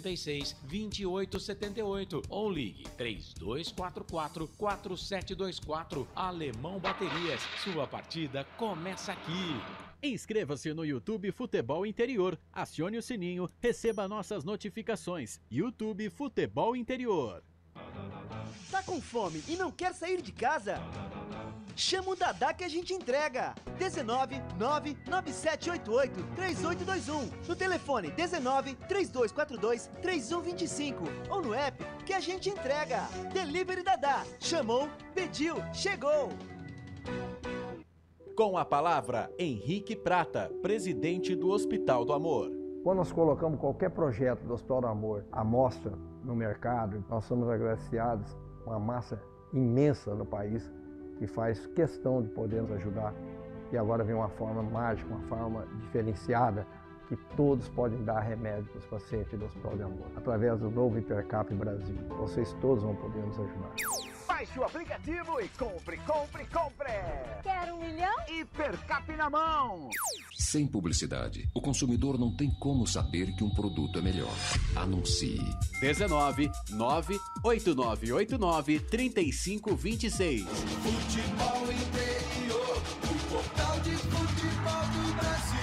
2878 ou ligue 3244-4724. Alemão Baterias, sua partida começa aqui. Inscreva-se no YouTube Futebol Interior, acione o sininho, receba nossas notificações. YouTube Futebol Interior. Tá com fome e não quer sair de casa? Chama o Dadá que a gente entrega. 19 99788 3821. No telefone 19 3242 3125 ou no app que a gente entrega. Delivery Dadá. Chamou, pediu, chegou. Com a palavra, Henrique Prata, presidente do Hospital do Amor. Quando nós colocamos qualquer projeto do Hospital do Amor à mostra no mercado, nós somos agraciados com uma massa imensa no país que faz questão de poder nos ajudar. E agora vem uma forma mágica, uma forma diferenciada, que todos podem dar remédio para os pacientes do Hospital do Amor. Através do novo Hipercap Brasil, vocês todos vão poder nos ajudar. Baixe o aplicativo e compre, compre, compre! Quer 1 milhão? Hipercap na mão! Sem publicidade, o consumidor não tem como saber que um produto é melhor. Anuncie. 19 98989 3526. Futebol Interior, o portal de futebol do Brasil.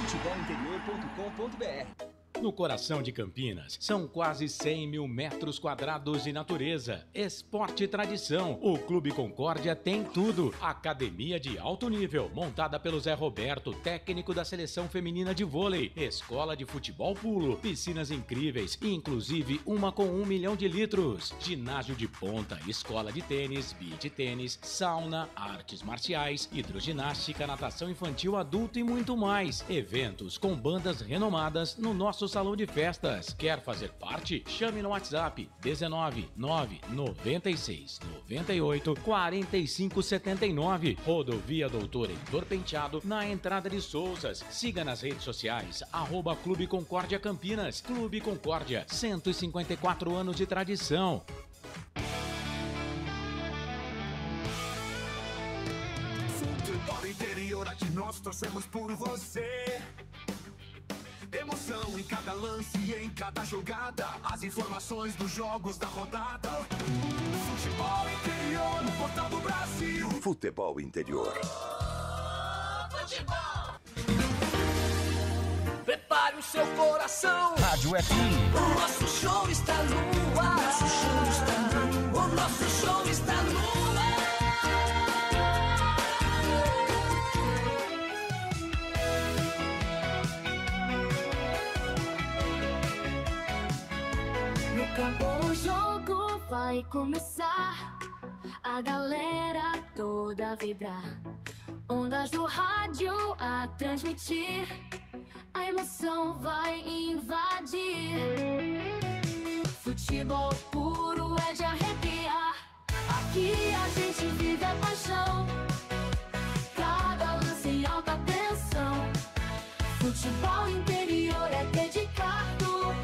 Futebolinterior.com.br. No coração de Campinas, são quase 100 mil metros quadrados de natureza, esporte e tradição. O Clube Concórdia tem tudo. Academia de alto nível, montada pelo Zé Roberto, técnico da seleção feminina de vôlei. Escola de futebol pulo, piscinas incríveis, inclusive uma com 1 milhão de litros. Ginásio de ponta, escola de tênis, beach tênis, sauna, artes marciais, hidroginástica, natação infantil, adulto e muito mais. Eventos com bandas renomadas no nosso salão de festas. Quer fazer parte? Chame no WhatsApp 19 996 98 45 79. Rodovia Doutor Heitor Penteado, na entrada de Souzas. Siga nas redes sociais @Clube Concórdia Campinas. Clube Concórdia, 154 anos de tradição. Futebol Interior, aqui nós torcemos por você. Emoção em cada lance e em cada jogada. As informações dos jogos da rodada. Futebol Interior, no portal do Brasil. Futebol Interior. Futebol. Prepare o seu coração. Rádio FM. O nosso show está no ar. O nosso show está no ar. O jogo vai começar, a galera toda vibrar, ondas do rádio a transmitir, a emoção vai invadir. Futebol puro é de arrepiar, aqui a gente vive a paixão, cada lance em alta tensão. Futebol Interior é dedicado,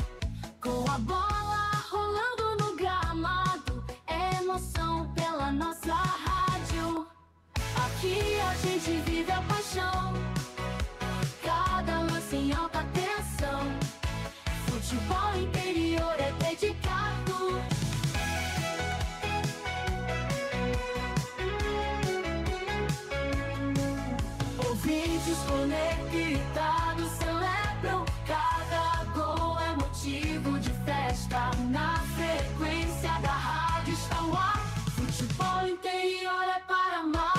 com a bola rolando no gramado, é emoção pela nossa rádio. Aqui a gente vive a paixão, cada lance em alta tensão. Futebol Interior é dedicado. Ouvintes conectados celebram, cada gol é motivo de festa. Na frequência da rádio está o ar. Futebol Interior é para amar.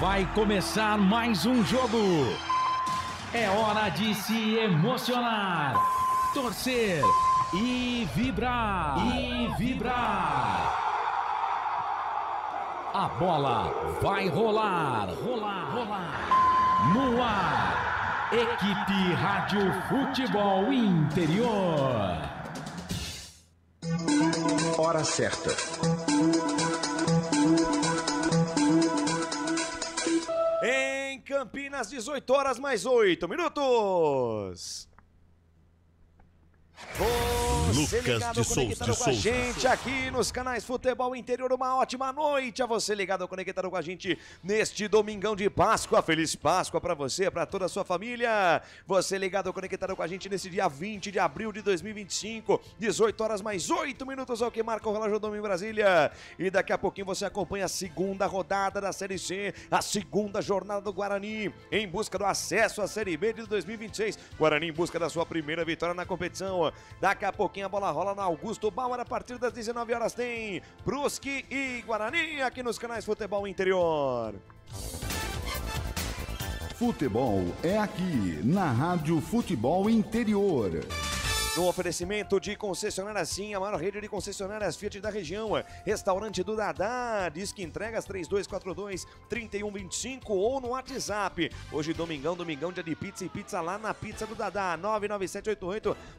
Vai começar mais um jogo. É hora de se emocionar, torcer e vibrar. A bola vai rolar. No ar, Equipe Rádio Futebol Interior. Hora certa. Em Campinas, 18 horas mais 8 minutos. você ligado, conectado com a gente aqui nos canais Futebol Interior. Uma ótima noite a você ligado, conectado com a gente neste domingão de Páscoa. Feliz Páscoa para você, para toda a sua família. Você ligado, conectado com a gente nesse dia 20 de abril de 2025, 18 horas mais 8 minutos ao que marca o relógio do Domingo em Brasília. E daqui a pouquinho você acompanha a segunda rodada da Série C, a segunda jornada do Guarani, em busca do acesso à Série B de 2026. Guarani em busca da sua primeira vitória na competição. Daqui a pouquinho a bola rola na Augusto Bauer. A partir das 19 horas tem Brusque e Guarani aqui nos canais Futebol Interior. Futebol é aqui, na Rádio Futebol Interior. No oferecimento de concessionária Sim, a maior rede de concessionárias Fiat da região. Restaurante do Dadá, Disque Entregas 3242-3125 ou no WhatsApp. Hoje domingão dia de pizza e pizza lá na Pizza do Dadá,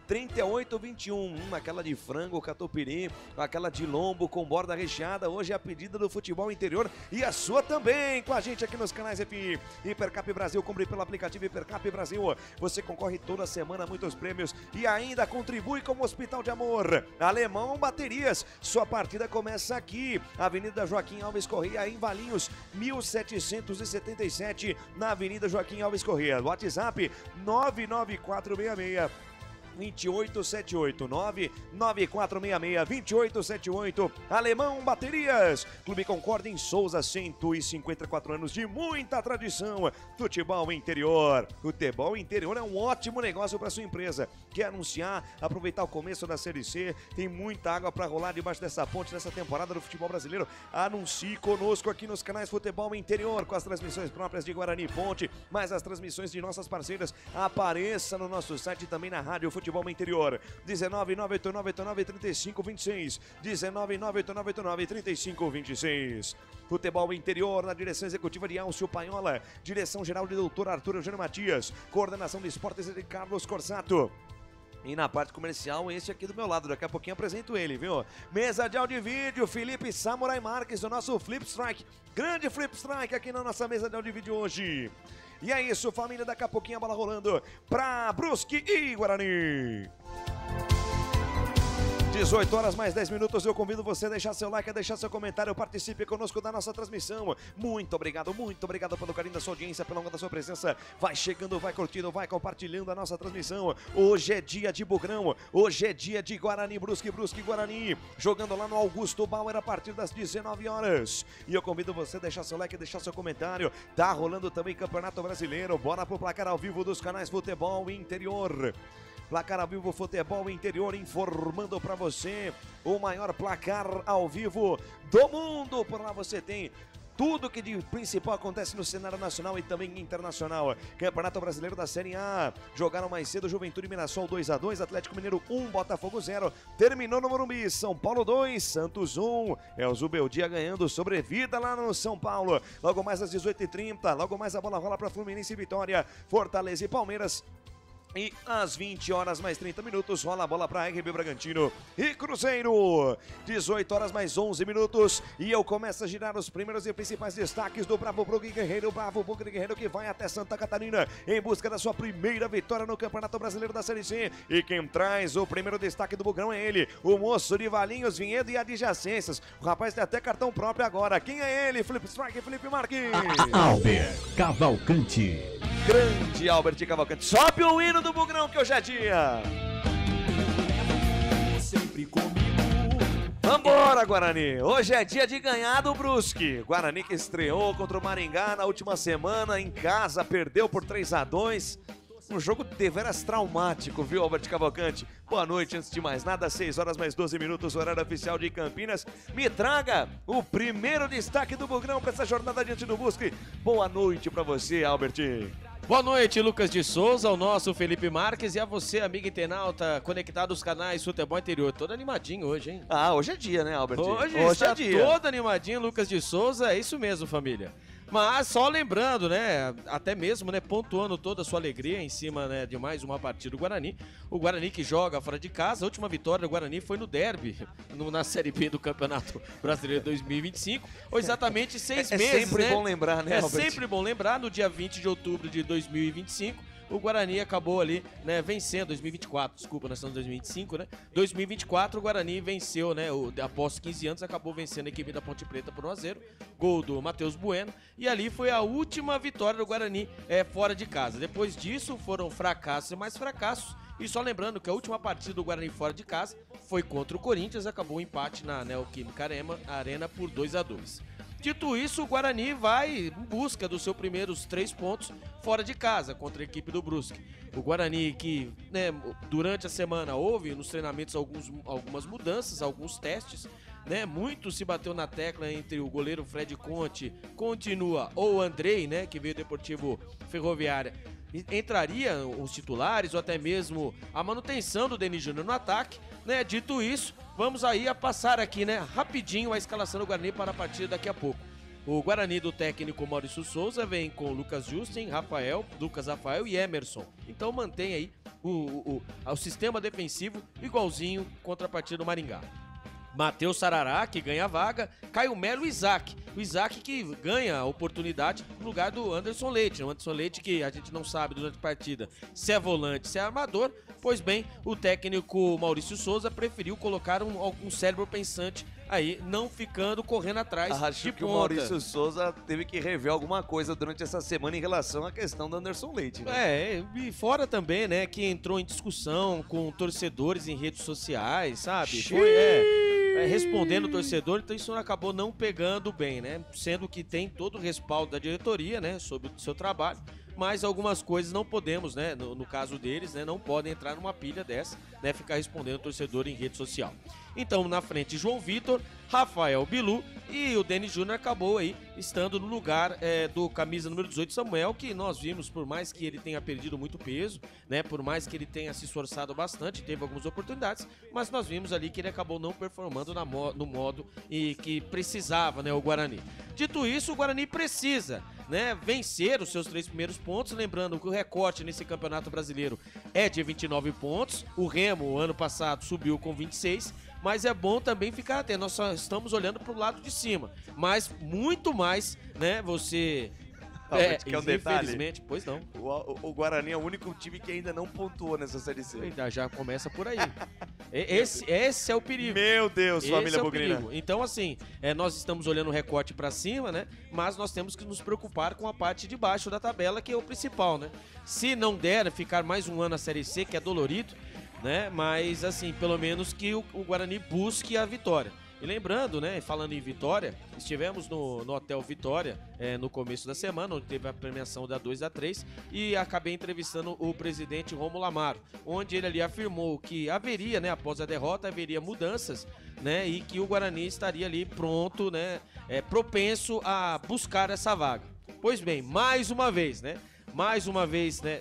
99788-3821. Aquela de frango, catupiry, aquela de lombo com borda recheada. Hoje é a pedida do Futebol Interior e a sua também com a gente aqui nos canais FI. Hipercap Brasil, compre pelo aplicativo Hipercap Brasil. Você concorre toda semana a muitos prêmios e ainda contribui com o Hospital de Amor. Alemão Baterias, sua partida começa aqui, Avenida Joaquim Alves Correia, em Valinhos, 1777, na Avenida Joaquim Alves Correia. WhatsApp 99466-2878, 99466-2878. Alemão Baterias, Clube Concórdia em Souza, 154 anos de muita tradição. Futebol Interior. Futebol Interior é um ótimo negócio para sua empresa. Quer anunciar, aproveitar o começo da Série C, tem muita água para rolar debaixo dessa ponte nessa temporada do futebol brasileiro. Anuncie conosco aqui nos canais Futebol Interior, com as transmissões próprias de Guarani Ponte, mais as transmissões de nossas parceiras. Apareça no nosso site e também na Rádio Futebol Interior. 19989893526, 19989893526. Futebol Interior, na direção executiva de Alcio Paiola, direção geral de Dr. Arthur Eugênio Matias, coordenação de esportes de Carlos Corsato. E na parte comercial, esse aqui do meu lado, daqui a pouquinho apresento ele, viu? Mesa de áudio e vídeo, Felipe Samurai Marques, do nosso Flip Strike. Grande Flip Strike aqui na nossa mesa de áudio e vídeo hoje. E é isso, família, daqui a pouquinho a bola rolando pra Brusque e Guarani. 18 horas mais 10 minutos, eu convido você a deixar seu like, a deixar seu comentário, participe conosco da nossa transmissão. Muito obrigado pelo carinho da sua audiência, pela honra da sua presença. Vai chegando, vai curtindo, vai compartilhando a nossa transmissão. Hoje é dia de Bugrão, hoje é dia de Guarani, Brusque e Guarani, jogando lá no Augusto Bauer a partir das 19 horas. E eu convido você a deixar seu like, a deixar seu comentário. Tá rolando também Campeonato Brasileiro, bora pro placar ao vivo dos canais Futebol Interior. Placar ao vivo Futebol Interior informando para você o maior placar ao vivo do mundo. Por lá você tem tudo que de principal acontece no cenário nacional e também internacional. Campeonato Brasileiro da Série A. Jogaram mais cedo Juventude Mirassol 2-2, Atlético Mineiro 1, Botafogo 0. Terminou no Morumbi, São Paulo 2, Santos 1. É o Zubeldia ganhando sobrevida lá no São Paulo. Logo mais às 18h30, logo mais a bola rola para Fluminense e Vitória, Fortaleza e Palmeiras. E às 20 horas mais 30 minutos rola a bola para RB Bragantino e Cruzeiro. 18 horas mais 11 minutos e eu começo a girar os primeiros e principais destaques do Bravo Bugre Guerreiro. Bravo Bugre Guerreiro que vai até Santa Catarina em busca da sua primeira vitória no Campeonato Brasileiro da Série C. E quem traz o primeiro destaque do Bugrão é ele, o moço de Valinhos, Vinhedo e adjacências. O rapaz tem até cartão próprio agora. Quem é ele? Flip Strike, Felipe Marques. Albert Cavalcante. Grande Albert Cavalcante. Sobe o hino do Bugrão que hoje é dia. Sempre comigo. Vambora, Guarani. Hoje é dia de ganhar do Brusque. Guarani que estreou contra o Maringá na última semana em casa, perdeu por 3-2. Um jogo deveras traumático, viu, Albert Cavalcante? Boa noite, antes de mais nada, 6 horas mais 12 minutos, horário oficial de Campinas. Me traga o primeiro destaque do Bugrão para essa jornada diante do Brusque. Boa noite para você, Albert. Boa noite, Lucas de Souza, ao nosso Felipe Marques e a você, amigo internauta, conectado aos canais Futebol Interior. Todo animadinho hoje, hein? Ah, hoje é dia, né, Albert? Hoje está é dia. Todo animadinho, Lucas de Souza, é isso mesmo, família. Mas só lembrando, né, até mesmo, né, pontuando toda a sua alegria em cima, né, de mais uma partida do Guarani. O Guarani que joga fora de casa, a última vitória do Guarani foi no derby, na Série B do Campeonato Brasileiro 2025, ou exatamente 6 meses, É sempre bom lembrar, né, É Albert? sempre bom lembrar, no dia 20 de outubro de 2025, o Guarani acabou ali, né, vencendo, 2024, desculpa, nós estamos em 2025, né? 2024 o Guarani venceu, né, após 15 anos, acabou vencendo a equipe da Ponte Preta por 1-0, gol do Matheus Bueno, e ali foi a última vitória do Guarani fora de casa. Depois disso foram fracassos e mais fracassos, e só lembrando que a última partida do Guarani fora de casa foi contra o Corinthians, acabou o empate na Neoquímica Arena por 2-2. Dito isso, o Guarani vai em busca dos seus primeiros 3 pontos fora de casa contra a equipe do Brusque. O Guarani que, né, durante a semana houve nos treinamentos algumas mudanças, alguns testes, né? Muito se bateu na tecla entre o goleiro Fred Conte, continua, ou o Andrei, né, que veio do Deportivo Ferroviária. Entraria os titulares ou até mesmo a manutenção do Denis Júnior no ataque, né? Dito isso, vamos aí a passar aqui, né, rapidinho a escalação do Guarani para a partida daqui a pouco. O Guarani do técnico Maurício Souza vem com Lucas Justin, Lucas Rafael e Emerson. Então mantém aí o sistema defensivo igualzinho contra a partida do Maringá. Matheus Sarará, que ganha a vaga, Caio Melo e Isaac. O Isaac que ganha a oportunidade no lugar do Anderson Leite. O Anderson Leite que a gente não sabe durante a partida se é volante, se é armador. Pois bem, o técnico Maurício Souza preferiu colocar um cérebro pensante aí, não ficando correndo atrás Acho que o Maurício Souza teve que rever alguma coisa durante essa semana em relação à questão do Anderson Leite, né? E fora também, né, que entrou em discussão com torcedores em redes sociais, sabe? Respondendo o torcedor, então isso acabou não pegando bem, né? Sendo que tem todo o respaldo da diretoria, né, sobre o seu trabalho, mas algumas coisas não podemos, né, no caso deles, né, não podem entrar numa pilha dessa, né, ficar respondendo o torcedor em rede social. Então, na frente, João Vitor, Rafael Bilu e o Denis Júnior acabou aí estando no lugar do camisa número 18, Samuel, que nós vimos, por mais que ele tenha perdido muito peso, né, por mais que ele tenha se esforçado bastante, teve algumas oportunidades, mas nós vimos ali que ele acabou não performando no modo e que precisava, né, o Guarani. Dito isso, o Guarani precisa, né, vencer os seus 3 primeiros pontos, lembrando que o recorte nesse Campeonato Brasileiro é de 29 pontos, o Remo, ano passado, subiu com 26, mas é bom também ficar atento, nós só estamos olhando para o lado de cima, mas muito mais, né, você... que é um detalhe. Infelizmente, pois não. O Guarani é o único time que ainda não pontuou nessa Série C. Já começa por aí. Esse é o perigo. Meu Deus, esse família Bugrina. Então, assim, nós estamos olhando o recorte pra cima, né? Mas nós temos que nos preocupar com a parte de baixo da tabela, que é o principal, né? Se não der ficar mais um ano na Série C, que é dolorido, né? Mas, assim, pelo menos que o Guarani busque a vitória. E lembrando, né, falando em Vitória, estivemos no Hotel Vitória no começo da semana, onde teve a premiação da 2-3, e acabei entrevistando o presidente Rômulo Amaro, onde ele ali afirmou que haveria, né, após a derrota, haveria mudanças, né, e que o Guarani estaria ali pronto, né, propenso a buscar essa vaga. Pois bem, mais uma vez, né,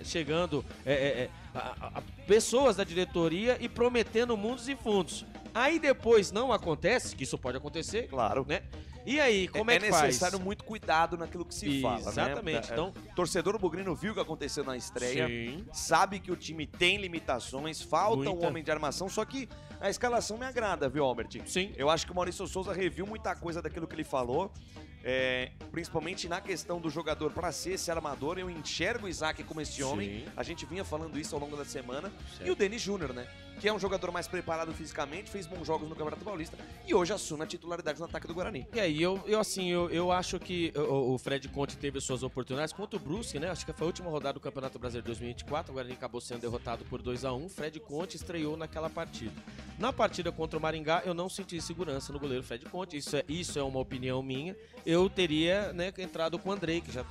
chegando pessoas da diretoria e prometendo mundos e fundos. Aí depois não acontece, que isso pode acontecer, claro, né? E aí, como é que faz? É necessário muito cuidado naquilo que se fala, exatamente, né? Então, torcedor bugrino viu o que aconteceu na estreia, sim, sabe que o time tem limitações, falta um homem de armação, só que a escalação me agrada, viu, Albert? Sim. Eu acho que o Maurício Souza reviu muita coisa daquilo que ele falou, principalmente na questão do jogador para ser esse armador. Eu enxergo o Isaac como esse homem, a gente vinha falando isso ao longo da semana, e o Denis Júnior, né? Que é um jogador mais preparado fisicamente, fez bons jogos no Campeonato Paulista e hoje assume a titularidade no ataque do Guarani. E aí, eu acho que o Fred Conte teve suas oportunidades contra o Brusque, né? Acho que foi a última rodada do Campeonato Brasileiro 2024, o Guarani acabou sendo derrotado por 2-1, Fred Conte estreou naquela partida. Na partida contra o Maringá, eu não senti segurança no goleiro Fred Conte, isso é uma opinião minha. Eu teria, né, entrado com o Andrei, que já,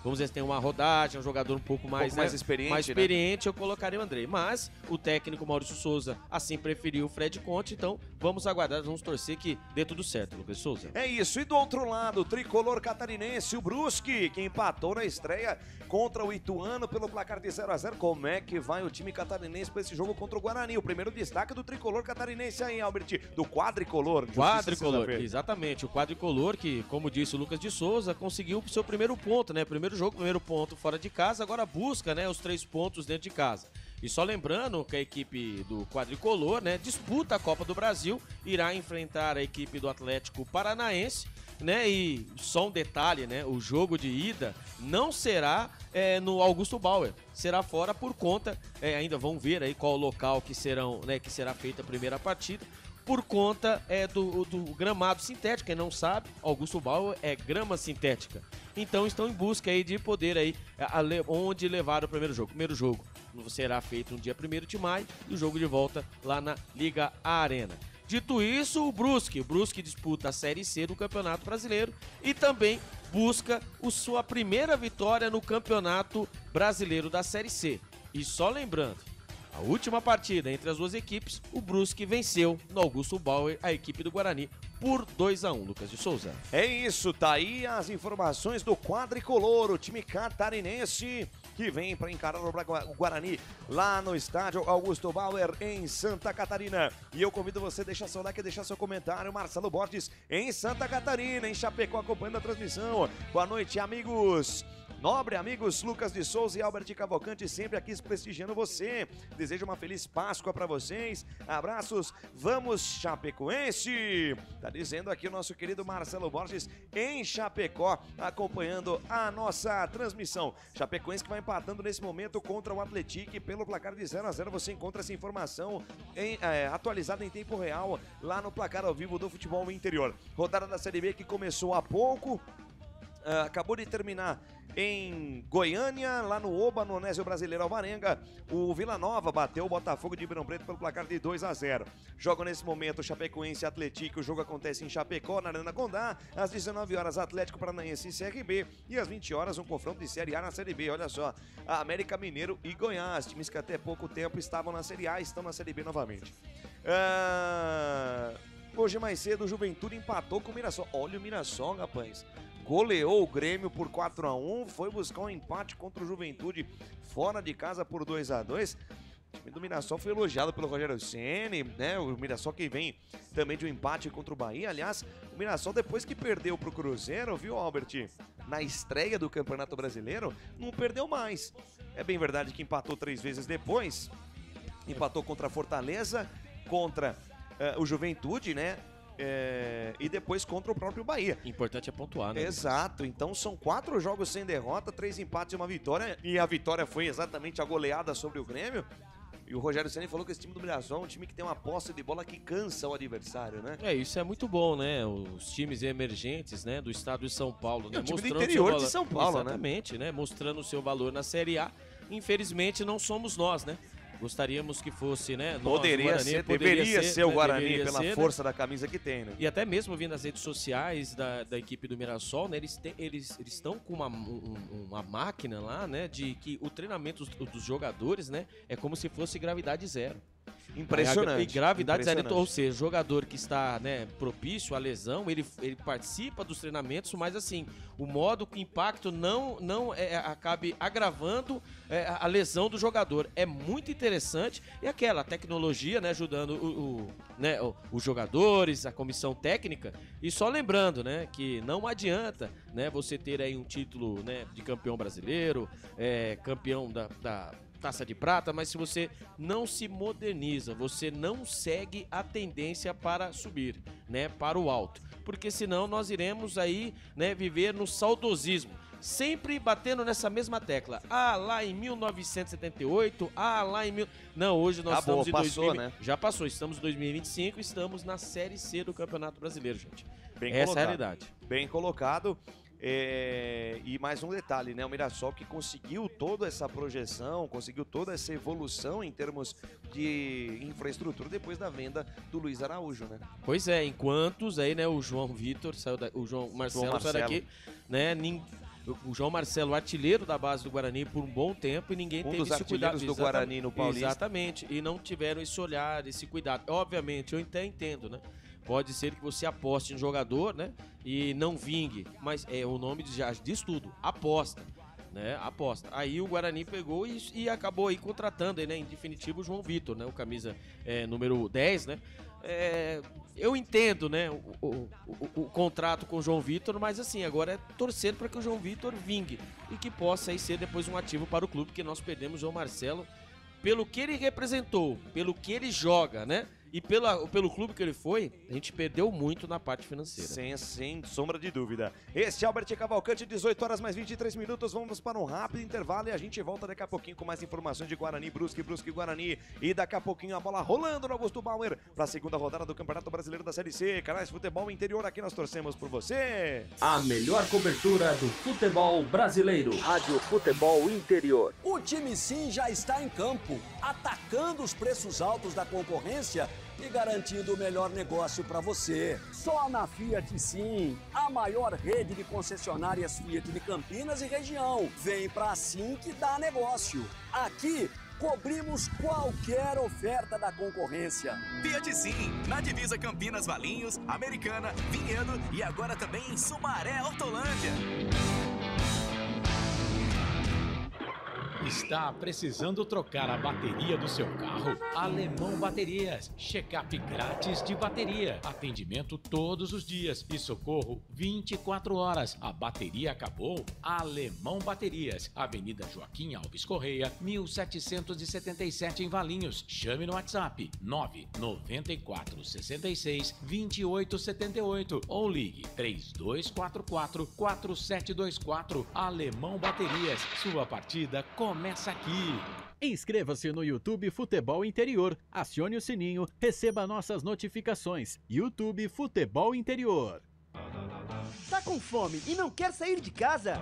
vamos dizer, tem uma rodagem, um jogador um pouco mais experiente, né? Eu colocaria o Andrei. Mas o técnico Maurício Souza assim preferiu o Fred Conte, então vamos aguardar, vamos torcer que dê tudo certo, Lucas Souza. É isso, e do outro lado, o tricolor catarinense, o Brusque, que empatou na estreia contra o Ituano pelo placar de 0-0. Como é que vai o time catarinense para esse jogo contra o Guarani? O primeiro destaque do tricolor catarinense aí, Albert, do quadricolor. Quadricolor, exatamente, o quadricolor que, como disse o Lucas de Souza, conseguiu o seu primeiro ponto, né? Primeiro jogo, primeiro ponto fora de casa, agora busca, né, os 3 pontos dentro de casa. E só lembrando que a equipe do quadricolor, né, disputa a Copa do Brasil, irá enfrentar a equipe do Atlético Paranaense, né? E só um detalhe, né? O jogo de ida não será no Augusto Bauer, será fora por conta, ainda vão ver aí qual o local que será feita a primeira partida, por conta do gramado sintético. Quem não sabe, Augusto Bauer é grama sintética. Então estão em busca aí de poder aí onde levar o primeiro jogo. O primeiro jogo será feito no dia 1º de maio e o jogo de volta lá na Liga Arena. Dito isso, o Brusque disputa a Série C do Campeonato Brasileiro e também busca sua primeira vitória no Campeonato Brasileiro da Série C. E só lembrando, a última partida entre as duas equipes, o Brusque venceu no Augusto Bauer a equipe do Guarani por 2-1, Lucas de Souza. É isso, tá aí as informações do quadricolor, o time catarinense que vem para encarar o Guarani lá no estádio Augusto Bauer em Santa Catarina. E eu convido você a deixar seu like e deixar seu comentário. Marcelo Borges em Santa Catarina, em Chapecó, acompanhando a transmissão. Boa noite, amigos. Nobre amigos, Lucas de Souza e Albert Cavalcante sempre aqui prestigiando você. Desejo uma feliz Páscoa para vocês. Abraços, vamos Chapecoense. Tá dizendo aqui o nosso querido Marcelo Borges em Chapecó, acompanhando a nossa transmissão. Chapecoense que vai empatando nesse momento contra o Atlético pelo placar de 0-0. Você encontra essa informação atualizada em tempo real lá no placar ao vivo do Futebol Interior. Rodada da Série B que começou há pouco. Acabou de terminar em Goiânia, lá no Oba, no Onésio Brasileiro Alvarenga. O Vila Nova bateu o Botafogo de Ribeirão Preto pelo placar de 2-0. Joga nesse momento Chapecoense e Atlético. O jogo acontece em Chapecó, na Arena Condá. Às 19 horas, Atlético Paranaense e CRB. E às 20 horas, um confronto de Série A na Série B. Olha só, a América Mineiro e Goiás, times que até pouco tempo estavam na Série A, estão na Série B novamente. Hoje mais cedo, o Juventude empatou com o Mirassol. Olha o Mirassol, rapaz. Goleou o Grêmio por 4-1, foi buscar um empate contra o Juventude fora de casa por 2-2. O time do Mirassol foi elogiado pelo Rogério Ceni, né? O Mirassol que vem também de um empate contra o Bahia. Aliás, o Mirassol depois que perdeu pro Cruzeiro, viu, Albert? Na estreia do Campeonato Brasileiro, não perdeu mais. É bem verdade que empatou 3 vezes depois. Empatou contra a Fortaleza, contra o Juventude, né? E depois contra o próprio Bahia. Importante é pontuar, né? Exato, então são 4 jogos sem derrota, 3 empates e uma vitória. E a vitória foi exatamente a goleada sobre o Grêmio. E o Rogério Ceni falou que esse time do Mirassol é um time que tem uma posse de bola que cansa o adversário, né? Isso é muito bom, né? Os times emergentes, né, do estado de São Paulo, né? O time do interior de São Paulo, exatamente, né? Mostrando o seu valor na Série A. Infelizmente não somos nós, né? Gostaríamos que fosse, né? Deveria ser o Guarani pela força da camisa que tem, né? E até mesmo vindo nas redes sociais da equipe do Mirassol, né? Eles estão com uma máquina lá, né? De que o treinamento dos jogadores, né? É como se fosse gravidade zero. Impressionante. E gravidade zero, ou seja, jogador que está, né, propício à lesão, ele participa dos treinamentos, mas assim, o modo que o impacto não acabe agravando a lesão do jogador. É muito interessante e aquela tecnologia, né, ajudando os jogadores, a comissão técnica. E só lembrando, né, que não adianta, né, você ter aí um título, né, de campeão brasileiro, campeão da Taça de Prata, mas se você não se moderniza, você não segue a tendência para subir, né, para o alto, porque senão nós iremos aí, né, viver no saudosismo, sempre batendo nessa mesma tecla. Lá em 1978, lá em Não, hoje nós estamos em 2000, né? Já passou, estamos em 2025, estamos na Série C do Campeonato Brasileiro, gente. Essa é a realidade. Bem colocado. E mais um detalhe, né? O Mirassol que conseguiu toda essa projeção, conseguiu toda essa evolução em termos de infraestrutura depois da venda do Luiz Araújo, né? Pois é, enquanto aí, né, o João Vitor o João Marcelo saiu daqui, né? O João Marcelo, artilheiro da base do Guarani por um bom tempo e ninguém teve esse cuidado. Do Guarani no Paulista. Exatamente, e não tiveram esse olhar, esse cuidado. Obviamente, eu até entendo, né? Pode ser que você aposte em jogador, né? E não vingue. Mas o nome já diz tudo. Aposta. Né? Aposta. Aí o Guarani pegou e acabou aí contratando, né? Em definitivo, o João Vitor, né? O camisa número 10, né? Eu entendo, né? O contrato com o João Vitor, mas assim, agora é torcer para que o João Vitor vingue. E que possa aí ser depois um ativo para o clube, porque nós perdemos o João Marcelo pelo que ele representou, pelo que ele joga, né? E pelo clube que ele foi, a gente perdeu muito na parte financeira. Sem sombra de dúvida. Este é Albert Cavalcante, 18 horas mais 23 minutos. Vamos para um rápido intervalo e a gente volta daqui a pouquinho com mais informações de Guarani, Brusque e Guarani. E daqui a pouquinho a bola rolando no Augusto Bauer para a segunda rodada do Campeonato Brasileiro da Série C. Canais Futebol Interior, aqui nós torcemos por você. A melhor cobertura do futebol brasileiro. Rádio Futebol Interior. O time Sim já está em campo, atacando os preços altos da concorrência e garantindo o melhor negócio para você. Só na Fiat Sim, a maior rede de concessionárias Fiat de Campinas e região. Vem pra Sim que dá negócio. Aqui, cobrimos qualquer oferta da concorrência. Fiat Sim, na divisa Campinas, Valinhos, Americana, Vinhedo e agora também em Sumaré, Hortolândia. Está precisando trocar a bateria do seu carro? Alemão Baterias. Check-up grátis de bateria. Atendimento todos os dias e socorro 24 horas. A bateria acabou? Alemão Baterias. Avenida Joaquim Alves Correia, 1777 em Valinhos. Chame no WhatsApp 994 66 28 78 ou ligue 3244 4724. Alemão Baterias. Sua partida começa aqui. Inscreva-se no YouTube Futebol Interior, acione o sininho, receba nossas notificações. YouTube Futebol Interior. Tá com fome e não quer sair de casa?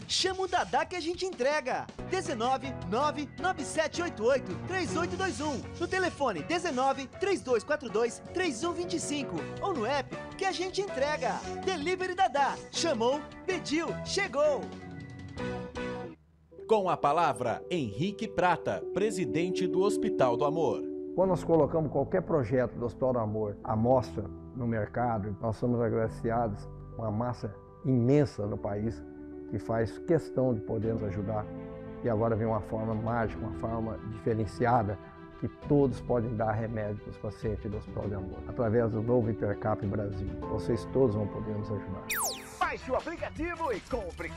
Chama o Dadá que a gente entrega. 19997883821 no telefone 1932423125 ou no app que a gente entrega. Delivery Dadá. Chamou, pediu, chegou. Com a palavra, Henrique Prata, presidente do Hospital do Amor. Quando nós colocamos qualquer projeto do Hospital do Amor à mostra no mercado, nós somos agraciados com uma massa imensa no país que faz questão de poder nos ajudar. E agora vem uma forma mágica, uma forma diferenciada, que todos podem dar remédio para os pacientes do Hospital do Amor. Através do novo Hipercap Brasil, vocês todos vão poder nos ajudar. Baixe o aplicativo e compre!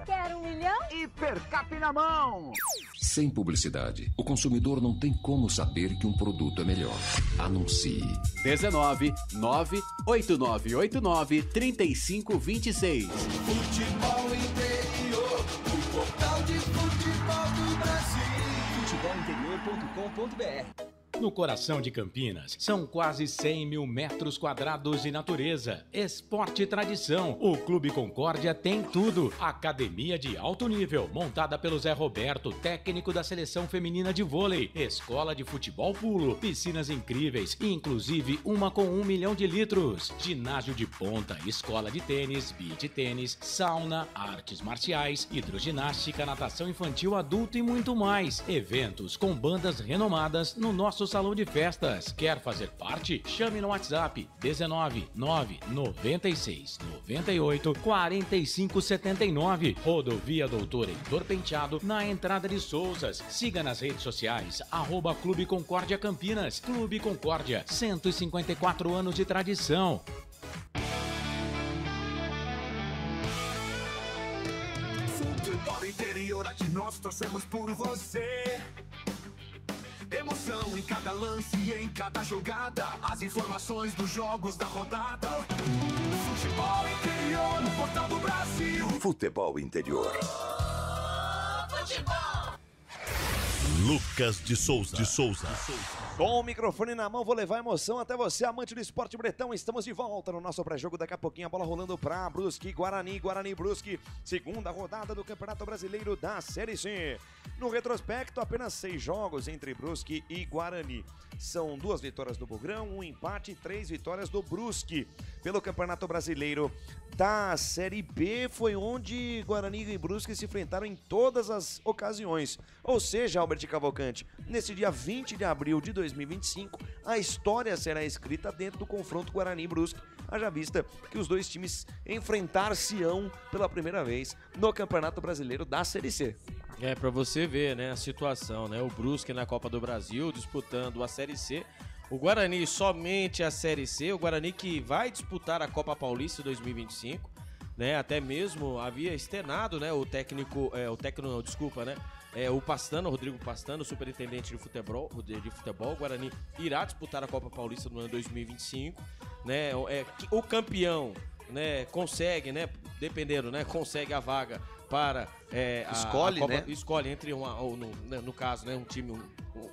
Quer 1 milhão? Hipercap na mão! Sem publicidade, o consumidor não tem como saber que um produto é melhor. Anuncie. 19 98989 3526. Futebol Interior, o portal de futebol do Brasil. Futebolinterior.com.br. No coração de Campinas, são quase 100 mil metros quadrados de natureza, esporte e tradição. O Clube Concórdia tem tudo. Academia de alto nível, montada pelo Zé Roberto, técnico da seleção feminina de vôlei. Escola de futebol pulo, piscinas incríveis, inclusive uma com 1 milhão de litros. Ginásio de ponta, escola de tênis, beach tênis, sauna, artes marciais, hidroginástica, natação infantil, adulto e muito mais. Eventos com bandas renomadas no nosso salão de festas. Quer fazer parte? Chame no WhatsApp 19 996 98 45 79. Rodovia Doutor Heitor Penteado, na entrada de Souzas. Siga nas redes sociais @Clube Concórdia Campinas. Clube Concórdia, 154 anos de tradição. Futebol Interior, aqui nós torcemos por você. Emoção em cada lance e em cada jogada. As informações dos jogos da rodada. Futebol Interior, no portal do Brasil. Futebol Interior. Futebol. Lucas de Souza. Com o microfone na mão, vou levar emoção até você, amante do esporte bretão. Estamos de volta no nosso pré-jogo. Daqui a pouquinho a bola rolando para Brusque, Guarani Brusque. Segunda rodada do Campeonato Brasileiro da Série C. No retrospecto, apenas 6 jogos entre Brusque e Guarani. São 2 vitórias do Bugrão, 1 empate e 3 vitórias do Brusque. Pelo Campeonato Brasileiro da Série B, foi onde Guarani e Brusque se enfrentaram em todas as ocasiões. Ou seja, Albert Cavalcante, nesse dia 20 de abril de 2025, a história será escrita dentro do confronto Guarani e Brusque, haja vista que os dois times enfrentar-se-ão pela primeira vez no Campeonato Brasileiro da Série C. É, pra você ver, né, a situação, né, o Brusque na Copa do Brasil disputando a Série C, o Guarani somente a Série C, o Guarani que vai disputar a Copa Paulista 2025, né, até mesmo havia externado, né, o Pastano, Rodrigo Pastano, superintendente de futebol, o Guarani irá disputar a Copa Paulista no ano 2025, né? O campeão, né, consegue, né, dependendo, né, consegue a vaga para escolhe, a Copa, né? Escolhe entre no caso, né, um time,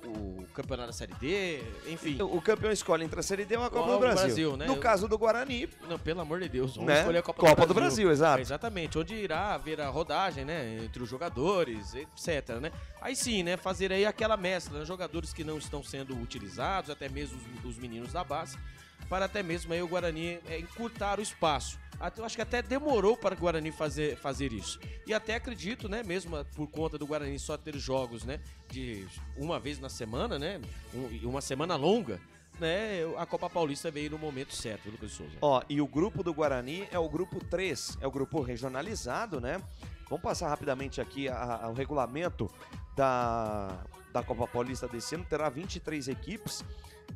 o campeonato da Série D, enfim. O campeão escolhe entre a Série D ou a Copa do Brasil. né? No caso do Guarani... Não, pelo amor de Deus, vamos né? escolher a Copa do Brasil, exato. Exatamente, onde irá haver a rodagem, né, entre os jogadores, etc, né? Aí sim, né, fazer aí aquela mescla, né, jogadores que não estão sendo utilizados, até mesmo os meninos da base, para até mesmo aí o Guarani encurtar o espaço. Eu acho que até demorou para o Guarani fazer isso. E até acredito, né, mesmo por conta do Guarani só ter jogos, né, de uma vez na semana, né, uma semana longa, né, a Copa Paulista veio no momento certo, Lucas Souza. E o grupo do Guarani é o grupo 3, é o grupo regionalizado, né? Vamos passar rapidamente aqui o regulamento da Copa Paulista desse ano. Terá 23 equipes.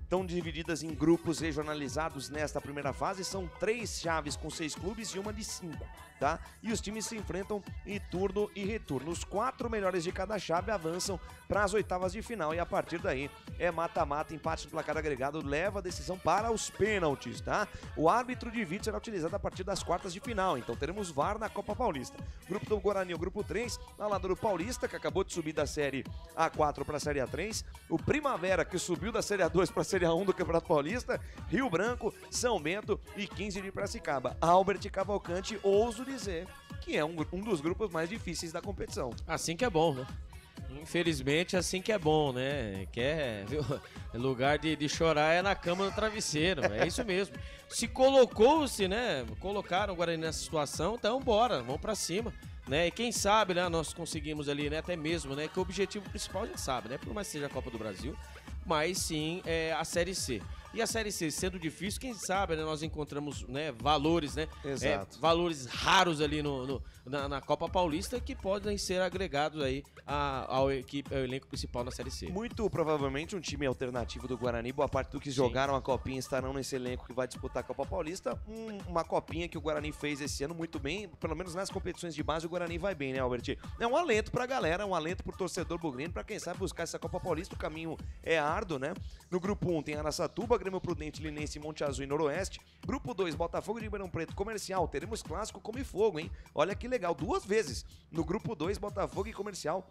Estão divididas em grupos regionalizados nesta primeira fase. São 3 chaves com 6 clubes e uma de 5, tá? E os times se enfrentam em turno e retorno. Os 4 melhores de cada chave avançam para as oitavas de final. E a partir daí é mata-mata, empate no placar agregado, leva a decisão para os pênaltis, tá? O árbitro de vídeo será utilizado a partir das quartas de final. Então teremos VAR na Copa Paulista. Grupo do Guarani, o grupo 3, ao lado do Paulista, que acabou de subir da Série A4 para a Série A3. O Primavera, que subiu da Série A2 para a Série A1 do Campeonato Paulista. Rio Branco, São Bento e 15 de Piracicaba. Albert Cavalcante, ouso dizer que é um dos grupos mais difíceis da competição. Assim que é bom, né? Infelizmente, assim que é bom, né? Viu? Lugar de chorar é na cama do travesseiro, é isso mesmo. Se colocou-se, né? Colocaram o Guarani nessa situação, então bora, vamos pra cima. Né? E quem sabe, né, nós conseguimos ali, né, até mesmo, né, que o objetivo principal a gente sabe, né, por mais que seja a Copa do Brasil, mas sim a Série C. E a Série C sendo difícil, quem sabe, né, nós encontramos, né, valores, né, valores raros ali na Copa Paulista que podem ser agregados aí ao elenco principal na Série C. Muito provavelmente um time alternativo do Guarani, boa parte do que jogaram a Copinha estarão nesse elenco que vai disputar a Copa Paulista. Uma Copinha que o Guarani fez esse ano muito bem, pelo menos nas competições de base o Guarani vai bem, né, Albert? É um alento pra galera, um alento pro torcedor bugrino, pra quem sabe buscar essa Copa Paulista. O caminho é árduo, né? No grupo 1 tem Araçatuba, Grêmio Prudente, Linense, Monte Azul e Noroeste. Grupo 2, Botafogo de Ribeirão Preto, Comercial. Teremos clássico Come Fogo, hein? Olha que legal, 2 vezes. No grupo 2, Botafogo e Comercial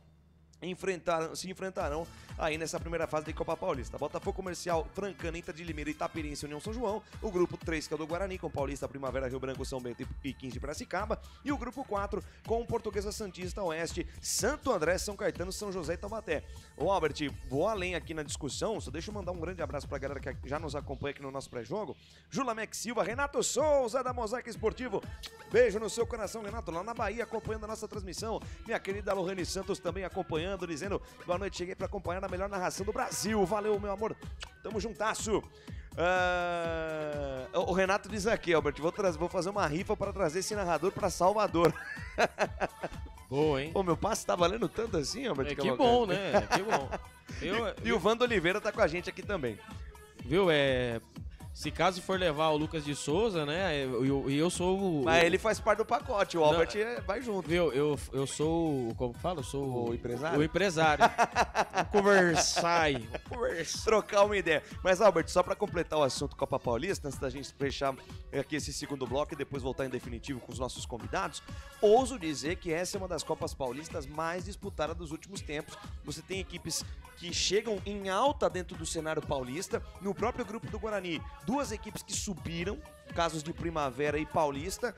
se enfrentarão aí nessa primeira fase da Copa Paulista. Botafogo, Comercial, Francana, Inter de Limeira, Itapirense e União São João. O grupo 3, que é o do Guarani, com Paulista, Primavera, Rio Branco, São Bento e 15 de Piracicaba. E o grupo 4, com Portuguesa, Santista, Oeste, Santo André, São Caetano, São José e Taubaté. Ô Albert, vou além aqui na discussão, só deixa eu mandar um grande abraço pra galera que já nos acompanha aqui no nosso pré-jogo. Julamex Silva, Renato Souza, da Mosaic Esportivo. Beijo no seu coração, Renato, lá na Bahia, acompanhando a nossa transmissão. Minha querida Lohane Santos também acompanhando, dizendo: boa noite, cheguei pra acompanhar a melhor narração do Brasil. Valeu, meu amor. Tamo juntasso. O Renato diz aqui, Albert, vou fazer uma rifa para trazer esse narrador pra Salvador. Boa, hein? Ô, meu passe tá valendo tanto assim, Albert? Que bom, né? Que bom. E o Vando Oliveira tá com a gente aqui também. Viu, se caso for levar o Lucas de Souza, né, eu sou o... Mas ele faz parte do pacote, o Albert vai junto. Viu, eu sou o... Como fala? Eu sou o empresário? O empresário. Conversar. Trocar uma ideia. Mas, Albert, só pra completar o assunto Copa Paulista, antes da gente fechar aqui esse segundo bloco e depois voltar em definitivo com os nossos convidados, ouso dizer que essa é uma das Copas Paulistas mais disputadas dos últimos tempos. Você tem equipes que chegam em alta dentro do cenário paulista. No próprio grupo do Guarani, 2 equipes que subiram, casos de Primavera e Paulista.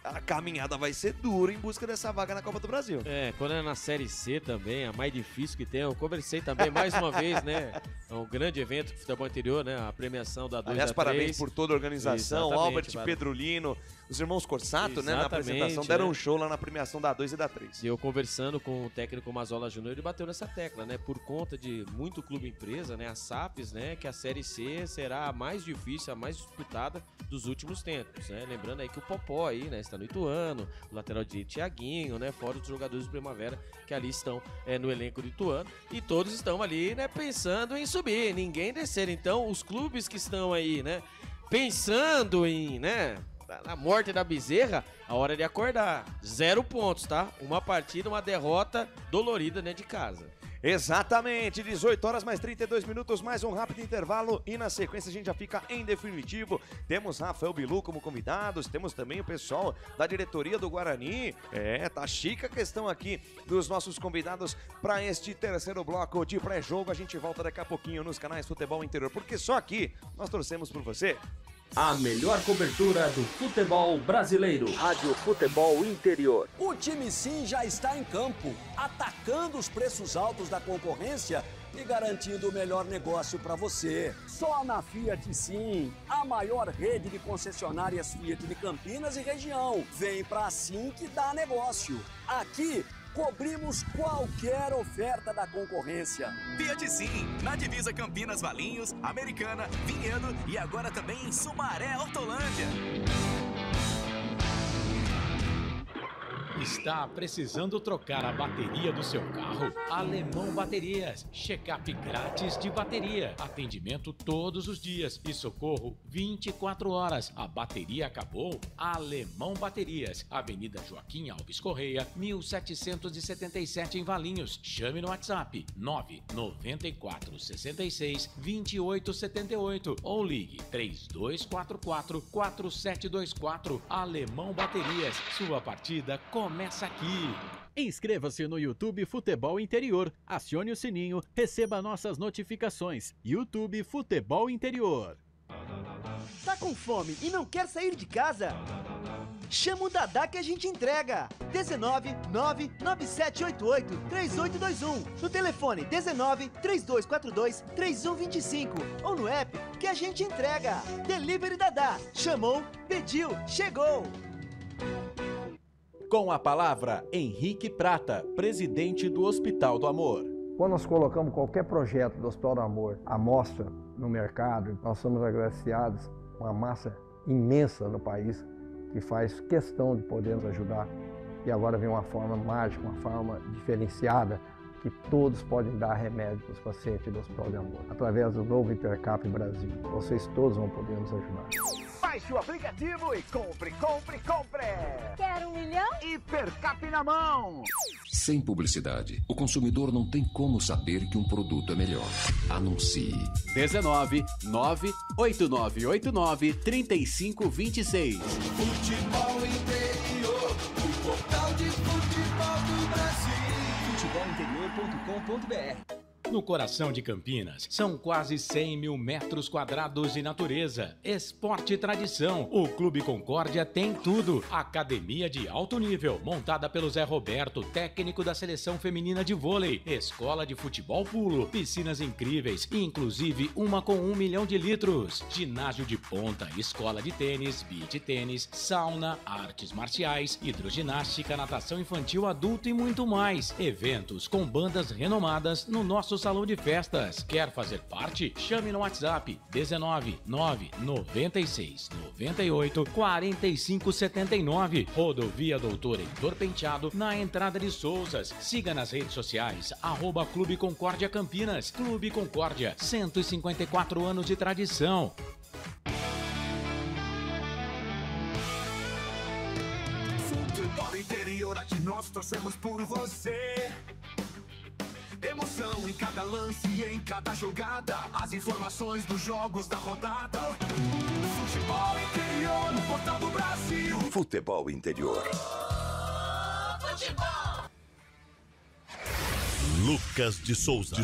A caminhada vai ser dura em busca dessa vaga na Copa do Brasil. Quando é na Série C também, a mais difícil que tem. Eu conversei também mais uma vez, né? É um grande evento de futebol interior, né? A premiação da 2 Aliás, a 3. Parabéns por toda a organização. Exatamente, Albert, Pedrolino, os irmãos Corsato, né? Na apresentação, deram um show lá na premiação da 2 e da 3. E eu conversando com o técnico Mazola Júnior, ele bateu nessa tecla, né? Por conta de muito clube empresa, né? A SAPES, né? Que a Série C será a mais difícil, a mais disputada dos últimos tempos, né? Lembrando aí que o Popó aí, né? Está no Ituano, o lateral direito Thiaguinho, né? Fora os jogadores do Primavera que ali estão no elenco do Ituano. E todos estão ali, né? Pensando em subir, ninguém descer. Então, os clubes que estão aí, né? Pensando em, né? na morte da bezerra, a hora de acordar. 0 pontos, tá? Uma partida, uma derrota dolorida dentro de casa. Exatamente, 18 horas mais 32 minutos, mais um rápido intervalo e na sequência a gente já fica em definitivo. Temos Rafael Bilu como convidados, temos também o pessoal da diretoria do Guarani. Tá chique a questão aqui dos nossos convidados para este terceiro bloco de pré-jogo. A gente volta daqui a pouquinho nos canais Futebol Interior, porque só aqui nós torcemos por você. A melhor cobertura do futebol brasileiro. Rádio Futebol Interior. O time Sim já está em campo, atacando os preços altos da concorrência e garantindo o melhor negócio para você. Só na Fiat Sim, a maior rede de concessionárias Fiat de Campinas e região. Vem pra Sim que dá negócio. Aqui cobrimos qualquer oferta da concorrência. Fiat Sim, na divisa Campinas, Valinhos, Americana, Vinhedo e agora também em Sumaré, Hortolândia. Está precisando trocar a bateria do seu carro? Alemão Baterias. Check-up grátis de bateria. Atendimento todos os dias e socorro 24 horas. A bateria acabou? Alemão Baterias. Avenida Joaquim Alves Correia, 1777 em Valinhos. Chame no WhatsApp 994 66 28 78 ou ligue 3244 4724. Alemão Baterias. Sua partida começa aqui. Inscreva-se no YouTube Futebol Interior, acione o sininho, receba nossas notificações. YouTube Futebol Interior. Tá com fome e não quer sair de casa? Chama o Dadá que a gente entrega. 19 99788 3821. No telefone 19 3242 3125 ou no app que a gente entrega. Delivery Dadá. Chamou, pediu, chegou. Com a palavra, Henrique Prata, presidente do Hospital do Amor. Quando nós colocamos qualquer projeto do Hospital do Amor à mostra no mercado, nós somos agraciados com uma massa imensa no país que faz questão de poder nos ajudar. E agora vem uma forma mágica, uma forma diferenciada, que todos podem dar remédio para os pacientes do Hospital do Amor. Através do novo Hipercap Brasil, vocês todos vão poder nos ajudar. Baixe o aplicativo e compre, compre, compre! Quer 1 milhão? Hipercap na mão! Sem publicidade, o consumidor não tem como saber que um produto é melhor. Anuncie. 19 98989 3526. Futebol Interior, o portal de futebol do Brasil. Futebolinterior.com.br. No coração de Campinas, são quase 100 mil metros quadrados de natureza, esporte e tradição. O Clube Concórdia tem tudo. Academia de alto nível, montada pelo Zé Roberto, técnico da seleção feminina de vôlei. Escola de futebol pulo, piscinas incríveis, inclusive uma com 1 milhão de litros. Ginásio de ponta, escola de tênis, beach tênis, sauna, artes marciais, hidroginástica, natação infantil, adulto e muito mais. Eventos com bandas renomadas no nosso salão de festas. Quer fazer parte? Chame no WhatsApp 19 996 98 45 79. Rodovia Doutor Heitor Penteado, na entrada de Souzas. Siga nas redes sociais @Clube Concórdia Campinas. Clube Concórdia, 154 anos de tradição. Futebol Interior, aqui nós torcemos por você. Emoção em cada lance e em cada jogada. As informações dos jogos da rodada. Futebol Interior, no portal do Brasil. Futebol Interior. Futebol. Lucas de Souza.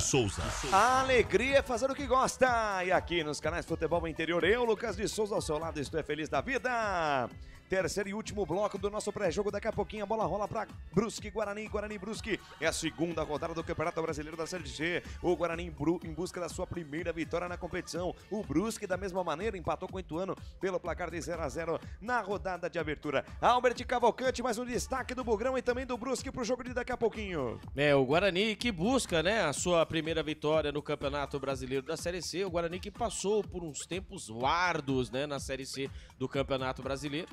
A alegria é fazer o que gosta. E aqui nos canais Futebol Interior, eu, Lucas de Souza, ao seu lado, estou feliz da vida. Terceiro e último bloco do nosso pré-jogo. Daqui a pouquinho a bola rola para Brusque, Guarani Brusque. É a segunda rodada do Campeonato Brasileiro da Série C. O Guarani em busca da sua primeira vitória na competição. O Brusque, da mesma maneira, empatou com o Ituano pelo placar de 0-0 na rodada de abertura. Albert Cavalcante, mais um destaque do Bugrão e também do Brusque pro jogo de daqui a pouquinho. O Guarani que busca, né, a sua primeira vitória no Campeonato Brasileiro da Série C. O Guarani que passou por uns tempos árduos, né, na Série C do Campeonato Brasileiro.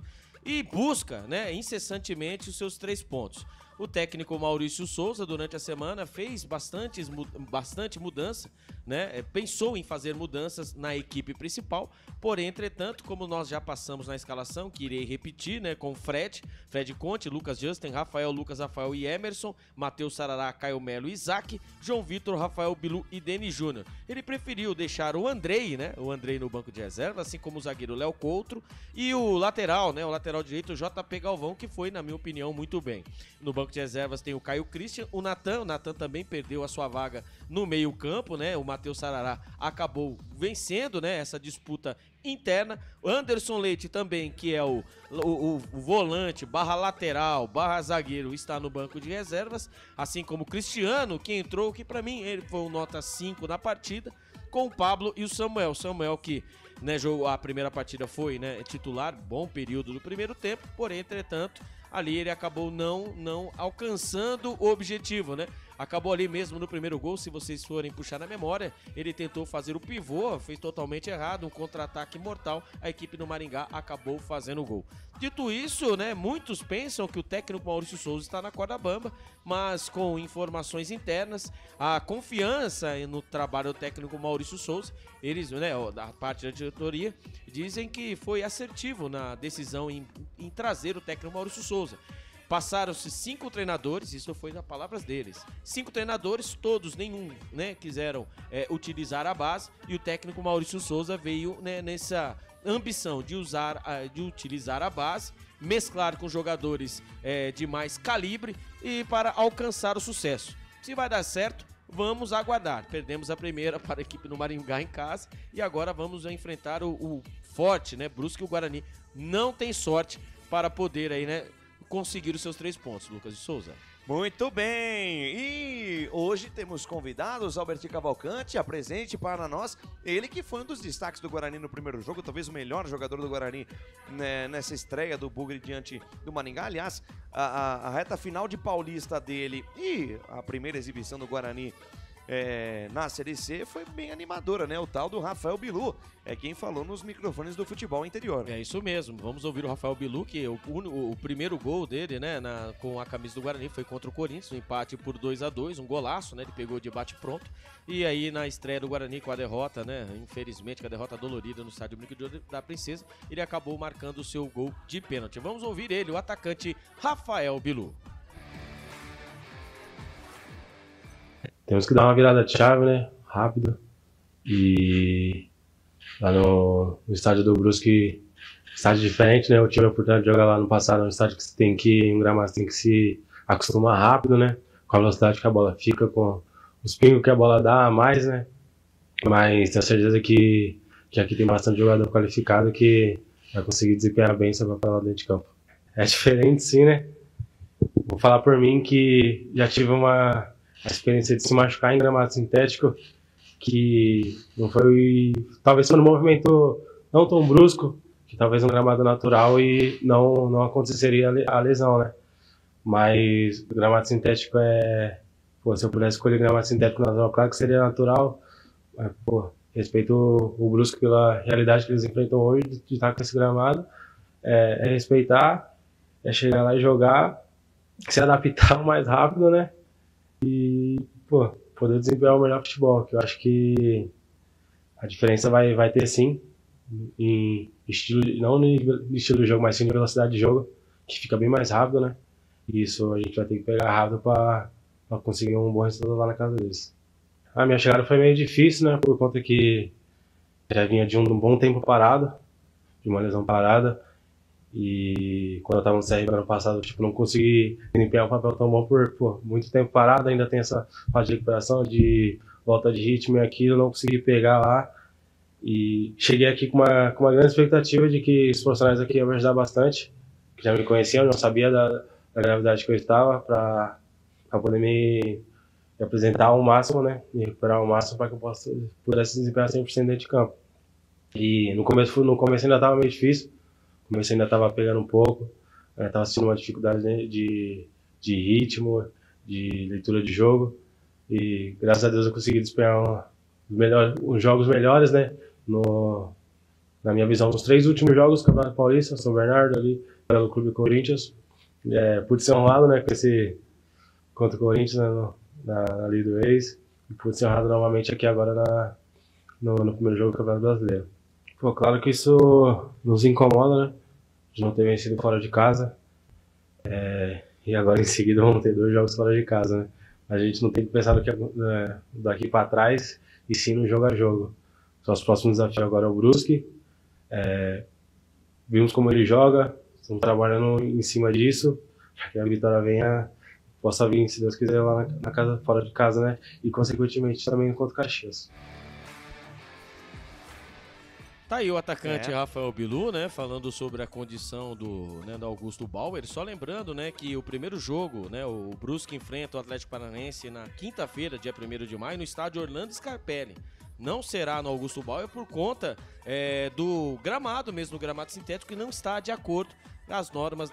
E busca, né, incessantemente os seus 3 pontos. O técnico Maurício Souza, durante a semana, fez bastante mudança, né? Pensou em fazer mudanças na equipe principal, porém, entretanto, como nós já passamos na escalação, que irei repetir, né? Com Fred Conte, Lucas Justin, Rafael, Lucas Rafael e Emerson, Matheus Sarará, Caio Melo e Isaac, João Vitor, Rafael Bilu e Denis Júnior. Ele preferiu deixar o Andrei, né? O Andrei no banco de reserva, assim como o zagueiro Léo Coutro e o lateral, né? O lateral direito, o JP Galvão, que foi, na minha opinião, muito bem. No banco de reservas tem o Caio Christian, o Natan também perdeu a sua vaga no meio campo, né? O Matheus Sarará acabou vencendo, né? Essa disputa interna. O Anderson Leite também, que é o volante, /lateral, /zagueiro, está no banco de reservas, assim como o Cristiano, que entrou, que para mim ele foi um nota 5 na partida, com o Pablo e o Samuel. Samuel que, né, jogou a primeira partida, foi, né, titular, bom período do primeiro tempo, porém, entretanto, ali ele acabou não alcançando o objetivo, né? Acabou ali mesmo no primeiro gol, se vocês forem puxar na memória, ele tentou fazer o pivô, fez totalmente errado, um contra-ataque mortal, a equipe do Maringá acabou fazendo o gol. Dito isso, né, muitos pensam que o técnico Maurício Souza está na corda bamba, mas com informações internas, a confiança no trabalho do técnico Maurício Souza, eles, né, da parte da diretoria, dizem que foi assertivo na decisão em trazer o técnico Maurício Souza. Passaram-se 5 treinadores, isso foi nas palavras deles. 5 treinadores, todos, nenhum, né, quiseram utilizar a base, e o técnico Maurício Souza veio, né, nessa ambição de utilizar a base, mesclar com jogadores de mais calibre e para alcançar o sucesso. Se vai dar certo, vamos aguardar. Perdemos a primeira para a equipe do Maringá em casa e agora vamos enfrentar o forte, né, Brusque. O Guarani não tem sorte para poder aí, né, conseguir os seus 3 pontos, Lucas de Souza. Muito bem, e hoje temos convidados, Alberti Cavalcante, apresente para nós, ele que foi um dos destaques do Guarani no primeiro jogo, talvez o melhor jogador do Guarani, né, nessa estreia do Bugre diante do Maringá. Aliás, a reta final de Paulista dele e a primeira exibição do Guarani na Série C foi bem animadora, né? O tal do Rafael Bilu é quem falou nos microfones do Futebol Interior. É isso mesmo, vamos ouvir o Rafael Bilu, que o primeiro gol dele, né, com a camisa do Guarani foi contra o Corinthians, um empate por 2-2, um golaço, né? Ele pegou de bate pronto. E aí na estreia do Guarani com a derrota, né, infelizmente com a derrota dolorida no estádio Brinco da Princesa, ele acabou marcando o seu gol de pênalti. Vamos ouvir ele, o atacante Rafael Bilu. Temos que dar uma virada de chave, né? Rápido. E lá no estádio do Brusque, estádio diferente, né? Eu tive a oportunidade de jogar lá no passado, um estádio que um gramado tem que se acostumar rápido, né? Com a velocidade que a bola fica, com os pingos que a bola dá a mais, né? Mas tenho certeza que aqui tem bastante jogador qualificado que vai conseguir desempenhar bem essa papel lá dentro de campo. É diferente, sim, né? Vou falar por mim que já tive a experiência de se machucar em gramado sintético, que não foi, talvez foi um movimento não tão brusco, que talvez um gramado natural e não aconteceria a lesão, né? Mas o gramado sintético se eu pudesse escolher gramado sintético natural, claro que seria natural, mas, respeito o Brusque pela realidade que eles enfrentam hoje, de estar com esse gramado, é respeitar, é chegar lá e jogar, se adaptar o mais rápido, né? E, poder desempenhar o melhor futebol, que eu acho que a diferença vai ter sim, em estilo, não no estilo de jogo, mas sim na velocidade de jogo, que fica bem mais rápido, né? E isso a gente vai ter que pegar rápido para conseguir um bom resultado lá na casa deles. A minha chegada foi meio difícil, né? Por conta que já vinha de um bom tempo parado, de uma lesão parada. E quando eu estava no CRB ano passado, não consegui desempenhar um papel tão bom por muito tempo parado. Ainda tem essa fase de recuperação, de volta de ritmo, e aqui eu não consegui pegar lá. E cheguei aqui com uma grande expectativa de que os profissionais aqui iam me ajudar bastante, que já me conheciam, não sabia da gravidade que eu estava, para poder me apresentar ao máximo, né? Me recuperar ao máximo para que eu pudesse desempenhar 100% dentro de campo. E no começo ainda estava meio difícil. No começo ainda estava pegando um pouco, estava sentindo uma dificuldade, né, de ritmo, de leitura de jogo, e graças a Deus eu consegui desempenhar uns jogos melhores, né, na minha visão, nos 3 últimos jogos do Campeonato Paulista, São Bernardo ali, pelo Clube Corinthians, pude ser honrado, né, com contra o Corinthians, né, na Liga do Ex, e pude ser honrado novamente aqui agora no primeiro jogo do Campeonato Brasileiro. Pô, claro que isso nos incomoda, né, de não ter vencido fora de casa, e agora em seguida vamos ter 2 jogos fora de casa, né. A gente não tem que pensar daqui para trás, e sim no jogo a jogo. Nosso próximo desafio agora é o Brusque. Vimos como ele joga, estamos trabalhando em cima disso, para que a vitória possa vir, se Deus quiser, lá na casa, fora de casa, né? E consequentemente também contra o Caxias. Tá aí o atacante Rafael Bilu, né, falando sobre a condição do Augusto Bauer. Só lembrando, né, que o primeiro jogo, né, o Brusque enfrenta o Atlético Paranaense na quinta-feira, dia 1º de maio, no estádio Orlando Scarpelli. Não será no Augusto Bauer por conta do gramado mesmo, do gramado sintético, que não está de acordo com as normas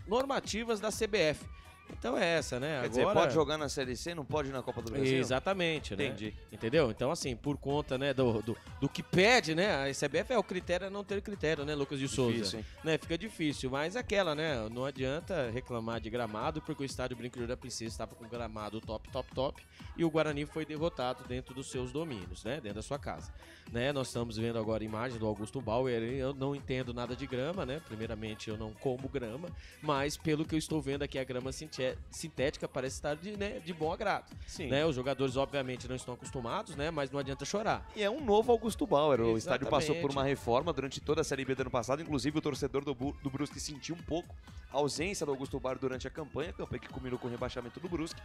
normativas da CBF. Então é essa, né? Quer dizer, pode jogar na Série C, não pode ir na Copa do Brasil? Exatamente, né? Entendi. Entendeu? Então, assim, por conta, né, do que pede, né? A CBF o critério é não ter critério, né, Lucas de Souza? Difícil, hein? Né? Fica difícil, mas aquela, né? Não adianta reclamar de gramado, porque o estádio Brinco de Ouro da Princesa estava com gramado top, e o Guarani foi derrotado dentro dos seus domínios, né? Dentro da sua casa. Né? Nós estamos vendo agora a imagem do Augusto Bauer. Eu não entendo nada de grama, né? Primeiramente, eu não como grama, mas pelo que eu estou vendo aqui, a grama sintética parece estar de bom agrado. Sim. Né? Os jogadores, obviamente, não estão acostumados, né? Mas não adianta chorar. E é um novo Augusto Bauer. O Exatamente. estádio passou por uma reforma durante toda a Série B do ano passado. Inclusive, o torcedor do Brusque sentiu um pouco a ausência do Augusto Bauer durante a campanha que culminou com o rebaixamento do Brusque.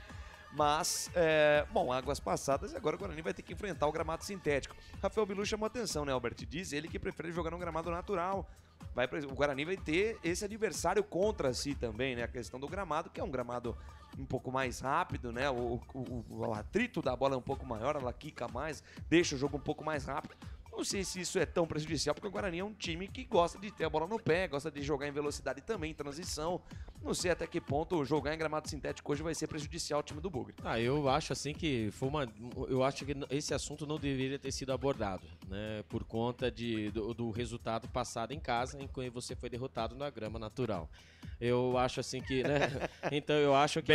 Mas, águas passadas, e agora o Guarani vai ter que enfrentar o gramado sintético. Rafael Bilu chamou atenção, né, Albert? Diz ele que prefere jogar num gramado natural. O Guarani vai ter esse adversário contra si também, né? A questão do gramado, que é um gramado um pouco mais rápido, né? O atrito da bola é um pouco maior, ela quica mais, deixa o jogo um pouco mais rápido. Não sei se isso é tão prejudicial, porque o Guarani é um time que gosta de ter a bola no pé, gosta de jogar em velocidade também, em transição. Não sei até que ponto jogar em gramado sintético hoje vai ser prejudicial ao time do Bugre. Eu acho assim que eu acho que esse assunto não deveria ter sido abordado, né? Por conta do resultado passado em casa, em que você foi derrotado na grama natural. Eu acho assim que, né? Então eu acho que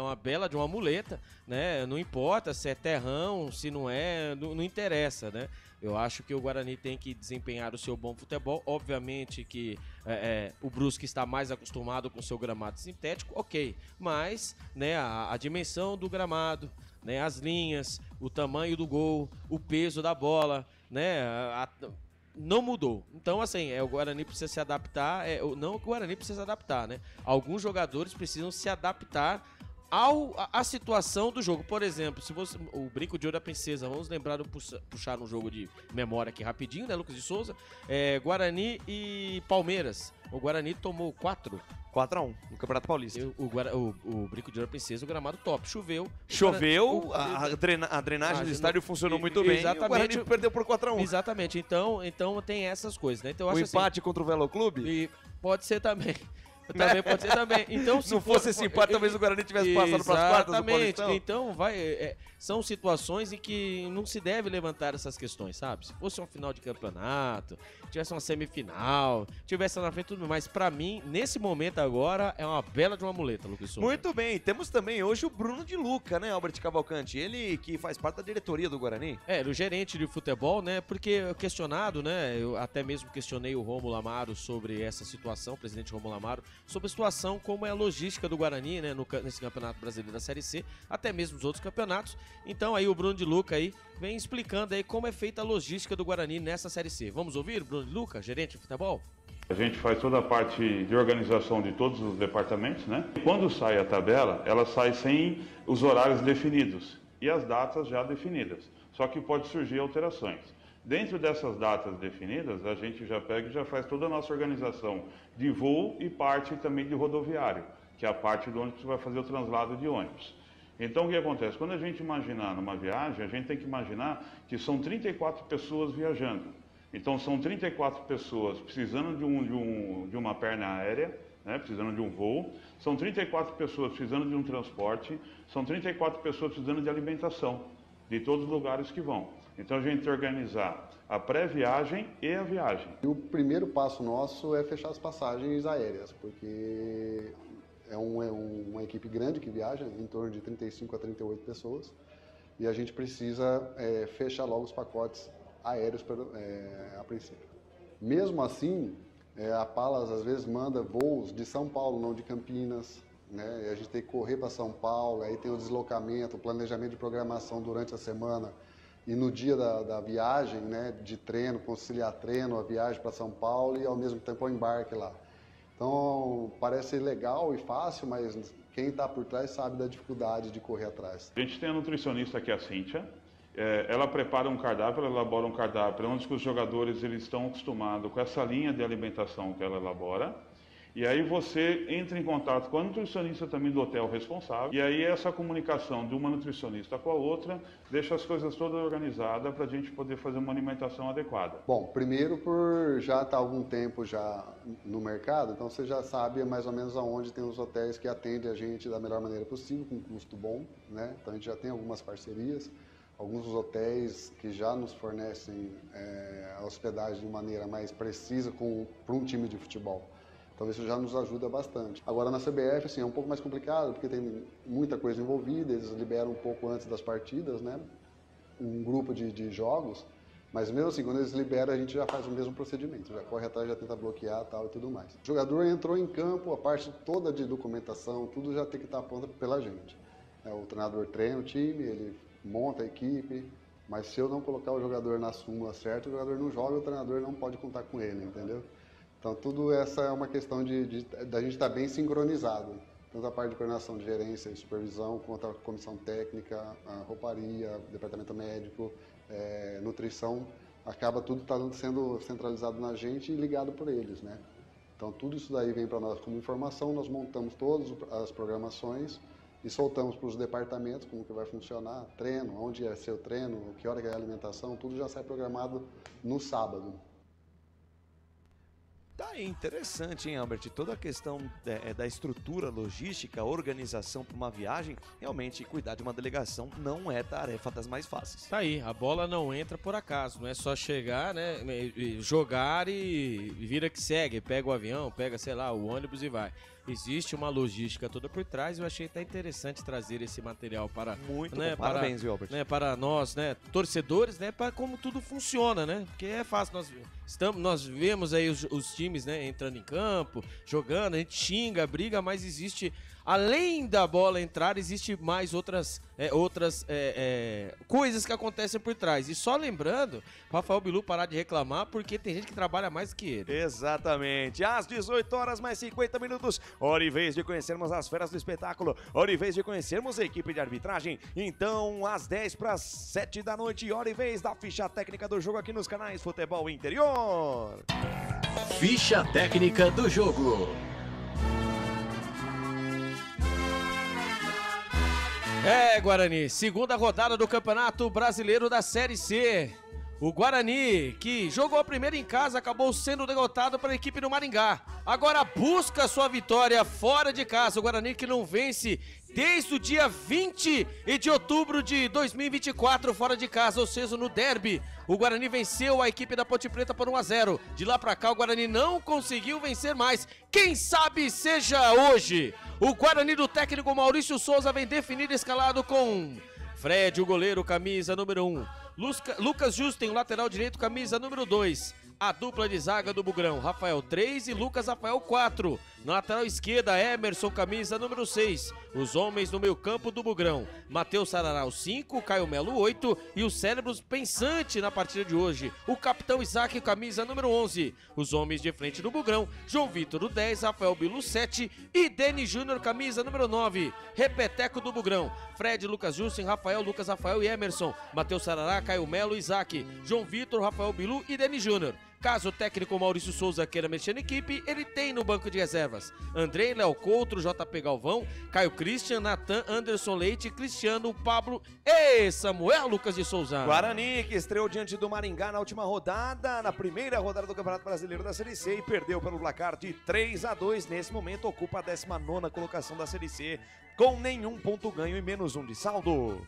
uma bela de uma muleta, né? Não importa se é terrão, se não é, não interessa, né? Eu acho que o Guarani tem que desempenhar o seu bom futebol. Obviamente que o Brusque está mais acostumado com o seu gramado sintético, ok. Mas, né, a dimensão do gramado, né, as linhas, o tamanho do gol, o peso da bola, né, não mudou. Então, assim, o Guarani precisa se adaptar. Não o Guarani precisa se adaptar, né? Alguns jogadores precisam se adaptar a situação do jogo. Por exemplo, se você, o Brinco de Ouro da Princesa, vamos lembrar, puxar um jogo de memória aqui rapidinho, né, Lucas de Souza? Guarani e Palmeiras. O Guarani tomou 4-1 no Campeonato Paulista. O Brinco de Ouro da Princesa, o gramado top. Choveu, a drenagem do estádio funcionou muito bem. Exatamente. O Guarani perdeu por 4-1. Exatamente. Então tem essas coisas, né? Então, eu acho empate contra o Velo Clube? E pode ser também. Também pode ser também. Então, se não fosse esse empate, talvez o Guarani tivesse passado para as quartas do Paulistão. Então, são situações em que não se deve levantar essas questões, sabe? Se fosse uma final de campeonato, tivesse uma semifinal, tivesse lá na frente tudo, mas para mim, nesse momento agora, é uma bela de uma muleta, Lucas Souza. Muito bem, temos também hoje o Bruno de Luca, né, Albert Cavalcante? Ele que faz parte da diretoria do Guarani. O gerente de futebol, né, porque questionado, né, eu até mesmo questionei o Rômulo Amaro sobre essa situação, o presidente Rômulo Amaro, sobre a situação, como é a logística do Guarani, né, nesse Campeonato Brasileiro da Série C, até mesmo os outros campeonatos. Então aí o Bruno de Luca aí vem explicando aí como é feita a logística do Guarani nessa Série C. Vamos ouvir, Bruno de Luca, gerente de futebol? A gente faz toda a parte de organização de todos os departamentos, né? Quando sai a tabela, ela sai sem os horários definidos e as datas já definidas. Só que pode surgir alterações. Dentro dessas datas definidas, a gente já pega e já faz toda a nossa organização de voo e parte também de rodoviário, que é a parte de onde você vai fazer o translado de ônibus. Então, o que acontece? Quando a gente imaginar numa viagem, a gente tem que imaginar que são 34 pessoas viajando. Então, são 34 pessoas precisando de uma perna aérea, né, precisando de um voo. São 34 pessoas precisando de um transporte. São 34 pessoas precisando de alimentação, de todos os lugares que vão. Então, a gente tem que organizar a pré-viagem e a viagem. E o primeiro passo nosso é fechar as passagens aéreas, porque é uma equipe grande que viaja, em torno de 35 a 38 pessoas, e a gente precisa fechar logo os pacotes aéreos a princípio. Mesmo assim, a Palas às vezes manda voos de São Paulo, não de Campinas, né? E a gente tem que correr para São Paulo, aí tem o deslocamento, o planejamento de programação durante a semana, e no dia da viagem, né, de treino, conciliar treino, a viagem para São Paulo e ao mesmo tempo o embarque lá. Então, parece legal e fácil, mas quem está por trás sabe da dificuldade de correr atrás. A gente tem a nutricionista que é a Cíntia. Ela prepara um cardápio, ela elabora um cardápio onde os jogadores eles estão acostumados com essa linha de alimentação que ela elabora. E aí você entra em contato com a nutricionista também do hotel responsável. E aí essa comunicação de uma nutricionista com a outra deixa as coisas todas organizadas para a gente poder fazer uma alimentação adequada. Bom, primeiro por já estar algum tempo já no mercado, então você já sabe mais ou menos aonde tem os hotéis que atendem a gente da melhor maneira possível, com custo bom, né? Então a gente já tem algumas parcerias, alguns dos hotéis que já nos fornecem a hospedagem de maneira mais precisa para um time de futebol. Então isso já nos ajuda bastante. Agora na CBF, assim, é um pouco mais complicado, porque tem muita coisa envolvida, eles liberam um pouco antes das partidas, né? Um grupo de jogos, mas mesmo assim, quando eles liberam, a gente já faz o mesmo procedimento, já corre atrás, já tenta bloquear tal e tudo mais. O jogador entrou em campo, a parte toda de documentação, tudo já tem que estar pronto pela gente. O treinador treina o time, ele monta a equipe, mas se eu não colocar o jogador na súmula certa, o jogador não joga, o treinador não pode contar com ele, entendeu? Então, tudo essa é uma questão da gente estar bem sincronizado. Tanto a parte de coordenação de gerência e supervisão, quanto a comissão técnica, a rouparia, departamento médico, nutrição, acaba tudo sendo centralizado na gente e ligado por eles, né? Então, tudo isso daí vem para nós como informação, nós montamos todas as programações e soltamos para os departamentos como que vai funcionar, treino, onde é seu treino, que hora que é a alimentação, tudo já sai programado no sábado. Tá aí, interessante, hein, Albert? Toda a questão da estrutura logística, organização para uma viagem, realmente cuidar de uma delegação não é tarefa das mais fáceis. Tá aí, a bola não entra por acaso, não é só chegar, né, jogar e vira que segue, pega o avião, pega, sei lá, o ônibus e vai. Existe uma logística toda por trás, eu achei até interessante trazer esse material para, muito né, bom. Parabéns, Albert. Né, para nós, né, torcedores, né, para como tudo funciona, né, porque é fácil, nós vemos aí os times, né, entrando em campo, jogando, a gente xinga, briga, mas existe, além da bola entrar, existe mais outras coisas que acontecem por trás. E só lembrando, Rafael Bilu parar de reclamar, porque tem gente que trabalha mais que ele. Exatamente. Às 18 horas mais 50 minutos, hora e vez de conhecermos as feras do espetáculo, hora e vez de conhecermos a equipe de arbitragem. Então, às 10 para as 7 da noite, hora e vez da ficha técnica do jogo aqui nos canais Futebol Interior. Ficha técnica do jogo. Guarani, segunda rodada do Campeonato Brasileiro da Série C. O Guarani, que jogou a primeira em casa, acabou sendo derrotado pela equipe do Maringá. Agora busca sua vitória fora de casa. O Guarani que não vence desde o dia 20 de outubro de 2024 fora de casa, ou seja, no derby. O Guarani venceu a equipe da Ponte Preta por 1-0. De lá pra cá o Guarani não conseguiu vencer mais. Quem sabe seja hoje. O Guarani do técnico Maurício Souza vem definido escalado com Fred, o goleiro, camisa número 1. Lucas Justin, o lateral direito, camisa número 2. A dupla de zaga do Bugrão, Rafael 3 e Lucas Rafael 4. Na lateral esquerda, Emerson, camisa número 6. Os homens no meio campo do Bugrão, Matheus Sararal 5, Caio Melo 8 e os cérebros pensante na partida de hoje, o capitão Isaac, camisa número 11. Os homens de frente do Bugrão, João Vitor o 10, Rafael Bilu 7 e Denis Júnior, camisa número 9. Repeteco do Bugrão, Fred, Lucas Justin, Lucas Rafael e Emerson, Matheus Sarará, Caio Melo, Isaac, João Vitor, Rafael Bilu e Denis Júnior. Caso o técnico Maurício Souza queira mexer na equipe, ele tem no banco de reservas Andrei, Léo Coutro, JP Galvão, Caio Christian, Natan, Anderson Leite, Cristiano, Pablo e Samuel Lucas de Souza. Guarani, que estreou diante do Maringá na última rodada, na primeira rodada do Campeonato Brasileiro da Série C e perdeu pelo placar de 3-2. Nesse momento ocupa a 19ª colocação da Série C com nenhum ponto ganho e menos 1 de saldo.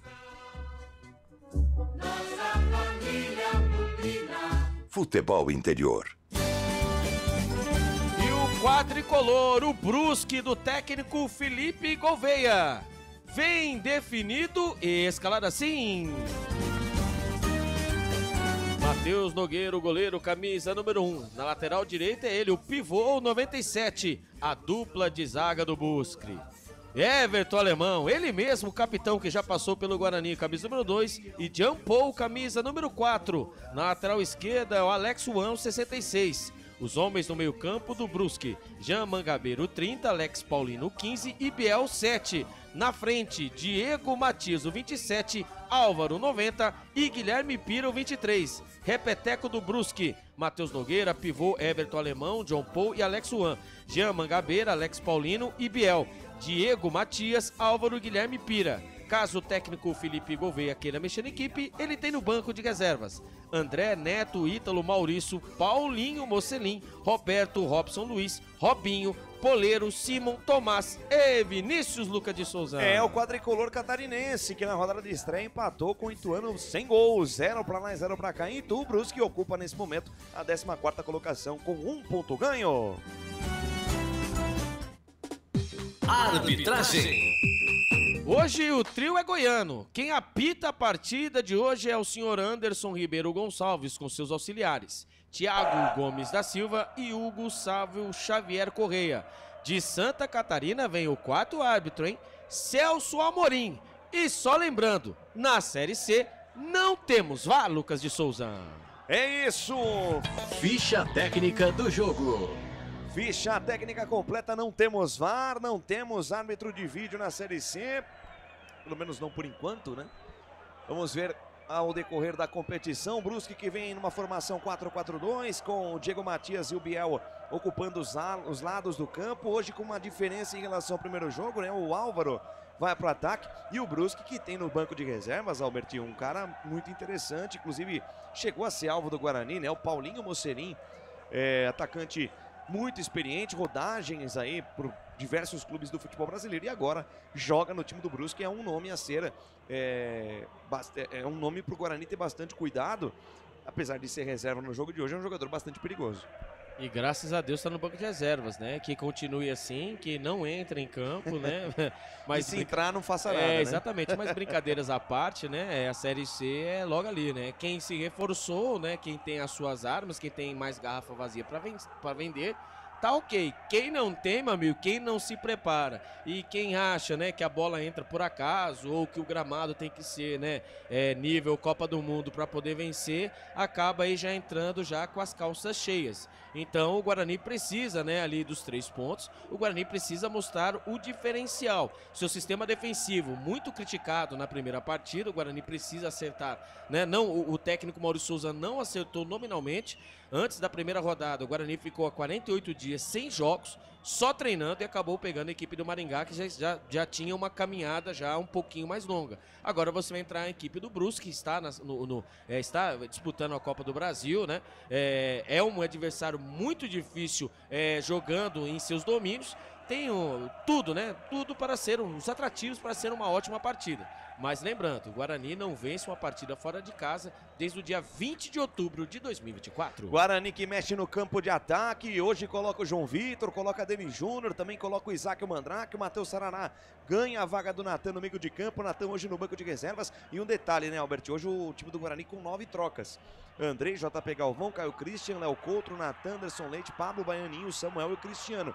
Nossa família Bugrina. Futebol Interior. E o quadricolor, o Brusque do técnico Felipe Gouveia. Vem definido e escalado assim. Matheus Nogueira, o goleiro, camisa número 1. Na lateral direita é ele, o pivô 97, a dupla de zaga do Brusque. Everton Alemão, ele mesmo, o capitão que já passou pelo Guarani, camisa número 2, e Jean Paul, camisa número 4. Na lateral esquerda, o Alex Juan, 66. Os homens no meio campo do Brusque, Jean Mangabeira, 30, Alex Paulino, 15 e Biel, 7. Na frente, Diego Matias, 27, Álvaro, 90 e Guilherme Pira, 23. Repeteco do Brusque, Matheus Nogueira, pivô, Everton Alemão, John Paul e Alex Juan. Jean Mangabeira, Alex Paulino e Biel. Diego Matias, Álvaro e Guilherme Pira. Caso o técnico Felipe Gouveia queira mexer na equipe, ele tem no banco de reservas André, Neto, Ítalo, Maurício, Paulinho, Mocelin, Roberto, Robson Luiz, Robinho, Poleiro, Simon, Tomás e Vinícius Lucas de Souza. É o quadricolor catarinense que na rodada de estreia empatou com o Ituano sem gols, 0 pra lá e 0 pra cá. E Itu, o Brusque ocupa nesse momento a 14ª colocação com 1 ponto ganho. Arbitragem. Hoje o trio é goiano. Quem apita a partida de hoje é o senhor Anderson Ribeiro Gonçalves com seus auxiliares, Tiago Gomes da Silva e Hugo Sávio Xavier Correia. De Santa Catarina vem o quarto árbitro, hein? Celso Amorim. E só lembrando, na Série C não temos VAR, Lucas de Souza. É isso! Ficha técnica do jogo. Ficha técnica completa, não temos VAR, não temos árbitro de vídeo na Série C, pelo menos não por enquanto, né? Vamos ver ao decorrer da competição. Brusque que vem numa formação 4-4-2, com o Diego Matias e o Biel ocupando os lados do campo, hoje com uma diferença em relação ao primeiro jogo, né? O Álvaro vai para o ataque e o Brusque que tem no banco de reservas, Albertinho, um cara muito interessante, inclusive chegou a ser alvo do Guarani, né? O Paulinho Mocelin, atacante muito experiente, rodagens aí por diversos clubes do futebol brasileiro e agora joga no time do Brusque. É um nome a ser, é um nome para o Guarani ter bastante cuidado, apesar de ser reserva no jogo de hoje, é um jogador bastante perigoso. E graças a Deus está no banco de reservas, né? Que continue assim, que não entre em campo, né? Mas se entrar, não faça nada, né? Exatamente, mas brincadeiras à parte, né? A Série C é logo ali, né? Quem se reforçou, né? Quem tem as suas armas, quem tem mais garrafa vazia para vender, tá ok. Quem não tem, meu amigo, quem não se prepara e quem acha, né, que a bola entra por acaso ou que o gramado tem que ser, né, nível Copa do Mundo para poder vencer, acaba aí já entrando já com as calças cheias. Então o Guarani precisa, né, ali dos 3 pontos, o Guarani precisa mostrar o diferencial. Seu sistema defensivo muito criticado na primeira partida, o Guarani precisa acertar, né? Não, o técnico Maurício Souza não acertou nominalmente. Antes da primeira rodada, o Guarani ficou há 48 dias sem jogos, só treinando, e acabou pegando a equipe do Maringá, que já tinha uma caminhada já um pouquinho mais longa. Agora você vai entrar a equipe do Brusque, que está, está disputando a Copa do Brasil, né? É um adversário muito difícil jogando em seus domínios. Tem tudo, né? Tudo para ser os atrativos para ser uma ótima partida. Mas lembrando, o Guarani não vence uma partida fora de casa desde o dia 20 de outubro de 2024. Guarani que mexe no campo de ataque, hoje coloca o João Vitor, coloca Denis Júnior, também coloca o Isaac Mandrake, o Matheus Saraná ganha a vaga do Natan no meio de campo, o Natan hoje no banco de reservas. E um detalhe, né, Albert, hoje o time do Guarani com 9 trocas. Andrei, JP Galvão, Caio Christian, Léo Coutro, Natan, Anderson Leite, Pablo Baianinho, Samuel e o Cristiano.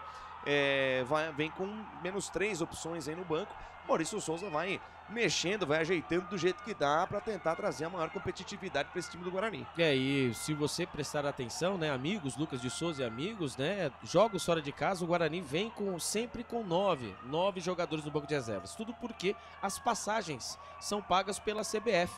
Vem com menos 3 opções aí no banco. Maurício Souza vai mexendo, vai ajeitando do jeito que dá para tentar trazer a maior competitividade para esse time do Guarani. E se você prestar atenção, né, amigos, Lucas de Souza e amigos, né, jogos fora de casa, o Guarani vem sempre com 9 jogadores no banco de reservas. Tudo porque as passagens são pagas pela CBF.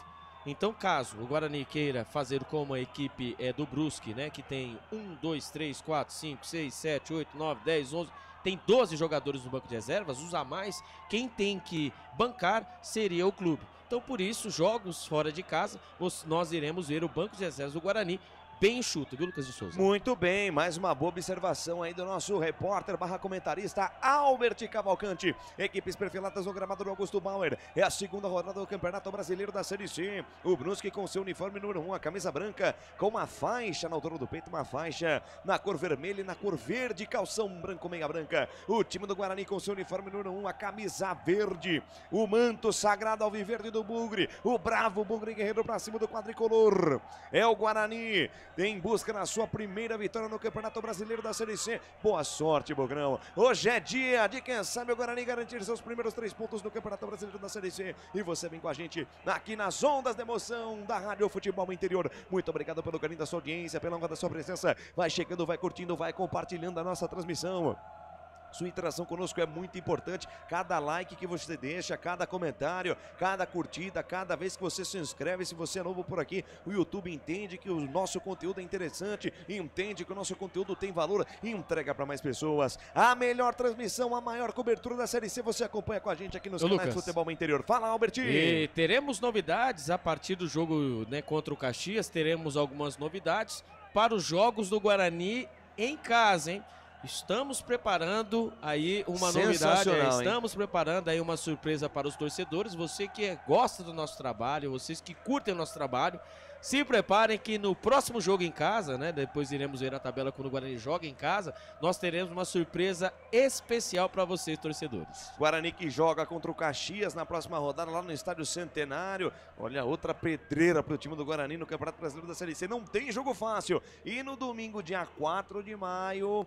Então, caso o Guarani queira fazer como a equipe do Brusque, né, que tem 1, 2, 3, 4, 5, 6, 7, 8, 9, 10, 11... tem 12 jogadores no banco de reservas, os a mais, quem tem que bancar seria o clube. Então, por isso, jogos fora de casa, nós iremos ver o banco de reservas do Guarani bem enxuto, viu, Lucas de Souza? Muito bem, mais uma boa observação aí do nosso repórter comentarista Albert Cavalcante. Equipes perfiladas no gramado do Augusto Bauer. É a segunda rodada do Campeonato Brasileiro da Série C. O Brusque com seu uniforme número 1, a camisa branca, com uma faixa na altura do peito, uma faixa na cor vermelha e na cor verde, calção branco, meia branca. O time do Guarani com seu uniforme número 1, a camisa verde, o manto sagrado alviverde do Bugre, o bravo Bugre guerreiro pra cima do quadricolor. É o Guarani em busca da sua primeira vitória no Campeonato Brasileiro da Série C. Boa sorte, Bugrão. Hoje é dia de, quem sabe, o Guarani garantir seus primeiros 3 pontos no Campeonato Brasileiro da Série C. E você vem com a gente aqui nas ondas de emoção da Rádio Futebol Interior. Muito obrigado pelo carinho da sua audiência, pela honra da sua presença. Vai chegando, vai curtindo, vai compartilhando a nossa transmissão. Sua interação conosco é muito importante. Cada like que você deixa, cada comentário, cada curtida, cada vez que você se inscreve, se você é novo por aqui, o YouTube entende que o nosso conteúdo é interessante, entende que o nosso conteúdo tem valor e entrega para mais pessoas. A melhor transmissão, a maior cobertura da Série C, você acompanha com a gente aqui nos canais do Futebol Interior. Fala, Albertinho! E teremos novidades a partir do jogo, né, contra o Caxias, teremos algumas novidades para os jogos do Guarani em casa, hein? Estamos preparando aí uma novidade, estamos preparando aí uma surpresa para os torcedores. Você que gosta do nosso trabalho, vocês que curtem o nosso trabalho, se preparem que no próximo jogo em casa, né? Depois iremos ver a tabela quando o Guarani joga em casa. Nós teremos uma surpresa especial para vocês, torcedores. Guarani que joga contra o Caxias na próxima rodada lá no Estádio Centenário. Olha, outra pedreira para o time do Guarani no Campeonato Brasileiro da Série C. Não tem jogo fácil. E no domingo, dia 4 de maio...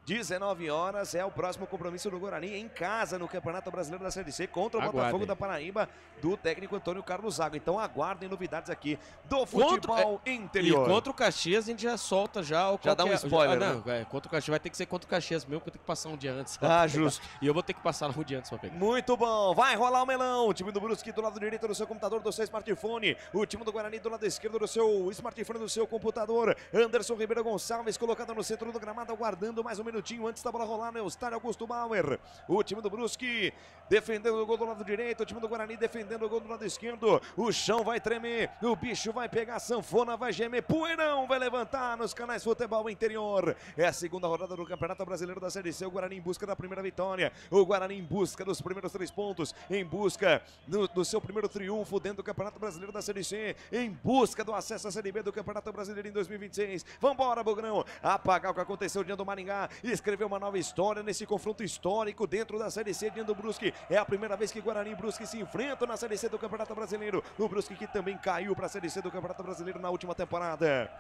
19 horas é o próximo compromisso do Guarani em casa no Campeonato Brasileiro da Série C contra o Botafogo da Paraíba do técnico Antônio Carlos Zago. Então aguardem novidades aqui do futebol interior. E contra o Caxias a gente já solta já o já dá um spoiler, não, né? Contra o Caxias vai ter que ser contra o Caxias mesmo, que eu tenho que passar um dia antes. Ah, justo. E eu vou ter que passar um dia antes pra pegar. Muito bom, vai rolar o melão. O time do Brusque do lado direito do seu computador, do seu smartphone. O time do Guarani do lado esquerdo do seu smartphone, do seu computador. Anderson Ribeiro Gonçalves colocado no centro do gramado, aguardando mais um minutinho antes da bola rolar no estádio Augusto Bauer. O time do Brusque defendendo o gol do lado direito, o time do Guarani defendendo o gol do lado esquerdo. O chão vai tremer, o bicho vai pegar, a sanfona vai gemer, poeirão vai levantar nos canais Futebol Interior. É a segunda rodada do Campeonato Brasileiro da Série C. O Guarani em busca da primeira vitória, o Guarani em busca dos primeiros 3 pontos, em busca do seu primeiro triunfo dentro do Campeonato Brasileiro da Série C, em busca do acesso à Série B do Campeonato Brasileiro em 2026. Vambora, Bugrão, apagar o que aconteceu diante do Maringá, escrever uma nova história nesse confronto histórico dentro da Série C diante do Brusque. É a primeira vez que Guarani e Brusque se enfrentam na Série C do Campeonato Brasileiro. O Brusque que também caiu para a Série C do Campeonato Brasileiro na última temporada.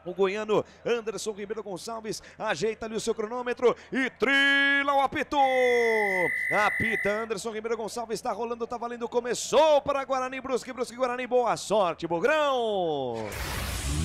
O goiano Anderson Ribeiro Gonçalves ajeita ali o seu cronômetro e trila o apito. Apita Anderson Ribeiro Gonçalves, está rolando, está valendo, começou para Guarani, Brusque, Brusque, Guarani, boa sorte, Bugrão.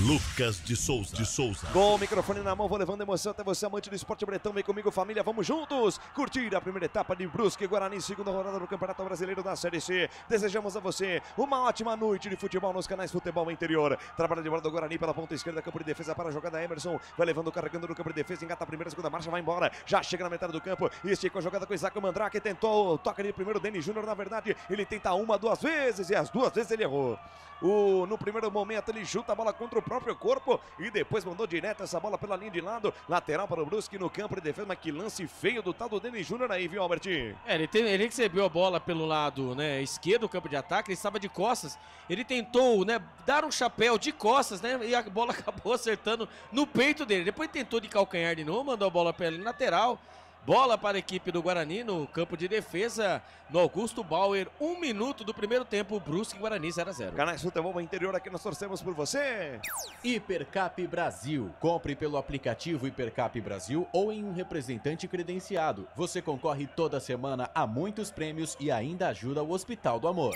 Lucas de Souza. Com o microfone na mão, vou levando emoção até você, amante do esporte bretão. Vem comigo, família, vamos juntos curtir a primeira etapa de Brusque Guarani, segunda rodada do Campeonato Brasileiro da Série C. Desejamos a você uma ótima noite de futebol nos canais Futebol Interior. Trabalha de bola do Guarani pela ponta esquerda, campo de defesa para a jogada. Emerson vai levando, carregando no campo de defesa, engata a primeira, segunda marcha, vai embora, já chega na metade do campo, estica a jogada com Isaac Mandrake, tentou, toca ali primeiro, Denis Júnior, na verdade, ele tenta uma, 2 vezes e as 2 vezes ele errou. No primeiro momento ele chuta a bola contra o próprio corpo e depois mandou direto essa bola pela linha de lado, lateral para o Brusque no campo de defesa, mas que lance feio do tal do Denis Júnior aí, viu, Albert? Ele recebeu a bola pelo lado, né, esquerdo do campo de ataque, ele estava de costas, ele tentou, né, dar um chapéu de costas, né, e a bola acabou acertando no peito dele, depois tentou de calcanhar de novo, mandou a bola pela lateral. Bola para a equipe do Guarani no campo de defesa, no Augusto Bauer, 1 minuto do primeiro tempo, Brusque e Guarani 0-0. Canais Futebol Interior, aqui nós torcemos por você. Hipercap Brasil. Compre pelo aplicativo Hipercap Brasil ou em um representante credenciado. Você concorre toda semana a muitos prêmios e ainda ajuda o Hospital do Amor.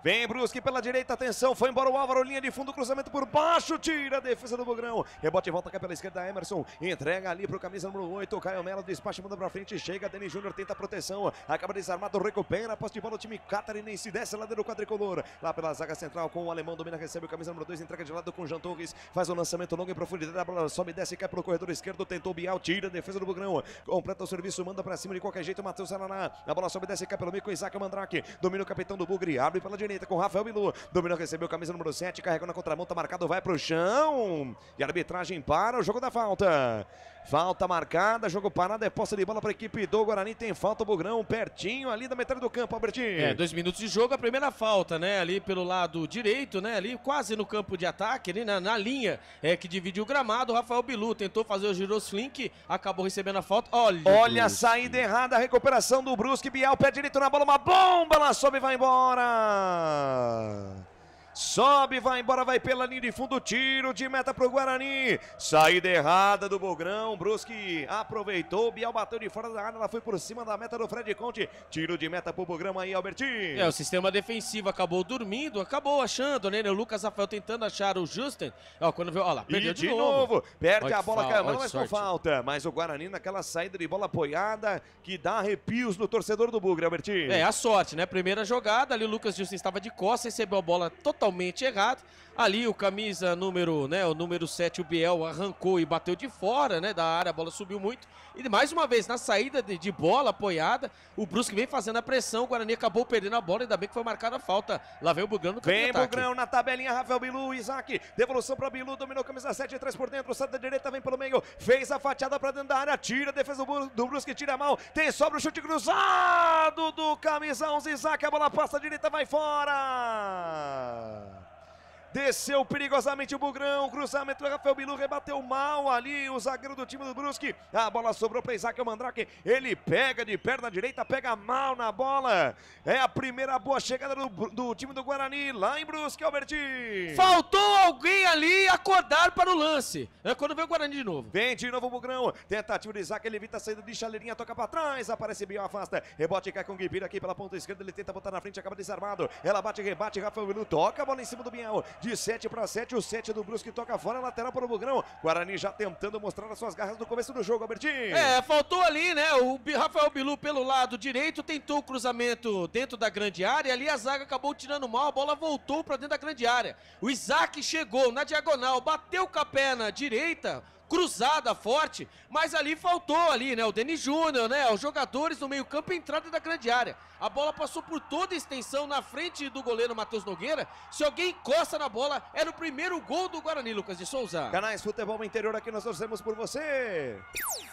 Vem Brusque pela direita, atenção, foi embora o Álvaro, linha de fundo, cruzamento por baixo, tira a defesa do Bugrão, rebote e volta cá pela esquerda, Emerson, entrega ali pro camisa número 8, Caio Melo, despacha, manda pra frente, chega, Denis Júnior tenta a proteção, acaba desarmado, recupera, posse de bola, o time catarinense desce lá dentro do quadricolor, lá pela zaga central com o alemão, domina, recebe o camisa número 2, entrega de lado com o Jean Torres, faz o lançamento longo em profundidade, a bola sobe, desce, cai pro corredor esquerdo, tentou Bial, tira a defesa do Bugrão, completa o serviço, manda pra cima de qualquer jeito, Matheus Saraná, a bola sobe, desce, cai pelo meio com Isaac Mandrake, domina o capitão do Bugre, abre pela direita, direita com Rafael Bilu. Dominou, recebeu camisa número 7, carregou na contramão, tá marcado, vai pro chão. E a arbitragem para o jogo da falta. Falta marcada, jogo parado, é posse de bola para a equipe do Guarani. Tem falta o Bugrão, pertinho ali da metade do campo, Albertinho. 2 minutos de jogo, a primeira falta, né? Ali pelo lado direito, né? Ali quase no campo de ataque, ali na linha que divide o gramado. O Rafael Bilu tentou fazer o girosflink, acabou recebendo a falta. Olha a saída errada, a recuperação do Brusque. Biel, pé direito na bola, uma bomba, ela sobe e vai embora. Sobe, vai embora, vai pela linha de fundo, tiro de meta pro Guarani. Saída errada do Bugrão, Brusque aproveitou, Biel bateu de fora da área, ela foi por cima da meta do Fred Conte. Tiro de meta pro Bugrão aí, Albertinho. O sistema defensivo acabou dormindo, acabou achando, né? O Lucas Rafael tentando achar o Justen. Quando viu, olha lá, perdeu de novo. Perde a bola, Camarão, mas com falta. Mas o Guarani naquela saída de bola apoiada que dá arrepios no torcedor do Bugre, Albertinho. A sorte, né? Primeira jogada, ali o Lucas Justen estava de costas, recebeu a bola totalmente errado. Ali o camisa número, né, o número 7, o Biel, arrancou e bateu de fora, né, da área, a bola subiu muito. E mais uma vez, na saída de bola apoiada, o Brusque vem fazendo a pressão, o Guarani acabou perdendo a bola, ainda bem que foi marcada a falta. Lá vem o Bugrão no campo de ataque. Vem Bugrão na tabelinha, Rafael Bilu, Isaac, devolução para Bilu, dominou camisa 7, 3 por dentro, sai da direita, vem pelo meio, fez a fatiada para dentro da área, tira a defesa do Brusque, tira a mão, tem sobra o chute cruzado do camisa 11, Isaac, a bola passa à direita, vai fora. Desceu perigosamente o Bugrão, cruzamento do Rafael Bilu, rebateu mal ali o zagueiro do time do Brusque. A bola sobrou para Isaac Mandrake, ele pega de perna direita, pega mal na bola. É a primeira boa chegada do time do Guarani lá em Brusque, Albertinho. Faltou alguém ali acordar para o lance. Quando vem o Guarani de novo. Vem de novo o Bugrão, tentativa de Isaac, ele evita a saída de chaleirinha, toca para trás, aparece Biel, afasta. Rebote cai com o Guipira aqui pela ponta esquerda, ele tenta botar na frente, acaba desarmado. Ela bate, rebate, Rafael Bilu toca a bola em cima do Biel. De 7 para 7, o 7 do Brusque toca fora, lateral para o Bugrão. Guarani já tentando mostrar as suas garras no começo do jogo, Albertinho. Faltou ali, né? O Rafael Bilu pelo lado direito, tentou o cruzamento dentro da grande área, e ali a zaga acabou tirando mal, a bola voltou para dentro da grande área. O Isaac chegou na diagonal, bateu com a perna direita, cruzada forte, mas ali faltou ali, né, o Denis Júnior, né, os jogadores no meio campo, entrada da grande área. A bola passou por toda a extensão na frente do goleiro Matheus Nogueira. Se alguém encosta na bola, era o primeiro gol do Guarani, Lucas de Souza. Canais Futebol Interior, aqui nós torcemos por você.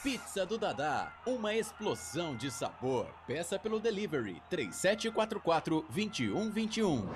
Pizza do Dadá, uma explosão de sabor. Peça pelo delivery 3744-2121.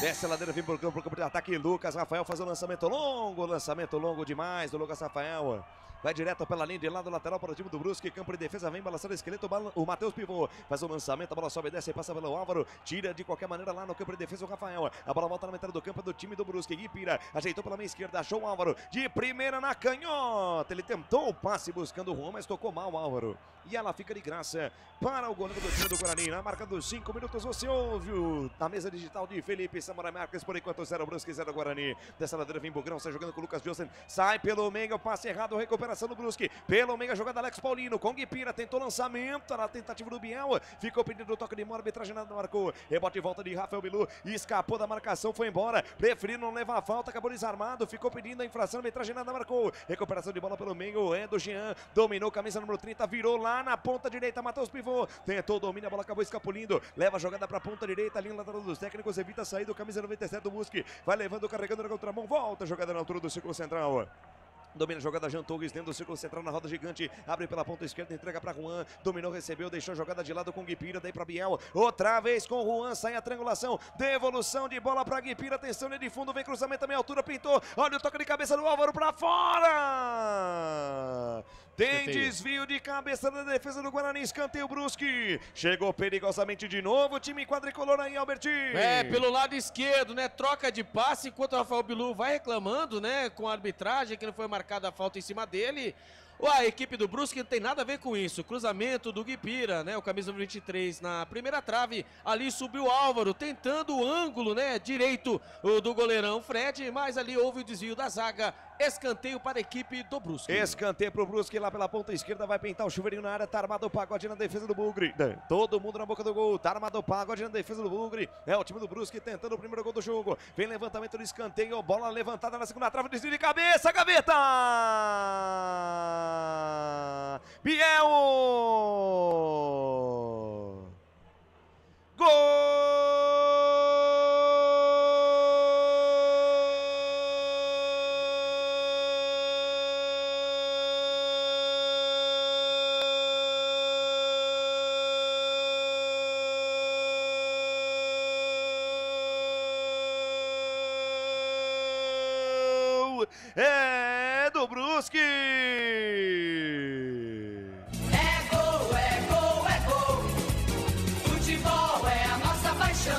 Desce a ladeira, vem pro campo de ataque. Lucas Rafael faz o lançamento longo demais do Lucas Rafael. Vai direto pela linha de lado lateral para o time do Brusque. Campo de defesa, vem balançando o esqueleto. O Matheus Pivô faz o lançamento. A bola sobe, desce e passa pelo Álvaro. Tira de qualquer maneira lá no campo de defesa o Rafael. A bola volta na metade do campo do time do Brusque. Guipira ajeitou pela meia esquerda. Achou o Álvaro de primeira na canhota. Ele tentou o passe buscando o Juan, mas tocou mal o Álvaro. E ela fica de graça para o goleiro do time do Guarani. Na marca dos 5 minutos, você ouve na mesa digital de Felipe Samurai Marques. Por enquanto, 0 Brusque, 0 Guarani. Dessa ladeira vem Bugrão, sai jogando com o Lucas Josen. Sai pelo meio, passe errado, recuperação do Brusque. Pelo meio, a jogada Alex Paulino. Com Guipira, tentou lançamento na tentativa do Biel. Ficou pedindo o toque de mão, arbitragem nada marcou. Rebote e volta de Rafael Bilu. Escapou da marcação, foi embora. Preferiu não levar a falta, acabou desarmado. Ficou pedindo a infração, arbitragem nada marcou. Recuperação de bola pelo meio, é do Jean. Dominou, camisa número 30, virou lá na ponta direita. Matheus Pivô tentou o domínio, a bola acabou escapulindo. Leva a jogada pra ponta direita, linha lateral dos técnicos. Evita a saída do camisa 97 do Brusque. Vai levando, carregando na contramão. Volta a jogada na altura do círculo central. Domina a jogada Jean Torres dentro do círculo central na roda gigante. Abre pela ponta esquerda, entrega para Juan. Dominou, recebeu, deixou a jogada de lado com Guipira. Daí para Biel. Outra vez com Juan. Sai a triangulação. Devolução de bola para Guipira. Atenção, linha de fundo. Vem cruzamento a meia altura. Pintou. Olha o toque de cabeça do Álvaro para fora. Tem desvio de cabeça da defesa do Guarani. Escanteio Brusque. Chegou perigosamente de novo. O time quadricolor aí, Albertinho. Pelo lado esquerdo, né? Troca de passe enquanto o Rafael Bilu vai reclamando, né? Com a arbitragem que não foi marcada a falta em cima dele. A equipe do Brusque não tem nada a ver com isso. Cruzamento do Guipira, né? O camisa 23 na primeira trave. Ali subiu o Álvaro, tentando o ângulo, né? Direito do goleirão Fred, mas ali houve o desvio da zaga. Escanteio para a equipe do Brusque. Escanteio para o Brusque lá pela ponta esquerda. Vai pintar o chuveirinho na área. Tá armado o Pagode na defesa do Bugre. Todo mundo na boca do gol. Tá armado o Pagode na defesa do Bugre. É o time do Brusque tentando o primeiro gol do jogo. Vem levantamento do escanteio. Bola levantada na segunda trave. Desvio de cabeça. Gaveta! Biel! Gol! gol é do Brusque. É gol, é gol, é gol. Futebol é a nossa paixão.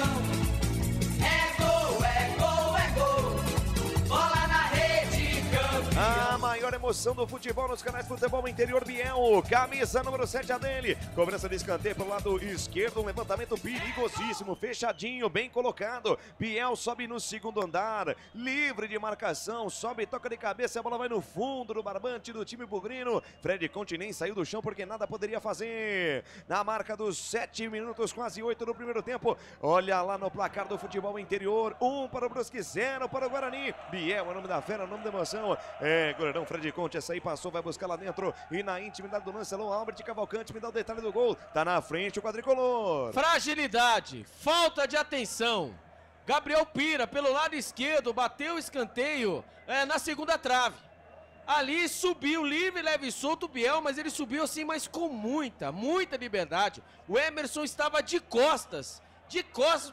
É gol, é gol, é gol. Bola na rede, campeão. A maior emoção do futebol nos canais Futebol Interior, Biel. Camisa número 7 a dele. Cobrança de escanteio pelo lado esquerdo. Um levantamento perigosíssimo, fechadinho, bem colocado. Biel sobe no segundo andar. Livre de marcação. Sobe, toca de cabeça. A bola vai no fundo do barbante do time bugrino. Fred Conte nem saiu do chão porque nada poderia fazer. Na marca dos 7 minutos, quase 8 no primeiro tempo. Olha lá no placar do Futebol Interior. 1 para o Brusque, 0 para o Guarani. Biel é o nome da fera, o nome da emoção. É, goleirão Fred Conte, essa aí passou, vai buscar lá dentro. E na intimidade do lance, alô, Albert Cavalcante, me dá o detalhe do gol. Tá na frente o quadricolor. Fragilidade, falta de atenção. Gabriel Pira, pelo lado esquerdo, bateu o escanteio na segunda trave. Ali subiu livre, leve e solto o Biel, mas ele subiu assim, mas com muita liberdade. O Emerson estava de costas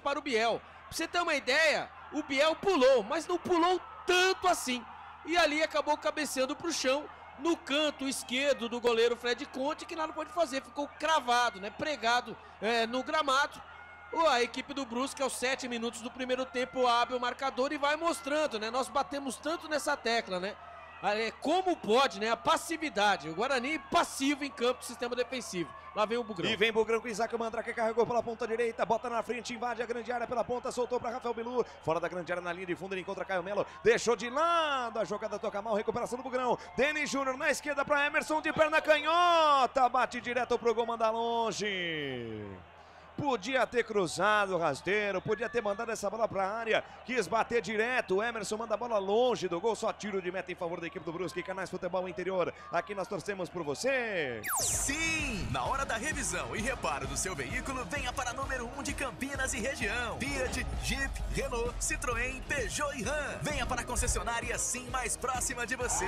para o Biel. Pra você ter uma ideia, o Biel pulou, mas não pulou tanto assim. E ali acabou cabeceando para o chão, no canto esquerdo do goleiro Fred Conte, que nada pode fazer, ficou cravado, né, pregado no gramado. A equipe do Brusque, aos 7 minutos do primeiro tempo, abre o marcador e vai mostrando, né, nós batemos tanto nessa tecla, né, como pode, né, a passividade, o Guarani passivo em campo do sistema defensivo. Lá vem o Bugrão. E vem Bugrão com Isaac Mandrake, carregou pela ponta direita, bota na frente, invade a grande área pela ponta, soltou para Rafael Bilu, fora da grande área na linha de fundo, ele encontra Caio Melo, deixou de lado, a jogada toca mal, recuperação do Bugrão, Denis Júnior na esquerda para Emerson, de perna canhota, bate direto pro gol, manda longe. Podia ter cruzado o rasteiro, podia ter mandado essa bola para a área, quis bater direto, o Emerson manda a bola longe do gol, só tiro de meta em favor da equipe do Brusque. Canais Futebol Interior, aqui nós torcemos por você. Sim, na hora da revisão e reparo do seu veículo, venha para a número 1 de Campinas e região. Fiat, Jeep, Renault, Citroën, Peugeot e Ram. Venha para a concessionária assim mais próxima de você.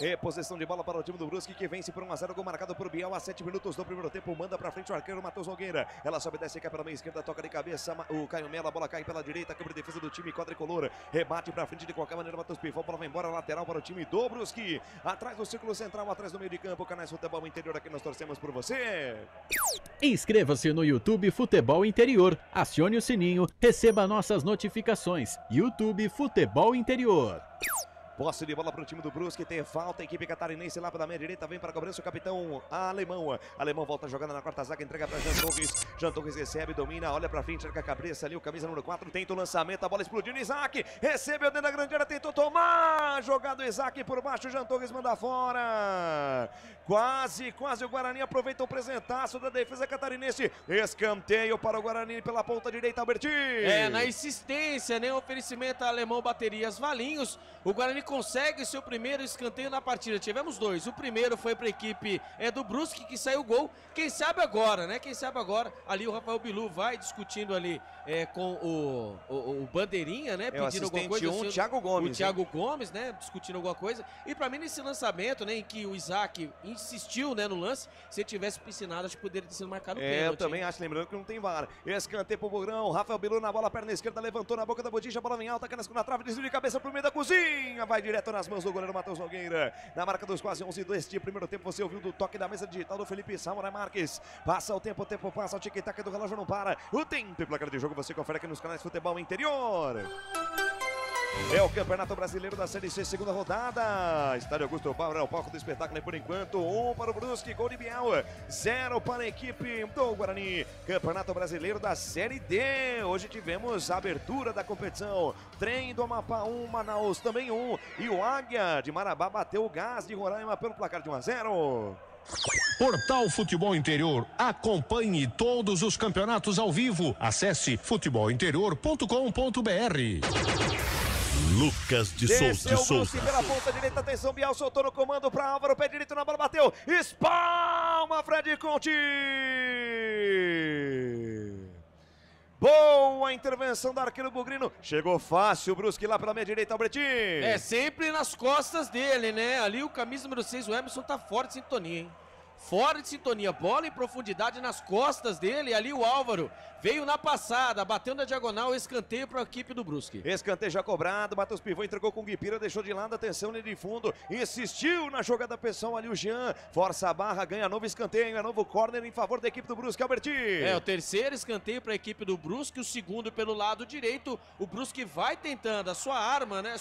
Reposição de bola para o time do Brusque, que vence por 1-0, gol marcado por Biel a 7 minutos do primeiro tempo, manda para frente o arqueiro Matheus Nogueira. Ela sobe, desce, cai pela meia esquerda, toca de cabeça, o Caio Melo, a bola cai pela direita, câmara de defesa do time quadricolor, rebate pra frente de qualquer maneira, Matheus Pifão, a bola vai embora, lateral para o time do Brusque, atrás do círculo central, atrás do meio de campo, Canais Futebol Interior, aqui nós torcemos por você. Inscreva-se no YouTube Futebol Interior, acione o sininho, receba nossas notificações. YouTube Futebol Interior. Posse de bola para o time do Brusque, tem falta, a equipe catarinense lá pela meia direita, vem para a cobrança o capitão Alemão. Alemão volta jogando na quarta zaga, entrega para Jean Torres. Jean Torres recebe, domina, olha para frente, arca a cabeça ali, o camisa número 4, tenta o lançamento, a bola explodindo, Isaac, recebeu dentro da grande área, tentou tomar, jogado Isaac por baixo, Jean Torres manda fora. Quase o Guarani aproveita o presentaço da defesa catarinense. Escanteio para o Guarani pela ponta direita, Albertinho. Na insistência, né? Oferecimento a Alemão Baterias Valinhos. O Guarani consegue seu primeiro escanteio na partida. Tivemos 2. O primeiro foi para a equipe do Brusque, que saiu o gol. Quem sabe agora, né? Quem sabe agora. Ali o Rafael Bilu vai discutindo ali com o Bandeirinha, né? Pedindo alguma coisa. O Thiago Gomes. O Thiago Gomes, né? Discutindo alguma coisa. E para mim, nesse lançamento, né? Em que o Isaac insistiu, né? No lance. Se tivesse piscinado, acho que poderia ter sido marcado o pênalti. Eu também acho, lembrando que não tem VAR. Escanteio pro Bugrão. Rafael Bilu na bola, perna esquerda, levantou na boca da botija, a bola vem alta, cai na segunda trave, desvio de cabeça pro meio da cozinha. Vai direto nas mãos do goleiro Matheus Nogueira. Na marca dos quase 11 deste primeiro tempo, você ouviu do toque da mesa digital do Felipe Samurai Marques. Passa o tempo passa, o tic-tac do relógio não para. O tempo e placar de jogo você confere aqui nos canais Futebol Interior. É o Campeonato Brasileiro da Série C, segunda rodada. Estádio Augusto Bauer é o palco do espetáculo por enquanto. 1 para o Brusque, gol de Biel. 0 para a equipe do Guarani. Campeonato Brasileiro da Série D. Hoje tivemos a abertura da competição. Trem do Amapá 1, Manaus também 1. E o Águia de Marabá bateu o Gás de Roraima pelo placar de 1-0. Portal Futebol Interior. Acompanhe todos os campeonatos ao vivo. Acesse futebolinterior.com.br. Lucas de Souza. Pela ponta direita, atenção, Biel soltou no comando para Álvaro, pé direito na bola, bateu, espalma Fred Conte. Boa intervenção do arqueiro bugrino, chegou fácil o Brusque lá pela meia direita, Albertinho. Sempre nas costas dele, né? Ali o camisa número 6, o Emerson tá fora de sintonia, hein? fora de sintonia, bola em profundidade nas costas dele, ali o Álvaro veio na passada, bateu na diagonal, escanteio para a equipe do Brusque. Escanteio já cobrado, Matheus Pivô entregou com o Guipira, deixou de lado, atenção, linha de fundo, insistiu na jogada pessoal ali o Jean, força a barra, ganha novo escanteio, é novo corner em favor da equipe do Brusque, Albertinho. É, o terceiro escanteio para a equipe do Brusque, o segundo pelo lado direito, o Brusque vai tentando, a sua arma, né,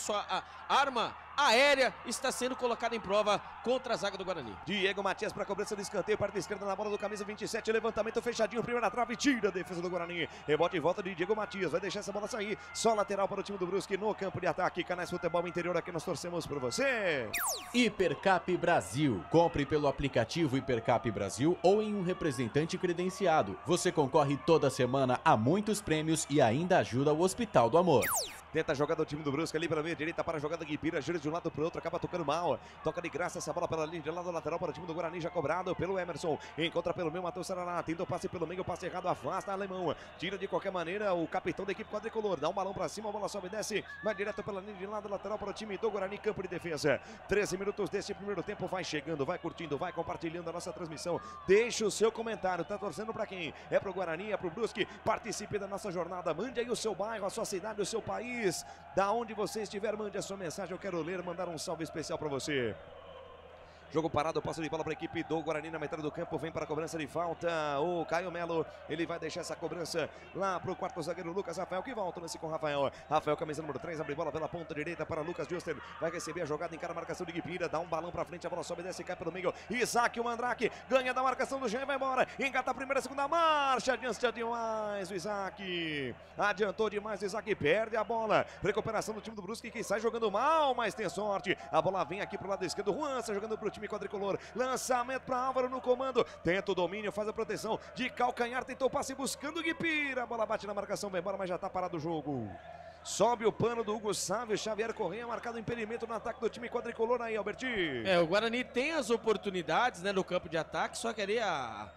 arma aérea está sendo colocada em prova contra a zaga do Guarani. Diego Matias para a cobrança do escanteio, parte esquerda na bola do camisa 27, levantamento fechadinho, primeira trave, tira a defesa do Guarani, rebote e volta de Diego Matias, vai deixar essa bola sair, só lateral para o time do Brusque no campo de ataque. Canais Futebol Interior, aqui nós torcemos por você. Hipercap Brasil, compre pelo aplicativo Hipercap Brasil ou em um representante credenciado. Você concorre toda semana a muitos prêmios e ainda ajuda o Hospital do Amor. Tenta a jogada do time do Brusque ali pela meia direita para a jogada de Guipira, gira de um lado para o outro, acaba tocando mal. Toca de graça essa bola pela linha de lado lateral para o time do Guarani, já cobrado pelo Emerson. Encontra pelo meio, Matheus Sarará, tenta o passe pelo meio, passe errado, afasta Alemão. Tira de qualquer maneira o capitão da equipe quadricolor, dá um balão para cima, a bola sobe e desce, vai direto pela linha de lado lateral para o time do Guarani, campo de defesa. 13 minutos desse primeiro tempo, vai chegando, vai curtindo, vai compartilhando a nossa transmissão. Deixa o seu comentário, tá torcendo para quem? É pro Guarani, é pro Brusque, participe da nossa jornada, mande aí o seu bairro, a sua cidade, o seu país, da onde você estiver, mande a sua mensagem, eu quero ler, mandar um salve especial para você. Jogo parado, passo de bola para a equipe do Guarani na metade do campo, vem para a cobrança de falta o Caio Melo, ele vai deixar essa cobrança lá para o quarto zagueiro Lucas Rafael, que volta nesse com Rafael, camisa número 3, abre bola pela ponta direita para Lucas Juster, vai receber a jogada, encara a marcação de Guipira, dá um balão para frente, a bola sobe, desce, cai pelo meio, Isaac, o Mandrake, ganha da marcação do Jean, vai embora, engata a primeira, segunda marcha, adianta demais o Isaac, adiantou demais o Isaac, perde a bola, recuperação do time do Brusque, que sai jogando mal, mas tem sorte, a bola vem aqui para o lado esquerdo, Juan está jogando para o time quadricolor, lançamento para Álvaro no comando, tenta o domínio, faz a proteção de calcanhar, tentou o passe buscando o Guipira, a bola bate na marcação, vai embora, mas já está parado o jogo. Sobe o pano do Hugo Sávio, Xavier Correia marcado impedimento no ataque do time quadricolor aí, Albertinho. É, o Guarani tem as oportunidades, né, no campo de ataque, só que ali a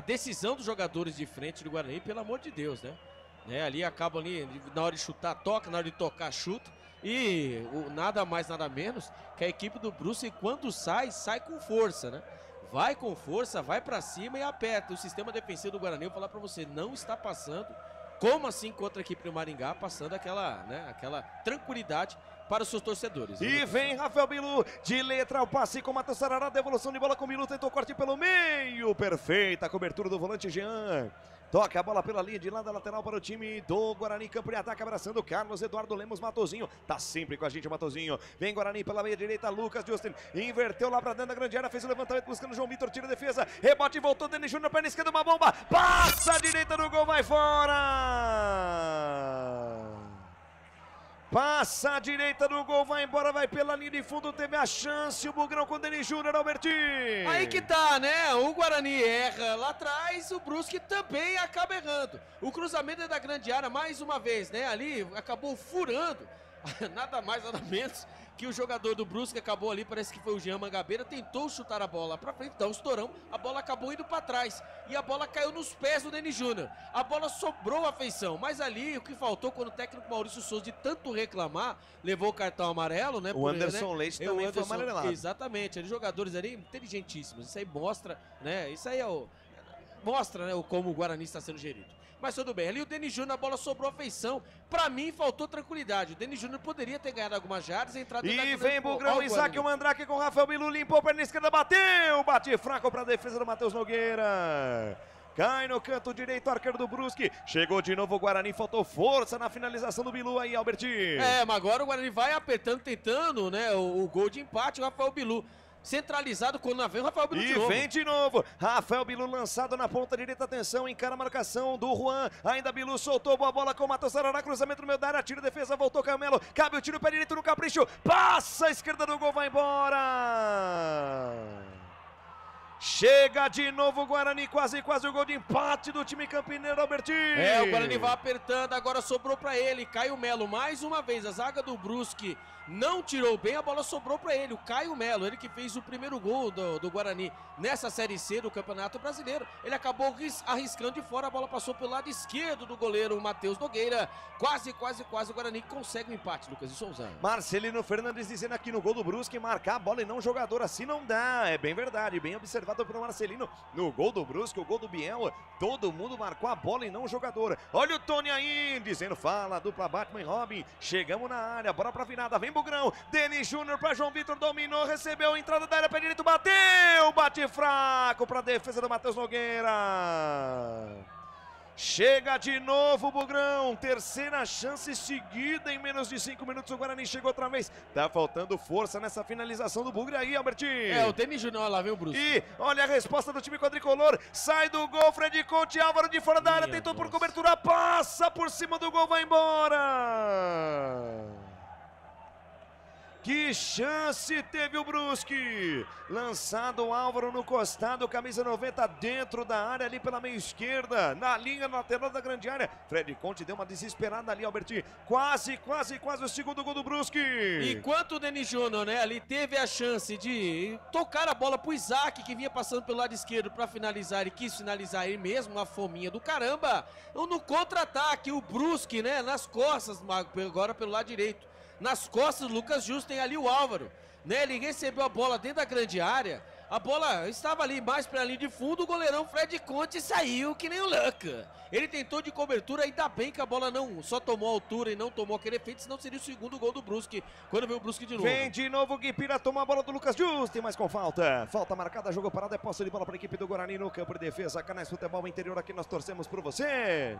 decisão dos jogadores de frente do Guarani, pelo amor de Deus, né? Ali acaba ali, na hora de chutar, toca, na hora de tocar, chuta. E nada mais, nada menos que a equipe do Brusque, quando sai com força, né? Vai com força, vai pra cima e aperta. O sistema defensivo do Guarani, eu vou falar pra você, não está passando, como assim contra a equipe do Maringá, passando aquela tranquilidade para os seus torcedores. E vem Rafael Bilu, de letra ao passe com Matheus Sarará, devolução de bola com Bilu, tentou corte pelo meio, perfeita a cobertura do volante Jean. Toca a bola pela linha de lado lateral para o time do Guarani, campo de ataque, abraçando Carlos Eduardo Lemos, Matozinho, tá sempre com a gente o Matozinho, vem Guarani pela meia direita, Lucas Justin, inverteu lá pra dentro da grande área, fez o levantamento buscando João Vitor, tira a defesa, rebote, voltou, Denis Júnior, perna esquerda, uma bomba, passa a direita do gol, vai fora! Passa a direita do gol, vai embora, vai pela linha de fundo, teve a chance, o Bugrão com o Denis Júnior, Albertinho. Aí que tá, né? O Guarani erra lá atrás, o Brusque também acaba errando. O cruzamento é da grande área, mais uma vez, né? Ali acabou furando, nada mais, nada menos que o jogador do Brusque acabou ali, parece que foi o Jean Mangabeira, tentou chutar a bola pra frente, dá um estourão, a bola acabou indo pra trás e a bola caiu nos pés do Denis Júnior. A bola sobrou a feição, mas ali o que faltou quando o técnico Maurício Souza, de tanto reclamar, levou o cartão amarelo, né? O Anderson Leite também foi amarelado. Exatamente, ali, jogadores ali inteligentíssimos, isso aí mostra, né? Isso aí mostra, né, como o Guarani está sendo gerido. Mas tudo bem, ali o Denis Júnior, a bola sobrou a feição. Pra mim, faltou tranquilidade. O Denis Júnior poderia ter ganhado algumas jardas e entrado... E vem Bugrão, Isaac, o Mandrake com o Rafael Bilu, limpou, perna esquerda, bateu! Bate fraco pra defesa do Matheus Nogueira. Cai no canto direito, arqueiro do Brusque. Chegou de novo o Guarani, faltou força na finalização do Bilu aí, Albertinho. Mas agora o Guarani vai apertando, tentando, né, o gol de empate, o Rafael Bilu. Centralizado quando vem o Rafael Bilu de novo. E vem de novo, Rafael Bilu lançado na ponta direita, atenção, encara a marcação do Juan, ainda Bilu soltou boa bola com o Matheus Sarará, cruzamento no meio da área, tiro, defesa, voltou Camelo, cabe o tiro, pé direito no capricho, passa a esquerda do gol, vai embora! Chega de novo o Guarani, quase o gol de empate do time campineiro, Albertinho. O Guarani vai apertando, agora sobrou pra ele, Caio Melo, mais uma vez, a zaga do Brusque não tirou bem, a bola sobrou pra ele, o Caio Melo, ele que fez o primeiro gol do Guarani nessa Série C do Campeonato Brasileiro, ele acabou arriscando de fora, a bola passou pelo lado esquerdo do goleiro Matheus Nogueira, quase o Guarani consegue o empate, Lucas de Souza. Marcelino Fernandes dizendo aqui no gol do Brusque, marcar a bola e não jogador, assim não dá, é bem verdade, bem observado levado pelo Marcelino. No gol do Brusque, o gol do Biel. Todo mundo marcou a bola e não o jogador. Olha o Tony aí, dizendo, fala, dupla Batman e Robin. Chegamos na área, bora pra virada, vem Bugrão. Denis Júnior pra João Vitor, dominou, recebeu, entrada da área, pé direito, bateu. Bate fraco pra defesa do Matheus Nogueira. Chega de novo o Bugrão, terceira chance seguida em menos de 5 minutos, o Guarani chegou outra vez. Tá faltando força nessa finalização do Bugre aí, Albertinho. O Denis Júnior, lá vem o Brusque. E olha a resposta do time quadricolor, sai do gol, Fred Conte, Álvaro de fora da área, tentou por cobertura, passa por cima do gol, vai embora. Que chance teve o Brusque! Lançado o Álvaro no costado, camisa 90 dentro da área, ali pela meia esquerda, na linha lateral da grande área. Fred Conte deu uma desesperada ali, Albertinho. Quase o segundo gol do Brusque. Enquanto o Denis Júnior, né, ali teve a chance de tocar a bola pro Isaac, que vinha passando pelo lado esquerdo para finalizar e quis finalizar ele mesmo, uma fominha do caramba. No contra-ataque, o Brusque, né, nas costas, agora pelo lado direito. Nas costas do Lucas Justo tem ali o Álvaro, né? Ele recebeu a bola dentro da grande área, a bola estava ali mais para a linha de fundo, o goleirão Fred Conte saiu que nem o Luca. Ele tentou de cobertura, ainda bem que a bola não só tomou altura e não tomou aquele efeito, senão seria o segundo gol do Brusque, quando veio o Brusque de novo. Vem de novo o Guipira, toma a bola do Lucas Justo, mas com falta. Falta marcada, jogo parado, é posse de bola para a equipe do Guarani no campo de defesa. Canais Futebol Interior, aqui nós torcemos por você.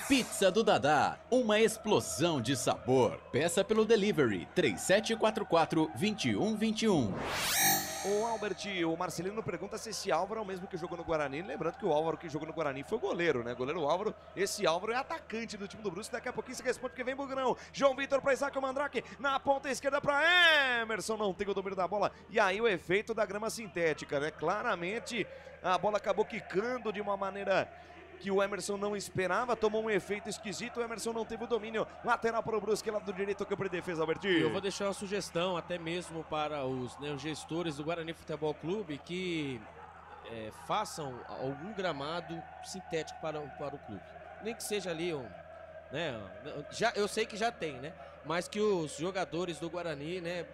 Pizza do Dadá, uma explosão de sabor. Peça pelo delivery 3744-2121. O Albert, o Marcelino pergunta se esse Álvaro é o mesmo que jogou no Guarani. Lembrando que o Álvaro que jogou no Guarani foi goleiro, né? Goleiro Álvaro. Esse Álvaro é atacante do time do Brusque. Daqui a pouquinho se responde que vem Bugrão. João Vitor para Isaac Mandrake. Na ponta esquerda para Emerson. Não tem o domínio da bola. E aí o efeito da grama sintética, né? Claramente a bola acabou quicando de uma maneira que o Emerson não esperava, tomou um efeito esquisito, o Emerson não teve o domínio. Lateral para o Brusque, lado direito, campo de defesa, Albertinho. Eu vou deixar uma sugestão até mesmo para os gestores do Guarani Futebol Clube que façam algum gramado sintético para o clube. Nem que seja ali eu sei que já tem, né? Mas que os jogadores do Guarani, né,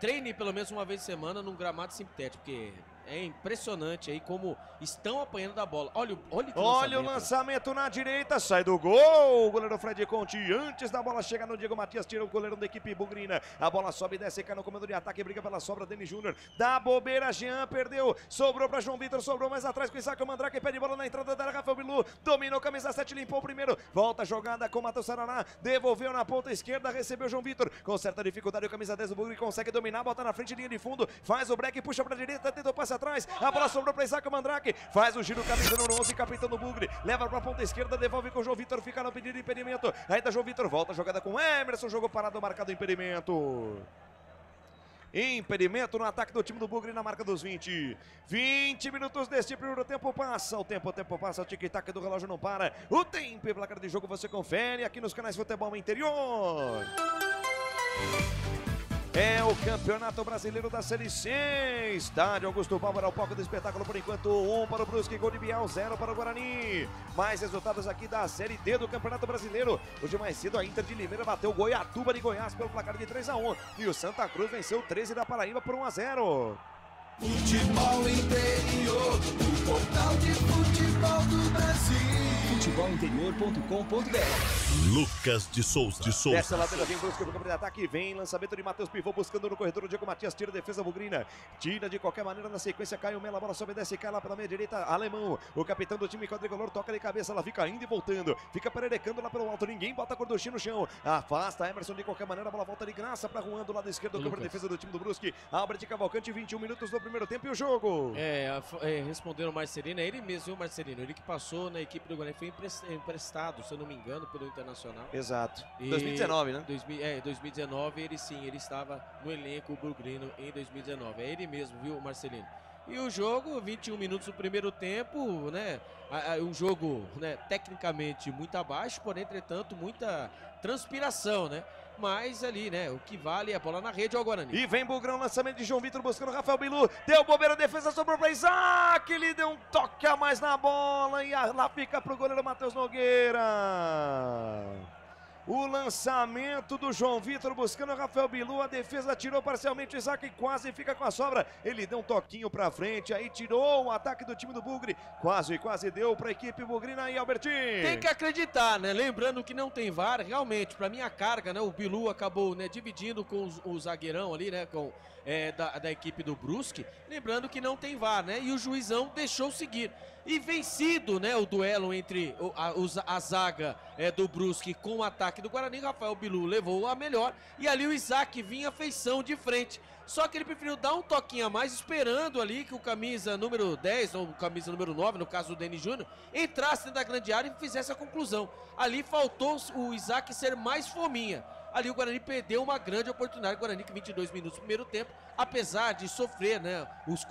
treinem pelo menos uma vez por semana num gramado sintético, porque é impressionante aí como estão apanhando da bola. Olha o lançamento na direita, sai do gol. O goleiro Fred Conte, antes da bola chegar no Diego Matias, tira o goleiro da equipe bugrina. A bola sobe e desce, cai no comando de ataque, briga pela sobra, Denis Júnior. Dá bobeira, Jean perdeu. Sobrou para João Vitor, sobrou mais atrás com o Isaac Mandrake, pede bola na entrada da área, Rafael Bilu. Dominou, camisa 7, limpou o primeiro. Volta a jogada com o Matheus Saraná. Devolveu na ponta esquerda, recebeu João Vitor. Com certa dificuldade, o camisa 10 do Bugre consegue dominar, bota na frente, linha de fundo. Faz o break, puxa para a direita, tenta o passe atrás, a bola sobrou para Isaac Mandrake, faz o giro, camisa número 11, capitão do Bugre, leva para a ponta esquerda, devolve com o João Vitor, fica no pedido de impedimento, ainda João Vitor, volta a jogada com Emerson, jogo parado, marcado impedimento. Impedimento no ataque do time do Bugre na marca dos 20 minutos deste primeiro tempo, passa o tempo passa, o tic-tac do relógio não para, o tempo e placar de jogo você confere aqui nos canais Futebol Interior. É o Campeonato Brasileiro da Série C. Estádio Augusto Bauer ao palco do espetáculo por enquanto. 1 para o Brusque, gol de Biel, 0 para o Guarani. Mais resultados aqui da Série D do Campeonato Brasileiro. Hoje mais cedo a Inter de Limeira bateu o Goiatuba de Goiás pelo placar de 3-1. E o Santa Cruz venceu o 13 da Paraíba por 1-0. Futebol Interior, o portal de futebol do Brasil. Futebolinterior.com.br. Lucas de Souza. Dessa ladeira vem Brusque pro campo de ataque, vem lançamento de Matheus Pivô buscando no corredor o Diego Matias, tira a defesa bugrina, tira de qualquer maneira na sequência, cai o Melo, a bola sobe e desce, cai lá pela meia direita, Alemão, o capitão do time quadricolor, toca de cabeça, ela fica indo e voltando, fica pererecando lá pelo alto, ninguém bota a Gorduchinha no chão, afasta Emerson de qualquer maneira, a bola volta de graça para Juan do lado esquerdo, do campo de defesa do time do Brusque, Albert Cavalcante, 21 minutos do primeiro tempo e o jogo. Respondendo o Marcelino, é ele mesmo, viu, Marcelino, ele que passou na equipe do Guarani, foi emprestado, se eu não me engano, pelo Internacional. Exato. 2019, né? 2019, ele estava no elenco bugrino em 2019. É ele mesmo, viu, Marcelino? E o jogo, 21 minutos do primeiro tempo, né? Um jogo, né, tecnicamente muito abaixo, porém, entretanto, muita transpiração, né? Mas ali, né, o que vale é a bola na rede ao Guarani. E vem Bugrão, lançamento de João Vitor buscando Rafael Bilu. Deu bobeira, a defesa sobrou para Isaac. Ele deu um toque a mais na bola e lá fica pro goleiro Matheus Nogueira. O lançamento do João Vitor buscando o Rafael Bilu. A defesa tirou parcialmente o Isaac, quase fica com a sobra. Ele deu um toquinho pra frente, aí tirou o ataque do time do Bugre. Quase deu pra equipe bugrina aí, Albertinho. Tem que acreditar, né? Lembrando que não tem VAR, realmente, pra minha carga, né? O Bilu acabou, né, dividindo com o zagueirão ali, né? Com, da equipe do Brusque. Lembrando que não tem VAR, né? E o juizão deixou seguir. E vencido, né, o duelo entre a zaga do Brusque com o ataque do Guarani, Rafael Bilu levou a melhor. E ali o Isaac vinha feição de frente. Só que ele preferiu dar um toquinho a mais, esperando ali que o camisa número 10, ou camisa número 9, no caso do Denis Júnior, entrasse dentro da grande área e fizesse a conclusão. Ali faltou o Isaac ser mais fominha. Ali o Guarani perdeu uma grande oportunidade. O Guarani que 22 minutos no primeiro tempo, apesar de sofrer, né, os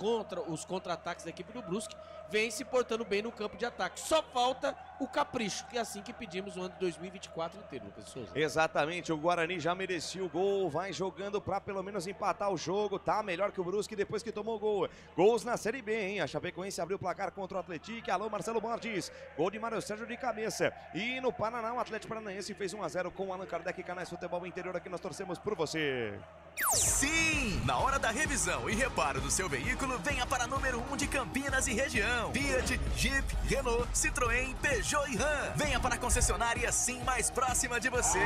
contra-ataques da equipe do Brusque, vem se portando bem no campo de ataque. Só falta o capricho, que é assim que pedimos no ano de 2024 inteiro, Lucas Souza. Exatamente, o Guarani já merecia o gol, vai jogando pra pelo menos empatar o jogo, tá melhor que o Brusque depois que tomou o gol. Gols na Série B, hein? A Chapecoense abriu o placar contra o Atlético. Alô, Marcelo Borges, gol de Mário Sérgio de cabeça. E no Paraná, o Atlético Paranaense fez 1-0 com o Allan Kardec, Canais Futebol Interior. Aqui nós torcemos por você. Sim! Na hora da revisão e reparo do seu veículo, venha para número 1 de Campinas e região. Fiat, Jeep, Renault, Citroën, Peugeot e Ram. Venha para a concessionária Sim mais próxima de você.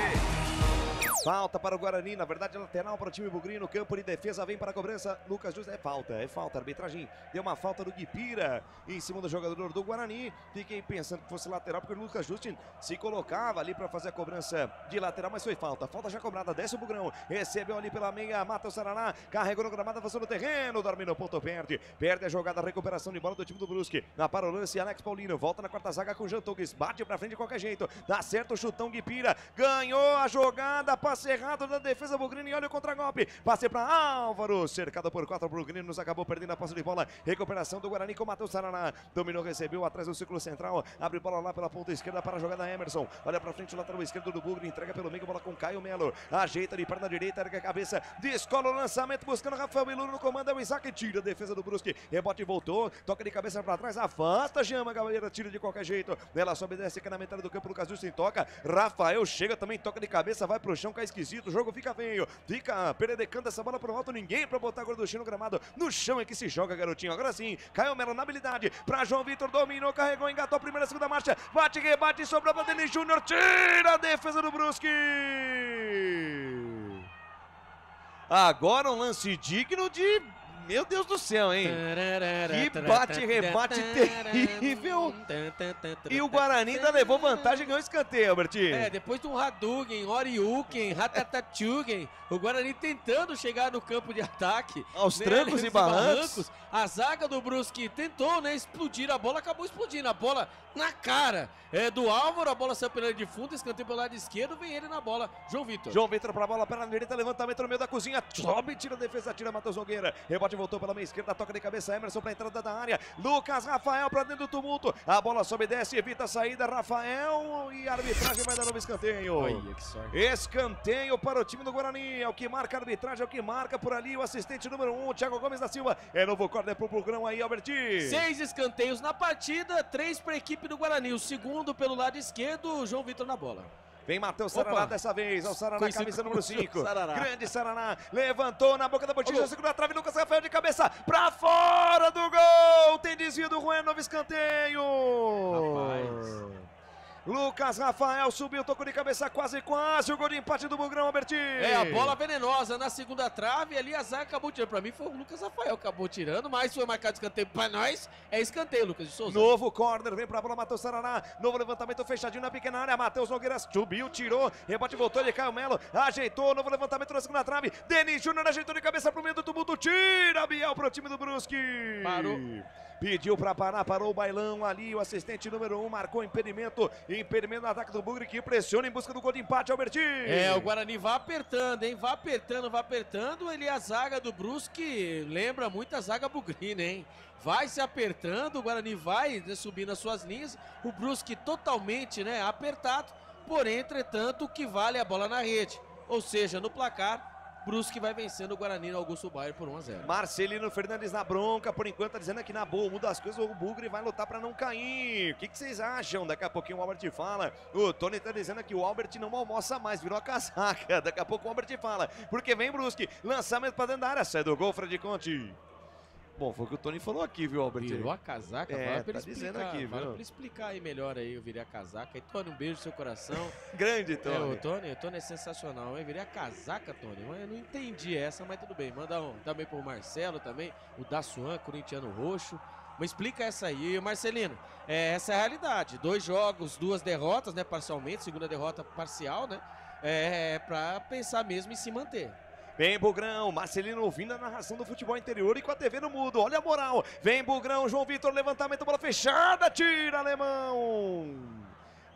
Falta para o Guarani, na verdade lateral para o time bugrino, campo de defesa, vem para a cobrança, Lucas Justo, é falta, arbitragem, deu uma falta do Guipira em cima do jogador do Guarani. Fiquei pensando que fosse lateral, porque o Lucas Justin se colocava ali para fazer a cobrança de lateral, mas foi falta já cobrada, desce o Bugrão, recebeu ali pela meia, mata o Saraná, carregou no gramado, avançou no terreno, dorme no ponto, perde a jogada, a recuperação de bola do time do Brusque, na para o lance, Alex Paulino, volta na quarta zaga com o Jean Tugues, bate pra frente de qualquer jeito, dá certo o chutão, Guipira, ganhou a jogada, passe errado da defesa bugrina e olha o contra-golpe, passe para Álvaro, cercado por 4 bugrinos, acabou perdendo a posse de bola, recuperação do Guarani com o Matheus Saraná, dominou, recebeu atrás do círculo central, abre bola lá pela ponta esquerda para a jogada Emerson, olha pra frente o lateral esquerdo do Bugre, entrega pelo meio, bola com Caio Melo, ajeita de perna direita, ergue a cabeça, descola o lançamento, buscando Rafael Bilu no comando, é o Isaac, tira a defesa do Brusque, rebote voltou, toca de cabeça para trás, afasta, chama, galera, tira de qualquer jeito, ela sobe, desce aqui na metade do campo, Lucas Justin toca, Rafael chega também, toca de cabeça, vai pro chão, cai esquisito, o jogo fica feio, fica peredecando essa bola pro alto, ninguém pra botar gorduchinho no gramado, no chão é que se joga, garotinho, agora sim, Caio Melo na habilidade, pra João Vitor, dominou, carregou, engatou a primeira, segunda marcha, bate, rebate, sobrou pra Denis Júnior, tira a defesa do Brusque! Agora um lance digno de... Meu Deus do céu, hein? Que bate-rebate terrível. E o Guarani ainda levou vantagem e ganhou escanteio, Albertinho. Depois de um Hadouken, Oriuken, Ratatachuken, o Guarani tentando chegar no campo de ataque. Aos trancos e barrancos. A zaga do Brusque tentou, né, explodir a bola, acabou explodindo. A bola na cara do Álvaro, a bola saiu pela linha de fundo, escanteio pelo lado esquerdo, vem ele na bola, João Vitor. João Vitor pra bola, perna direita, levantamento no meio da cozinha, sobe, tira a defesa, tira Matheus Nogueira. Rebote voltou pela meia esquerda, toca de cabeça, Emerson pra entrada da área. Lucas Rafael pra dentro do tumulto. A bola sobe e desce, evita a saída, Rafael, e a arbitragem vai dar novo escanteio. Olha que sorte. Escanteio para o time do Guarani, é o que marca a arbitragem, é o que marca por ali o assistente número 1, Thiago Gomes da Silva. É novo corner pro programa aí, Albertinho. 6 escanteios na partida, 3 para a equipe do Guarani. O segundo pelo lado esquerdo, João Vitor na bola. Vem Matheus Saraná dessa vez, ao Saraná, camisa número 5. Grande Saraná, levantou na boca da botija, segura a trave, Lucas Rafael de cabeça, pra fora do gol. Tem desvio do Juan, novo escanteio. Rapaz. Lucas Rafael subiu, tocou de cabeça, quase o gol de empate do Bugrão, Albertinho. A bola venenosa na segunda trave, ali a zaga acabou tirando. Pra mim foi o Lucas Rafael que acabou tirando, mas foi marcado escanteio pra nós. É escanteio, Lucas de Souza. Novo corner, vem pra bola, Matheus Saraná. Novo levantamento fechadinho na pequena área. Matheus Nogueira subiu, tirou, rebote voltou, ele Caio Melo, ajeitou, novo levantamento na segunda trave. Denis Júnior ajeitou de cabeça pro meio do tumulto, tira Biel pro time do Brusque. Parou. Pediu pra parar, parou o bailão ali, o assistente número 1 marcou impedimento no ataque do Bugre, que pressiona em busca do gol de empate, Albertinho. O Guarani vai apertando, hein, vai apertando, ele a zaga do Brusque lembra muito a zaga bugrina, hein. Vai se apertando, o Guarani vai subindo as suas linhas, o Brusque totalmente, né, apertado, porém, entretanto, o que vale é a bola na rede, ou seja, no placar, Brusque vai vencendo o Guarani no Augusto Baier por 1-0. Marcelino Fernandes na bronca, por enquanto tá dizendo aqui na boa, muda as coisas, o Bugre vai lutar pra não cair. O que vocês acham? Daqui a pouquinho o Albert fala. O Tony tá dizendo aqui, o Albert não almoça mais, virou a casaca. Daqui a pouco o Albert fala, porque vem Brusque, lançamento pra dentro da área, sai do gol, Fred Conte. Bom, foi o que o Tony falou aqui, viu, Albert? Virou a casaca? É, fala pra tá ele dizendo explicar, aqui, fala viu? pra ele explicar aí melhor aí, eu virei a casaca. E Tony, um beijo no seu coração. Grande, Tony. O Tony é sensacional, eu virei a casaca, Tony. Eu não entendi essa, mas tudo bem. Manda um também pro Marcelo, também, o Dassuan, corintiano roxo. Mas explica essa aí, Marcelino. Essa é a realidade. 2 jogos, 2 derrotas, né, parcialmente, segunda derrota parcial, né? Pra pensar mesmo em se manter. Vem Bugrão, Marcelino ouvindo a narração do futebol interior e com a TV no mudo, olha a moral. Vem Bugrão, João Vitor, levantamento, bola fechada, tira Alemão.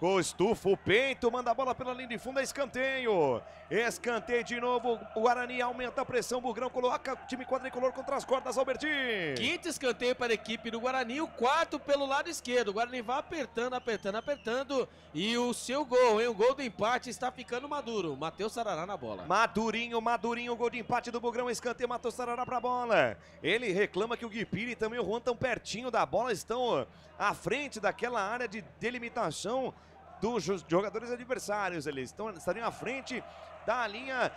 Com estufa o peito, manda a bola pela linha de fundo, é escanteio. Escanteio de novo, o Guarani aumenta a pressão, Bugrão coloca o time quadricolor contra as cordas, Albertinho. 5º escanteio para a equipe do Guarani, o 4º pelo lado esquerdo. O Guarani vai apertando. E o seu gol, hein? O gol do empate está ficando maduro. Matheus Sarará na bola. Madurinho, gol de empate do Bugrão, escanteio, Matheus Sarará pra bola. Ele reclama que o Guipiri e também o Juan estão pertinho da bola, estão à frente daquela área de delimitação dos jogadores adversários. Eles estariam à frente da linha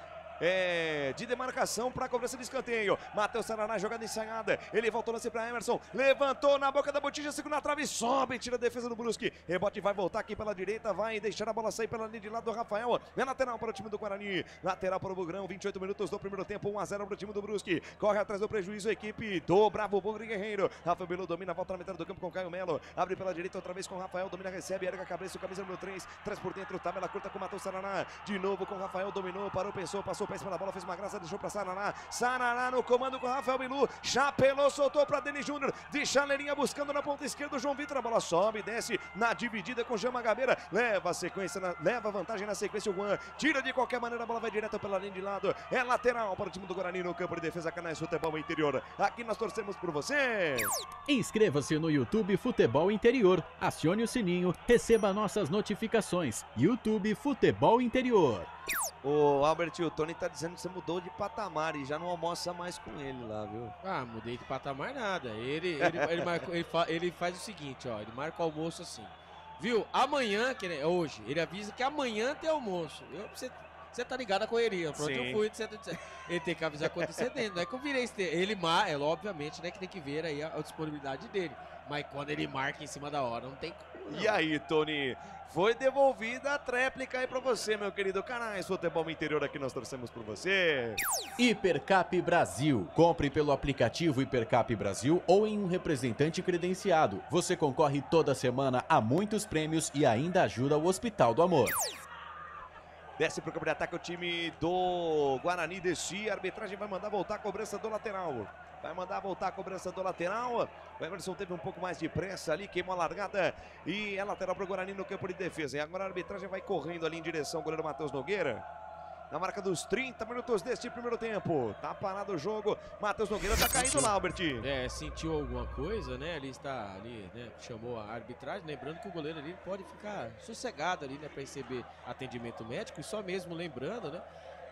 de demarcação para a cobrança de escanteio. Matheus Sarará, jogada ensaiada. Ele voltou lance para Emerson. Levantou na boca da botija, segunda trave, sobe, tira a defesa do Brusque. Rebote vai voltar aqui pela direita, vai deixar a bola sair pela linha de lado do Rafael. É lateral para o time do Guarani. Lateral para o Bugrão, 28 minutos do primeiro tempo, 1-0 para o time do Brusque. Corre atrás do prejuízo a equipe do Bravo Bugre Guerreiro. Rafael Bilu domina, volta na metade do campo com Caio Melo. Abre pela direita outra vez com o Rafael, domina, recebe, erga a cabeça, o camisa número 3, traz por dentro, tabela curta com o Matheus Sarará. De novo com o Rafael, dominou, parou, pensou, passou o pé pela bola, fez uma graça, deixou para Sarará. Sarará no comando com o Rafael Bilu. Chapelou, soltou para Denis Júnior. De chaleirinha buscando na ponta esquerda o João Vitor. A bola sobe, desce na dividida com o Jean Magabeira. Leva a sequência, leva vantagem na sequência o Juan. Tira de qualquer maneira, a bola vai direto pela linha de lado. É lateral para o time do Guarani no campo de defesa. Canais Futebol Interior. Aqui nós torcemos por você. Inscreva-se no YouTube Futebol Interior. Acione o sininho, receba nossas notificações. YouTube Futebol Interior. O Albert e o Tony tá dizendo que você mudou de patamar e já não almoça mais com ele lá, viu? Ah, mudei de patamar nada. Ele faz o seguinte, ó, ele marca o almoço assim. Viu? Amanhã, hoje, ele avisa que amanhã tem almoço. Você tá ligado à correria. Pronto, eu fui. Ele tem que avisar com antecedente. Não é que eu virei. Obviamente, né, que tem que ver aí a disponibilidade dele. Mas quando ele marca em cima da hora, não tem como. Não. E aí, Tony? Foi devolvida a tréplica aí pra você, meu querido. Canais Futebol Interior, aqui nós torcemos por você. Hipercap Brasil. Compre pelo aplicativo Hipercap Brasil ou em um representante credenciado. Você concorre toda semana a muitos prêmios e ainda ajuda o Hospital do Amor. Desce pro campo de ataque o time do Guarani, descia. A arbitragem vai mandar voltar a cobrança do lateral. Vai mandar voltar a cobrança do lateral. O Emerson teve um pouco mais de pressa ali, queimou a largada. E é lateral pro Guarani no campo de defesa. E agora a arbitragem vai correndo ali em direção ao goleiro Matheus Nogueira. Na marca dos 30 minutos deste primeiro tempo. Tá parado o jogo. Matheus Nogueira tá caindo lá, Albert. Sentiu alguma coisa, né? Ali está, né? Chamou a arbitragem. Lembrando que o goleiro ali pode ficar sossegado ali, né? Para receber atendimento médico. E só mesmo lembrando, né?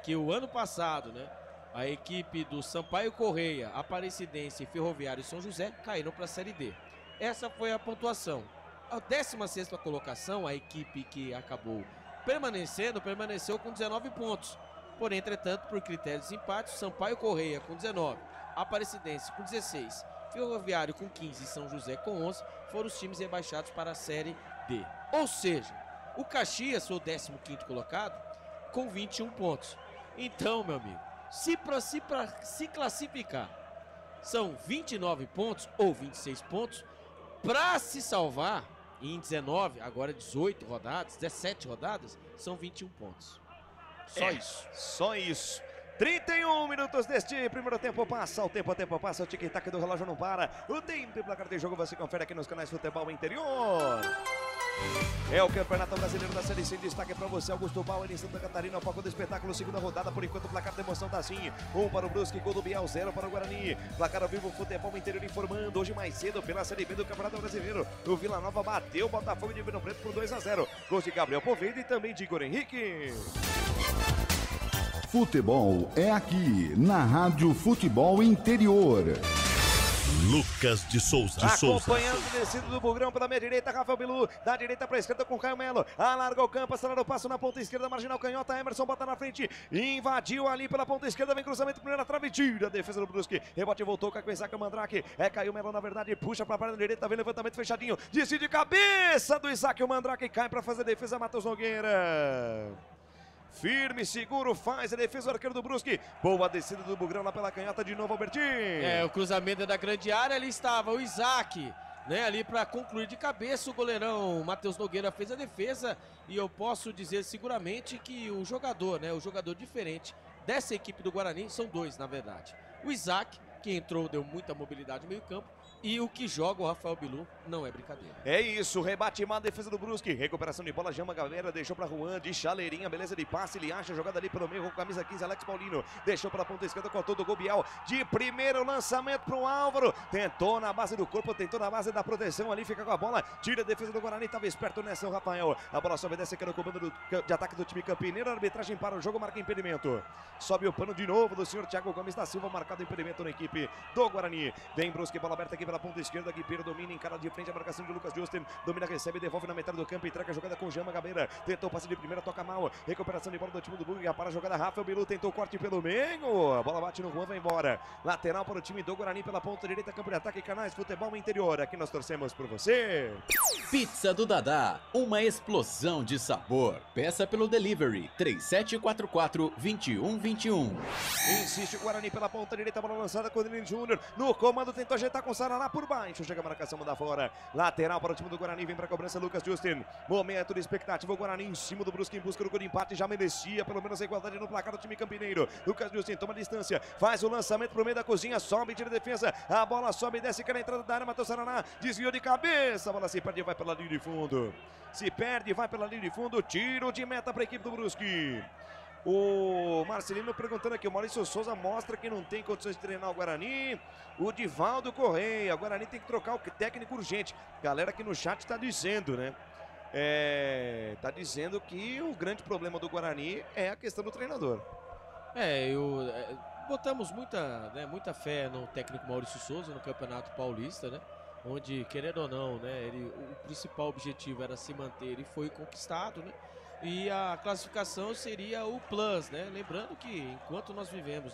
Que o ano passado, né? A equipe do Sampaio Correia, Aparecidense, Ferroviário e São José caíram para a Série D. Essa foi a pontuação. A 16ª colocação, a equipe que acabou permaneceu com 19 pontos. Porém, entretanto, por critérios de empate, Sampaio Correia com 19, Aparecidense com 16, Ferroviário com 15 e São José com 11 foram os times rebaixados para a Série D. Ou seja, o Caxias foi o 15º colocado com 21 pontos. Então, meu amigo, se classificar são 29 pontos ou 26 pontos para se salvar. Em 19, agora 18 rodadas, 17 rodadas, são 21 pontos. Só isso. 31 minutos deste primeiro tempo passa, o tempo passa, o tic-tac do relógio não para. O tempo e placar de jogo você confere aqui nos canais Futebol Interior. É o Campeonato Brasileiro da Série C em destaque para você, Augusto Bauer em Santa Catarina, o palco do espetáculo, segunda rodada, por enquanto o placar da emoção tá assim, 1 para o Brusque, gol do Biel, 0 para o Guarani, placar ao vivo, Futebol Interior informando, hoje mais cedo pela Série B do Campeonato Brasileiro, o Vila Nova bateu o Botafogo de Ribeirão Preto por 2-0, gols de Gabriel Poveda e também de Igor Henrique. Futebol é aqui, na Rádio Futebol Interior. Lucas de Souza. Acompanhando o descido do Bugrão pela meia direita, Rafael Bilu, da direita para a esquerda com Caio Melo, alarga o campo, acelera o passo na ponta esquerda, marginal canhota, Emerson bota na frente, invadiu ali pela ponta esquerda, vem cruzamento, primeira trave, tira a defesa do Brusque, rebote voltou com a Isaac Mandrake, Caio Melo na verdade, puxa para a perna direita, vem levantamento fechadinho, desvio de cabeça do Isaac Mandrake, cai para fazer a defesa, Matheus Nogueira. Firme, seguro, faz a defesa do arqueiro do Brusque. Boa descida do Bugrão lá pela canhota de novo, Albertinho. O cruzamento da grande área, ali estava o Isaac, né, ali para concluir de cabeça. O goleirão Matheus Nogueira fez a defesa e eu posso dizer seguramente que o jogador, né, o jogador diferente dessa equipe do Guarani, são dois, na verdade. O Isaac, que entrou, deu muita mobilidade no meio campo, e o que joga o Rafael Bilu não é brincadeira. É isso, rebate mal, defesa do Brusque, recuperação de bola, Jama Galera, deixou para Juan, de chaleirinha, beleza de passe, ele acha, jogada ali pelo meio, com camisa 15, Alex Paulino, deixou para a ponta esquerda, com todo o Gobiel, de primeiro lançamento para o Álvaro, tentou na base do corpo, tentou na base da proteção, ali fica com a bola, tira a defesa do Guarani, estava esperto nessa o Rafael, a bola sobe, desce aqui no comando de ataque do time campineiro, a arbitragem para o jogo, marca impedimento, sobe o pano de novo do senhor Thiago Gomes da Silva, marcado impedimento na equipe do Guarani, vem Brusque, bola aberta aqui pela ponta esquerda, Guipeiro domina, encara de frente a marcação de Lucas Justin, domina, recebe, devolve na metade do campo, entrega a jogada com Jama Gabeira, tentou passe de primeira, toca mal, recuperação de bola do time do Bug, para a jogada, Rafael Bilu tentou corte pelo meio, a bola bate no Juan, vai embora, lateral para o time do Guarani pela ponta direita, campo de ataque, Canais Futebol Interior, aqui nós torcemos por você. Pizza do Dadá, uma explosão de sabor, peça pelo delivery, 3744-2121. Insiste o Guarani pela ponta direita, bola lançada com o Danilo Júnior, no comando tentou ajeitar com o Sarará por baixo, chega a marcação, manda fora, lateral para o time do Guarani, vem para a cobrança Lucas Justin, momento de expectativa, o Guarani em cima do Brusque, em busca do gol de empate, já merecia pelo menos a igualdade no placar do time campineiro, Lucas Justin toma distância, faz o lançamento pro meio da cozinha, sobe, tira a defesa, a bola sobe e desce, cai na entrada da área, Matheus Sarará, desviou de cabeça, a bola se perde, vai pela linha de fundo, se perde, vai pela linha de fundo, tiro de meta para a equipe do Brusque. O Marcelino perguntando aqui, o Maurício Souza mostra que não tem condições de treinar o Guarani. O Divaldo Correia, o Guarani tem que trocar o técnico urgente. Galera aqui no chat está dizendo, né? Tá dizendo que o grande problema do Guarani é a questão do treinador. Botamos muita fé no técnico Maurício Souza no Campeonato Paulista, né? Onde, querendo ou não, né, o principal objetivo era se manter e foi conquistado, né? E a classificação seria o plus, né? Lembrando que enquanto nós vivemos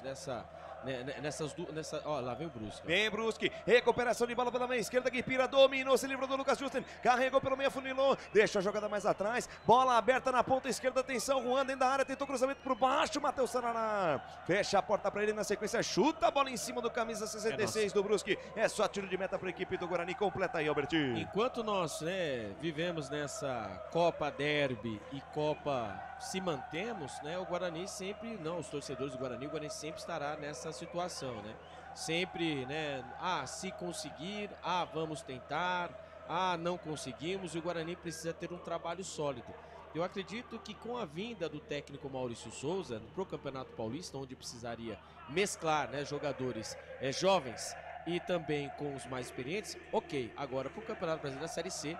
ó, lá vem o Brusque. Vem Brusque, recuperação de bola pela meia esquerda, Guipira dominou, se livrou do Lucas Justin, carregou pelo meio, funilou, deixa a jogada mais atrás, bola aberta na ponta esquerda, atenção, Juan dentro da área, tentou cruzamento por baixo, Matheus Sarará, fecha a porta para ele na sequência, chuta a bola em cima do camisa 66 do Brusque, é só tiro de meta para a equipe do Guarani, completa aí, Albertinho. Enquanto nós, né, vivemos nessa Copa Derby e Copa se mantemos, né, o Guarani sempre, os torcedores do Guarani, o Guarani sempre estará nessa situação, né? Sempre, né? Se conseguir, vamos tentar, não conseguimos, e o Guarani precisa ter um trabalho sólido. Eu acredito que com a vinda do técnico Maurício Souza para o Campeonato Paulista, onde precisaria mesclar, né, jogadores jovens e também com os mais experientes, ok. Agora para o Campeonato Brasileiro da Série C,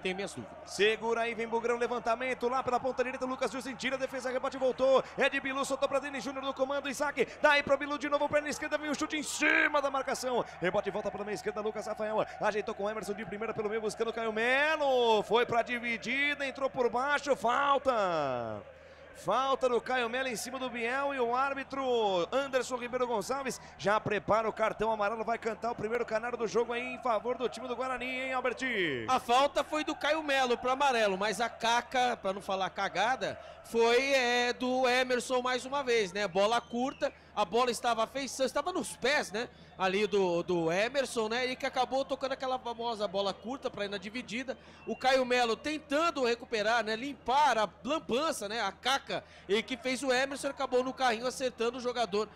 tem minhas dúvidas. Segura aí, vem Bugrão, levantamento lá pela ponta direita, Lucas Justin tira a defesa, rebote, voltou, é de Bilu, soltou para Denis Júnior no comando, Isaac, daí para Bilu de novo, perna esquerda, vem o chute em cima da marcação, rebote, volta pela meia esquerda, Lucas Rafael, ajeitou com Emerson de primeira pelo meio, buscando Caio Melo, foi para dividida, entrou por baixo, falta do Caio Melo em cima do Biel, e o árbitro Anderson Ribeiro Gonçalves já prepara o cartão amarelo, vai cantar o primeiro canário do jogo aí em favor do time do Guarani, hein, Alberti? A falta foi do Caio Melo pro amarelo, mas a caca, para não falar cagada, foi do Emerson mais uma vez, né? Bola curta, a bola estava nos pés, né? Ali do Emerson, né? Ele que acabou tocando aquela famosa bola curta para ir na dividida. O Caio Melo tentando recuperar, né? Limpar a lambança, né? A caca, e que fez o Emerson, acabou no carrinho acertando o jogador,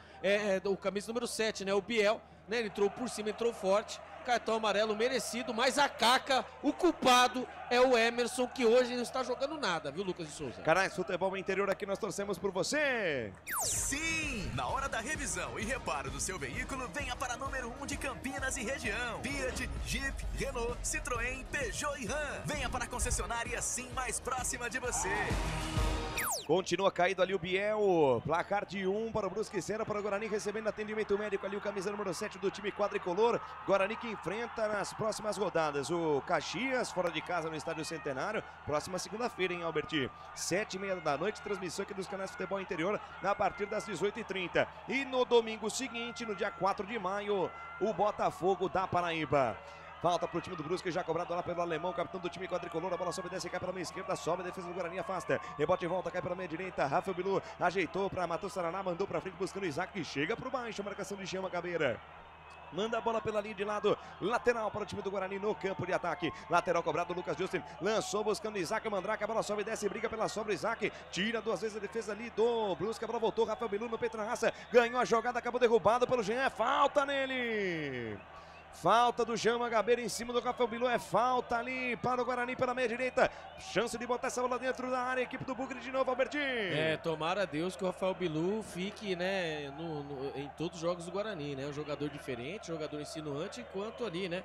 o camisa número 7, né? O Biel, né? Ele entrou por cima, entrou forte. Cartão amarelo merecido, mas a caca, o culpado é o Emerson, que hoje não está jogando nada, viu, Lucas de Souza? Canais Futebol Interior, aqui nós torcemos por você. Sim! Na hora da revisão e reparo do seu veículo, venha para a número 1 de Campinas e região. Fiat, Jeep, Renault, Citroën, Peugeot e Ram. Venha para a concessionária assim mais próxima de você. Continua caído ali o Biel, placar de 1 para o Brusque, 0 para o Guarani, recebendo atendimento médico ali o camisa número 7 do time quadricolor. Guarani que enfrenta nas próximas rodadas o Caxias, fora de casa no Estádio Centenário, próxima segunda-feira em Alberti, 7h30 da noite, transmissão aqui dos canais Futebol Interior, a partir das 18h30. E no domingo seguinte, no dia 4 de maio, o Botafogo da Paraíba. Falta para o time do Brusque, já cobrado lá pelo alemão, capitão do time quadricolor. A bola sobe, desce, cai pela meia esquerda, sobe, a defesa do Guarani afasta. Rebote e volta, cai pela meia direita. Rafael Bilu ajeitou para Matheus Saraná, mandou para frente buscando o Isaac, que chega para o baixo. Marcação de Chama Gabeira. Manda a bola pela linha de lado, lateral para o time do Guarani no campo de ataque. Lateral cobrado, Lucas Justin lançou buscando Isaac Mandrake. A bola sobe, desce, briga pela sobra. Isaac tira duas vezes a defesa ali do Brusque. A bola voltou, Rafael Bilu no peito na raça, ganhou a jogada, acabou derrubado pelo Jean. Falta nele. Falta do Jean Gabeira em cima do Rafael Bilu, é falta ali para o Guarani pela meia direita. Chance de botar essa bola dentro da área, equipe do Bugre de novo, Albertinho. Tomara a Deus que o Rafael Bilu fique, né, em todos os jogos do Guarani, né? Um jogador diferente, jogador insinuante, enquanto ali, né?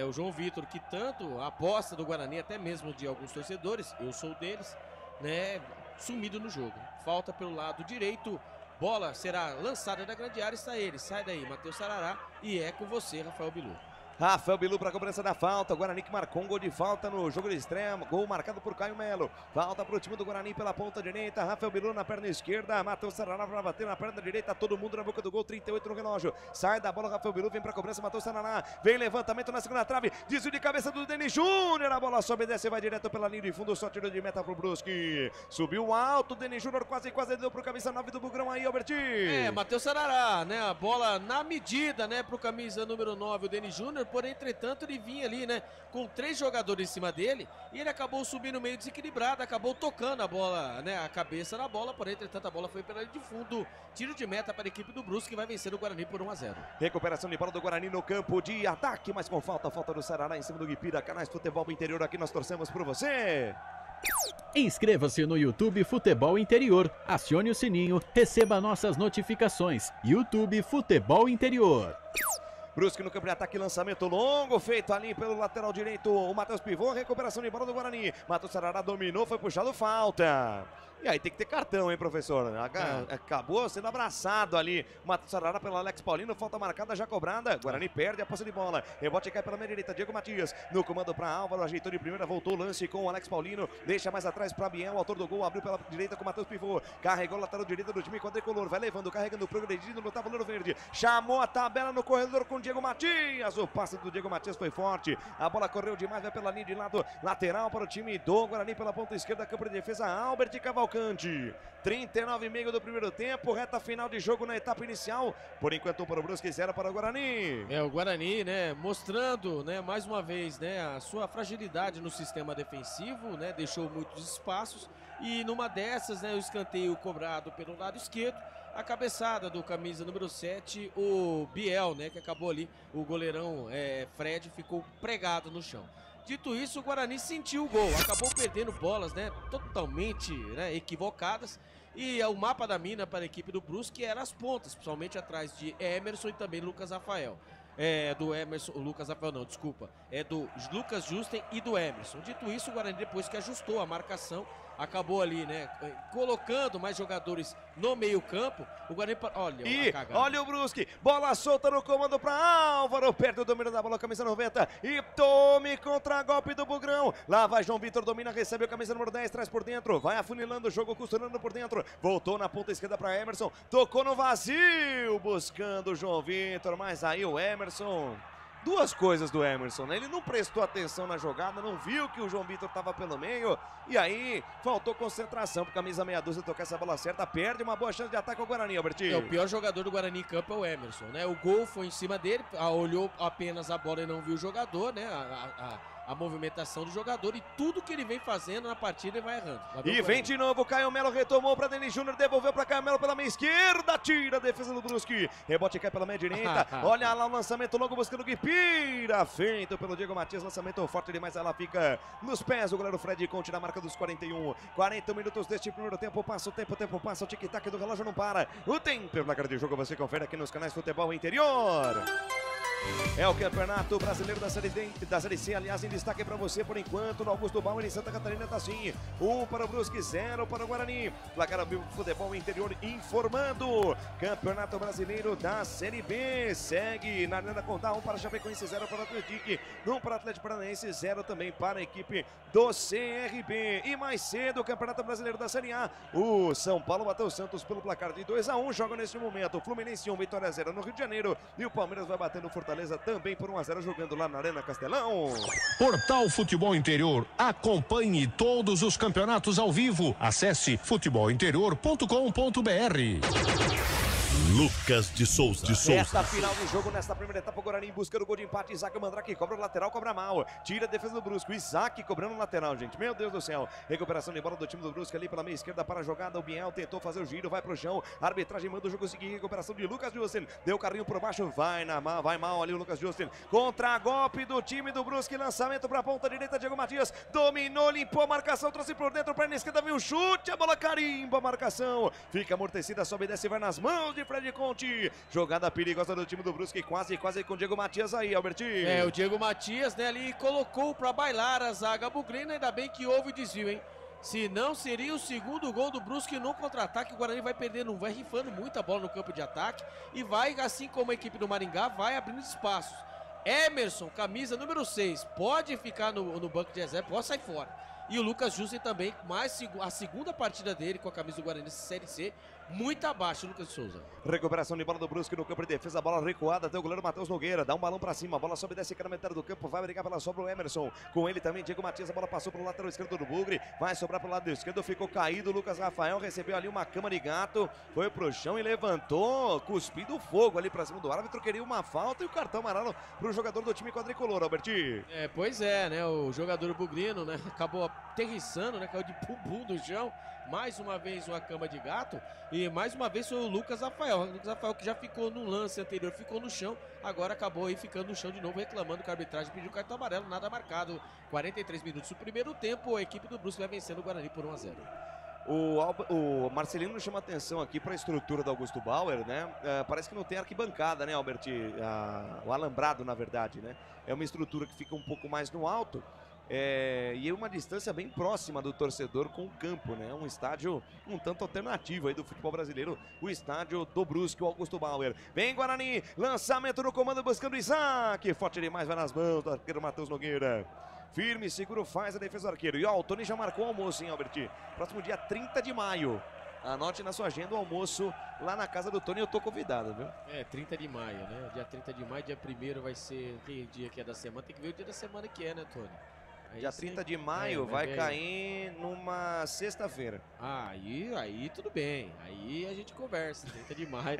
O João Vitor, que tanto aposta do Guarani, até mesmo de alguns torcedores, eu sou deles, né? Sumido no jogo. Falta pelo lado direito. Bola será lançada da grande área, está ele, sai daí, Matheus Sarará, e é com você, Rafael Bilu. Rafael Bilu para a cobrança da falta. O Guarani que marcou um gol de falta no jogo de estreia. Gol marcado por Caio Melo. Falta para o time do Guarani pela ponta direita. Rafael Bilu na perna esquerda. Matheus Sarará para bater na perna direita. Todo mundo na boca do gol. 38 no relógio. Sai da bola. Rafael Bilu vem para a cobrança. Matheus Sarará. Vem levantamento na segunda trave. Desvio de cabeça do Denis Júnior. A bola sobe e desce. Vai direto pela linha de fundo. Só tiro de meta para o Brusque. Subiu alto. Denis Júnior quase deu para o camisa 9 do Bugrão aí, Albertinho. Matheus Sarará, né? A bola na medida, né? Para o camisa número 9, o Denis Júnior. Porém, entretanto, ele vinha ali, né, com 3 jogadores em cima dele e ele acabou subindo meio desequilibrado, acabou tocando a bola, né, a cabeça na bola, porém, entretanto, a bola foi pela linha de fundo. Tiro de meta para a equipe do Brusque, que vai vencer o Guarani por 1-0. Recuperação de bola do Guarani no campo de ataque, mas com falta do Sarará em cima do Guipira. Canais Futebol Interior, aqui nós torcemos por você. Inscreva-se no YouTube Futebol Interior, acione o sininho, receba nossas notificações. YouTube Futebol Interior. Brusque no campo de ataque, lançamento longo, feito ali pelo lateral direito, o Matheus Pivô, recuperação de bola do Guarani. Matheus Sarará dominou, foi puxado, falta. E aí tem que ter cartão, hein, professor? Acabou sendo abraçado ali. Matheus Sarará pelo Alex Paulino, falta marcada, já cobrada. Guarani perde a posse de bola. Rebote cai pela meia direita, Diego Matias. No comando para Álvaro, ajeitou de primeira, voltou o lance com o Alex Paulino. Deixa mais atrás para Biel, autor do gol, abriu pela direita com o Matheus Pivô. Carregou o lateral direito do time quadricolor, vai levando, carregando, progredindo no tabuleiro verde. Chamou a tabela no corredor com o Diego Matias. O passe do Diego Matias foi forte. A bola correu demais, vai pela linha de lado. Lateral para o time do Guarani pela ponta esquerda, campo de defesa, Albert Cavalcante. 39,5 do primeiro tempo, reta final de jogo na etapa inicial. Por enquanto, para o Brusque, 0 para o Guarani. O Guarani, né, mostrando, né, mais uma vez, né, a sua fragilidade no sistema defensivo, né, deixou muitos espaços e numa dessas, né, o escanteio cobrado pelo lado esquerdo, a cabeçada do camisa número 7, o Biel, né, que acabou ali, o goleirão Fred ficou pregado no chão. Dito isso, o Guarani sentiu o gol, acabou perdendo bolas, né, totalmente, né, equivocadas. E o mapa da mina para a equipe do Brusque era as pontas, principalmente atrás de Emerson e também Lucas Rafael. Do Emerson, Lucas Rafael não, desculpa. Do Lucas Justin e do Emerson. Dito isso, o Guarani, depois que ajustou a marcação, acabou ali, né, colocando mais jogadores no meio campo. O Guarani, olha o Brusque, bola solta no comando para Álvaro, perto do domínio da bola, camisa 90, e tome contra-golpe do Bugrão. Lá vai João Vitor, domina, recebe a camisa número 10, traz por dentro, vai afunilando o jogo, costurando por dentro, voltou na ponta esquerda para Emerson, tocou no vazio, buscando o João Vitor, mas aí o Emerson... Duas coisas do Emerson, né? Ele não prestou atenção na jogada, não viu que o João Vitor estava pelo meio, e aí faltou concentração para camisa meia dúzia tocar essa bola certa, perde uma boa chance de ataque ao Guarani, Albertinho. O pior jogador do Guarani em campo é o Emerson, né? O gol foi em cima dele, olhou apenas a bola e não viu o jogador, né? A movimentação do jogador e tudo que ele vem fazendo na partida ele vai errando. E vem de novo, Caio Melo retomou para Denis Júnior, devolveu para Caio Melo pela meia esquerda, tira a defesa do Brusque, rebote cai pela meia direita, olha lá o lançamento longo buscando o Guipira, feito pelo Diego Matias, lançamento forte demais, ela fica nos pés, o goleiro Fred Conte na marca dos 41, 40 minutos deste primeiro tempo, passa o tempo passa, o tic-tac do relógio não para, o tempo, placar de jogo você confere aqui nos canais Futebol Interior. É o Campeonato Brasileiro da Série C, aliás, em destaque para você por enquanto, no Augusto Bauer em Santa Catarina tá assim, 1 para o Brusque, 0 para o Guarani. Placar ao vivo Futebol Interior informando, Campeonato Brasileiro da Série B, segue na Arena Condá, 1 para Chapecoense, 0 para o Atlético, 1 para o Atlético Paranaense, 0 também para a equipe do CRB. E mais cedo, o Campeonato Brasileiro da Série A, o São Paulo bateu o Santos pelo placar de 2-1, joga neste momento, Fluminense 1, Vitória 0 no Rio de Janeiro, e o Palmeiras vai batendo Fortaleza também por 1-0 jogando lá na Arena Castelão. Portal Futebol Interior. Acompanhe todos os campeonatos ao vivo. Acesse futebolinterior.com.br. Lucas de Souza. Resta final do jogo nesta primeira etapa, o Guarani busca o gol de empate, Isaac Mandrake cobra o lateral, cobra mal, tira a defesa do Brusque, o Isaac cobrando o lateral, gente, meu Deus do céu, recuperação de bola do time do Brusque ali pela meia esquerda para a jogada, o Biel tentou fazer o giro, vai pro chão, a arbitragem manda o jogo seguir, recuperação de Lucas Justin, deu carrinho por baixo, vai mal ali o Lucas Justin, contra-golpe do time do Brusque, lançamento para a ponta direita, Diego Matias, dominou, limpou a marcação, trouxe por dentro, perna esquerda, viu o chute, a bola carimba a marcação, fica amortecida, sobe e desce, vai nas mãos de Fred Conte, jogada perigosa do time do Brusque, quase com o Diego Matias aí, Albertinho. É, o Diego Matias, né, ali colocou para bailar a zaga bugrina, ainda bem que houve desvio, hein? Se não, seria o segundo gol do Brusque no contra-ataque, o Guarani vai perdendo, vai rifando muita bola no campo de ataque e vai, assim como a equipe do Maringá, vai abrindo espaços. Emerson, camisa número 6, pode ficar no banco de reserva, pode sair fora. E o Lucas Justin também, mais a segunda partida dele com a camisa do Guarani Série C, muito abaixo, Lucas Souza. Recuperação de bola do Brusque no campo de defesa, bola recuada até o goleiro Matheus Nogueira, dá um balão pra cima, a bola sobe e desce na metade do campo, vai brigar pela sobra o Emerson, com ele também Diego Matias, a bola passou pro lateral esquerdo do Bugre, vai sobrar pro lado esquerdo, ficou caído, Lucas Rafael recebeu ali uma cama de gato, foi pro chão e levantou, cuspindo fogo ali pra cima do árbitro, queria uma falta e o cartão amarelo pro jogador do time quadricolor, Alberti. É, pois é, né, o jogador bugrino, né, acabou aterrissando, né, caiu de bumbum no chão, mais uma vez uma cama de gato e mais uma vez foi o Lucas Rafael. O Lucas Rafael que já ficou no lance anterior, ficou no chão, agora acabou aí ficando no chão de novo, reclamando que a arbitragem pediu cartão amarelo, nada marcado. 43 minutos do primeiro tempo, a equipe do Brusque vai vencendo o Guarani por 1-0. O Marcelino chama atenção aqui para a estrutura do Augusto Bauer, né? Parece que não tem arquibancada, né, Albert? O alambrado, na verdade, né? É uma estrutura que fica um pouco mais no alto. E uma distância bem próxima do torcedor com o campo, né? Um estádio um tanto alternativo aí do futebol brasileiro, o estádio do Brusque, o Augusto Bauer. Vem Guarani, lançamento no comando buscando Isaac, forte demais, vai nas mãos do arqueiro Matheus Nogueira. Firme, seguro, faz a defesa do arqueiro. E ó, o Tony já marcou o almoço, hein, Albert? Próximo dia 30 de maio. Anote na sua agenda o almoço lá na casa do Tony, eu tô convidado, viu? 30 de maio, né? Dia 30 de maio, dia 1º vai ser, que dia que é da semana, tem que ver o dia da semana que é, né, Tony? Dia 30 de maio vai cair numa sexta-feira. Aí tudo bem. Aí a gente conversa. 30 de maio.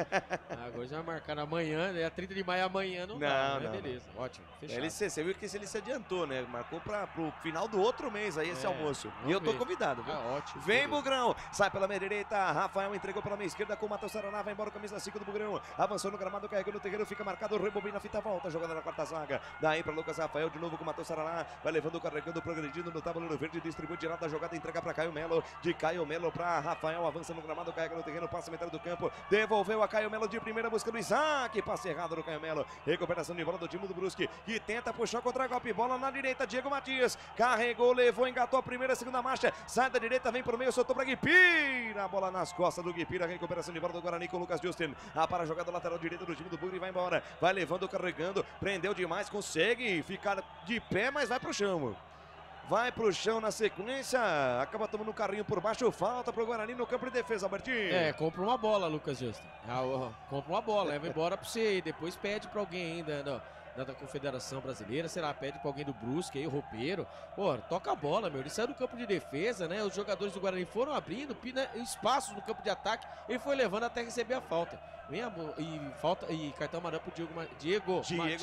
Agora já vai marcar amanhã, né? 30 de maio amanhã não dá, né? Beleza, ótimo. Fechado. Você viu que ele se adiantou, né? Marcou pro final do outro mês aí esse almoço. E eu tô convidado, viu? Ótimo. Vem Bugrão, sai pela meia direita. Rafael entregou pela meia esquerda com o Matheus Saraná. Vai embora o camisa 5 do Bugrão. Avançou no gramado, carregou no terreiro, fica marcado. Rebobina a fita, volta. Jogando na quarta zaga. Daí pra Lucas Rafael de novo com o Matheus Saraná. Vai levando, carregando, progredindo no tabuleiro verde, distribui direto da jogada, entrega para Caio Melo, de Caio Melo para Rafael, avança no gramado, carrega no terreno, passa metade do campo, devolveu a Caio Melo de primeira, buscando o Isaac, passe errado no Caio Melo, recuperação de bola do time do Brusque, que tenta puxar contra golpe, bola na direita, Diego Matias, carregou, levou, engatou a primeira, segunda marcha, sai da direita, vem pro meio, soltou para Guipira, a bola nas costas do Guipira, recuperação de bola do Guarani com o Lucas Justin, para a jogada lateral direita do time do Bugre, vai embora, vai levando, carregando, prendeu demais, consegue ficar de pé, mas vai pro chão. Vai pro chão na sequência, acaba tomando um carrinho por baixo, falta pro Guarani no campo de defesa, Albertinho. Compra uma bola, Lucas Justin. Compra uma bola, leva embora pra você, depois pede pra alguém ainda, da Confederação Brasileira, sei lá, pede pra alguém do Brusque aí, o roupeiro. Pô, toca a bola, meu, ele saiu do campo de defesa, né, os jogadores do Guarani foram abrindo espaços no campo de ataque, ele foi levando até receber a falta. E cartão amarelo pro Diego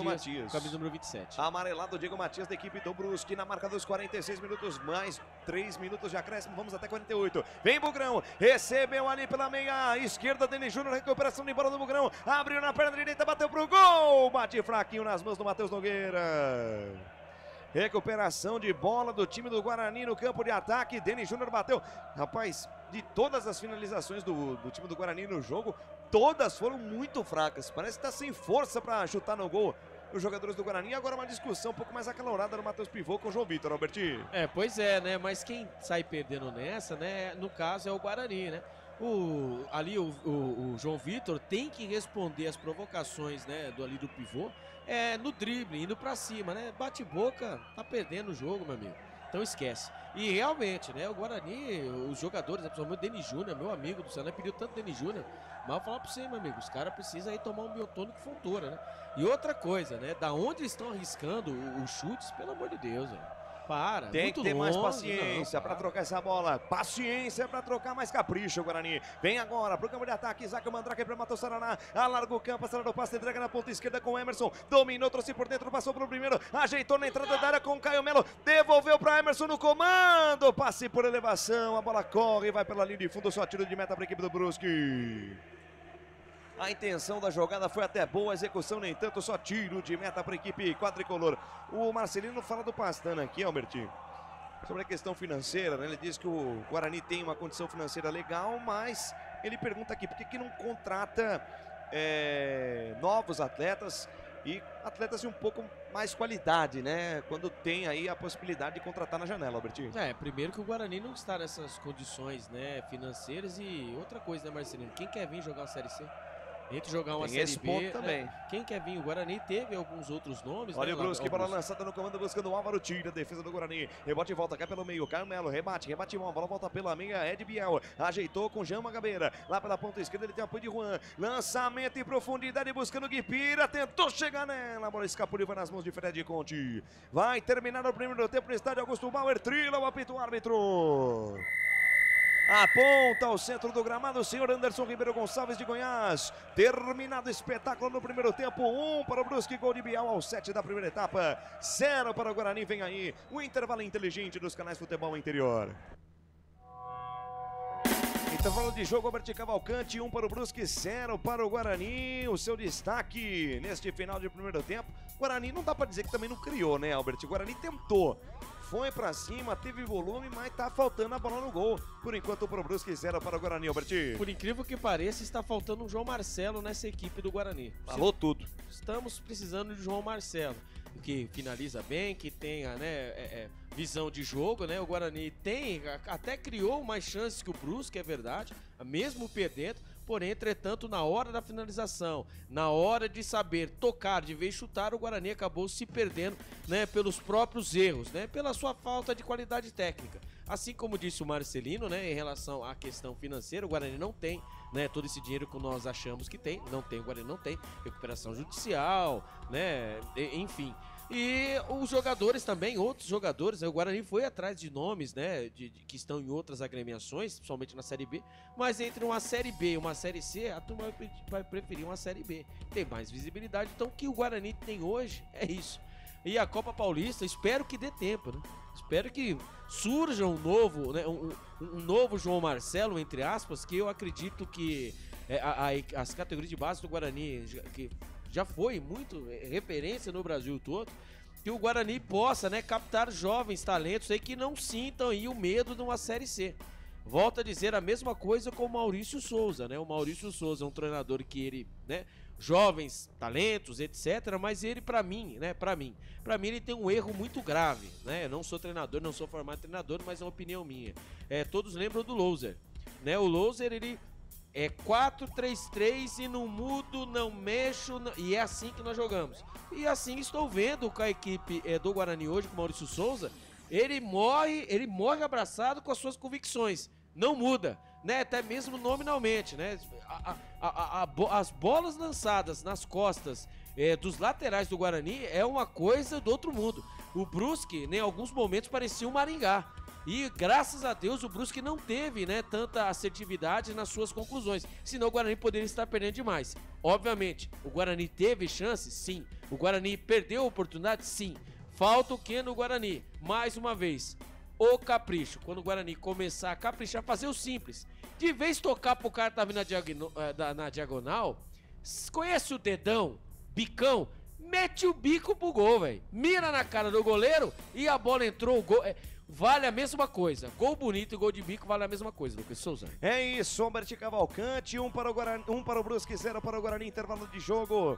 Matias, camisa número 27. Amarelado Diego Matias da equipe do Brusque na marca dos 46 minutos, mais 3 minutos de acréscimo, vamos até 48. Vem Bugrão, recebeu ali pela meia esquerda, Denis Júnior, recuperação de bola do Bugrão, abriu na perna direita, bateu pro gol, bate fraquinho nas mãos do Matheus Nogueira. Recuperação de bola do time do Guarani no campo de ataque, Denis Júnior bateu. Rapaz, de todas as finalizações do time do Guarani no jogo, todas foram muito fracas. Parece que tá sem força para chutar no gol. os jogadores do Guarani. Agora uma discussão um pouco mais acalorada no Matheus Pivô com o João Vitor, Alberti. Pois é, né? Mas quem sai perdendo nessa, né? No caso é o Guarani, né? O João Vitor tem que responder as provocações, né, do Pivô, no drible, indo pra cima, né? Bate boca, tá perdendo o jogo, meu amigo. Então esquece. E realmente, né, o Guarani, os jogadores, principalmente o Denis Júnior, meu amigo do Ceará, pediu tanto Denis Júnior, mas eu vou falar pra você, meu amigo, os caras precisam aí tomar um biotônico fontoura, né? E outra coisa, né, da onde eles estão arriscando os chutes, pelo amor de Deus, velho. Para, tem que ter mais paciência para trocar essa bola. Paciência para trocar mais capricho, Guarani. Vem agora pro campo de ataque. Isaac Mandrake para Matheus Saraná. Alarga o campo, acelera o passe, entrega na ponta esquerda com o Emerson. Dominou, trouxe por dentro, passou pro primeiro. Ajeitou na entrada da área com o Caio Melo. Devolveu para Emerson no comando. Passe por elevação. A bola corre e vai pela linha de fundo. Só tiro de meta para a equipe do Brusque. A intenção da jogada foi até boa, a execução nem tanto, só tiro de meta para a equipe quadricolor. O Marcelino fala do Pastana aqui, Albertinho, sobre a questão financeira, né? Ele diz que o Guarani tem uma condição financeira legal, mas ele pergunta aqui, por que não contrata novos atletas e atletas de um pouco mais qualidade, né? Quando tem aí a possibilidade de contratar na janela, Albertinho. Primeiro que o Guarani não está nessas condições, né, financeiras, e outra coisa, né, Marcelino? Quem quer vir jogar a Série C? Entre jogar uma Série B, também. Quem quer vir? O Guarani teve alguns outros nomes. Olha, né? o Brusque, bola lançada no comando, buscando o Álvaro, tira a defesa do Guarani. Rebote e volta, cai pelo meio, Caio Melo, rebate mal, bola volta pela meia, Ed Biel, ajeitou com Jean Magabeira, lá pela ponta esquerda ele tem apoio de Juan, lançamento em profundidade, buscando o Guipira, tentou chegar nela, a bola escapou e vai nas mãos de Fred Conte. Vai terminar o primeiro tempo no estádio Augusto Bauer, trila o apito árbitro. Aponta ao centro do gramado o senhor Anderson Ribeiro Gonçalves de Goiás. Terminado o espetáculo no primeiro tempo. 1 para o Brusque, gol de Bial aos 7 da primeira etapa. 0 para o Guarani. Vem aí o intervalo inteligente dos canais Futebol Interior. Intervalo de jogo, Albert Cavalcante, 1 para o Brusque, 0 para o Guarani. O seu destaque neste final de primeiro tempo. Guarani não dá para dizer que também não criou, né, Albert? O Guarani tentou. Foi pra cima, teve volume, mas tá faltando a bola no gol. Por enquanto, pro Brusque, 0 para o Guarani, Alberti. Por incrível que pareça, está faltando um João Marcelo nessa equipe do Guarani. Falou tudo. Estamos precisando de João Marcelo, que finaliza bem, que tenha, né, visão de jogo, né? O Guarani até criou mais chances que o Brusque, é verdade, mesmo perdendo. Porém, entretanto, na hora da finalização, na hora de saber tocar, de vez chutar, o Guarani acabou se perdendo, né, pelos próprios erros, né, pela sua falta de qualidade técnica. Assim como disse o Marcelino, né, em relação à questão financeira, o Guarani não tem, né, todo esse dinheiro que nós achamos que tem. Não tem, o Guarani não tem. Recuperação judicial, né, enfim. E os jogadores também, outros jogadores, né, o Guarani foi atrás de nomes, né, que estão em outras agremiações, principalmente na Série B, mas entre uma Série B e uma Série C, a turma vai preferir uma Série B. Tem mais visibilidade, então o que o Guarani tem hoje é isso. E a Copa Paulista, espero que dê tempo, né? Espero que surja um novo, né, um novo João Marcelo, entre aspas, que eu acredito que as categorias de base do Guarani, que já foi muito referência no Brasil todo, que o Guarani possa, né, captar jovens talentos aí que não sintam aí o medo de uma Série C. Volto a dizer a mesma coisa com o Maurício Souza, né? O Maurício Souza é um treinador que ele, né, jovens talentos, etc, mas ele, pra mim, ele tem um erro muito grave, né? Eu não sou treinador, não sou formado treinador, mas é uma opinião minha. Todos lembram do Louser, né? O Louser, ele é 4-3-3 e não mudo, não mexo, e é assim que nós jogamos. E assim estou vendo com a equipe do Guarani hoje, com o Maurício Souza, ele morre abraçado com as suas convicções, não muda, né? Até mesmo nominalmente, né? As bolas lançadas nas costas dos laterais do Guarani é uma coisa do outro mundo. O Brusque, né, em alguns momentos, parecia um Maringá. E graças a Deus o Brusque não teve, né, tanta assertividade nas suas conclusões, senão o Guarani poderia estar perdendo demais. Obviamente, o Guarani teve chance? Sim. O Guarani perdeu a oportunidade? Sim. Falta o que no Guarani? Mais uma vez, o capricho. Quando o Guarani começar a caprichar, fazer o simples. De vez tocar pro cara que tá vindo na diagonal, conhece o dedão, bicão, mete o bico pro gol, velho. Mira na cara do goleiro e a bola entrou, o gol... Vale a mesma coisa. Gol bonito e gol de bico vale a mesma coisa, Lucas Souza. É isso, Humberto Cavalcante, 1 para o Brusque, 0 para o Guarani, intervalo de jogo.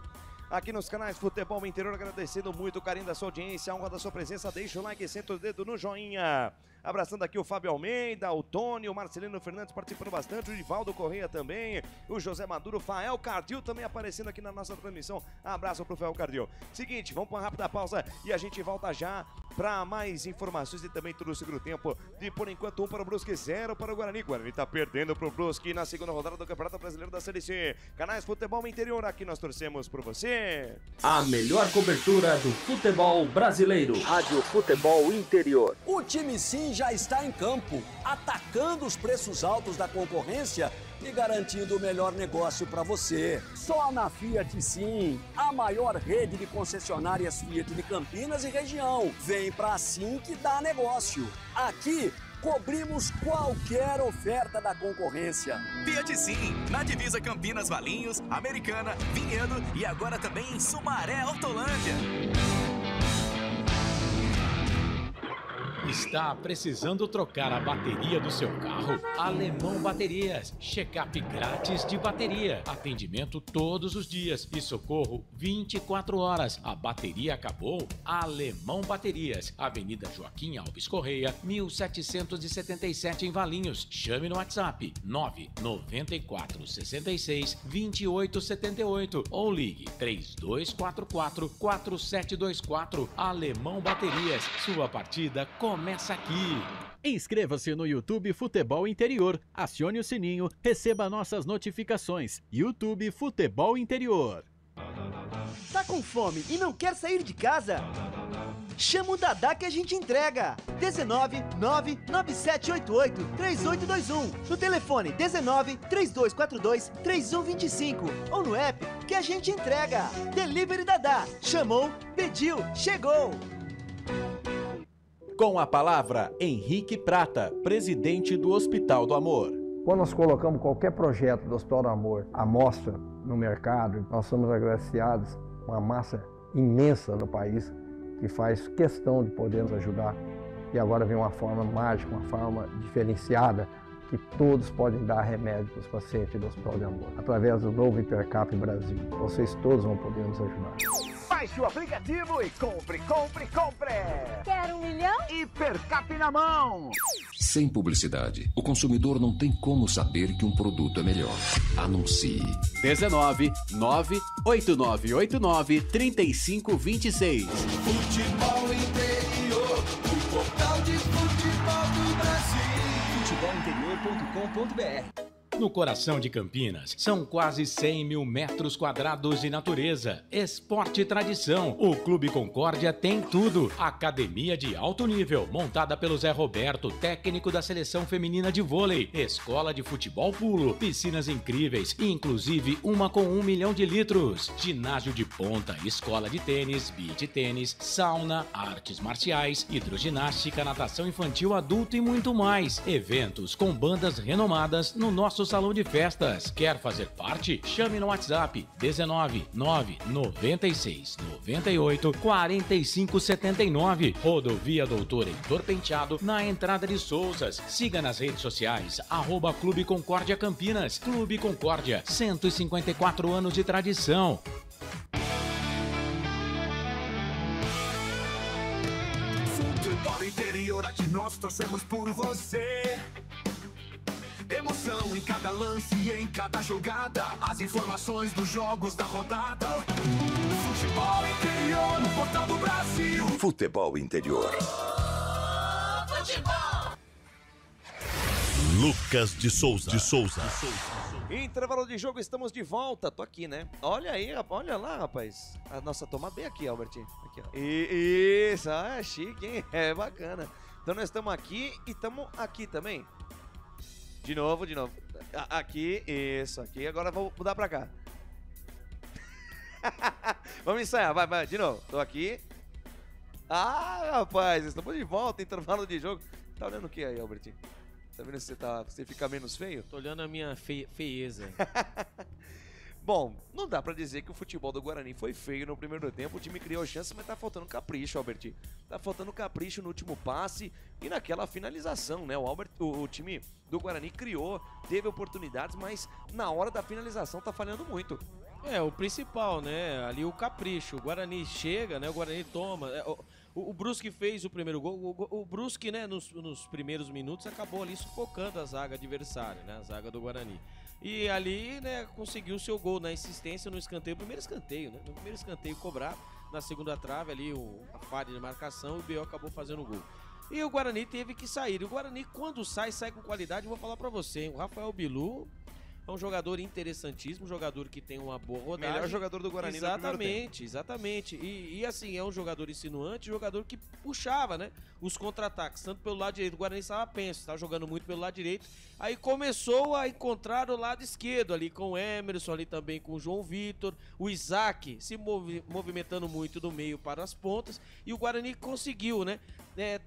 aqui nos canais Futebol Interior, agradecendo muito o carinho da sua audiência, a honra da sua presença, deixa o like, senta o dedo no joinha. Abraçando aqui o Fábio Almeida, o Tony, o Marcelino Fernandes participando bastante, o Rivaldo Correia também, o José Maduro, o Fael Cardil também aparecendo aqui na nossa transmissão. Abraço pro Fael Cardil. Seguinte, vamos para uma rápida pausa e a gente volta já para mais informações e também tudo no segundo tempo. De por enquanto 1 para o Brusque, 0 para o Guarani. O Guarani tá perdendo pro Brusque na segunda rodada do Campeonato Brasileiro da Série C. Canais Futebol Interior, aqui nós torcemos por você. A melhor cobertura do futebol brasileiro. Rádio Futebol Interior. O time sim já está em campo, atacando os preços altos da concorrência e garantindo o melhor negócio para você. Só na Fiat Sim, a maior rede de concessionárias Fiat de Campinas e região. Vem pra Sim que dá negócio. Aqui cobrimos qualquer oferta da concorrência. Fiat Sim, na divisa Campinas, Valinhos, Americana, Vinhedo e agora também em Sumaré, Hortolândia. Está precisando trocar a bateria do seu carro? Alemão Baterias. Check-up grátis de bateria. Atendimento todos os dias e socorro 24 horas. A bateria acabou? Alemão Baterias. Avenida Joaquim Alves Correia, 1777 em Valinhos. Chame no WhatsApp 994 66 28 78 ou ligue 3244 4724. Alemão Baterias. Sua partida começa aqui. Inscreva-se no YouTube Futebol Interior, acione o sininho, receba nossas notificações. YouTube Futebol Interior. Tá com fome e não quer sair de casa? Chama o Dadá que a gente entrega. 19 99788 3821. No telefone 19 3242 3125 ou no app que a gente entrega. Delivery Dadá. Chamou, pediu, chegou. Com a palavra, Henrique Prata, presidente do Hospital do Amor. Quando nós colocamos qualquer projeto do Hospital do Amor à mostra no mercado, nós somos agraciados com uma massa imensa no país que faz questão de poder nos ajudar. E agora vem uma forma mágica, uma forma diferenciada, que todos podem dar remédio para os pacientes do Hospital do Amor. Através do novo Hipercap Brasil, vocês todos vão poder nos ajudar. Baixe o aplicativo e compre, compre, compre! Quer 1 milhão? Hipercap na mão! Sem publicidade, o consumidor não tem como saber que um produto é melhor. Anuncie. 19 98989 3526. Futebol Interior, o portal de futebol do Brasil. Futebolinterior.com.br. No coração de Campinas, são quase 100 mil metros quadrados de natureza, esporte e tradição. O Clube Concórdia tem tudo. Academia de alto nível, montada pelo Zé Roberto, técnico da seleção feminina de vôlei. Escola de futebol pulo, piscinas incríveis, inclusive uma com 1 milhão de litros. Ginásio de ponta, escola de tênis, beach tênis, sauna, artes marciais, hidroginástica, natação infantil, adulto e muito mais. Eventos com bandas renomadas no nosso salão de festas. Quer fazer parte? Chame no WhatsApp 19 996 98 45 79. Rodovia Doutor Heitor Penteado, na entrada de Souzas. Siga nas redes sociais @Clube Concórdia Campinas. Clube Concórdia, 154 anos de tradição. Futebol Interior, aqui nós torcemos por você. Emoção em cada lance e em cada jogada. As informações dos jogos da rodada. Futebol Interior, no portal do Brasil. Futebol Interior. Futebol. Lucas de Souza. Intervalo de jogo, estamos de volta. Tô aqui, né? Olha aí, olha lá, rapaz. A nossa toma bem aqui, Albert. Aqui, ó. Isso, é chique, hein? É bacana. Então nós estamos aqui e estamos aqui também. De novo. Aqui, isso, aqui. Agora vou mudar pra cá. Vamos ensaiar, vai, de novo. Tô aqui. Ah, rapaz, estamos de volta, intervalo de jogo. Tá olhando o que aí, Albertinho? Tá vendo se você fica menos feio? Tô olhando a minha feieza. Bom, não dá pra dizer que o futebol do Guarani foi feio no primeiro tempo. O time criou chance, mas tá faltando capricho, Albert. Tá faltando capricho no último passe e naquela finalização, né? O time do Guarani criou, teve oportunidades, mas na hora da finalização tá falhando muito. É, o principal, né? Ali o capricho. O Guarani chega, né? O Guarani toma. O Brusque fez o primeiro gol. O Brusque, né, nos primeiros minutos, acabou ali sufocando a zaga adversária, né? A zaga do Guarani. E ali, né, conseguiu o seu gol na insistência no escanteio. Primeiro escanteio, né? No primeiro escanteio cobrado, na segunda trave ali, a falha de marcação, o Biel acabou fazendo o gol. E o Guarani teve que sair. E o Guarani, quando sai com qualidade. Eu vou falar pra você, hein? O Rafael Bilu é um jogador interessantíssimo, um jogador que tem uma boa rodagem. Melhor jogador do Guarani no primeiro tempo. Exatamente. E assim, é um jogador insinuante, jogador que puxava, né, os contra-ataques, tanto pelo lado direito. O Guarani estava penso, estava jogando muito pelo lado direito. Aí começou a encontrar o lado esquerdo ali com o Emerson, ali também com o João Vitor, o Isaac se movimentando muito do meio para as pontas. E o Guarani conseguiu, né,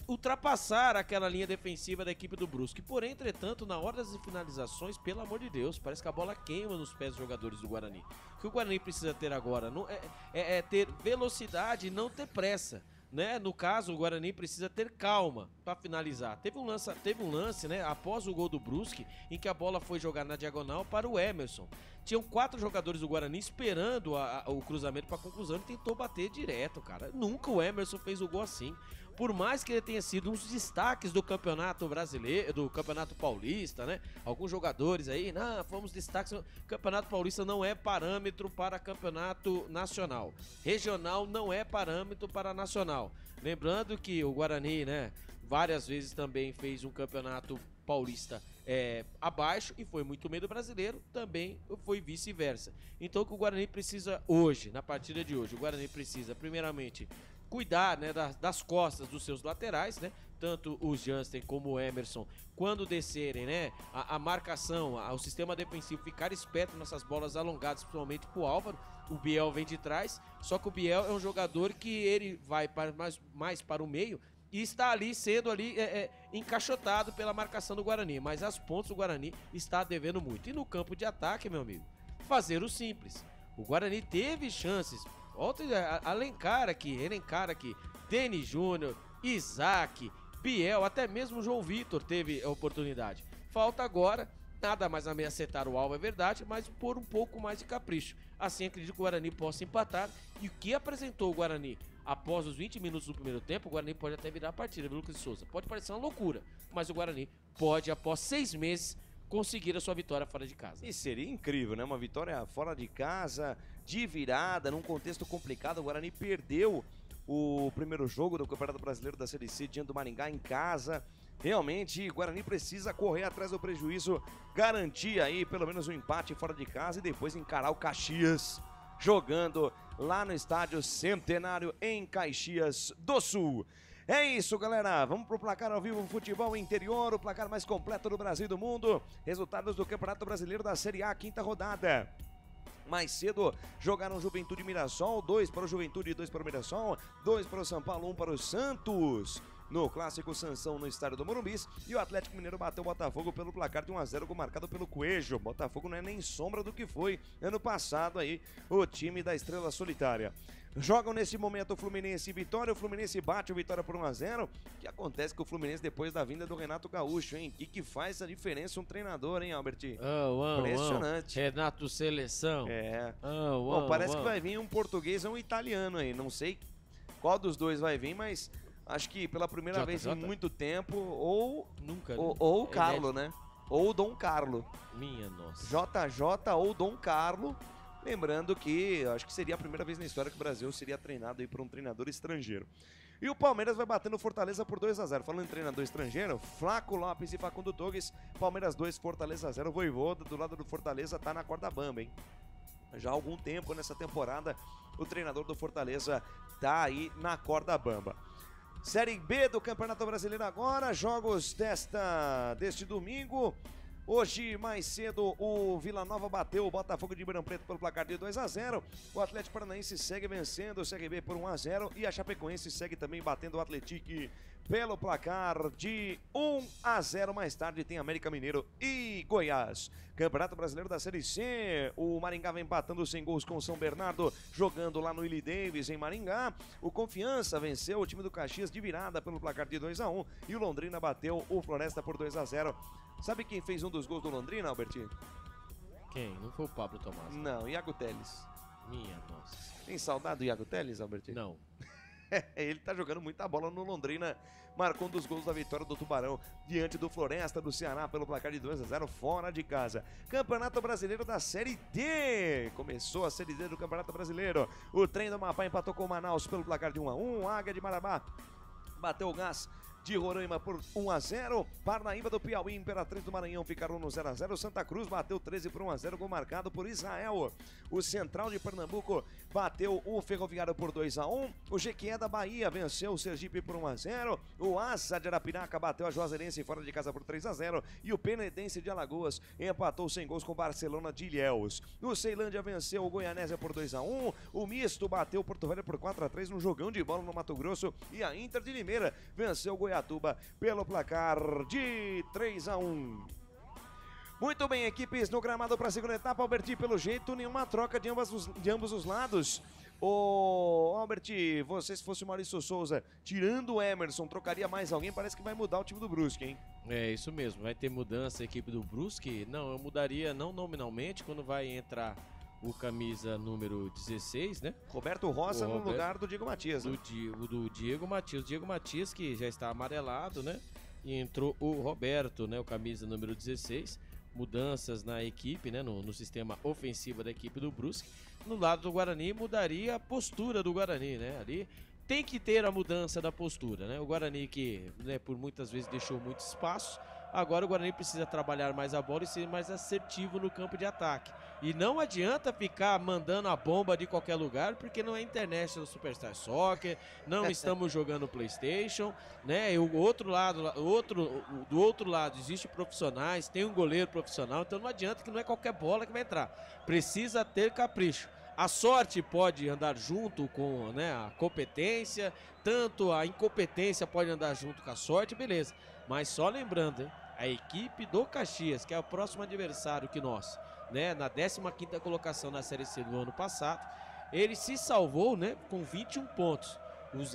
ultrapassar aquela linha defensiva da equipe do Brusque. Porém, entretanto, na hora das finalizações, pelo amor de Deus, parece que a bola queima nos pés dos jogadores do Guarani. O que o Guarani precisa ter agora é ter velocidade e não ter pressa, né? No caso, o Guarani precisa ter calma para finalizar. Teve um lance, né, após o gol do Brusque, em que a bola foi jogada na diagonal para o Emerson. Tinham 4 jogadores do Guarani esperando o cruzamento para conclusão e tentou bater direto, cara. Nunca o Emerson fez o gol assim. Por mais que ele tenha sido um dos destaques do campeonato brasileiro, do campeonato paulista, né? Alguns jogadores aí, fomos destaques. O campeonato paulista não é parâmetro para campeonato nacional. Regional não é parâmetro para nacional. Lembrando que o Guarani, né, várias vezes também fez um campeonato paulista abaixo e foi muito bem do brasileiro, também foi vice-versa. Então o que o Guarani precisa hoje, na partida de hoje, o Guarani precisa primeiramente cuidar, né, das costas dos seus laterais, né? Tanto o Jansen como o Emerson, quando descerem, né, a marcação, o sistema defensivo, ficar esperto nessas bolas alongadas, principalmente pro Álvaro. O Biel vem de trás, só que o Biel é um jogador que ele vai mais para o meio e está ali sendo encaixotado pela marcação do Guarani, mas as pontas do Guarani está devendo muito. E no campo de ataque, meu amigo, fazer o simples. O Guarani teve chances. Elencar aqui, Denis Júnior, Isaac, Biel, até mesmo o João Vitor teve a oportunidade. Falta agora, nada mais acertar o alvo, é verdade, mas por um pouco mais de capricho. Assim acredito que o Guarani possa empatar. E o que apresentou o Guarani após os 20 minutos do primeiro tempo, o Guarani pode até virar a partida, viu, Lucas de Souza? Pode parecer uma loucura, mas o Guarani pode, após 6 meses, conseguir a sua vitória fora de casa. E seria incrível, né? Uma vitória fora de casa, de virada, num contexto complicado. O Guarani perdeu o primeiro jogo do Campeonato Brasileiro da Série C diante do Maringá em casa. Realmente, o Guarani precisa correr atrás do prejuízo, garantir aí pelo menos um empate fora de casa e depois encarar o Caxias jogando lá no Estádio Centenário em Caxias do Sul. É isso, galera. Vamos pro placar ao vivo, futebol interior, o placar mais completo do Brasil e do mundo. Resultados do Campeonato Brasileiro da Série A, quinta rodada. Mais cedo, jogaram Juventude e Mirassol, 2 para o Juventude e 2 para o Mirassol, 2 para o São Paulo, 1 para o Santos. No clássico Sansão no estádio do Morumbi, e o Atlético Mineiro bateu o Botafogo pelo placar de 1-0, gol marcado pelo Coelho. Botafogo não é nem sombra do que foi ano passado aí, o time da Estrela Solitária. Jogam nesse momento o Fluminense e Vitória, o Fluminense bate o Vitória por 1-0. O que acontece com o Fluminense depois da vinda do Renato Gaúcho, hein? O que faz a diferença um treinador, hein, Albert? Impressionante. Renato Seleção. Bom, parece que vai vir um português ou um italiano aí, não sei qual dos dois vai vir, mas acho que pela primeira vez em muito tempo, ou o Carlo, né? Ou o Dom Carlo. Minha nossa. JJ ou Dom Carlo. Lembrando que acho que seria a primeira vez na história que o Brasil seria treinado aí por um treinador estrangeiro. E o Palmeiras vai bater no Fortaleza por 2-0. Falando em treinador estrangeiro, Flaco Lopes e Facundo Dogues. Palmeiras 2, Fortaleza 0. Voivoda do lado do Fortaleza tá na corda bamba, hein? Já há algum tempo nessa temporada o treinador do Fortaleza tá aí na corda bamba. Série B do Campeonato Brasileiro agora, jogos deste domingo. Hoje, mais cedo, o Vila Nova bateu o Botafogo de Ribeirão Preto pelo placar de 2-0. O Atlético Paranaense segue vencendo o CRB por 1-0 e a Chapecoense segue também batendo o Atlético pelo placar de 1-0. Mais tarde tem América Mineiro e Goiás. Campeonato Brasileiro da Série C, o Maringá vem empatando sem gols com o São Bernardo, jogando lá no Willie Davis em Maringá. O Confiança venceu o time do Caxias de virada pelo placar de 2-1 e o Londrina bateu o Floresta por 2-0. Sabe quem fez um dos gols do Londrina, Albertinho? Quem? Não foi o Pablo Tomás. Não, Iago Teles. Minha nossa. Tem saudade do Iago Teles, Albertinho? Não. Ele tá jogando muita bola no Londrina. Marcou um dos gols da vitória do Tubarão diante do Floresta do Ceará pelo placar de 2-0 fora de casa. Campeonato Brasileiro da Série D. Começou a Série D do Campeonato Brasileiro. O Trem do Amapá empatou com o Manaus pelo placar de 1-1. Águia de Marabá bateu o Gás de Roraima por 1-0. Parnaíba do Piauí, Imperatriz do Maranhão ficaram no 0-0. Santa Cruz bateu 13 por 1-0, gol marcado por Israel. O Central de Pernambuco bateu o Ferroviário por 2-1. O Jequié da Bahia venceu o Sergipe por 1-0. O Asa de Arapiraca bateu a Juazeirense fora de casa por 3-0. E o Penedense de Alagoas empatou sem gols com o Barcelona de Ilhéus. O Ceilândia venceu o Goianésia por 2-1. O Misto bateu o Porto Velho por 4-3 num jogão de bola no Mato Grosso. E a Inter de Limeira venceu o Goiatuba pelo placar de 3-1. Muito bem, equipes no gramado para a segunda etapa. Alberti, pelo jeito, nenhuma troca de ambos os lados. Ô, Alberti, você, se fosse o Maurício Souza, tirando o Emerson, trocaria mais alguém? Parece que vai mudar o time do Brusque, hein? É isso mesmo, vai ter mudança a equipe do Brusque. Não, eu mudaria não nominalmente, quando vai entrar o camisa número 16, né? Roberto Roça no lugar do Diego Matias, né? Do Diego Matias. O Diego Matias, que já está amarelado, né? E entrou o Roberto, né? O camisa número 16. Mudanças na equipe, né? No sistema ofensivo da equipe do Brusque. No lado do Guarani, mudaria a postura do Guarani, né? Ali tem que ter a mudança da postura, né? O Guarani que, né, por muitas vezes deixou muito espaço. Agora o Guarani precisa trabalhar mais a bola e ser mais assertivo no campo de ataque. E não adianta ficar mandando a bomba de qualquer lugar, porque não é internet do Superstar Soccer, não estamos jogando PlayStation, né? E do outro lado existe profissionais, tem um goleiro profissional, então não adianta, que não é qualquer bola que vai entrar. Precisa ter capricho. A sorte pode andar junto com, né, a competência, tanto a incompetência pode andar junto com a sorte, beleza. Mas só lembrando, hein, a equipe do Caxias, que é o próximo adversário que nós, né, na 15ª colocação na Série C do ano passado, ele se salvou, né, com 21 pontos.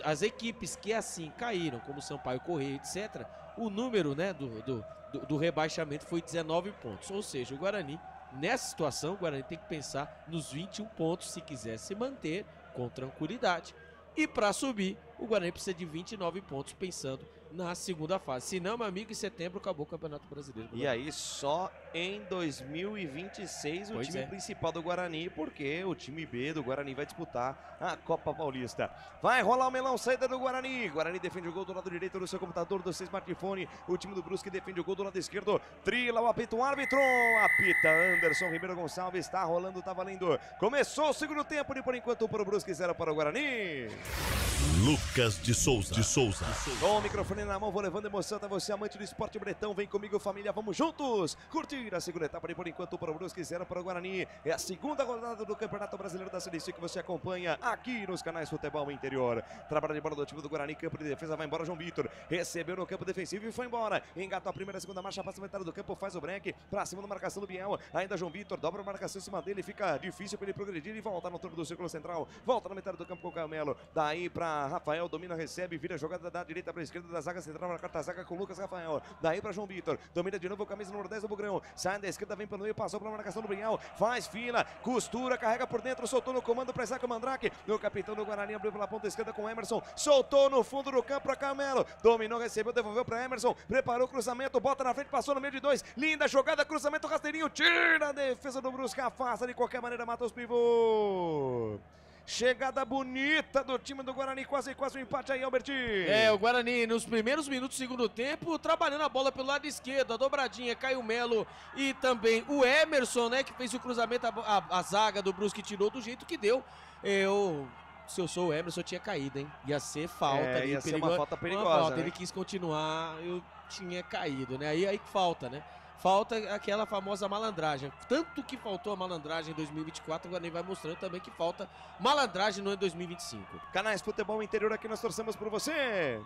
As equipes que assim caíram, como Sampaio Correia, etc., o número, né, do rebaixamento foi 19 pontos. Ou seja, o Guarani, nessa situação, o Guarani tem que pensar nos 21 pontos se quiser se manter com tranquilidade. E para subir, o Guarani precisa de 29 pontos pensando na segunda fase. Se não, meu amigo, em setembro acabou o Campeonato Brasileiro. E aí só em 2026 o time principal do Guarani, porque o time B do Guarani vai disputar a Copa Paulista. Vai rolar o melão, saída do Guarani. Guarani defende o gol do lado direito do seu computador, do seu smartphone. O time do Brusque defende o gol do lado esquerdo. Trila o apito, o árbitro. Apita Anderson Ribeiro Gonçalves. Está rolando, está valendo. Começou o segundo tempo e por enquanto para o Brusque, 0 para o Guarani. Lucas de Souza. Com o microfone na mão, vou levando emoção até você, amante do esporte bretão. Vem comigo, família, vamos juntos curtir a segunda etapa. E por enquanto para o Brusque, 0 para o Guarani. É a segunda rodada do Campeonato Brasileiro da Série C que você acompanha aqui nos canais Futebol Interior. Trabalho de bola do time do Guarani, campo de defesa, vai embora João Vitor. Recebeu no campo defensivo e foi embora. Engatou a primeira, a segunda marcha, passa a metade do campo, faz o break. Pra cima da marcação do Biel. Ainda João Vitor, dobra a marcação em cima dele. Fica difícil para ele progredir e volta no torno do círculo central. Volta na metade do campo com o Camelo. Daí para Rafael, domina, recebe, vira a jogada da direita para a esquerda da zaga central, na quarta zaga com o Lucas Rafael. Daí para João Vitor, domina de novo o camisa número 10 do Bugrão. Sai da esquerda, vem pelo meio, passou para a marcação do Biel. Faz fila, costura, carrega por dentro, soltou no comando para Isaac Mandrake. O capitão do Guarani abriu pela ponta esquerda com Emerson. Soltou no fundo do campo para Camelo. Dominou, recebeu, devolveu para Emerson. Preparou o cruzamento, bota na frente, passou no meio de dois. Linda jogada, cruzamento rasteirinho. Tira a defesa do Brusque, afasta de qualquer maneira, mata os pivôs. Chegada bonita do time do Guarani, quase um empate aí, Alberti. O Guarani nos primeiros minutos do segundo tempo, trabalhando a bola pelo lado esquerdo, a dobradinha, Caio Melo e também o Emerson, né, que fez o cruzamento, a zaga do Brusque tirou do jeito que deu. Se eu sou o Emerson, eu tinha caído, hein? Ia ser falta ali, ia ser uma falta perigosa, né? Ele quis continuar, eu tinha caído, né? Aí que falta, né? Falta aquela famosa malandragem. Tanto que faltou a malandragem em 2024, o Guarani vai mostrando também que falta malandragem no ano 2025. Canais Futebol Interior, aqui nós torcemos por você.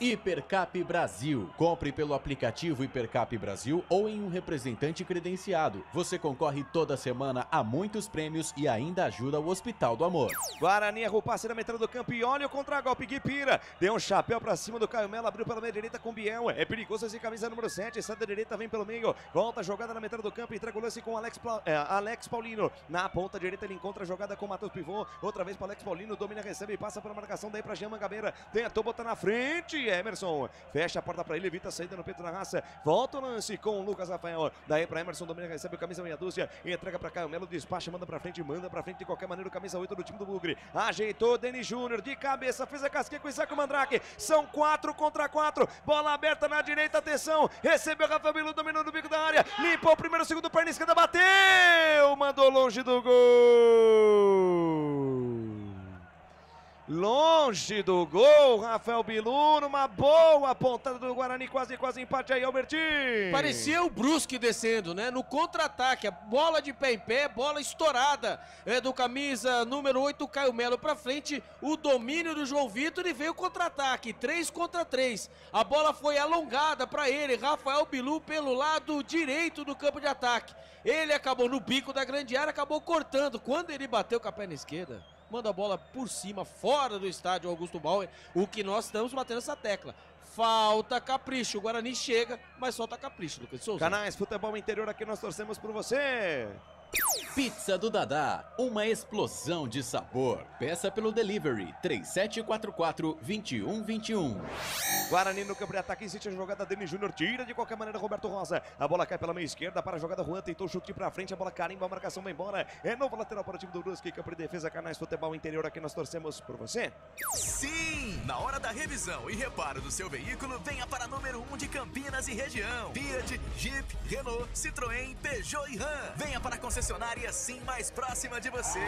Hipercap Brasil. Compre pelo aplicativo Hipercap Brasil ou em um representante credenciado. Você concorre toda semana a muitos prêmios e ainda ajuda o Hospital do Amor. Guarani errou o passe na metade do campo e olha o contra-golpe. Guipira deu um chapéu pra cima do Caio Melo, abriu pela meia direita com Biel. É perigoso esse camisa número 7, sai da direita, vem pelo meio, volta a jogada na metade do campo, entrega o lance com Alex Paulino. Na ponta direita ele encontra a jogada com o Matheus Pivô, outra vez para Alex Paulino, domina, recebe e passa para a marcação, daí para Jean Mangabeira, tentou botar na frente, Emerson fecha a porta para ele, evita a saída no peito da raça, volta o lance com o Lucas Rafael, daí para Emerson, domina, recebe o camisa meia dúzia, entrega para Caio Melo, despacha, manda para frente de qualquer maneira o camisa 8 do time do Bugre, ajeitou Denis Júnior de cabeça, fez a casquinha com o Isaac Mandrake, são 4 contra 4, bola aberta na direita, atenção, recebeu Rafael Bilu, dominou no bico da área, limpou o primeiro, segundo, perna esquerda, bateu, mandou longe do gol. Longe do gol, Rafael Bilu, numa boa pontada do Guarani, quase empate aí, Albertinho. Parecia o Brusque descendo, né? No contra-ataque, a bola de pé em pé, bola estourada do camisa número 8, Caio Melo pra frente, o domínio do João Vitor e veio o contra-ataque, 3 contra 3. A bola foi alongada pra ele, Rafael Bilu pelo lado direito do campo de ataque. Ele acabou no bico da grande área, acabou cortando. Quando ele bateu com a perna esquerda, manda a bola por cima, fora do estádio Augusto Bauer, o que nós estamos batendo essa tecla. Falta capricho, o Guarani chega, mas falta capricho, Lucas Souza. Canais Futebol Interior, aqui nós torcemos por você. Pizza do Dadá, uma explosão de sabor. Peça pelo delivery 3744-2121. Guarani no campo de ataque, insiste a jogada, Denis Júnior tira de qualquer maneira Roberto Rosa. A bola cai pela meia esquerda para a jogada, Juan tentou chute pra frente, a bola carimba, a marcação vai embora. É novo lateral para o time do Brusque, campo de defesa, Canais Futebol Interior, aqui nós torcemos por você. Sim! Na hora da revisão e reparo do seu veículo, venha para número 1 de Campinas e região. Fiat, Jeep, Renault, Citroën, Peugeot e Ram. Venha para a concessionária Sim mais próxima de você.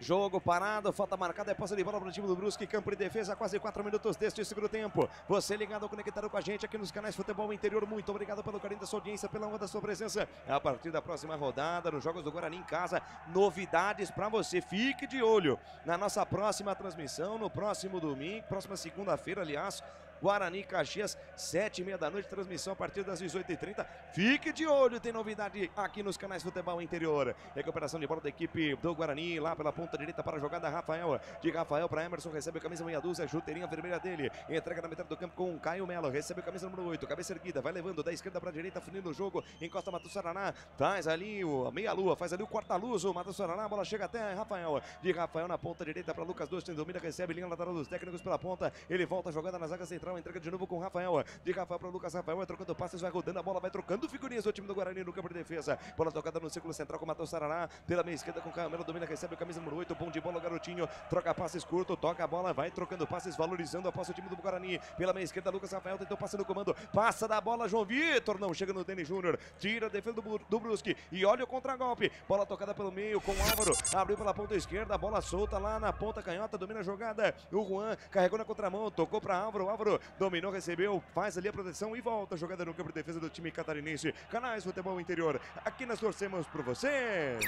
Jogo parado, falta marcada, é posse de bola para o time do Brusque, campo de defesa, quase 4 minutos deste segundo tempo. Você ligado, conectado com a gente aqui nos canais Futebol Interior, muito obrigado pelo carinho da sua audiência, pela honra da sua presença. A partir da próxima rodada, nos Jogos do Guarani em casa, novidades para você. Fique de olho na nossa próxima transmissão, no próximo domingo, próxima segunda-feira, aliás. Guarani Caxias, 7h30 da noite, transmissão a partir das 18h30. Fique de olho, tem novidade aqui nos canais Futebol Interior. Recuperação de bola da equipe do Guarani, lá pela ponta direita para a jogada Rafael. De Rafael para Emerson, recebe a camisa meia dúzia, chuteirinha vermelha dele. Entrega na metade do campo com o Caio Melo, recebe a camisa número 8, cabeça erguida, vai levando da esquerda para a direita, funindo o jogo, encosta Matheus Saraná, faz ali o meia-lua, faz ali o corta-luz, o Matheus Saraná, a bola chega até Rafael. De Rafael na ponta direita para Lucas Dostin, domina, recebe linha lateral dos técnicos pela ponta, ele volta a jogada na zaga central, entrega de novo com Rafael, de Rafael para Lucas Rafael, vai trocando passes, vai rodando a bola, vai trocando figurinhas do time do Guarani no campo de defesa, bola tocada no círculo central com o Matheus Saraná, pela meia esquerda com o Caio Melo, domina, recebe o camisa número 8, bom de bola, garotinho, troca passes curto, toca a bola, vai trocando passes, valorizando a posse do time do Guarani, pela meia esquerda, Lucas Rafael tentou passe no comando, passa da bola, João Vitor, não chega no Denis Júnior, tira a defesa do Brusque, e olha o contra-golpe, bola tocada pelo meio com o Álvaro, abriu pela ponta esquerda, bola solta lá na ponta canhota, domina a jogada, o Juan carregou na contramão, tocou para Álvaro, Álvaro dominou, recebeu, faz ali a proteção e volta a jogada no campo de defesa do time catarinense. Canais Futebol Interior, aqui nós torcemos por você.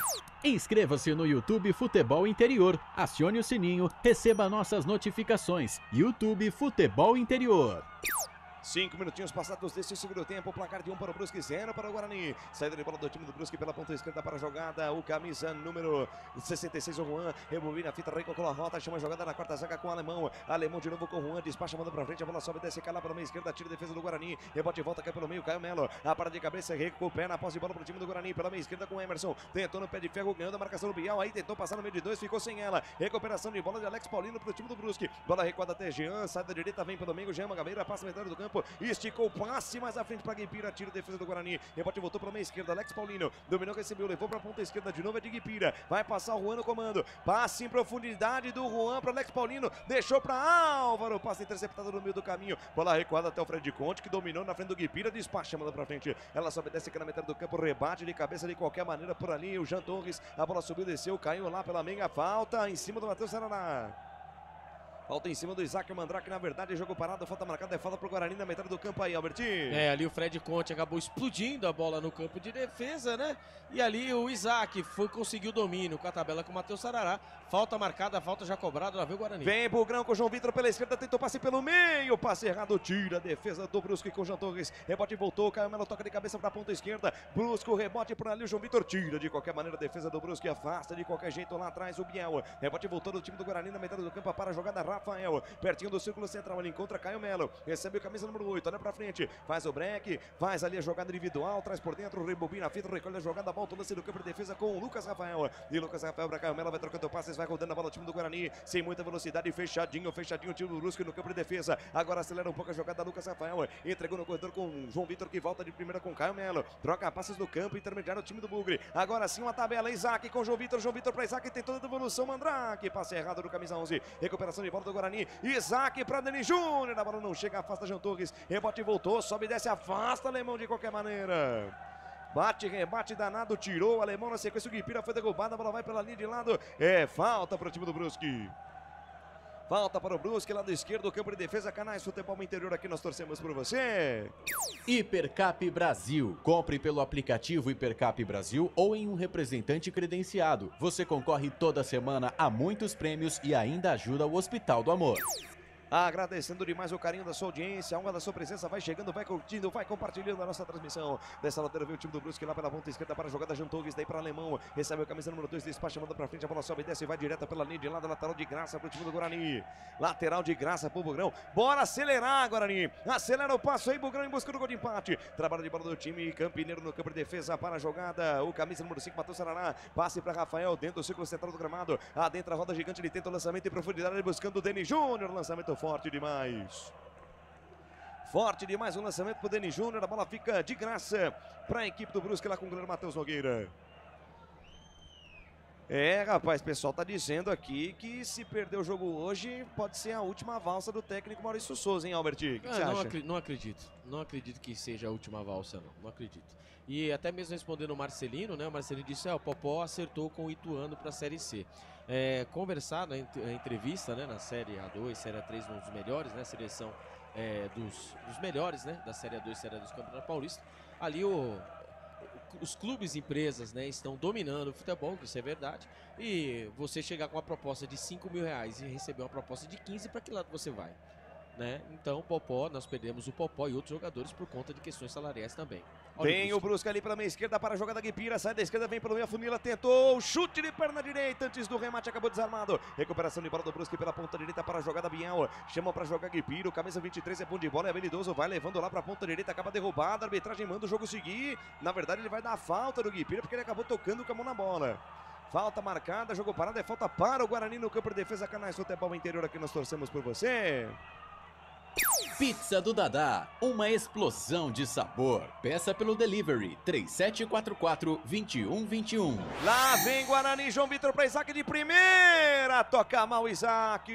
Inscreva-se no YouTube Futebol Interior, acione o sininho, receba nossas notificações. YouTube Futebol Interior. 5 minutinhos passados desse segundo tempo, placar de 1 para o Brusque, 0 para o Guarani. Saída de bola do time do Brusque pela ponta esquerda para a jogada, o camisa número 66, o Juan, rebobina a fita, recalcula a rota, chama a jogada na quarta zaga com o Alemão. Alemão de novo com o Juan, despacha, manda para frente, a bola sobe, desce, cai lá pela meia esquerda, tira a defesa do Guarani, rebote e volta, cai pelo meio, Caio Melo, a parada de cabeça, recupera a posse de bola para o time do Guarani, pela meia esquerda com o Emerson, tentou no pé de ferro, ganhando a marcação do Bial, aí tentou passar no meio de 2, ficou sem ela, recuperação de bola de Alex Paulino para o time do Brusque, bola recuada até Jean, sai da direita, vem pelo meio, Jean Mangabeira, passa a metade do campo, esticou passe mais à frente para Guipira, tira a defesa do Guarani, rebote voltou para a meia esquerda, Alex Paulino, dominou, recebeu, levou para a ponta esquerda, de novo é de Guipira, vai passar o Juan no comando, passe em profundidade do Juan para Alex Paulino, deixou para Álvaro, passe interceptado no meio do caminho, bola recuada até o Fred Conte, que dominou na frente do Guipira, despacha, manda para frente, ela sobe, desce aqui na metade do campo, rebate de cabeça de qualquer maneira por ali, o Jean Torres, a bola subiu, desceu, caiu lá pela meia, falta em cima do Matheus Saraná. Falta em cima do Isaac Mandrake, na verdade, jogo parado, falta marcada, é falta pro Guarani na metade do campo aí, Albertinho. Ali o Fred Conte acabou explodindo a bola no campo de defesa, né? E ali o Isaac conseguiu o domínio com a tabela com o Matheus Sarará. Falta marcada, falta já cobrada, lá vem o Guarani. Vem Bugrão com o João Vitor pela esquerda, tentou passe pelo meio, passe errado, tira a defesa do Brusque com o Jean Torres. Rebote voltou, Caio Melo toca de cabeça pra ponta esquerda. Brusque, o rebote por ali, o João Vitor tira de qualquer maneira a defesa do Brusque, afasta de qualquer jeito lá atrás o Biel. Rebote voltou do time do Guarani na metade do campo para a jogada Rafael. Pertinho do círculo central, ele encontra Caio Melo. Recebe o camisa número 8, olha pra frente, faz o break, faz ali a jogada individual, traz por dentro, rebobina a fita, recolhe a jogada, volta o lance do campo de defesa com o Lucas Rafael. E Lucas Rafael pra Caio Melo, vai trocando passes, vai rodando a bola, o time do Guarani, sem muita velocidade, fechadinho o time do Brusque no campo de defesa. Agora acelera um pouco a jogada, Lucas Rafael, entregou no corredor com o João Vitor, que volta de primeira com Caio Melo, troca passes no campo, intermediário o time do Bugre. Agora sim uma tabela, Isaac com João Vitor pra Isaac, tem toda a devolução, Mandrake, passe errado do camisa 11, recuperação de bola do Guarani, Isaac pra Denis Júnior, a bola não chega, afasta Jean Torres, rebote voltou, sobe e desce, afasta Alemão de qualquer maneira. Bate, rebate danado, tirou o Alemão na sequência, o Guipira foi derrubado, a bola vai pela linha de lado, falta para o time do Brusque. Falta para o Brusque, lado esquerdo, campo de defesa, Canais Futebol Interior, aqui nós torcemos por você. Hipercap Brasil. Compre pelo aplicativo Hipercap Brasil ou em um representante credenciado. Você concorre toda semana a muitos prêmios e ainda ajuda o Hospital do Amor. Agradecendo demais o carinho da sua audiência, a honra da sua presença, vai chegando, vai curtindo, vai compartilhando a nossa transmissão. Dessa lateral vem o time do Brusque lá pela ponta esquerda para a jogada, Jean Torres, daí para Alemão, recebe o camisa número 2, despacha, manda para frente, a bola sobe e desce e vai direto pela linha de lado, lateral de graça para o time do Guarani. Lateral de graça para o Bugrão, bora acelerar, Guarani, acelera o passo aí, Bugrão em busca do gol de empate. Trabalho de bola do time Campineiro no campo de defesa para a jogada, o camisa número 5, Matheus Sarará, passe para Rafael dentro do círculo central do gramado, adentra a roda gigante, ele tenta o lançamento em profundidade, buscando o Denis Júnior, lançamento forte demais. Forte demais o lançamento pro Denis Júnior, a bola fica de graça para a equipe do Brusque lá com o goleiro Matheus Nogueira. Rapaz, o pessoal tá dizendo aqui que se perder o jogo hoje, pode ser a última valsa do técnico Maurício Souza, hein, Albert? O que você acha? Não acredito que seja a última valsa, não acredito. E até mesmo respondendo o Marcelino, né, o Marcelino disse, o Popó acertou com o Ituano para a Série C. Conversar na entrevista, né, na Série A2, Série A3, um dos melhores, né, seleção dos melhores, né, da Série A2, Série A2 do Campeonato Paulista. Ali os clubes e empresas, né, estão dominando o futebol, isso é verdade. E você chegar com uma proposta de R$5 mil e receber uma proposta de 15, para que lado você vai? Né? Então, Popó, nós perdemos o Popó e outros jogadores por conta de questões salariais também. Vem o Brusque ali pela meia esquerda para a jogada Guipira, sai da esquerda, vem pelo meio, funila, tentou, chute de perna direita, antes do remate, acabou desarmado. Recuperação de bola do Brusque pela ponta direita para a jogada Biel, chama para jogar Guipira, o camisa 23 é bom de bola, é habilidoso, vai levando lá para a ponta direita, acaba derrubado, a arbitragem manda o jogo seguir. Na verdade, ele vai dar a falta do Guipira, porque ele acabou tocando com a mão na bola. Falta marcada, jogo parado, é falta para o Guarani no campo de defesa, Canais Futebol Interior, aqui nós torcemos por você. Pizza do Dadá, uma explosão de sabor. Peça pelo delivery 3744-2121. Lá vem Guarani, João Vitor para Isaac de primeira, toca mal Isaac.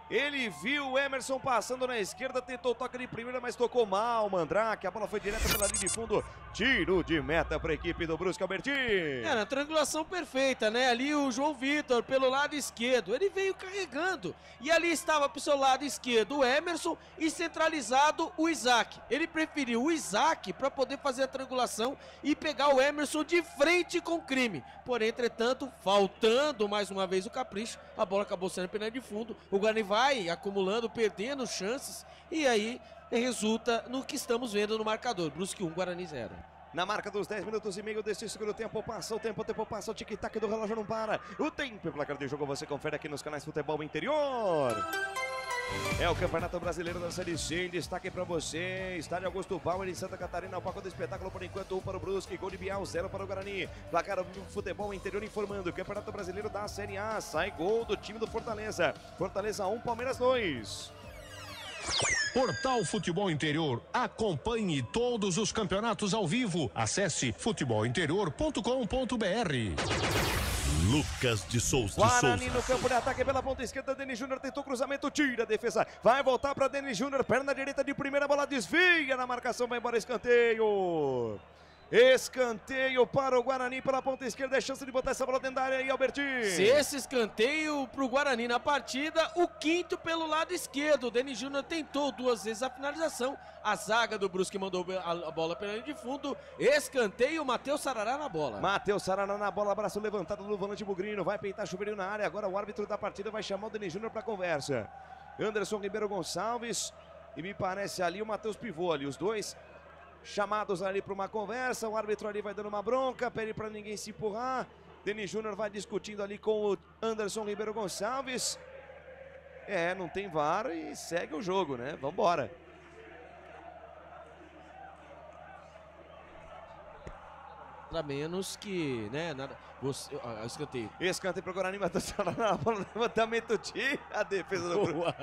Ele viu o Emerson passando na esquerda, tentou o toque de primeira, mas tocou mal, Mandrake, a bola foi direta pela linha de fundo, tiro de meta para a equipe do Brusque, Albertinho. Na triangulação perfeita, né? Ali o João Vitor pelo lado esquerdo, ele veio carregando, e ali estava pro seu lado esquerdo o Emerson e centralizado o Isaac. Ele preferiu o Isaac para poder fazer a triangulação e pegar o Emerson de frente com o crime. Porém, entretanto, faltando mais uma vez o capricho, a bola acabou sendo pela linha de fundo, o Guarani vai acumulando, perdendo chances, e aí resulta no que estamos vendo no marcador, Brusque 1, Guarani 0. Na marca dos 10 minutos e meio desse segundo tempo, passa o tempo passa, o tic-tac do relógio não para, o tempo e o placar de jogo você confere aqui nos canais Futebol Interior. É o Campeonato Brasileiro da Série C, em destaque para você, Estádio Augusto Bauer em Santa Catarina, o palco do espetáculo por enquanto, 1 para o Brusque, gol de Bial, 0 para o Guarani, placar do Futebol Interior informando, Campeonato Brasileiro da Série A, sai gol do time do Fortaleza, Fortaleza 1, Palmeiras 2. Portal Futebol Interior, acompanhe todos os campeonatos ao vivo, acesse futebolinterior.com.br. Lucas de Souza. Guarani no campo de ataque pela ponta esquerda, Denis Júnior tentou cruzamento, tira a defesa, vai voltar para Denis Júnior, perna direita de primeira, bola desvia na marcação, vai embora escanteio. Escanteio para o Guarani pela ponta esquerda, é chance de botar essa bola dentro da área aí, Albertinho. Sexto escanteio para o Guarani na partida, o quinto pelo lado esquerdo. O Denis Júnior tentou 2 vezes a finalização, a zaga do Brusque mandou a bola pela linha de fundo. Escanteio, Matheus Sarará na bola. Matheus Sarará na bola, braço levantado do volante Bugrino, vai peitar chuveirinho na área. Agora o árbitro da partida vai chamar o Denis Júnior para conversa. Anderson Ribeiro Gonçalves e me parece ali o Matheus Pivô ali, os dois chamados ali para uma conversa. O árbitro ali vai dando uma bronca, pede para ninguém se empurrar. Denis Júnior vai discutindo ali com o Anderson Ribeiro Gonçalves. Não tem VAR e segue o jogo, né? Vambora. Nada menos que, né, nada... escanteio. Escanteio pro Guarani, Matheus na bola, levantamento de a defesa do Brusque.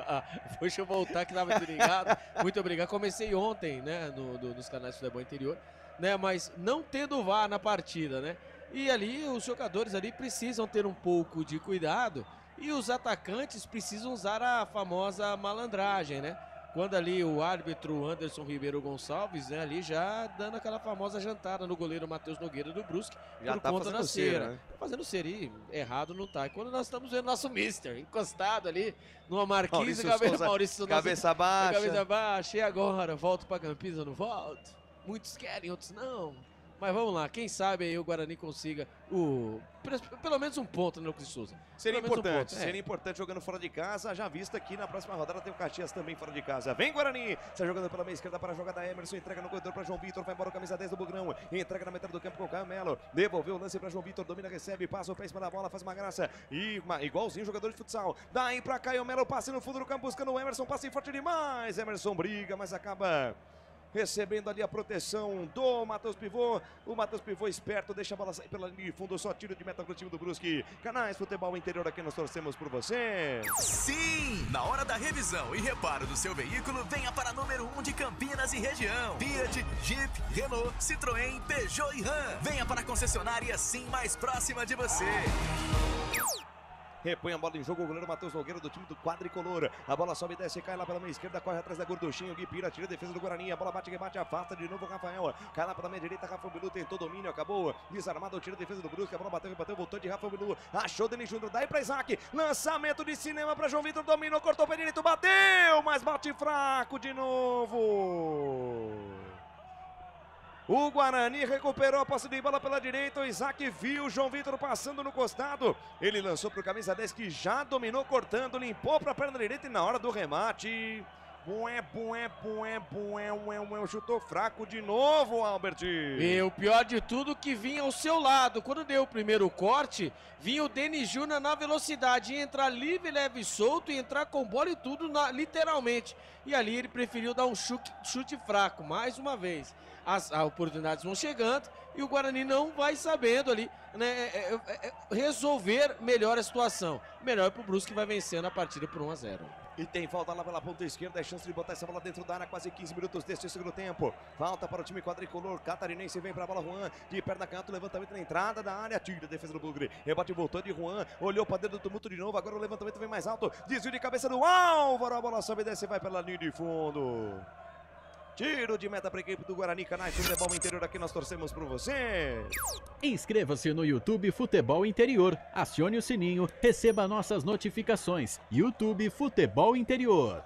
Deixa eu voltar que tava ligado. Muito obrigado. Comecei ontem, né, nos canais de futebol interior, né, mas não tendo VAR na partida, né? E ali os jogadores ali precisam ter um pouco de cuidado e os atacantes precisam usar a famosa malandragem, né? Quando ali o árbitro Anderson Ribeiro Gonçalves, né, ali já dando aquela famosa jantada no goleiro Matheus Nogueira do Brusque, já por tá conta da fazendo cera. né? Tá fazendo cera e errado não tá. E quando nós estamos vendo nosso mister encostado ali numa marquise, Maurício cabeça baixa. Cabeça baixa. E agora, volto pra Campinas ou não volto? Muitos querem, outros não. Mas vamos lá, quem sabe aí o Guarani consiga pelo menos um ponto, né, Lucas de Souza? Seria importante, seria importante jogando fora de casa, já visto aqui na próxima rodada tem o Caxias também fora de casa. Vem Guarani, está jogando pela meia esquerda para a jogada Emerson, entrega no corredor para João Vitor, vai embora o camisa 10 do Bugrão, entrega na metade do campo com o Caio Melo, devolveu o lance para João Vitor, domina, recebe, passa o pé em cima da bola, faz uma graça, e igualzinho jogador de futsal, daí para Caio Melo, passe no fundo do campo, buscando o Emerson, passe forte demais, Emerson briga, mas acaba recebendo ali a proteção do Matheus Pivô. O Matheus Pivô esperto, deixa a bola sair pela linha de fundo, só tiro de meta pro time do Brusque. Canais Futebol Interior, aqui nós torcemos por você. Sim! Na hora da revisão e reparo do seu veículo, venha para número 1 de Campinas e região. Fiat, Jeep, Renault, Citroën, Peugeot e Ram. Venha para a concessionária Sim mais próxima de você. Repõe a bola em jogo o goleiro Matheus Nogueira do time do Quadricolor. A bola sobe e desce, cai lá pela meia esquerda, corre atrás da Gorduchinho. Gui Pira tira a defesa do Guarani. A bola bate, rebate, afasta de novo o Rafael. Cai lá pela meia direita, Rafael Bilu tentou domínio, acabou desarmado, tira a defesa do Brusque. A bola bateu, voltou de Rafael Bilu. Achou Denis Júnior, daí pra Isaac. Lançamento de cinema pra João Vitor, dominou, cortou o pé direito, bateu, mas bate fraco de novo. O Guarani recuperou a posse de bola pela direita, o Isaac viu o João Vitor passando no costado, ele lançou para o camisa 10 que já dominou cortando, limpou para a perna direita e na hora do remate, chutou fraco de novo, Albert. E o pior de tudo que vinha ao seu lado, quando deu o primeiro corte, vinha o Denis Júnior na velocidade, ia entrar livre, leve e solto, e entrar com bola e tudo, literalmente. E ali ele preferiu dar um chute fraco, mais uma vez. As oportunidades vão chegando e o Guarani não vai sabendo ali, né, resolver melhor a situação. Melhor para o Brusque, que vai vencendo a partida por 1-0. E tem falta lá pela ponta esquerda, é chance de botar essa bola dentro da área, quase 15 minutos deste segundo tempo. Falta para o time quadricolor catarinense, vem para a bola Juan, de perna canto, levantamento na entrada da área, tira a defesa do Bugre, rebate voltou de Juan, olhou para dentro do tumulto de novo, agora o levantamento vem mais alto, desvio de cabeça do Álvaro, a bola sobe e desce e vai pela linha de fundo. Tiro de meta para a equipe do Guarani. Canais Futebol Interior, aqui nós torcemos por você. Inscreva-se no YouTube Futebol Interior, acione o sininho, receba nossas notificações. YouTube Futebol Interior.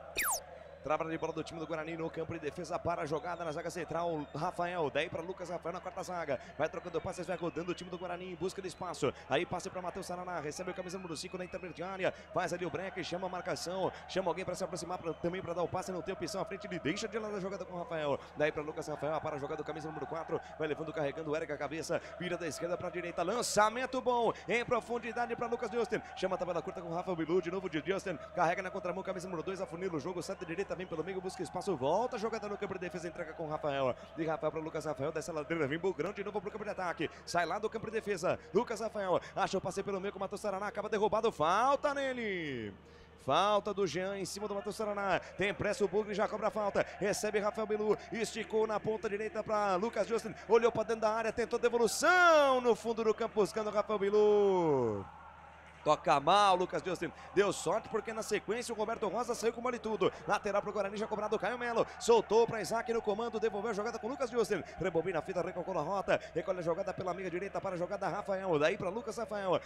Trabalho de bola do time do Guarani no campo de defesa para a jogada na zaga central. Rafael, daí para Lucas Rafael na quarta zaga. Vai trocando passes, vai rodando o time do Guarani em busca de espaço. Aí passe para Matheus Sarará, recebe o camisa número 5 na intermediária. Faz ali o break, chama a marcação. Chama alguém para se aproximar também para dar o passe. Não tem opção à frente, ele deixa de lado a jogada com o Rafael. Daí para Lucas Rafael, para a jogada do camisa número 4. Vai levando, carregando o Eric a cabeça. Vira da esquerda para a direita. Lançamento bom em profundidade para Lucas Justin. Chama a tabela curta com o Rafael Bilu. De novo de Justin. Carrega na contramão, camisa número 2. Afunila o jogo, sai da direita, vem pelo meio, busca espaço, volta a jogada no campo de defesa, entrega com o Rafael. De Rafael para Lucas Rafael, dessa ladeira, vem Bugrão de novo pro campo de ataque. Sai lá do campo de defesa. Lucas Rafael, acha o passe pelo meio com o Matheus Sarará, acaba derrubado, falta nele. Falta do Jean em cima do Matheus Sarará. Tem pressa o Bugre, já cobra a falta. Recebe Rafael Bilu, esticou na ponta direita para Lucas Justin. Olhou para dentro da área, tentou devolução no fundo do campo, buscando Rafael Bilu. Toca mal, Lucas Justin. Deu sorte porque na sequência o Roberto Rosa saiu com mole tudo. Lateral pro Guarani, já cobrado Caio Melo. Soltou para Isaac no comando, devolveu a jogada com Lucas Justin. Rebobina a fita, recalcula a rota. Recolhe a jogada pela meia direita para a jogada Rafael. Daí para Lucas Rafael.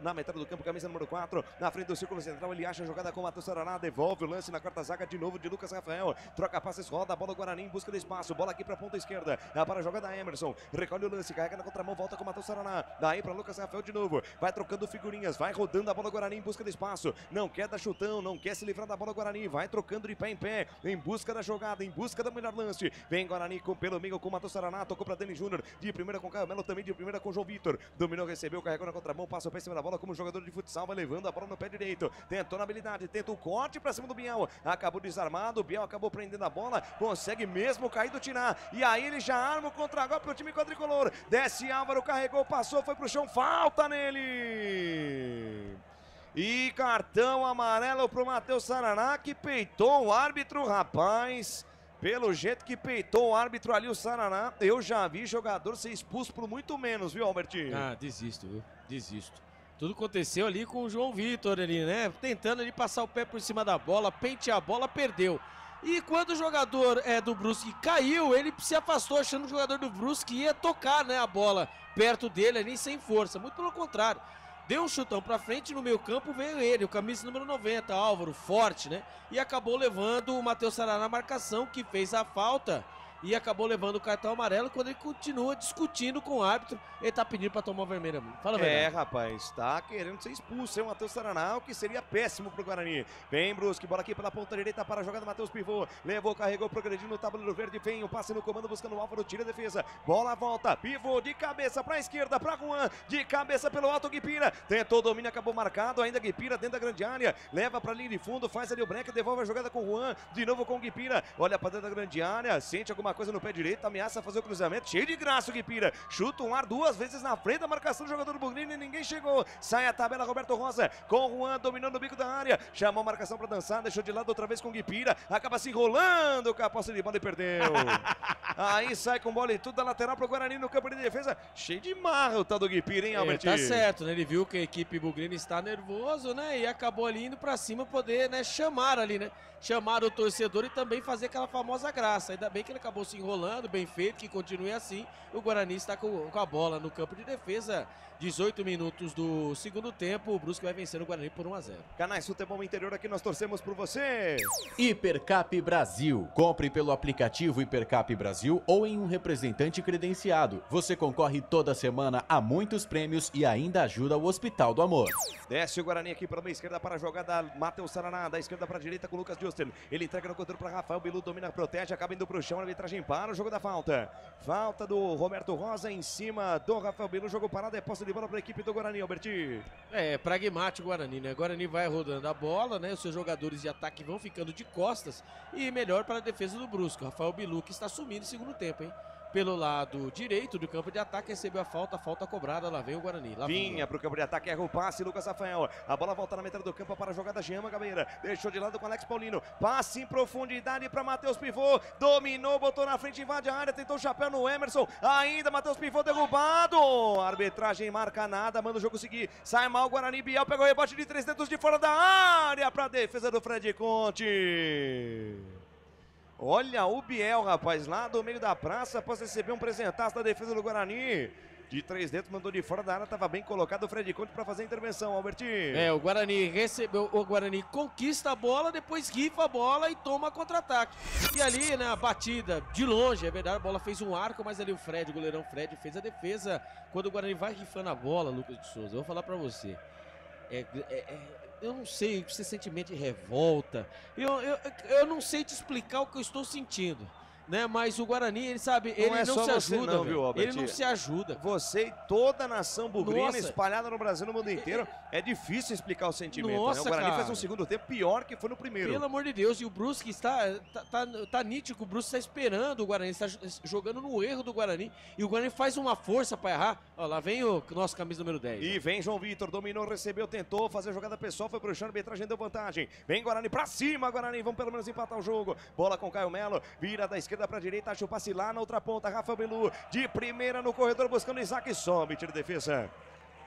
Na metade do campo, camisa número 4. Na frente do círculo central, ele acha a jogada com o Matheus Saraná. Devolve o lance na quarta zaga de novo de Lucas Rafael. Troca passes, roda a bola Guarani em busca do espaço. Bola aqui para a ponta esquerda. Para a jogada Emerson. Recolhe o lance, carrega na contramão, volta com o Matheus Saraná. Daí para Lucas Rafael de novo. Vai trocando figurinhas, vai rodando a bola Guarani em busca do espaço, não quer dar chutão, não quer se livrar da bola Guarani, vai trocando de pé em pé, em busca da jogada, em busca da melhor lance, vem Guarani pelo meio com o Matheus Saraná, tocou para Dani Júnior, de primeira com Caio Melo, também de primeira com João Vitor, dominou, recebeu, carregou na contramão, passa o pé em cima da bola como jogador de futsal, vai levando a bola no pé direito, tentou na habilidade, tenta o corte para cima do Biel, acabou desarmado, o Biel acabou prendendo a bola, consegue mesmo cair do tirar, e aí ele já arma o contra-golpe pro time quadricolor, desce Álvaro, carregou, passou, foi pro chão, falta nele! E cartão amarelo pro Matheus Saraná, que peitou o árbitro, rapaz. Pelo jeito que peitou o árbitro ali, o Saraná, eu já vi jogador ser expulso por muito menos, viu, Albertinho? Ah, desisto, viu? Desisto. Tudo aconteceu ali com o João Vitor ali, né? Tentando ali passar o pé por cima da bola, pentear a bola, perdeu. E quando o jogador do Brusque caiu, ele se afastou achando que o jogador do Brusque ia tocar, né, a bola perto dele ali sem força. Muito pelo contrário. Deu um chutão pra frente, no meio campo veio ele, o camisa número 90, Álvaro, forte, né? E acabou levando o Matheus Saraná na marcação, que fez a falta. E acabou levando o cartão amarelo quando ele continua discutindo com o árbitro. Ele tá pedindo pra tomar vermelho. Fala, velho. Rapaz, tá querendo ser expulso, hein, o Matheus Saraná, o que seria péssimo pro Guarani. Vem Brusque, bola aqui pela ponta direita para a jogada, Matheus Pivô. Levou, carregou, progredindo no tabuleiro verde. Vem o passe no comando, buscando o Álvaro, tira a defesa. Bola volta, Pivô de cabeça pra esquerda, pra Juan. De cabeça pelo alto, Guipira. Tentou o domínio, acabou marcado. Ainda Guipira dentro da grande área. Leva pra linha de fundo, faz ali o break, devolve a jogada com o Juan. De novo com o Guipira. Olha pra dentro da grande área, sente alguma coisa no pé direito, ameaça fazer o cruzamento, cheio de graça o Guipira, chuta um ar duas vezes na frente da marcação do jogador do Bugrini e ninguém chegou, sai a tabela Roberto Rosa, com o Juan dominando o bico da área, chamou a marcação para dançar, deixou de lado outra vez com o Guipira, acaba se enrolando com a posse de bola e perdeu. Aí sai com bola e tudo da lateral pro Guarani no campo de defesa, cheio de marra o tal do Guipira, hein, Albert? Tá certo, né, ele viu que a equipe Bugrini está nervoso, né, e acabou ali indo pra cima poder, né, chamar ali, né, chamar o torcedor e também fazer aquela famosa graça. Ainda bem que ele acabou se enrolando, bem feito, que continue assim. O Guarani está com a bola no campo de defesa. 18 minutos do segundo tempo, o Brusque vai vencer o Guarani por 1-0. Canais Futebol Interior, aqui nós torcemos por você. Hipercap Brasil. Compre pelo aplicativo Hipercap Brasil ou em um representante credenciado. Você concorre toda semana a muitos prêmios e ainda ajuda o Hospital do Amor. Desce o Guarani aqui pela meia esquerda para a jogada Matheus Saraná, da esquerda para a direita com o Lucas Justin. Ele entrega no controle para Rafael Bilu, domina, protege, acaba indo para o chão, a arbitragem para o jogo da falta. Falta do Roberto Rosa em cima do Rafael Bilu, jogo parado, é posse de bola para a equipe do Guarani, Alberti. Pragmático o Guarani, né? O Guarani vai rodando a bola, né? Os seus jogadores de ataque vão ficando de costas e melhor para a defesa do Brusque. O Rafael Bilu que está sumindo em segundo tempo, hein? Pelo lado direito do campo de ataque, recebeu a falta cobrada, lá vem o Guarani. Vinha pro campo de ataque, erra o passe, Lucas Rafael. A bola volta na metade do campo para a jogada Jean Mangabeira. Deixou de lado com Alex Paulino. Passe em profundidade para Matheus Pivô. Dominou, botou na frente, invade a área, tentou o chapéu no Emerson. Ainda Matheus Pivô derrubado. A arbitragem marca nada, manda o jogo seguir. Sai mal o Guarani, Biel pegou o rebote de 3 dedos de fora da área para a defesa do Fred Conte. Olha o Biel, rapaz, lá do meio da praça, após receber um presentaço da defesa do Guarani. De 3 dedos, mandou de fora da área, estava bem colocado o Fred Conte para fazer a intervenção, Albertinho. O Guarani recebeu, o Guarani conquista a bola, depois rifa a bola e toma contra-ataque. E ali, né, a batida de longe, é verdade, a bola fez um arco, mas ali o goleirão Fred fez a defesa. Quando o Guarani vai rifando a bola, Lucas de Souza, eu vou falar para você. Eu não sei, esse sentimento de revolta, eu não sei te explicar o que eu estou sentindo, né? Mas o Guarani, ele sabe, ele não se ajuda, não, viu, ele não se ajuda. Você e toda a nação bugrina espalhada no Brasil, no mundo inteiro, é difícil explicar o sentimento, né? O Guarani fez um segundo tempo pior que foi no primeiro. Pelo amor de Deus, e o Brusque tá nítido, o Brusque está esperando o Guarani, está jogando no erro do Guarani, e o Guarani faz uma força para errar. Ó, lá vem o nosso camisa número 10. E vem João Vitor, dominou, recebeu, tentou fazer a jogada pessoal, foi pro chão, a arbitragem deu vantagem. Vem Guarani pra cima, Guarani, vamos pelo menos empatar o jogo. Bola com Caio Melo, vira da esquerda pra direita, acha o passe lá na outra ponta, Rafael Bilu, de primeira no corredor, buscando Isaac, sobe, tira de defesa.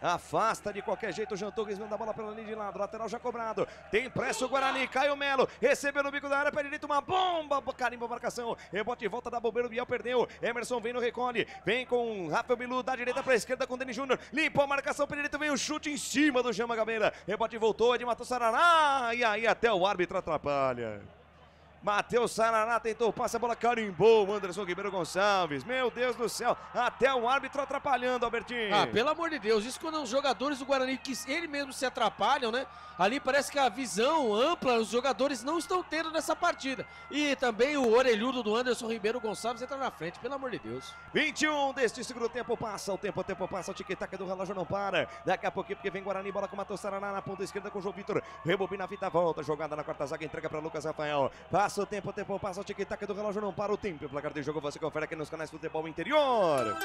Afasta de qualquer jeito o Jean Torres, manda a bola pela linha de lado, lateral já cobrado. Tem pressa o Guarani, Caio Melo, recebeu no bico da área, pé direito, uma bomba, carimba a marcação. Rebote de volta da bobeira, o Biel perdeu. Emerson vem no recolhe, vem com Rafael Bilu, da direita para a esquerda com o Denis Júnior. Limpou a marcação, pé direito, vem o chute em cima do Jama Gabeira. Rebote voltou, é de Matheus Sarará, e aí até o árbitro atrapalha. Matheus Sarará tentou, passa a bola, carimbou o Anderson Ribeiro Gonçalves. Meu Deus do céu, até o árbitro atrapalhando, Albertinho. Ah, pelo amor de Deus, isso quando os jogadores do Guarani, que ele mesmo se atrapalham, né? Ali parece que a visão ampla os jogadores não estão tendo nessa partida. E também o orelhudo do Anderson Ribeiro Gonçalves entra na frente, pelo amor de Deus. 21 deste segundo tempo passa, o tempo passa, o tic-tac do relógio não para. Daqui a pouquinho, porque vem Guarani, bola com o Matheus Sarará na ponta esquerda com o João Vitor. Rebobina a fita, volta, jogada na quarta zaga, entrega para Lucas Rafael. Passa o tempo passa, o tic-tac do relógio não para, o tempo. O placar de jogo você confere aqui nos canais Futebol Interior.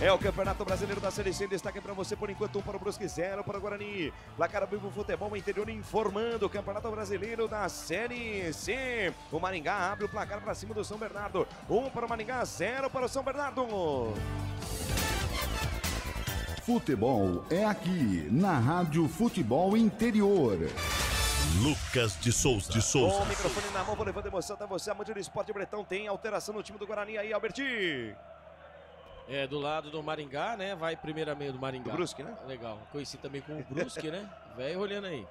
É o Campeonato Brasileiro da Série C, destaque para você por enquanto, 1 para o Brusque, 0 para o Guarani. Placar vivo Futebol Interior informando o Campeonato Brasileiro da Série C. O Maringá abre o placar para cima do São Bernardo, 1 para o Maringá, 0 para o São Bernardo. Futebol é aqui, na Rádio Futebol Interior. Lucas de Souza. Com o microfone na mão, vou levando emoção até você, amante do esporte Bretão. Tem alteração no time do Guarani aí, Alberti. É, do lado do Maringá, né? Vai primeiramente do Maringá. Do Brusque, né? Legal. Conheci também com o Brusque, né? Velho olhando aí.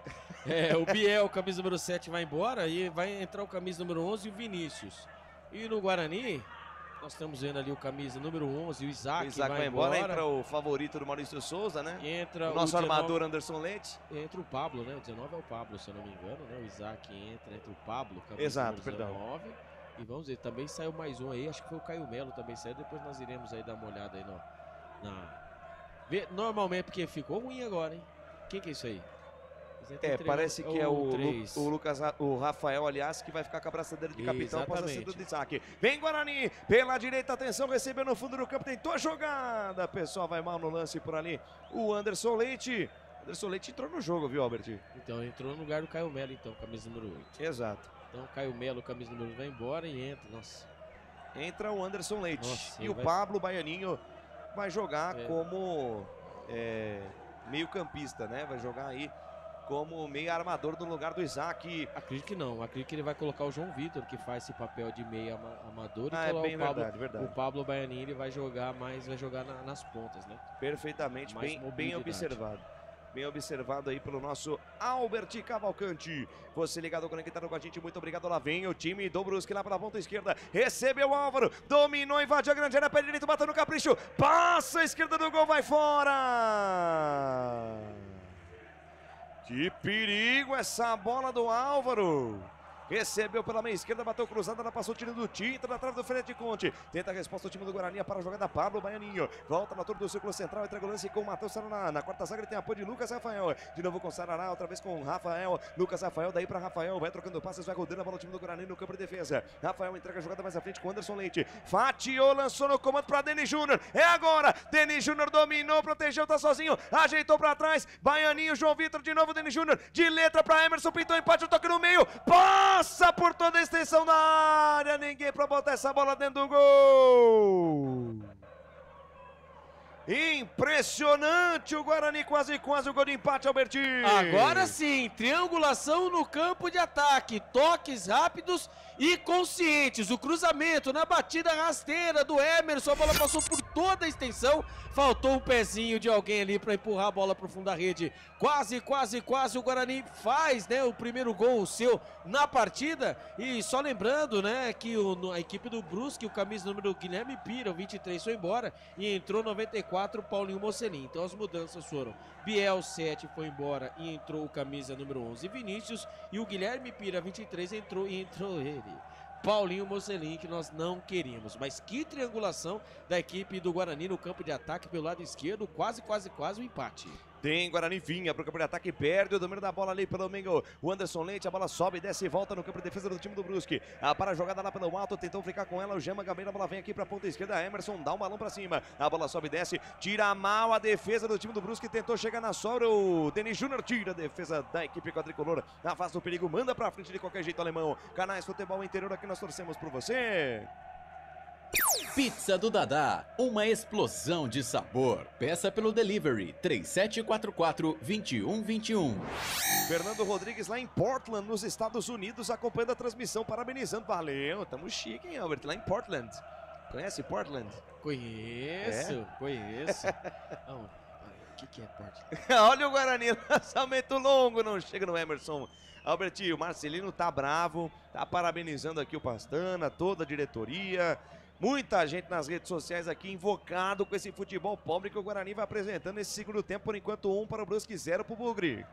É, o Biel, camisa número 7, vai embora e vai entrar o camisa número 11 e o Vinícius. E no Guarani, nós estamos vendo ali o camisa número 11, o Isaac, vai embora. Entra o favorito do Maurício Souza, né? Entra o nosso 19, armador Anderson Leite. Entra o Pablo, né? O 19 é o Pablo, se eu não me engano, né? O Isaac entra o Pablo, camisa exato, número 19. E vamos ver, também saiu mais um aí, acho que foi o Caio Melo também saiu, depois nós iremos aí dar uma olhada aí normalmente, porque ficou ruim agora, hein? Quem que é isso aí? Parece que é o Lucas, o Rafael, aliás, que vai ficar com a braçadeira de capitão após a saída do Isaac. Vem Guarani, pela direita, atenção, recebeu no fundo do campo, tentou a jogada, pessoal, vai mal no lance por ali, o Anderson Leite. Anderson Leite entrou no jogo, viu, Albert? Então, entrou no lugar do Caio Melo, então, camisa número 8. Exato. Então, Caio Melo, camisa número 8, vai embora e entra, nossa. Entra o Anderson Leite. Nossa, e o Pablo Baianinho vai jogar como meio campista, né? Vai jogar aí como meio armador no lugar do Isaac. Acredito que não, acredito que ele vai colocar o João Vitor, que faz esse papel de meio amador. E é bem verdade. O Pablo Baianinho ele vai jogar nas pontas, né? Perfeitamente, bem observado. Bem observado aí pelo nosso Albert Cavalcante. Você ligado, conectado com a gente, muito obrigado. Lá vem o time do Brusque lá pela ponta esquerda. Recebeu o Álvaro, dominou, invadiu a grande área, pé direito, bateu no capricho. Passa a esquerda do gol, vai fora. Que perigo essa bola do Álvaro. Recebeu pela meia esquerda, bateu cruzada, ela passou tirando do Tinta na trave do Fred Conte. Tenta a resposta do time do Guarani para a jogada Pablo Baianinho. Volta na torre do círculo central, entrega o lance com o Matheus Sarará. Na quarta zaga ele tem apoio de Lucas Rafael. De novo com Sarará, outra vez com Rafael. Lucas Rafael, daí para Rafael. Vai trocando passes, vai rodando a bola do time do Guarani no campo de defesa. Rafael entrega a jogada mais à frente com Anderson Leite. Fatiou, lançou no comando para Denis Júnior. É agora. Denis Júnior dominou, protegeu, tá sozinho. Ajeitou para trás. Baianinho, João Vitor, de novo Denis Júnior. De letra para Emerson, pintou empate, o toque no meio. Passa por toda a extensão da área, ninguém para botar essa bola dentro do gol. Impressionante o Guarani, quase o gol de empate, Albertinho. Agora sim, triangulação no campo de ataque, toques rápidos e conscientes. O cruzamento na batida rasteira do Emerson, a bola passou por toda a extensão, faltou um pezinho de alguém ali para empurrar a bola para o fundo da rede. Quase o Guarani faz, né, o primeiro gol seu na partida. E só lembrando, né, que a equipe do Brusque, o camisa número Guilherme Pira, o 23, foi embora e entrou 94 Paulinho Mocelin. Então as mudanças foram: Biel 7 foi embora e entrou o camisa número 11 Vinícius, e o Guilherme Pira 23 entrou ele, Paulinho Mocelin, que nós não queríamos. Mas que triangulação da equipe do Guarani no campo de ataque pelo lado esquerdo, quase o empate. Tem Guarani, vinha pro campo de ataque, perde o domínio da bola ali pelo Mengo. O Anderson Leite, a bola sobe, desce e volta no campo de defesa do time do Brusque. Para a jogada lá pelo alto, tentou ficar com ela o Jama Gabeira, a bola vem aqui pra ponta esquerda, Emerson dá um balão pra cima. A bola sobe e desce, tira mal a defesa do time do Brusque, tentou chegar na sobra, o Denis Júnior tira a defesa da equipe quadricolor. Afasta o perigo, manda pra frente de qualquer jeito, alemão. Canais Futebol Interior, aqui nós torcemos por você. Pizza do Dadá, uma explosão de sabor. Peça pelo delivery 3744-2121. Fernando Rodrigues lá em Portland, nos Estados Unidos, acompanhando a transmissão, parabenizando. Valeu, tamo chique, hein, Albert? Lá em Portland. Conhece Portland? Conheço. O que é Portland? Olha o Guarani, lançamento longo, não chega no Emerson. Albertinho, o Marcelino tá bravo, tá parabenizando aqui o Pastana, toda a diretoria. Muita gente nas redes sociais aqui invocado com esse futebol pobre que o Guarani vai apresentando nesse segundo tempo. Por enquanto, 1 para o Brusque, 0 para o Bugre.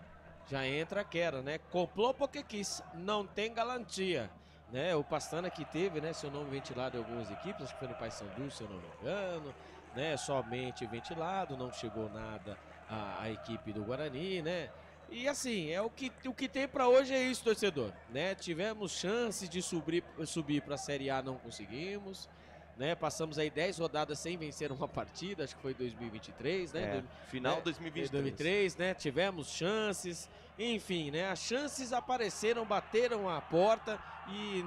Já entra aquela, né? Comprou porque quis, não tem garantia. Né? O Pastana que teve, né, seu nome ventilado em algumas equipes, acho que foi no Paysandu, se eu não me engano, né? Somente ventilado, não chegou nada à equipe do Guarani, né? E assim, o que tem para hoje é isso, torcedor, né? Tivemos chances de subir para a Série A, não conseguimos. Né, passamos aí 10 rodadas sem vencer uma partida, acho que foi 2023, né? Final né, 2023, né? Tivemos chances, enfim, né? As chances apareceram, bateram a porta e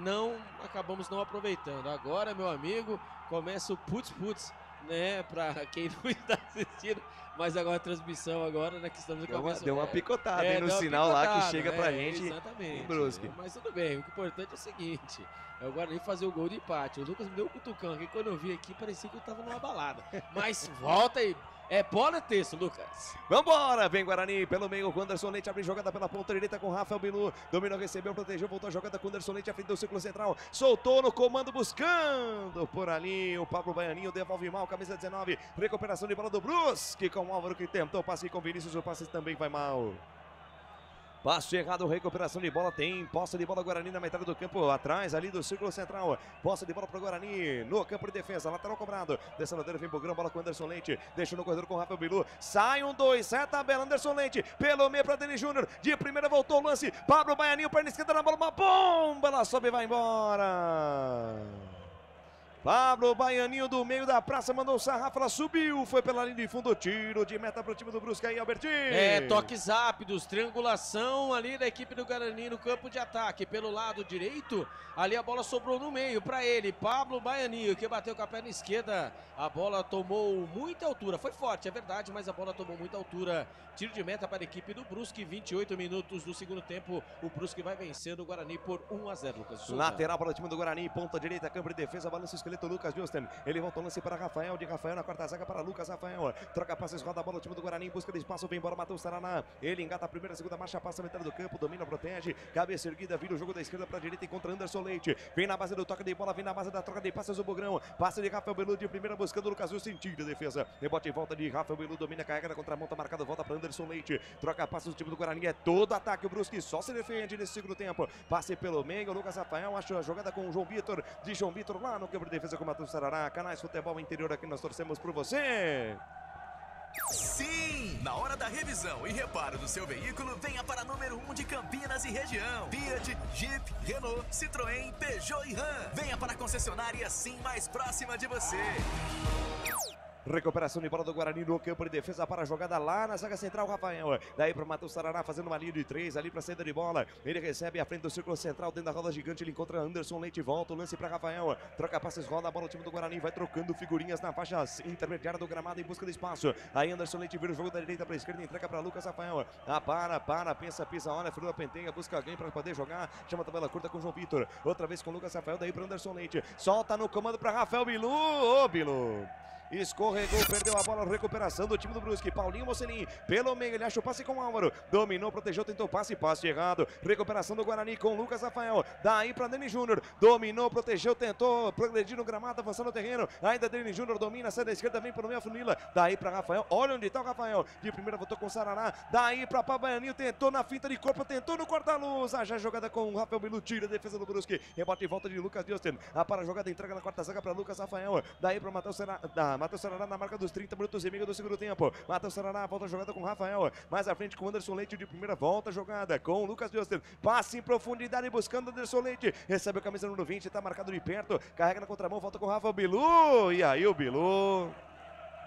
acabamos não aproveitando. Agora, meu amigo, começa o putz, né? Para quem não está assistindo, mas agora a transmissão agora, né? Que estamos deu uma picotada aí no sinal lá que chega pra gente em Brusque. Mas tudo bem, o importante é o seguinte. É o Guarani fazer o gol de empate. O Lucas me deu um cutucão aqui. Quando eu vi aqui, parecia que eu tava numa balada. Mas volta aí. É bola texto, Lucas. Vambora! Vem Guarani pelo meio. O Anderson Leite abre jogada pela ponta direita com Rafael Bilu. Dominou, recebeu, protegeu, voltou a jogada com o Anderson Leite à frente do círculo central. Soltou no comando, buscando por ali. O Pablo Baianinho devolve mal, camisa 19. Recuperação de bola do Brusque com o Álvaro que tentou passe com Vinícius. O passe também vai mal. Passe errado, recuperação de bola, tem posse de bola Guarani na metade do campo, atrás ali do círculo central, posse de bola para o Guarani, no campo de defesa, lateral cobrado, descendo dele, vem pro grão, bola com Anderson Leite, deixa no corredor com o Rafael Bilu, sai 1-2, sai a tabela, Anderson Leite, pelo meio para Denis Júnior, de primeira voltou o lance, Pablo Baianinho, perna esquerda na bola, uma bomba, ela sobe e vai embora. Pablo Baianinho do meio da praça, mandou o sarrafo, ela subiu, foi pela linha de fundo, tiro de meta para o time do Brusque aí, Albertinho. Toques rápidos, triangulação ali da equipe do Guarani no campo de ataque, pelo lado direito, ali a bola sobrou no meio para ele, Pablo Baianinho, que bateu com a perna esquerda, a bola tomou muita altura, foi forte, é verdade, mas a bola tomou muita altura, tiro de meta para a equipe do Brusque, 28 minutos do segundo tempo, o Brusque vai vencendo o Guarani por 1-0, Lucas Souza. Lateral para o time do Guarani, ponta direita, campo de defesa, balança esqueleto, Lucas Justin, ele volta o lance para Rafael, de Rafael na quarta zaga para Lucas Rafael, troca passes, roda a bola, o time do Guarani em busca de espaço, vem embora, Matheus Saraná, ele engata a primeira, segunda marcha, passa a metade do campo, domina, protege, cabeça erguida, vira o jogo da esquerda para a direita, encontra Anderson Leite, vem na base do toque de bola, vem na base da troca de passes, o Bugrão, passe de Rafael Belu de primeira, buscando o Lucas Justin, tira a defesa, rebote em volta de Rafael Belu, domina, carrega na contramão, marcado, volta para Anderson Leite, troca passes do time do Guarani, é todo ataque, o Brusque só se defende nesse segundo tempo, passe pelo meio, Lucas Rafael, acha a jogada com o João Vitor, de João Vitor lá no campo de defesa com o Matheus Sarará, Canais Futebol Interior, aqui nós torcemos por você. Sim! Na hora da revisão e reparo do seu veículo, venha para número 1 de Campinas e região. Fiat, Jeep, Renault, Citroën, Peugeot e Ram. Venha para a concessionária Sim mais próxima de você. Recuperação de bola do Guarani no campo de defesa para a jogada lá na zaga central, Rafael. Daí para o Matheus Sarará fazendo uma linha de 3 ali para a saída de bola. Ele recebe à frente do círculo central, dentro da roda gigante. Ele encontra Anderson Leite, volta o lance para Rafael. Troca passes, roda a bola. O time do Guarani vai trocando figurinhas na faixa intermediária do gramado em busca de espaço. Aí Anderson Leite vira o jogo da direita para a esquerda, entrega para Lucas Rafael. Pensa, pisa, olha, frio a penteia, busca alguém para poder jogar. Chama a tabela curta com o João Vitor. Outra vez com o Lucas Rafael, daí para Anderson Leite. Solta no comando para Rafael Bilu. Ô, Bilu. Escorregou, perdeu a bola, recuperação do time do Brusque, Paulinho Mocelin, pelo meio, ele acha o passe com o Álvaro, dominou, protegeu, tentou passe errado, recuperação do Guarani com o Lucas Rafael, daí para Denis Júnior, dominou, protegeu, tentou progredir no gramado, avançando no terreno, ainda Denis Júnior domina, sai da esquerda, vem pelo meio, afunila, daí para Rafael, olha onde está o Rafael, de primeira voltou com o Sarará, daí para Pabaianinho, tentou na finta de corpo, tentou no corta-luz, já jogada com o Rafael Bilu, tira a defesa do Brusque, rebote em volta de Lucas Justin, a para a jogada, entrega na quarta zaga para Lucas Rafael, daí para Matheus Sarará na marca dos 30 minutos e meio do segundo tempo. Matheus Sarará volta a jogada com o Rafael. Mais à frente com o Anderson Leite de primeira, volta a jogada com o Lucas Justin. Passe em profundidade buscando o Anderson Leite. Recebe a camisa número 20, está marcado de perto. Carrega na contramão, volta com o Rafael Bilu. E aí o Bilu.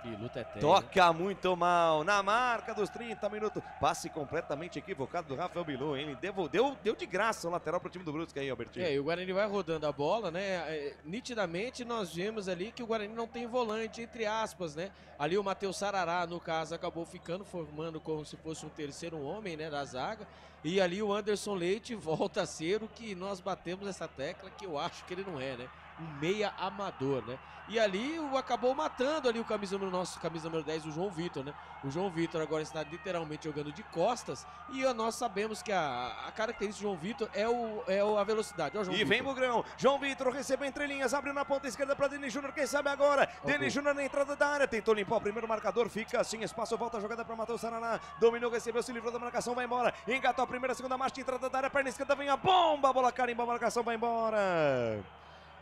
Bilu Teté. Toca muito mal, na marca dos 30 minutos. Passe completamente equivocado do Rafael Bilu, hein? Deu de graça o lateral pro time do Brusque aí, Albertinho. E o Guarani vai rodando a bola, né? Nitidamente nós vimos ali que o Guarani não tem volante, entre aspas, né? Ali o Matheus Sarará, no caso, acabou ficando, formando como se fosse um terceiro homem, né? Da zaga. E ali o Anderson Leite volta a ser o que nós batemos essa tecla, que eu acho que ele não é, né? Um meia amador, né? E ali acabou matando ali o camisa número 10, o João Vitor, né? O João Vitor agora está literalmente jogando de costas e nós sabemos que a característica do João Vitor é a velocidade. E vem Bugrão, João Vitor recebeu entre linhas, abriu na ponta esquerda para Denis Júnior, quem sabe agora? Denis Júnior na entrada da área, tentou limpar o primeiro marcador, fica sem espaço, volta a jogada para Matheus Sarará, dominou, recebeu, se livrou da marcação, vai embora, engatou a primeira, segunda marcha, entrada da área, perna esquerda, vem a bomba, a bola carimba, a marcação vai embora.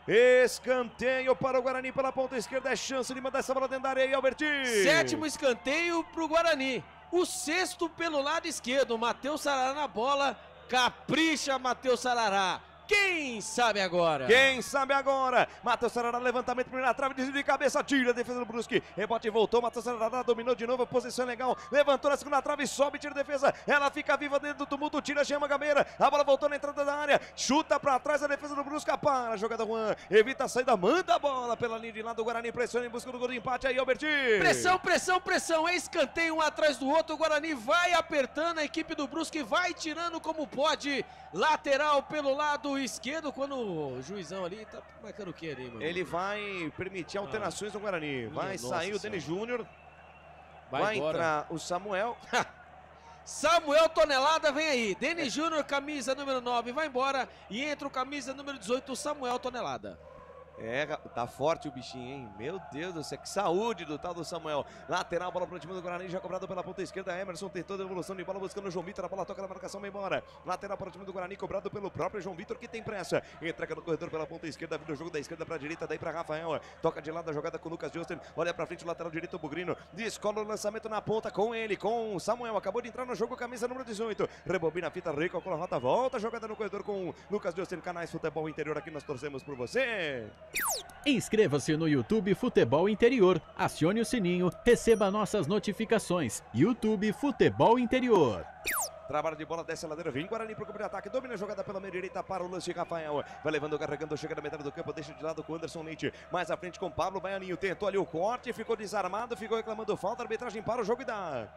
Escanteio para o Guarani pela ponta esquerda, é chance de mandar essa bola dentro da areia, Albertinho. 7º escanteio para o Guarani, o 6º pelo lado esquerdo, Matheus Sarará na bola, capricha Matheus Sarará. Quem sabe agora? Quem sabe agora? Matheus Sarará, levantamento, primeira trave, desvio de cabeça, tira a defesa do Brusque. Rebote voltou, Matheus Sarará dominou de novo, posição legal. Levantou na segunda trave, sobe, tira a defesa. Ela fica viva dentro do tumulto, tira, chama a Gameira. A bola voltou na entrada da área, chuta pra trás a defesa do Brusque, para a jogada Juan. Evita a saída, manda a bola pela linha de lado do Guarani, pressiona em busca do gol de empate aí, Albertinho. Pressão, pressão, pressão, é escanteio um atrás do outro. O Guarani vai apertando, a equipe do Brusque vai tirando como pode. Lateral pelo lado esquerdo, quando o juizão ali tá marcando o que ali, mano? Ele vai permitir alterações no Guarani. Vai sair o Denis Júnior. Vai entrar o Samuel. Samuel Tonelada vem aí. Denis Júnior, camisa número 9, vai embora. E entra o camisa número 18, o Samuel Tonelada. É, tá forte o bichinho, hein? Meu Deus do céu, que saúde do tal do Samuel. Lateral, bola pro time do Guarani, já cobrado pela ponta esquerda. Emerson tentou a devolução de bola, buscando o João Vitor. A bola toca na marcação, vai embora. Lateral para o time do Guarani, cobrado pelo próprio João Vitor, que tem pressa. Entrega no corredor pela ponta esquerda, vira o jogo da esquerda pra direita, daí pra Rafael. Toca de lado a jogada com o Lucas Justin. Olha pra frente, o lateral direito, o Bugrino. Descola o lançamento na ponta com ele, com o Samuel. Acabou de entrar no jogo, camisa número 18. Rebobina a fita, recalcula a rota, volta a jogada no corredor com o Lucas Justin. Canais Futebol Interior, aqui nós torcemos por você. Inscreva-se no YouTube Futebol Interior, acione o sininho, receba nossas notificações. YouTube Futebol Interior. Trabalho de bola, desce a ladeira, vem Guarani pro campo de ataque, domina a jogada pela meia direita para o lance de Rafael. Vai levando, carregando, chega na metade do campo, deixa de lado com o Anderson Leite. Mais à frente com o Pablo Baianinho, tentou ali o corte, ficou desarmado, ficou reclamando falta, arbitragem para o jogo e dá.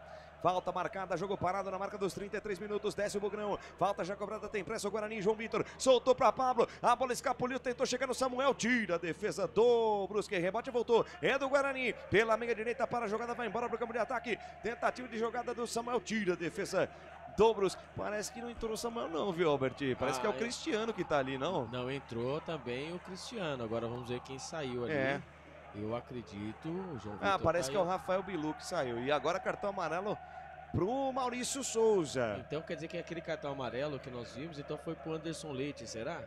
Falta marcada, jogo parado na marca dos 33 minutos, desce o Bugrão. Falta já cobrada, tem pressa o Guarani, João Vitor soltou para Pablo, a bola escapuliu, tentou chegar no Samuel, tira a defesa do Brusque, rebote voltou, é do Guarani, pela meia direita para a jogada, vai embora para o campo de ataque, tentativa de jogada do Samuel, tira a defesa do Brusque. Parece que não entrou o Samuel não, viu, Albert? Parece que é o Cristiano que tá ali, não? Não entrou também o Cristiano, agora vamos ver quem saiu ali. É. Eu acredito, o João Vitor parece que é o Rafael Bilu que saiu. E agora cartão amarelo pro Maurício Souza. Então quer dizer que aquele cartão amarelo que nós vimos, então foi pro Anderson Leite, será?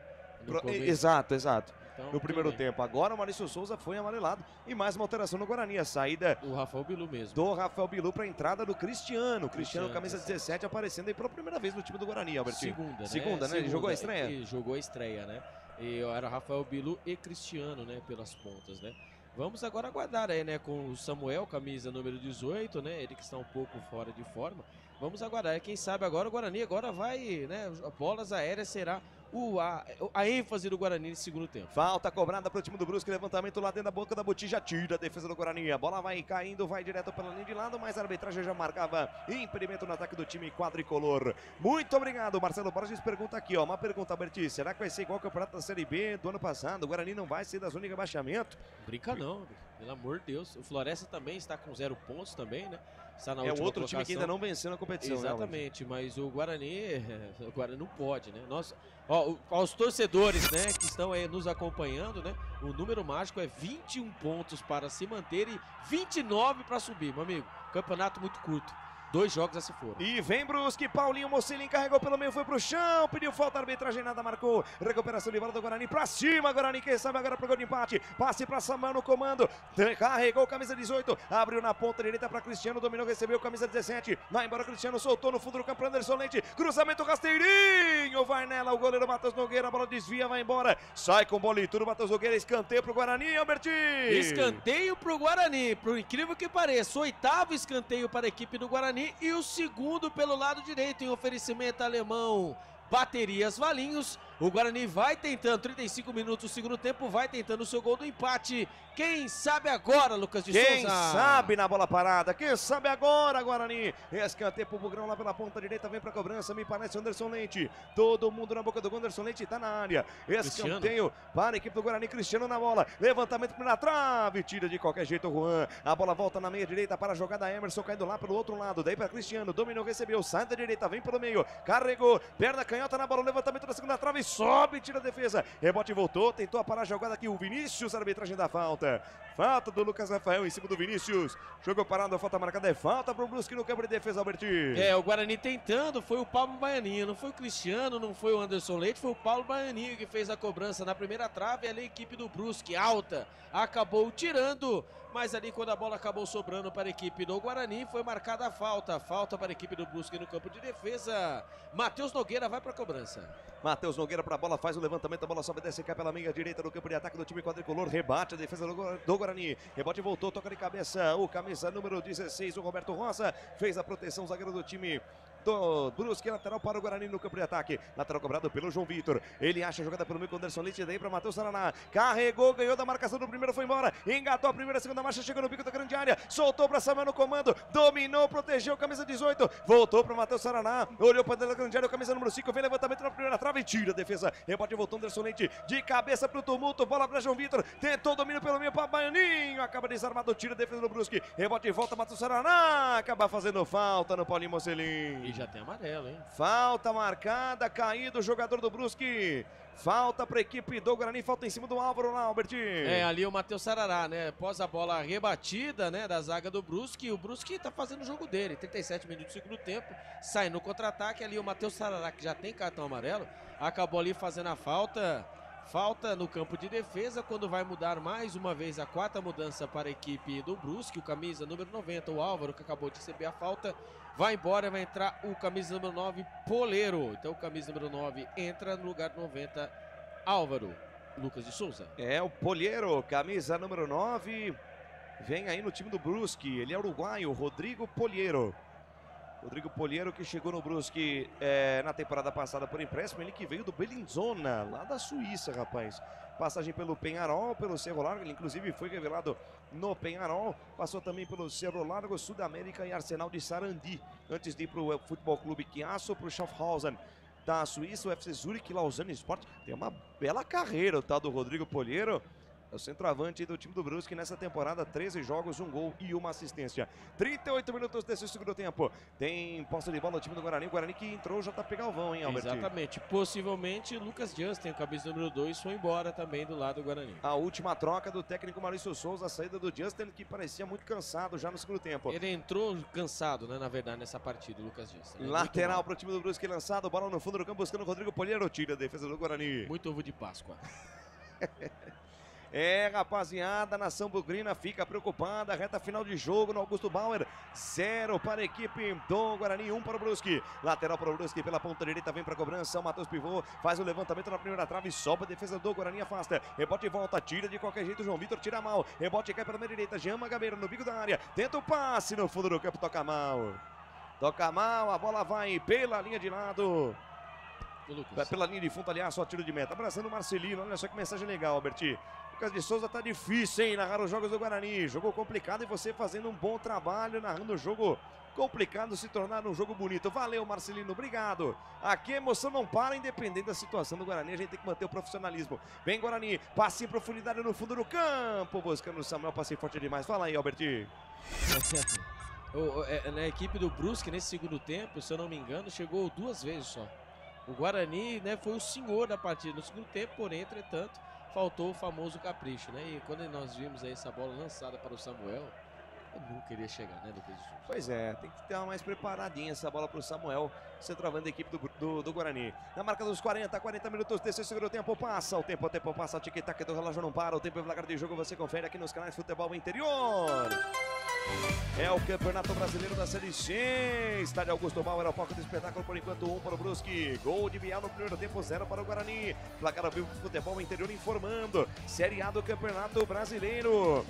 Exato. Então, no primeiro tempo. Agora o Maurício Souza foi amarelado. E mais uma alteração no Guarani. A saída o Rafael Bilu mesmo. Do Rafael Bilu para a entrada do Cristiano. Cristiano, camisa 17, aparecendo aí pela primeira vez no time do Guarani, Albertinho. Segunda, né? Ele jogou a estreia? Ele jogou a estreia, né? E era Rafael Bilu e Cristiano, né? Pelas pontas, né? Vamos agora aguardar aí, né? Com o Samuel, camisa número 18, né? Ele que está um pouco fora de forma. Vamos aguardar. Quem sabe agora o Guarani agora vai, né? Bolas aéreas será a ênfase do Guarani nesse segundo tempo. Falta cobrada para o time do Brusque, levantamento lá dentro da boca da botija, tira a defesa do Guarani. A bola vai caindo, vai direto pela linha de lado, mas a arbitragem já marcava impedimento no ataque do time quadricolor. Muito obrigado, Marcelo Borges pergunta aqui, ó, uma pergunta, Berti, será que vai ser igual o campeonato da Série B do ano passado? O Guarani não vai ser da zona de rebaixamento? Brinca não, pelo amor de Deus. O Floresta também está com 0 pontos também, né? Está na última outro colocação. Time que ainda não venceu na competição. Exatamente, mas o Guarani não pode, né? Nós, aos torcedores, né, que estão aí nos acompanhando, né? O número mágico é 21 pontos para se manter e 29 para subir, meu amigo. Campeonato muito curto. 2 jogos já se foram. E vem Brusque, Paulinho Mocelin carregou pelo meio, foi pro chão, pediu falta, a arbitragem nada marcou. Recuperação de bola do Guarani pra cima, Guarani, quem sabe agora pro gol de empate. Passe pra Samuel no comando, carregou camisa 18, abriu na ponta direita pra Cristiano, dominou, recebeu camisa 17. Vai embora Cristiano, soltou no fundo do campo, Anderson Leite, cruzamento rasteirinho, vai nela o goleiro Matheus Nogueira, a bola desvia, vai embora. Sai com bola e tudo, Matheus Nogueira, escanteio pro Guarani, Albertinho. Escanteio pro Guarani, por incrível que pareça, 8º escanteio para a equipe do Guarani e o segundo pelo lado direito em oferecimento alemão. Baterias Valinhos, o Guarani vai tentando, 35 minutos do segundo tempo, vai tentando o seu gol do empate. Quem sabe agora, Lucas de Souza? Quem sabe na bola parada, quem sabe agora, Guarani. Escanteio pro Bugrão lá pela ponta direita, vem pra cobrança, me parece Anderson Leite. Todo mundo na boca do gol, Anderson Leite tá na área. Escanteio para a equipe do Guarani, Cristiano na bola. Levantamento na trave, tira de qualquer jeito o Juan. A bola volta na meia direita para a jogada Emerson, caindo lá pelo outro lado. Daí para Cristiano, dominou, recebeu, sai da direita, vem pelo meio, carregou, perna canhota na bola, levantamento na segunda trave, sobe, tira a defesa. Rebote voltou, tentou parar a jogada aqui o Vinícius, arbitragem da falta. Falta do Lucas Rafael em cima do Vinícius. Jogo parado, a falta marcada é falta pro Brusque no campo de defesa, Albertinho. O Guarani tentando, foi o Paulo Baianinho, não foi o Cristiano, não foi o Anderson Leite, foi o Paulo Baianinho que fez a cobrança na primeira trave, ali a equipe do Brusque, alta, acabou tirando, mas ali quando a bola acabou sobrando para a equipe do Guarani, foi marcada a falta para a equipe do Brusque no campo de defesa. Matheus Nogueira vai para a cobrança. Matheus Nogueira para a bola, faz o levantamento, a bola sobe, desce, cai pela meia direita do campo de ataque do time quadricolor, rebate a defesa do Guarani, rebote voltou, toca de cabeça, o camisa número 16, o Roberto Rosa, fez a proteção, zagueiro do time do Brusque, lateral para o Guarani no campo de ataque, lateral cobrado pelo João Vitor, ele acha a jogada pelo meio com o Anderson Leite, daí para Matheus Saraná, carregou, ganhou da marcação do primeiro, foi embora, engatou a primeira, segunda marcha, chegou no bico da grande área, soltou para Samuel no comando, dominou, protegeu, camisa 18, voltou para Matheus Saraná, olhou para dentro da grande área, camisa número 5, vem levantamento na primeira trave, tira a defesa, rebote voltou Anderson Leite, de cabeça para o tumulto, bola para João Vitor, tentou domínio pelo meio para Baianinho, acaba desarmado, tira a defesa do Brusque, rebote e volta, Matheus Saraná, acaba fazendo falta no Paulinho Mocelin. E já tem amarelo, hein? Falta marcada, caído o jogador do Brusque. Falta para a equipe do Guarani, falta em cima do Álvaro lá, Albertinho. Ali o Matheus Sarará, né? Após a bola rebatida, né, da zaga do Brusque, o Brusque tá fazendo o jogo dele. 37 minutos do segundo tempo, sai no contra-ataque. Ali o Matheus Sarará, que já tem cartão amarelo, acabou ali fazendo a falta. Falta no campo de defesa, quando vai mudar mais uma vez a 4ª mudança para a equipe do Brusque, o camisa número 90, o Álvaro, que acabou de receber a falta, vai embora, vai entrar o camisa número 9, Poleiro. Então o camisa número 9 entra no lugar do 90, Álvaro. Lucas de Souza. O Poleiro, camisa número 9, vem aí no time do Brusque, ele é uruguaio, Rodrigo Poleiro. Rodrigo Poleiro, que chegou no Brusque na temporada passada por empréstimo, ele que veio do Bellinzona, lá da Suíça, rapaz. Passagem pelo Penharol, pelo Cerro Largo, ele inclusive foi revelado no Penharol, passou também pelo Cerro Largo, Sudamérica e Arsenal de Sarandi, antes de ir para o Futebol Clube Chiasso, para o Schaffhausen da Suíça, o FC Zurich, Lausanne Sport. Tem uma bela carreira o tal do Rodrigo Poleiro. É o centroavante do time do Brusque nessa temporada, 13 jogos, 1 gol e 1 assistência. 38 minutos desse segundo tempo. Tem posse de bola no time do Guarani. O Guarani que entrou já tá JP Galvão, hein, Albertinho? Exatamente. Possivelmente Lucas Justin, o camisa número 2, foi embora também do lado do Guarani. A última troca do técnico Maurício Souza, a saída do Justin, que parecia muito cansado já no segundo tempo. Ele entrou cansado, né, na verdade, nessa partida, o Lucas Justin. Lateral para o time do Brusque lançado, bola no fundo do campo buscando o Rodrigo Poleiro, tira a defesa do Guarani. Muito ovo de Páscoa. Rapaziada, nação bugrina fica preocupada, reta final de jogo no Augusto Bauer, 0 para a equipe do Guarani, 1 para o Brusque, lateral para o Brusque pela ponta direita, vem para a cobrança, o Matheus Pivô faz o levantamento na primeira trave, sobe a defesa do Guarani, afasta, rebote e volta, tira de qualquer jeito, João Vitor tira mal, rebote cai pela meia direita, Jean Magabeira no bico da área, tenta o passe no fundo do campo, toca mal, a bola vai pela linha de lado. Pela linha de fundo, aliás, só tiro de meta, abraçando o Marcelino, olha só que mensagem legal, Alberti. Lucas de Souza tá difícil, hein, narrar os jogos do Guarani, jogo complicado e você fazendo um bom trabalho, narrando o jogo complicado se tornar um jogo bonito. Valeu, Marcelino, obrigado. Aqui a emoção não para, independente da situação do Guarani, a gente tem que manter o profissionalismo. Vem Guarani, passe em profundidade no fundo do campo, buscando o Samuel, passe forte demais. Fala aí, Alberti. Na equipe do Brusque, nesse segundo tempo, se eu não me engano, chegou 2 vezes só. O Guarani, né, foi o senhor da partida no segundo tempo, porém, entretanto, faltou o famoso capricho, né? E quando nós vimos aí essa bola lançada para o Samuel, Eu não queria chegar, né, Lucas de Souza? Pois é, tem que ter uma mais preparadinha essa bola pro Samuel, centroavante da equipe do Guarani. Na marca dos 40 minutos desse segundo tempo passa. O tempo passa, o tic-tac do relógio não para. O tempo e placar de jogo você confere aqui nos canais Futebol Interior. É o Campeonato Brasileiro da Série C. Estádio Augusto Bauer é o palco do espetáculo, por enquanto 1 para o Brusque. Gol de Bial no primeiro tempo, 0 para o Guarani. Placar ao vivo do Futebol Interior informando. Série A do Campeonato Brasileiro.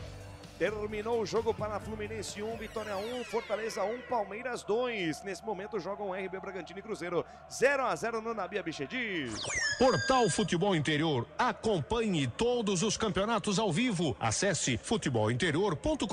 Terminou o jogo para Fluminense 1, Vitória 1, Fortaleza 1, Palmeiras 2. Nesse momento jogam RB Bragantino e Cruzeiro 0-0 no Nabi Abichedi. Portal Futebol Interior. Acompanhe todos os campeonatos ao vivo. Acesse futebolinterior.com.br.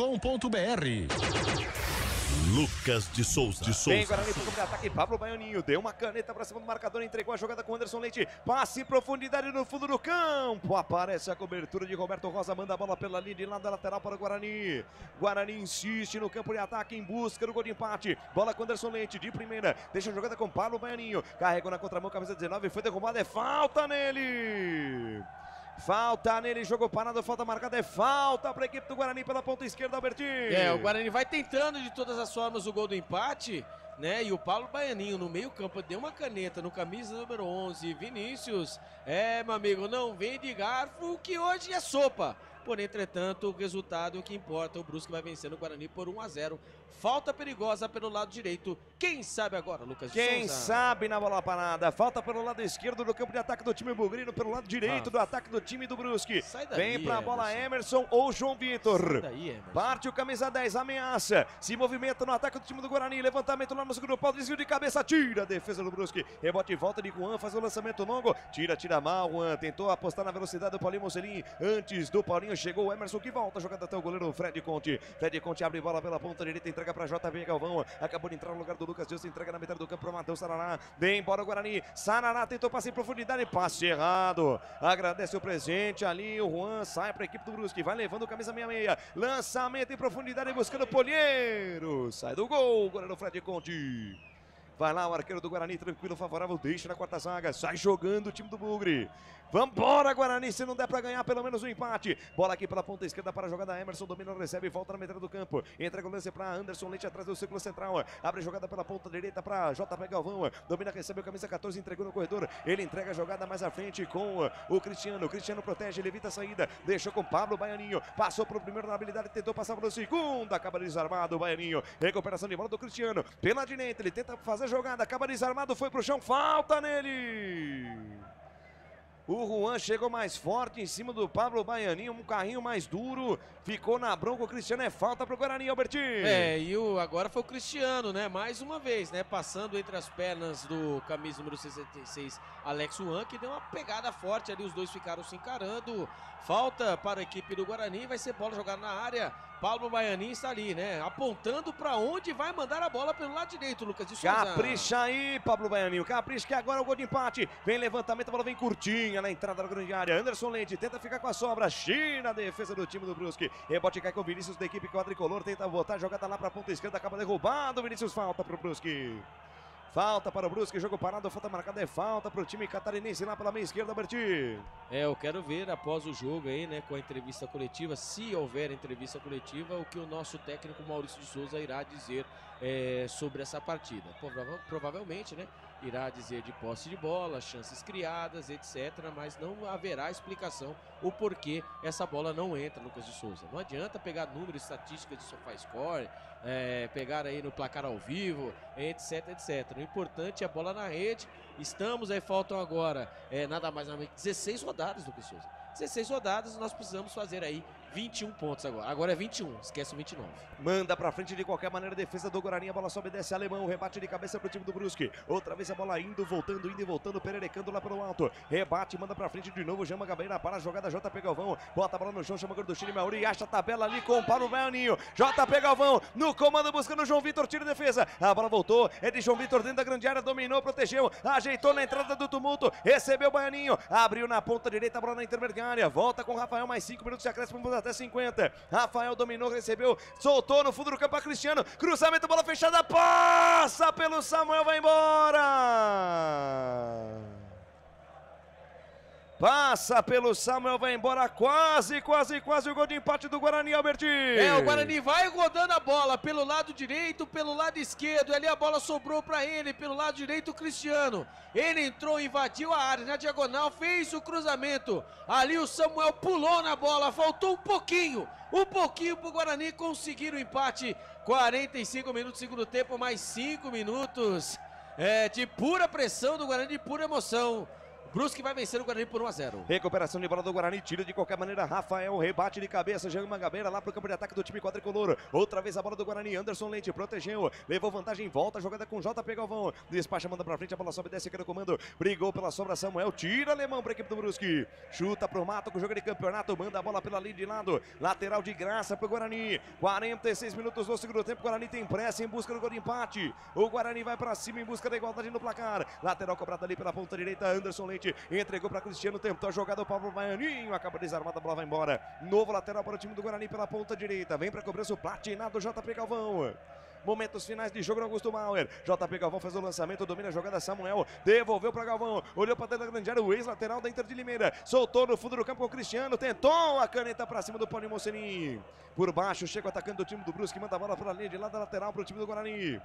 Lucas de Souza. Vem Guarani para o contra-ataque, Pablo Baianinho deu uma caneta para cima do marcador, entregou a jogada com Anderson Leite, passe em profundidade no fundo do campo, aparece a cobertura de Roberto Rosa, manda a bola pela linha de lado lateral para o Guarani. Guarani insiste no campo de ataque em busca do gol de empate, bola com Anderson Leite de primeira, deixa a jogada com Pablo Baianinho, carregou na contramão, camisa 19, foi derrubado, é falta nele! Falta nele, jogo parado, falta marcada, é falta para a equipe do Guarani pela ponta esquerda, Albertinho. É, o Guarani vai tentando de todas as formas o gol do empate, né? E o Paulo Baianinho no meio campo deu uma caneta no camisa número 11, Vinícius. É, meu amigo, não vem de garfo que hoje é sopa. Porém, entretanto, o resultado que importa, o Brusque vai vencendo o Guarani por 1-0. Falta perigosa pelo lado direito. Quem sabe agora, Lucas de Quem Souza? sabe na bola parada. Falta pelo lado esquerdo do campo de ataque do time bugrino, pelo lado direito do ataque do time do Brusque. Vem pra bola Emerson ou João Vitor. Parte o camisa 10, ameaça. Se movimenta no ataque do time do Guarani. Levantamento lá no segundo pau, desvio de cabeça, tira a defesa do Brusque. Rebote e volta de Juan, faz o lançamento longo. Tira mal, Juan. Tentou apostar na velocidade do Paulinho Mocelin. Antes do Paulinho chegou o Emerson que volta, jogando até o goleiro Fred Conte. Fred Conte abre bola pela ponta direita, entrega para JB Galvão. Acabou de entrar no lugar do Lucas Dias, entrega na metade do campo para Matheus Sarará. Vem embora o Guarani. Sarará tentou passe em profundidade, passe errado. Agradece o presente ali, o Juan sai para a equipe do Brusque, vai levando o camisa 66. Lançamento em profundidade buscando o Polheiro. Sai do gol, goleiro Fred Conte. Vai lá o arqueiro do Guarani, tranquilo, favorável, deixa na quarta zaga, sai jogando o time do Bugre. Vambora, Guarani, se não der pra ganhar, pelo menos um empate. Bola aqui pela ponta esquerda para a jogada, Emerson domina, recebe, volta na metade do campo. Entrega o lance para Anderson Leite atrás do círculo central. Abre a jogada pela ponta direita para JP Galvão. Domina, recebe o camisa 14, entregou no corredor. Ele entrega a jogada mais à frente com o Cristiano. O Cristiano protege, ele evita a saída. Deixou com Pablo Baianinho. Passou pro primeiro na habilidade, tentou passar pro segundo. Acaba desarmado o Baianinho. Recuperação de bola do Cristiano. Pela direita, ele tenta fazer a jogada. Acaba desarmado, foi pro chão, falta nele. O Juan chegou mais forte em cima do Pablo Baianinho, um carrinho mais duro, ficou na bronca, o Cristiano, é falta pro Guarani, Albertinho. É, e agora foi o Cristiano, né, mais uma vez, né, passando entre as pernas do camisa número 66, Alex Juan, que deu uma pegada forte ali, os dois ficaram se encarando, falta para a equipe do Guarani, vai ser bola jogada na área. Pablo Baianinho está ali, né, apontando para onde vai mandar a bola pelo lado direito, Lucas de Souza. Capricha aí, Pablo Baianinho, capricha que agora é o gol de empate. Vem levantamento, a bola vem curtinha na entrada da grande área. Anderson Leite tenta ficar com a sobra. China, defesa do time do Brusque. Rebote cai com o Vinícius da equipe quadricolor, tenta botar a jogada lá para a ponta esquerda, acaba derrubado. Vinícius, falta para o Brusque. Falta para o Brusque, jogo parado, falta marcada, é falta para o time catarinense lá pela meia esquerda, Berti. É, eu quero ver após o jogo aí, né, com a entrevista coletiva, se houver entrevista coletiva, o que o nosso técnico Maurício de Souza irá dizer sobre essa partida. Provavelmente, né, irá dizer de posse de bola, chances criadas, etc, mas não haverá explicação o porquê essa bola não entra, Lucas de Souza. Não adianta pegar números, estatísticas de SofaScore, pegar aí no placar ao vivo, etc, etc. O importante é a bola na rede. Estamos aí, faltam agora nada mais nada menos 16 rodadas, Lucas de Souza. 16 rodadas, nós precisamos fazer aí 21 pontos agora. Agora é 21, esquece o 29. Manda pra frente de qualquer maneira, defesa do Guarani, a bola sobe, desce alemão, rebate de cabeça pro time do Brusque. Outra vez a bola indo e voltando, pererecando lá pelo alto. Rebate, manda pra frente de novo, Jama Gabeira para a jogada, JP Galvão. Bota a bola no chão, chama o Gorduchini, Mauri, acha a tabela ali com o Paulo Baianinho. JP Galvão no comando, buscando o João Vitor, tira a defesa. A bola voltou, é de João Vitor dentro da grande área, dominou, protegeu, ajeitou na entrada do tumulto, recebeu o Baianinho, abriu na ponta direita, a bola na intermediária, volta com o Rafael, mais 5 minutos de acréscimo até 50. Rafael dominou, recebeu, soltou no fundo do campo a Cristiano, cruzamento, bola fechada, passa pelo Samuel, vai embora. Passa pelo Samuel, vai embora, quase o gol de empate do Guarani, Albertinho. O Guarani vai rodando a bola pelo lado direito, pelo lado esquerdo, e ali a bola sobrou para ele, pelo lado direito o Cristiano. Ele entrou, invadiu a área, na diagonal, fez o cruzamento. Ali o Samuel pulou na bola, faltou um pouquinho pro Guarani conseguir o empate. 45 minutos do segundo tempo, mais 5 minutos de pura pressão do Guarani, de pura emoção. Brusque vai vencer o Guarani por 1-0. Recuperação de bola do Guarani, tira de qualquer maneira, Rafael, rebate de cabeça, Jean Mangabeira lá pro campo de ataque do time quadricolor. Outra vez a bola do Guarani, Anderson Leite protegeu, levou vantagem, volta a jogada com JP Galvão. Despacha, manda pra frente, a bola sobe, desce aqui no comando, brigou pela sobra, Samuel, tira alemão pra equipe do Brusque. Chuta pro Mato com jogo de campeonato, manda a bola pela linha de lado, lateral de graça pro Guarani. 46 minutos do segundo tempo, o Guarani tem pressa em busca do gol de empate. O Guarani vai pra cima em busca da igualdade no placar. Lateral cobrada ali pela ponta direita, Anderson Leite entregou para Cristiano, tentou a jogada, o Pablo Baianinho acaba desarmada, a bola vai embora. Novo lateral para o time do Guarani pela ponta direita, vem para cobrança o platinado JP Galvão. Momentos finais de jogo no Augusto Mauer. JP Galvão fez o lançamento, domina a jogada, Samuel devolveu para Galvão, olhou para dentro da grande área, o ex-lateral da Inter de Limeira, soltou no fundo do campo com o Cristiano, tentou a caneta para cima do Paulinho Mocelin. Por baixo, chega o atacante do time do Brusque, manda a bola para a linha de lado, lateral para o time do Guarani.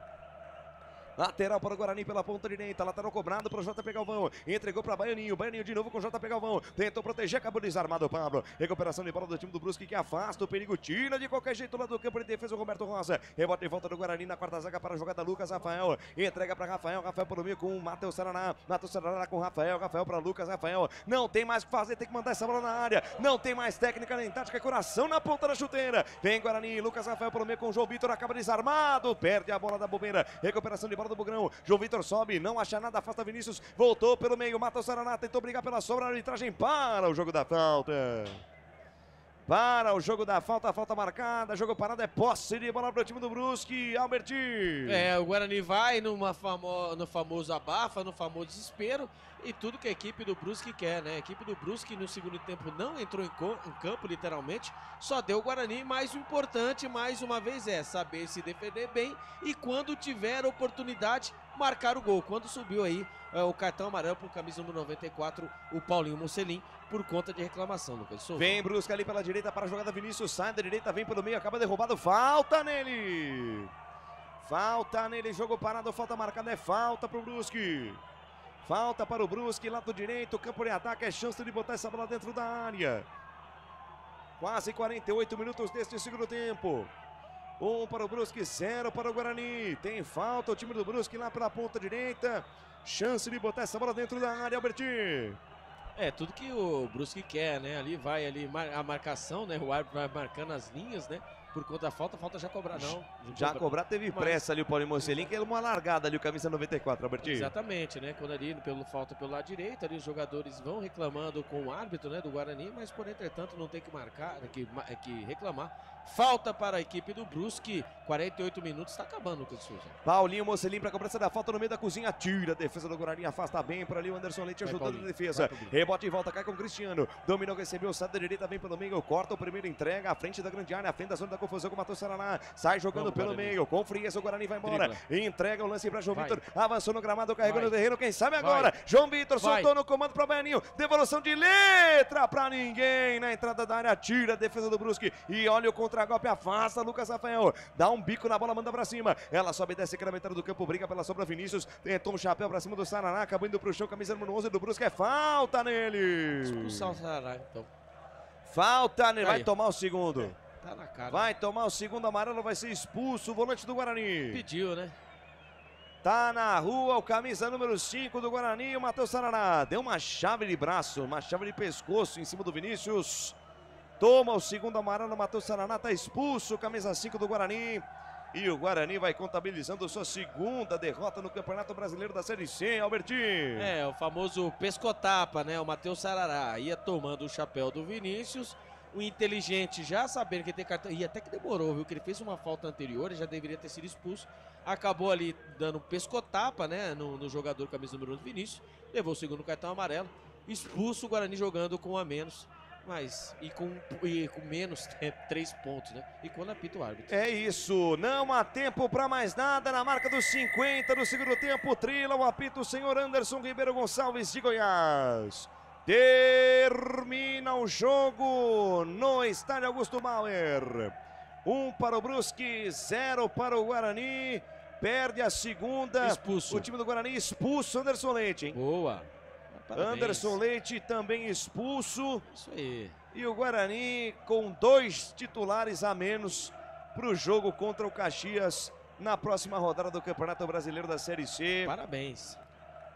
Lateral para o Guarani pela ponta direita, lateral cobrado para o JP Galvão, entregou para Baianinho, Baianinho de novo com o JP Galvão, tentou proteger, acabou desarmado o Pablo, recuperação de bola do time do Brusque que afasta o perigo, tira de qualquer jeito lá do campo de defesa o Roberto Rosa, rebote em volta do Guarani na quarta zaga para a jogada Lucas Rafael, entrega para Rafael pelo meio com o Matheus Saraná com Rafael para Lucas Rafael, não tem mais o que fazer, tem que mandar essa bola na área, não tem mais técnica nem tática, coração na ponta da chuteira, vem Guarani, Lucas Rafael pelo meio com o João Vitor, acaba desarmado, perde a bola da bobeira, recuperação de bola do Bugrão, João Vitor sobe, não acha nada, afasta Vinícius, voltou pelo meio, mata o Saraná, tentou brigar pela sobra, a arbitragem para o jogo da falta. Para o jogo da falta, falta marcada, jogo parado, é posse de bola para o time do Brusque, Albertinho. O Guarani vai no famoso abafa, no famoso desespero, e tudo que a equipe do Brusque quer, né? A equipe do Brusque no segundo tempo não entrou em campo, literalmente, só deu o Guarani, mas o importante, mais uma vez, é saber se defender bem e quando tiver oportunidade, marcar o gol. Quando subiu aí o cartão amarelo pro camisa número 94, o Paulinho Mocelin, por conta de reclamação, Lucas Souza. Vem Brusque ali pela direita para a jogada, Vinícius sai da direita, vem pelo meio, acaba derrubado, falta nele! Falta nele, jogo parado, falta marcada, é falta pro Brusque. Falta para o Brusque, lado direito, campo de ataque, é chance de botar essa bola dentro da área. Quase 48 minutos deste segundo tempo. 1 para o Brusque, 0 para o Guarani. Tem falta o time do Brusque lá pela ponta direita. Chance de botar essa bola dentro da área, Albertinho. Tudo que o Brusque quer, né? Ali vai a marcação, né? O árbitro vai marcando as linhas, né? Por conta da falta, falta já cobrar, não. Já cobrar, teve pressa ali o Paulinho Mocelin, que é uma largada ali, o camisa 94, Albertinho. Exatamente, né? Quando ali, falta pelo lado direito, ali os jogadores vão reclamando com o árbitro, né? Do Guarani, mas por entretanto não tem que marcar, que reclamar. Falta para a equipe do Brusque, 48 minutos, está acabando, Lucas Souza. Paulinho Mocelin para a cobrança da falta no meio da cozinha, tira a defesa do Guarani, afasta bem por ali o Anderson Leite ajudando a defesa. Rebote e volta, cai com o Cristiano, dominou, recebeu, sai da direita, vem pelo meio, corta o primeiro, entrega à frente da grande área, à frente da zona da confusão com o Matheus Saraná, sai jogando pelo meio, com frieza o Guarani vai embora, entrega o lance para João Vitor, avançou no gramado, carregou no terreno, quem sabe agora, João Vitor soltou no comando para Baianinho, devolução de letra para ninguém, na entrada da área, tira a defesa do Brusque, e olha o contra-golpe, afasta Lucas Rafael, dá um bico na bola, manda pra cima, ela sobe e desce aqui na metade do campo, briga pela sobra, Vinícius, tentou um chapéu pra cima do Saraná, acabou indo pro chão, camisa número 11 do Brusque, é falta nele. Expulsar o Saraná, então. Falta nele, vai tomar o segundo. Tá na cara. Vai tomar o segundo amarelo, vai ser expulso o volante do Guarani. Pediu, né? Tá na rua o camisa número 5 do Guarani, o Matheus Saraná, deu uma chave de braço, uma chave de pescoço em cima do Vinícius. Toma o segundo amarelo, Matheus Saraná tá expulso, camisa 5 do Guarani. E o Guarani vai contabilizando sua segunda derrota no Campeonato Brasileiro da Série C, Albertinho. O famoso pescotapa, né? O Matheus Saraná ia tomando o chapéu do Vinícius. O inteligente, já sabendo que tem cartão, e até que demorou, viu? Que ele fez uma falta anterior, ele já deveria ter sido expulso. Acabou ali dando um pescotapa, né? No jogador camisa número 1 do Vinícius. Levou o segundo cartão amarelo. Expulso o Guarani jogando com um a menos. Mas, e com menos 3 pontos, né? E quando apita o árbitro. É isso, não há tempo para mais nada. Na marca dos 50 do segundo tempo, trila o apito o senhor Anderson Ribeiro Gonçalves de Goiás. Termina o jogo no estádio Augusto Bauer. 1 para o Brusque, 0 para o Guarani. Perde a segunda. Expulso. O time do Guarani expulso. Anderson Leite, hein? Boa. Parabéns. Anderson Leite também expulso. Isso aí. E o Guarani com 2 titulares a menos para o jogo contra o Caxias na próxima rodada do Campeonato Brasileiro da Série C. Parabéns.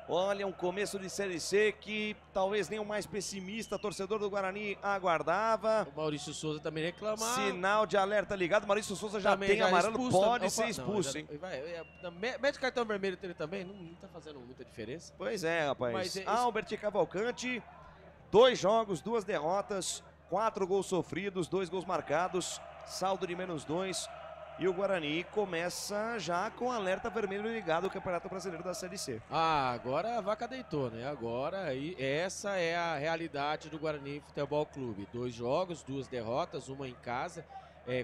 Olha, um começo de Série C que talvez nem o mais pessimista torcedor do Guarani aguardava. O Maurício Souza também reclamar. Sinal de alerta ligado. Maurício Souza já também tem já amarelo, expulso, pode ser expulso, hein? Mete cartão vermelho dele também, não tá fazendo muita diferença. Pois é, rapaz. Mas Albert Cavalcante, 2 jogos, 2 derrotas, 4 gols sofridos, 2 gols marcados, saldo de -2. E o Guarani começa já com alerta vermelho ligado ao Campeonato Brasileiro da Série C. Ah, agora a vaca deitou, né? Agora aí, essa é a realidade do Guarani Futebol Clube. 2 jogos, 2 derrotas, uma em casa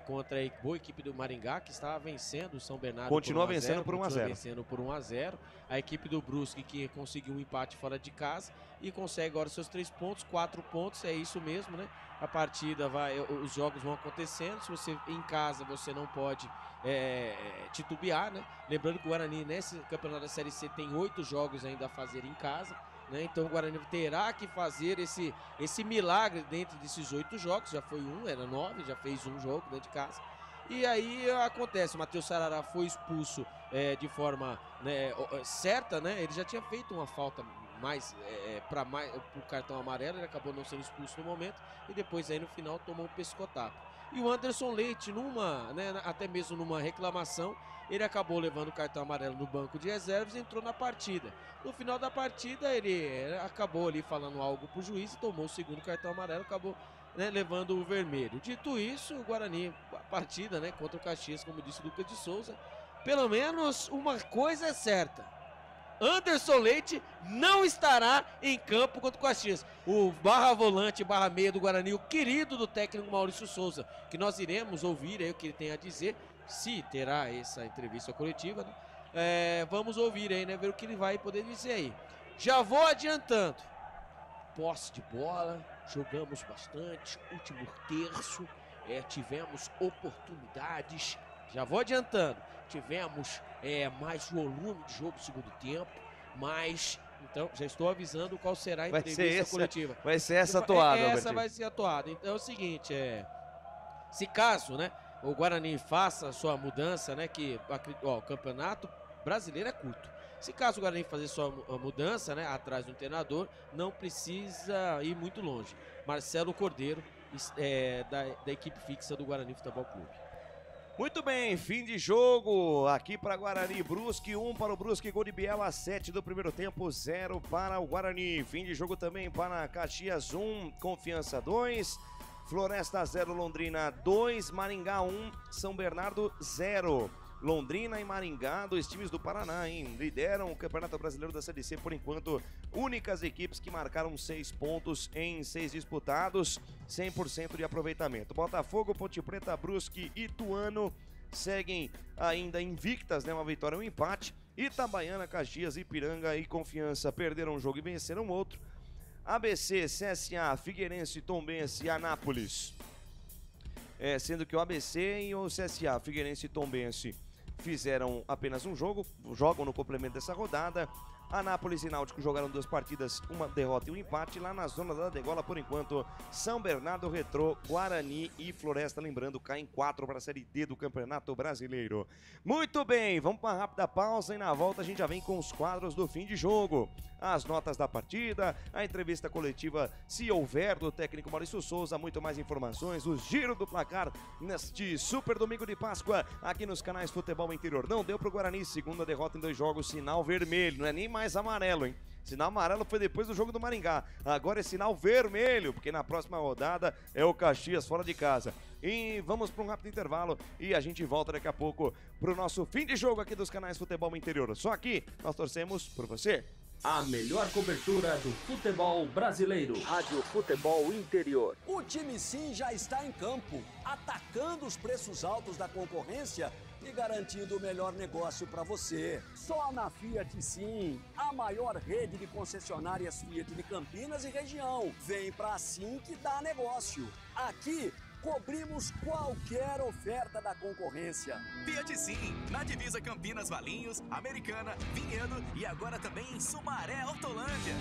contra a boa equipe do Maringá, que estava vencendo o São Bernardo. Continua vencendo por 1 a 0. Vencendo por 1 a 0. A equipe do Brusque, que conseguiu um empate fora de casa e consegue agora seus 3 pontos, 4 pontos, é isso mesmo, né? A partida os jogos vão acontecendo. Se você em casa você não pode titubear, né? Lembrando que o Guarani nesse campeonato da Série C tem 8 jogos ainda a fazer em casa, né? Então o Guarani terá que fazer esse milagre dentro desses 8 jogos. Já foi era 9, já fez um jogo dentro de casa. E aí acontece, o Matheus Sarará foi expulso de forma certa, né? Ele já tinha feito uma falta para o cartão amarelo, ele acabou não sendo expulso no momento e depois aí no final tomou um pescotapo. E o Anderson Leite, até mesmo numa reclamação, ele acabou levando o cartão amarelo no banco de reservas e entrou na partida. No final da partida ele acabou ali falando algo pro juiz e tomou o segundo cartão amarelo, acabou levando o vermelho. Dito isso, o Guarani, a partida contra o Caxias, como disse o Lucas de Souza, pelo menos uma coisa é certa: Anderson Leite não estará em campo contra o Caxias. O volante, meia do Guarani, o querido do técnico Maurício Souza, que nós iremos ouvir aí o que ele tem a dizer, se terá essa entrevista coletiva, né? Vamos ouvir aí, né? Ver o que ele vai poder dizer aí. Já vou adiantando. Posse de bola, jogamos bastante, último terço, tivemos oportunidades. Já vou adiantando. Tivemos mais volume de jogo no segundo tempo, mas então já estou avisando qual será a entrevista coletiva. Vai ser essa toada, essa vai ser a toada. Então é o seguinte, se caso, o Guarani faça a sua mudança, que o Campeonato Brasileiro é curto. Se caso o Guarani fazer sua mudança, atrás do treinador, não precisa ir muito longe. Marcelo Cordeiro, da equipe fixa do Guarani Futebol Clube. Muito bem, fim de jogo aqui para Guarani e Brusque, 1 para o Brusque, gol de Biela, 7 do primeiro tempo, 0 para o Guarani. Fim de jogo também para Caxias 1, Confiança 2, Floresta 0, Londrina 2, Maringá 1, São Bernardo 0. Londrina e Maringá, 2 times do Paraná, hein? Lideram o Campeonato Brasileiro da Série C por enquanto, únicas equipes que marcaram 6 pontos em 6 disputados, 100% de aproveitamento. Botafogo, Ponte Preta, Brusque e Ituano seguem ainda invictas, uma vitória e um empate. Itabaiana, Caxias, Ipiranga e Confiança perderam um jogo e venceram outro. ABC, CSA, Figueirense, Tombense e Anápolis. Sendo que o ABC e o CSA, Figueirense e Tombense fizeram apenas um jogo, jogam no complemento dessa rodada. Anápolis e Náutico jogaram 2 partidas, uma derrota e um empate. Lá na zona da degola, por enquanto, São Bernardo, Retrô, Guarani e Floresta, lembrando, caem 4 para a Série D do Campeonato Brasileiro. Muito bem, vamos para uma rápida pausa e na volta a gente já vem com os quadros do fim de jogo. As notas da partida, a entrevista coletiva, se houver, do técnico Maurício Souza, muito mais informações, o giro do placar neste super domingo de Páscoa, aqui nos canais Futebol Interior. Não deu para o Guarani, segunda derrota em 2 jogos, sinal vermelho, não é nem mais amarelo, hein? Sinal amarelo foi depois do jogo do Maringá. Agora é sinal vermelho, porque na próxima rodada é o Caxias fora de casa. E vamos para um rápido intervalo e a gente volta daqui a pouco para o nosso fim de jogo aqui dos canais Futebol Interior. Só aqui nós torcemos por você. A melhor cobertura do futebol brasileiro. Rádio Futebol Interior. O time Sim já está em campo, atacando os preços altos da concorrência e garantindo o melhor negócio para você. Só na Fiat Sim, a maior rede de concessionárias Fiat de Campinas e região. Vem pra Sim que dá negócio. Aqui cobrimos qualquer oferta da concorrência. Fiat Sim, na divisa Campinas, Valinhos, Americana, Vinhedo e agora também em Sumaré, Hortolândia.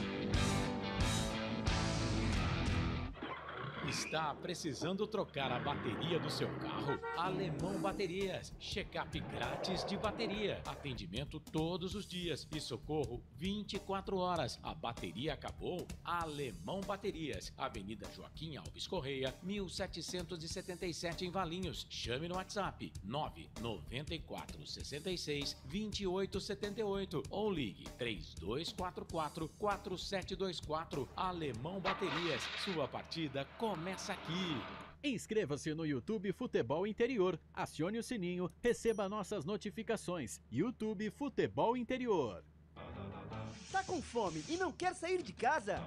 Está precisando trocar a bateria do seu carro? Alemão Baterias. Check-up grátis de bateria. Atendimento todos os dias e socorro 24 horas. A bateria acabou? Alemão Baterias. Avenida Joaquim Alves Correia, 1777 em Valinhos. Chame no WhatsApp 994 66 28 78 ou ligue 3244 4724. Alemão Baterias. Sua partida começa aqui. Inscreva-se no YouTube Futebol Interior, acione o sininho, receba nossas notificações. YouTube Futebol Interior. Tá com fome e não quer sair de casa?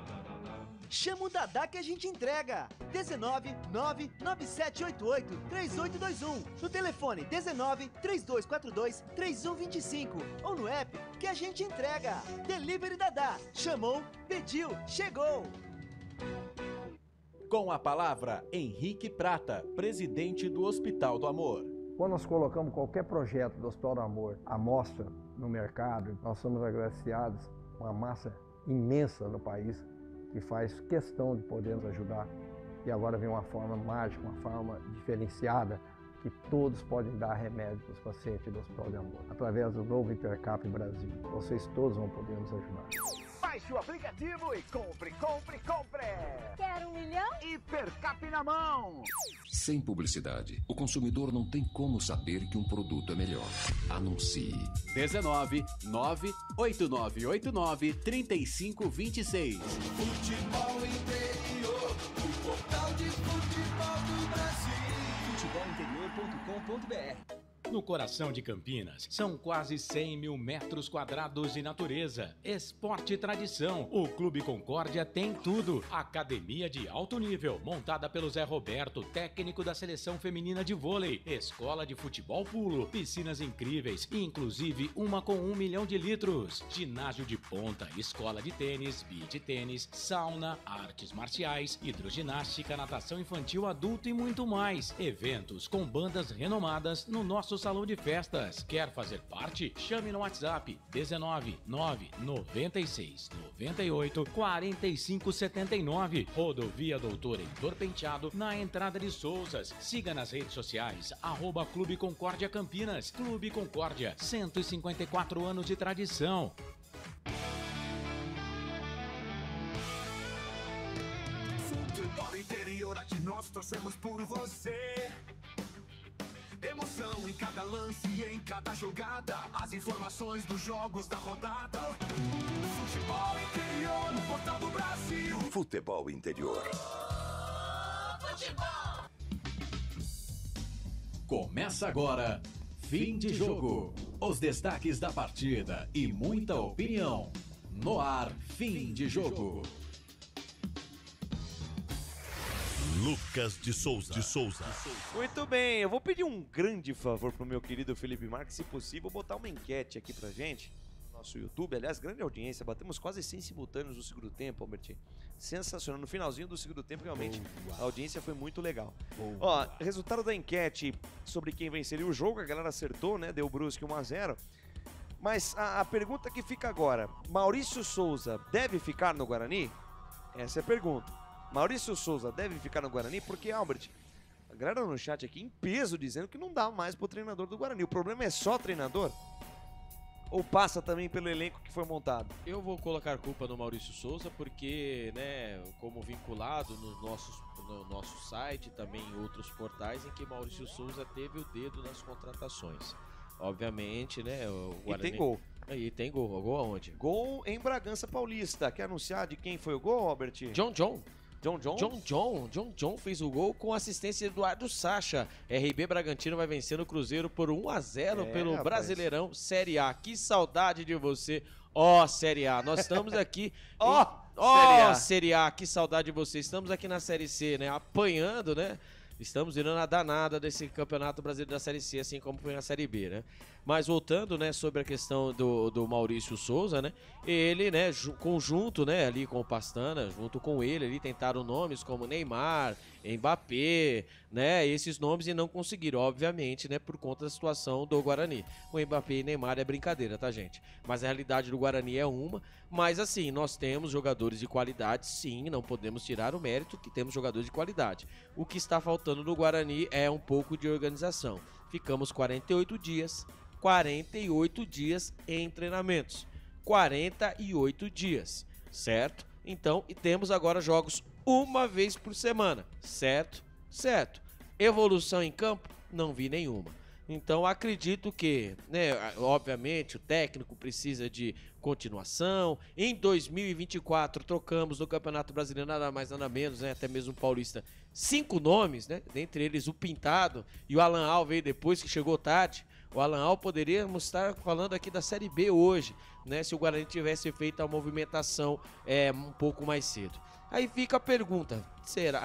Chama o Dadá que a gente entrega. 19 99788 3821. No telefone 19 3242 3125 ou no app que a gente entrega. Delivery Dadá. Chamou, pediu, chegou. Com a palavra, Henrique Prata, presidente do Hospital do Amor. Quando nós colocamos qualquer projeto do Hospital do Amor à mostra no mercado, nós somos agraciados com uma massa imensa no país que faz questão de poder nos ajudar. E agora vem uma forma mágica, uma forma diferenciada, que todos podem dar remédio para os pacientes do Hospital do Amor. Através do novo Hipercap Brasil, vocês todos vão poder nos ajudar. Baixe o aplicativo e compre, compre, compre! Quer 1 milhão? Hipercap na mão! Sem publicidade, o consumidor não tem como saber que um produto é melhor. Anuncie. 19 98989 3526. Futebol Interior, o portal de futebol do Brasil. Futebolinterior.com.br. No coração de Campinas, são quase 100 mil metros quadrados de natureza, esporte e tradição. O Clube Concórdia tem tudo. Academia de alto nível, montada pelo Zé Roberto, técnico da seleção feminina de vôlei. Escola de futebol pulo, piscinas incríveis, inclusive uma com 1 milhão de litros. Ginásio de ponta, escola de tênis, beach tênis, sauna, artes marciais, hidroginástica, natação infantil, adulto e muito mais. Eventos com bandas renomadas no nosso salão de festas. Quer fazer parte? Chame no WhatsApp 19 996 98 45 79. Rodovia Doutor Heitor Penteado, na entrada de Souzas. Siga nas redes sociais @Clube Concórdia Campinas. Clube Concórdia, 154 anos de tradição. Futebol Interior, aqui nós torcemos por você. Emoção em cada lance e em cada jogada. As informações dos jogos da rodada. Futebol Interior, no portal do Brasil. Futebol Interior. Futebol. Começa agora, fim de jogo. Os destaques da partida e muita opinião. No ar, fim de jogo. Lucas de Souza. Muito bem, eu vou pedir um grande favor pro meu querido Felipe Marques, se possível, botar uma enquete aqui pra gente no nosso YouTube. Aliás, grande audiência, batemos quase 100 simultâneos no segundo tempo, Albertinho. Sensacional, no finalzinho do segundo tempo, realmente, a audiência foi muito legal. Ó, resultado da enquete sobre quem venceria o jogo, a galera acertou, né, deu Brusque 1-0. Mas a pergunta que fica agora, Maurício Souza deve ficar no Guarani? Essa é a pergunta. Maurício Souza deve ficar no Guarani porque, Albert, a galera no chat aqui em peso dizendo que não dá mais pro treinador do Guarani. O problema é só treinador? Ou passa também pelo elenco que foi montado? Eu vou colocar culpa no Maurício Souza porque, né, como vinculado no nosso site, também em outros portais, em que Maurício Souza teve o dedo nas contratações. Obviamente, né, o Guarani... E tem gol. E tem gol. Gol aonde? Gol em Bragança Paulista. Quer anunciar de quem foi o gol, Albert? John John fez o gol com assistência de Eduardo Sacha. RB Bragantino vai vencer o Cruzeiro por 1-0 pelo rapaz. Brasileirão Série A. Que saudade de você, Ó, Série A, nós estamos aqui... Série A, que saudade de vocês. Estamos aqui na Série C, né? Apanhando, né? Estamos virando a danada desse Campeonato Brasileiro da Série C, assim como foi na Série B, né? Mas voltando, né, sobre a questão do Maurício Souza, né? Ele, né, conjunto, né, ali com o Pastana, junto com ele ali, tentaram nomes como Neymar, Mbappé, né? Esses nomes e não conseguiram, obviamente, né, por conta da situação do Guarani. O Mbappé e Neymar é brincadeira, tá, gente? Mas a realidade do Guarani é uma. Mas, assim, nós temos jogadores de qualidade, sim, não podemos tirar o mérito que temos jogadores de qualidade. O que está faltando no Guarani é um pouco de organização. Ficamos 48 dias em treinamentos. 48 dias, certo? Então, e temos agora jogos uma vez por semana, certo? Certo. Evolução em campo? Não vi nenhuma. Então, acredito que, né, obviamente, o técnico precisa de continuação. Em 2024, trocamos no Campeonato Brasileiro nada mais, nada menos, né, até mesmo o Paulista, 5 nomes, né? Dentre eles o Pintado e o Alan Al veio depois, que chegou tarde. O Alan Al poderíamos estar falando aqui da Série B hoje, né? Se o Guarani tivesse feito a movimentação um pouco mais cedo. Aí fica a pergunta,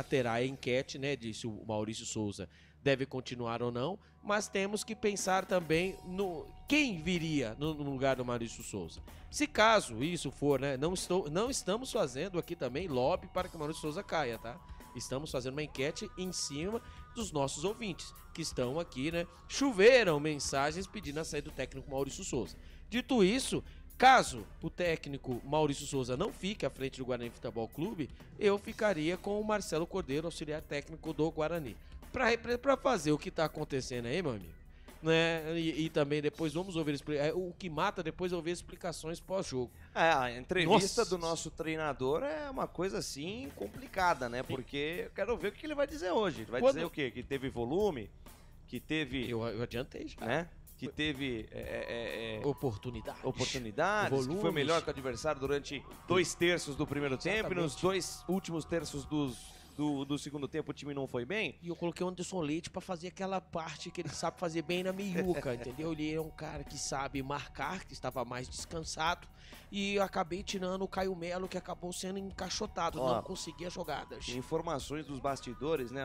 terá a enquete, né? De se o Maurício Souza deve continuar ou não, mas temos que pensar também no quem viria no lugar do Maurício Souza. Se caso isso for, né? Não estamos fazendo aqui também lobby para que o Maurício Souza caia, tá? Estamos fazendo uma enquete em cima dos nossos ouvintes, que estão aqui, né? Choveram mensagens pedindo a saída do técnico Maurício Souza. Dito isso, caso o técnico Maurício Souza não fique à frente do Guarani Futebol Clube, eu ficaria com o Marcelo Cordeiro, auxiliar técnico do Guarani. Para fazer o que está acontecendo aí, meu amigo, né? E também depois vamos ouvir o que mata depois é ouvir explicações pós-jogo. A entrevista do nosso treinador é uma coisa assim complicada, né? Porque eu quero ver o que ele vai dizer hoje. Ele vai dizer o quê? Que teve volume, que teve... Eu adiantei já. Né? Que teve oportunidades, que foi melhor que o adversário durante 2/3 do primeiro tempo, e nos 2 últimos terços do segundo tempo o time não foi bem. E eu coloquei o Anderson Leite pra fazer aquela parte que ele sabe fazer bem na meiuca, entendeu? Ele é um cara que sabe marcar, que estava mais descansado, e eu acabei tirando o Caio Melo, que acabou sendo encaixotado, não conseguia jogadas. Informações dos bastidores, né,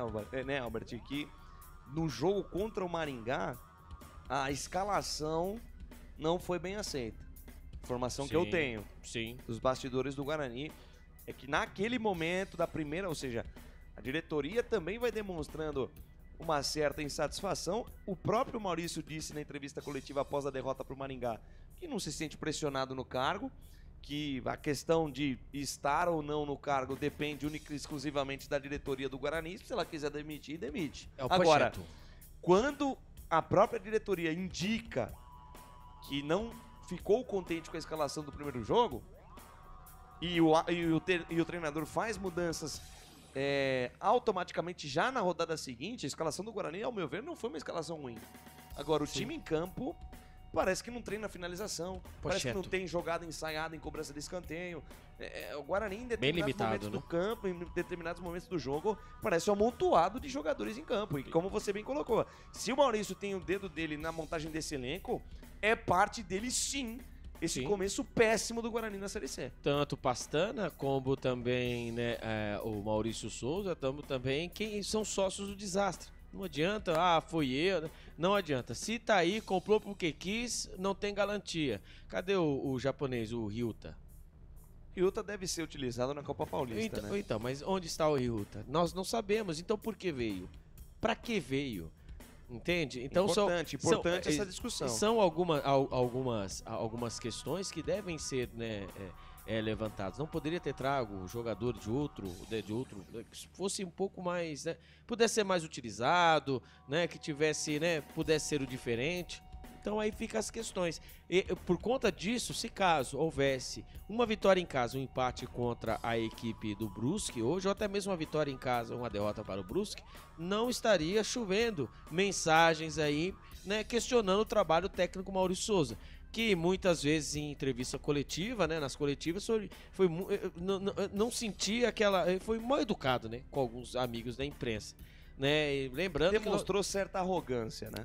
Albert, que no jogo contra o Maringá, a escalação não foi bem aceita. Informação que eu tenho dos bastidores do Guarani é que naquele momento da primeira, ou seja, a diretoria também vai demonstrando uma certa insatisfação. O próprio Maurício disse na entrevista coletiva após a derrota para o Maringá que não se sente pressionado no cargo, que a questão de estar ou não no cargo depende única e exclusivamente da diretoria do Guarani. Se ela quiser demitir, demite. Agora, quando a própria diretoria indica que não ficou contente com a escalação do primeiro jogo e o treinador faz mudanças automaticamente já na rodada seguinte, a escalação do Guarani, ao meu ver, não foi uma escalação ruim. Agora, o time em campo parece que não treina finalização, parece que não tem jogada ensaiada em cobrança de escanteio. O Guarani, em determinados momentos do campo, em determinados momentos do jogo, parece um amontoado de jogadores em campo. E como você bem colocou, se o Maurício tem o dedo dele na montagem desse elenco, é parte dele sim, esse começo péssimo do Guarani na Série C. Tanto o Pastana, como também, né, o Maurício Souza, também quem são sócios do desastre. Não adianta, foi eu, né? Não adianta. Se tá aí, comprou porque quis, não tem garantia. Cadê o japonês, o Ryuta? Ryuta deve ser utilizado na Copa Paulista, né? Então, mas onde está o Ryuta? Nós não sabemos. Então por que veio? Pra que veio? Entende? Então importante essa discussão. São algumas questões que devem ser, né, levantadas. Não poderia ter trago jogador de outro, que fosse um pouco mais, né, pudesse ser mais utilizado, né, que tivesse, né, pudesse ser o diferente. Então aí fica as questões. E por conta disso, se caso houvesse uma vitória em casa, um empate contra a equipe do Brusque hoje, ou até mesmo uma vitória em casa, uma derrota para o Brusque, não estaria chovendo mensagens aí, né, questionando o trabalho do técnico Maurício Souza, que muitas vezes em entrevista coletiva, né, nas coletivas, não sentia aquela... Foi mal educado, né, com alguns amigos da imprensa. né? E lembrando demonstrou certa arrogância, né?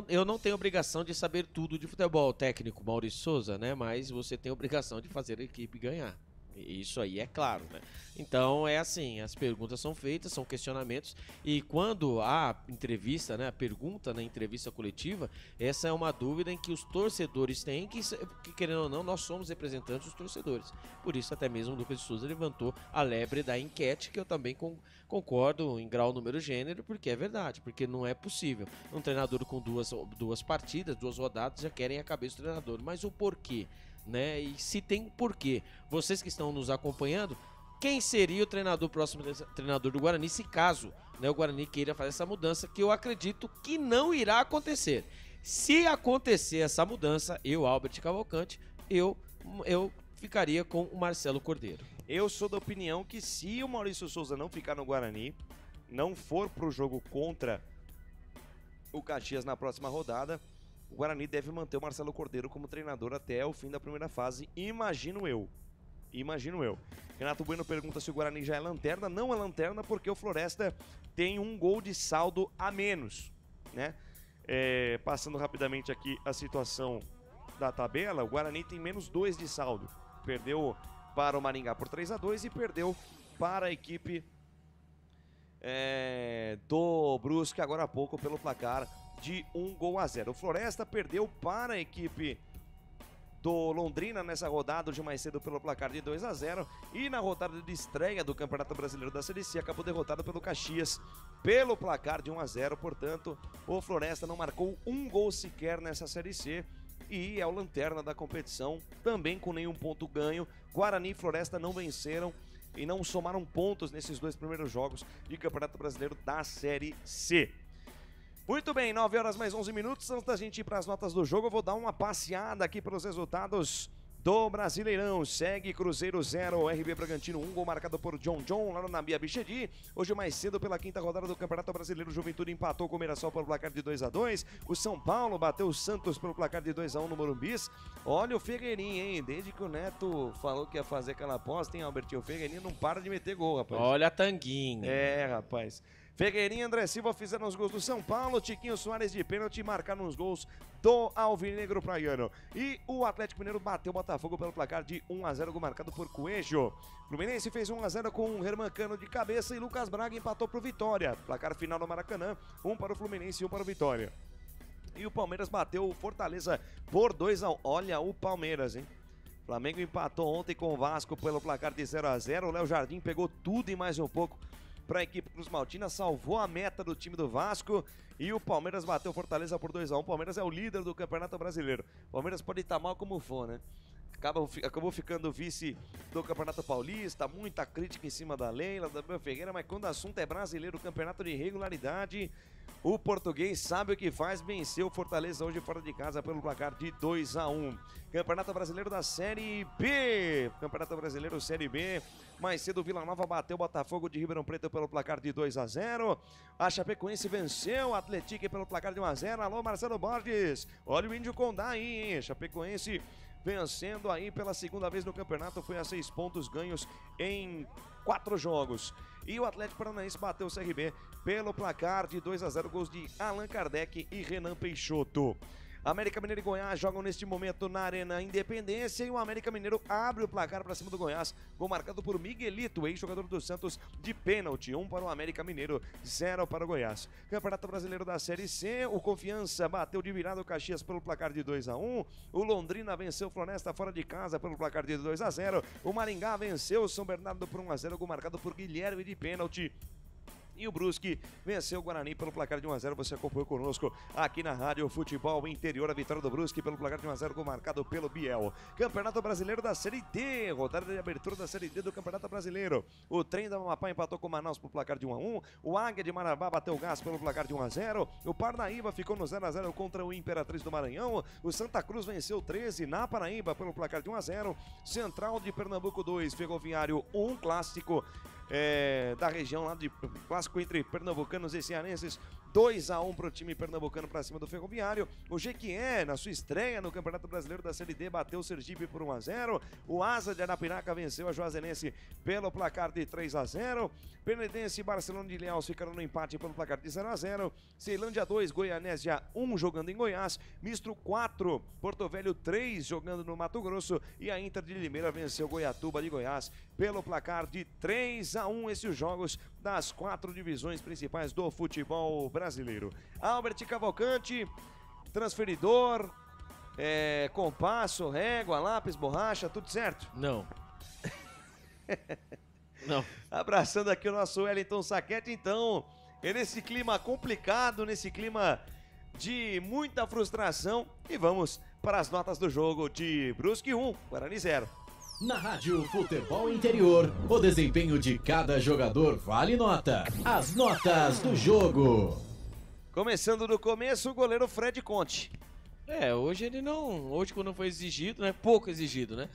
Eu não tenho obrigação de saber tudo de futebol, o técnico Maurício Souza, né? Mas você tem obrigação de fazer a equipe ganhar. Isso aí é claro, né? Então é assim, as perguntas são feitas, são questionamentos, e quando há entrevista, né, a pergunta na entrevista coletiva, essa é uma dúvida em que os torcedores têm, que querendo ou não, nós somos representantes dos torcedores. Por isso até mesmo o Lucas de Souza levantou a lebre da enquete, que eu também concordo em grau, número, gênero, porque é verdade, porque não é possível. Um treinador com duas partidas, 2 rodadas, já querem a cabeça do treinador. Mas o porquê? Né? E se tem porquê, vocês que estão nos acompanhando, quem seria o próximo treinador do Guarani, se caso, né, o Guarani queira fazer essa mudança, que eu acredito que não irá acontecer. Se acontecer essa mudança, eu, Albert Cavalcante, eu ficaria com o Marcelo Cordeiro. Eu sou da opinião que se o Maurício Souza não ficar no Guarani, não for pro jogo contra o Caxias na próxima rodada, o Guarani deve manter o Marcelo Cordeiro como treinador até o fim da primeira fase, imagino eu. Renato Bueno pergunta se o Guarani já é lanterna. Não é lanterna porque o Floresta tem 1 gol de saldo a menos, né? Passando rapidamente aqui a situação da tabela, o Guarani tem menos 2 de saldo. Perdeu para o Maringá por 3-2 e perdeu para a equipe do Brusque agora há pouco pelo placar de 1-0. O Floresta perdeu para a equipe do Londrina nessa rodada de mais cedo pelo placar de 2-0, e na rodada de estreia do Campeonato Brasileiro da Série C acabou derrotado pelo Caxias pelo placar de 1-0. Portanto, o Floresta não marcou 1 gol sequer nessa Série C e é o lanterna da competição, também com nenhum ponto ganho. Guarani e Floresta não venceram e não somaram pontos nesses 2 primeiros jogos de Campeonato Brasileiro da Série C. Muito bem, 9 horas mais 11 minutos. Antes da gente ir para as notas do jogo, eu vou dar uma passeada aqui pelos resultados do Brasileirão. Segue Cruzeiro 0, RB Bragantino 1, gol marcado por John lá no Nabia Bichedi. Hoje mais cedo, pela 5ª rodada do Campeonato Brasileiro, o Juventude empatou com o Mirassol pelo placar de 2-2. O São Paulo bateu o Santos pelo placar de 2-1 no Morumbis. Olha o Figueirinho, hein? Desde que o Neto falou que ia fazer aquela aposta, hein, Albertinho? O Figueirinho não para de meter gol, rapaz. Olha a tanguinha. Rapaz. Figueirinho e André Silva fizeram os gols do São Paulo, Tiquinho Soares de pênalti marcaram os gols do Alvinegro Praiano. E o Atlético Mineiro bateu o Botafogo pelo placar de 1-0, gol marcado por Coelho. Fluminense fez 1-0 com Herman Cano de cabeça e Lucas Braga empatou pro Vitória. Placar final no Maracanã, 1 para o Fluminense e 1 para o Vitória. E o Palmeiras bateu o Fortaleza por 2-1. Olha o Palmeiras, hein? Flamengo empatou ontem com o Vasco pelo placar de 0-0. O Léo Jardim pegou tudo e mais um pouco para a equipe Cruz Maltina, salvou a meta do time do Vasco e o Palmeiras bateu o Fortaleza por 2-1. O Palmeiras é o líder do Campeonato Brasileiro. O Palmeiras pode estar mal como for, né? Acabou ficando vice do Campeonato Paulista, muita crítica em cima da Leila, da Bel Ferreira, mas quando o assunto é brasileiro, campeonato de regularidade, o português sabe o que faz, venceu o Fortaleza hoje fora de casa pelo placar de 2-1. Campeonato Brasileiro da Série B. Campeonato Brasileiro Série B. Mais cedo o Vila Nova bateu o Botafogo de Ribeirão Preto pelo placar de 2-0. A Chapecoense venceu o Atlético pelo placar de 1-0. Alô, Marcelo Borges. Olha o Índio Condá aí, hein? Chapecoense vencendo aí pela 2ª vez no campeonato, foi a 6 pontos ganhos em 4 jogos. E o Atlético Paranaense bateu o CRB pelo placar de 2-0, gols de Allan Kardec e Renan Peixoto. América Mineiro e Goiás jogam neste momento na Arena Independência e o América Mineiro abre o placar para cima do Goiás, gol marcado por Miguelito, ex-jogador do Santos, de pênalti, 1 para o América Mineiro, 0 para o Goiás. Campeonato Brasileiro da Série C, o Confiança bateu de virada o Caxias pelo placar de 2-1, o Londrina venceu o Floresta fora de casa pelo placar de 2-0, o Maringá venceu o São Bernardo por 1-0, gol marcado por Guilherme de pênalti. E o Brusque venceu o Guarani pelo placar de 1-0. Você acompanhou conosco aqui na Rádio Futebol Interior. A vitória do Brusque pelo placar de 1-0, gol marcado pelo Biel. Campeonato Brasileiro da Série D. Rodada de abertura da Série D do Campeonato Brasileiro. O Trem da Amapá empatou com o Manaus pelo placar de 1-1. O Águia de Marabá bateu o Gás pelo placar de 1-0. O Parnaíba ficou no 0-0 contra o Imperatriz do Maranhão. O Santa Cruz venceu 13 na Paraíba pelo placar de 1-0. Central de Pernambuco 2, Ferroviário 1, clássico. da região lá de clássico entre pernambucanos e cearenses. 2-1 pro time pernambucano pra cima do Ferroviário. O Jequié, na sua estreia no Campeonato Brasileiro da Série D, bateu o Sergipe por 1-0. O Asa de Arapiraca venceu a Juazeirense pelo placar de 3-0. Penedense e Barcelona de Ilhéus ficaram no empate pelo placar de 0-0. Ceilândia 2, Goianésia 1 jogando em Goiás. Mistro 4, Porto Velho 3 jogando no Mato Grosso. E a Inter de Limeira venceu Goiatuba de Goiás pelo placar de 3-1. Esses jogos das 4 divisões principais do futebol brasileiro. Albert Cavalcante, transferidor, compasso, régua, lápis, borracha, tudo certo? Não. Não. Abraçando aqui o nosso Wellington Saquete, então, nesse clima complicado, nesse clima de muita frustração, e vamos para as notas do jogo de Brusque 1, Guarani 0. Na Rádio Futebol Interior, o desempenho de cada jogador vale nota. As notas do jogo. Começando do começo, o goleiro Fred Conte. Hoje ele não... Hoje quando foi exigido, né? Pouco exigido, né?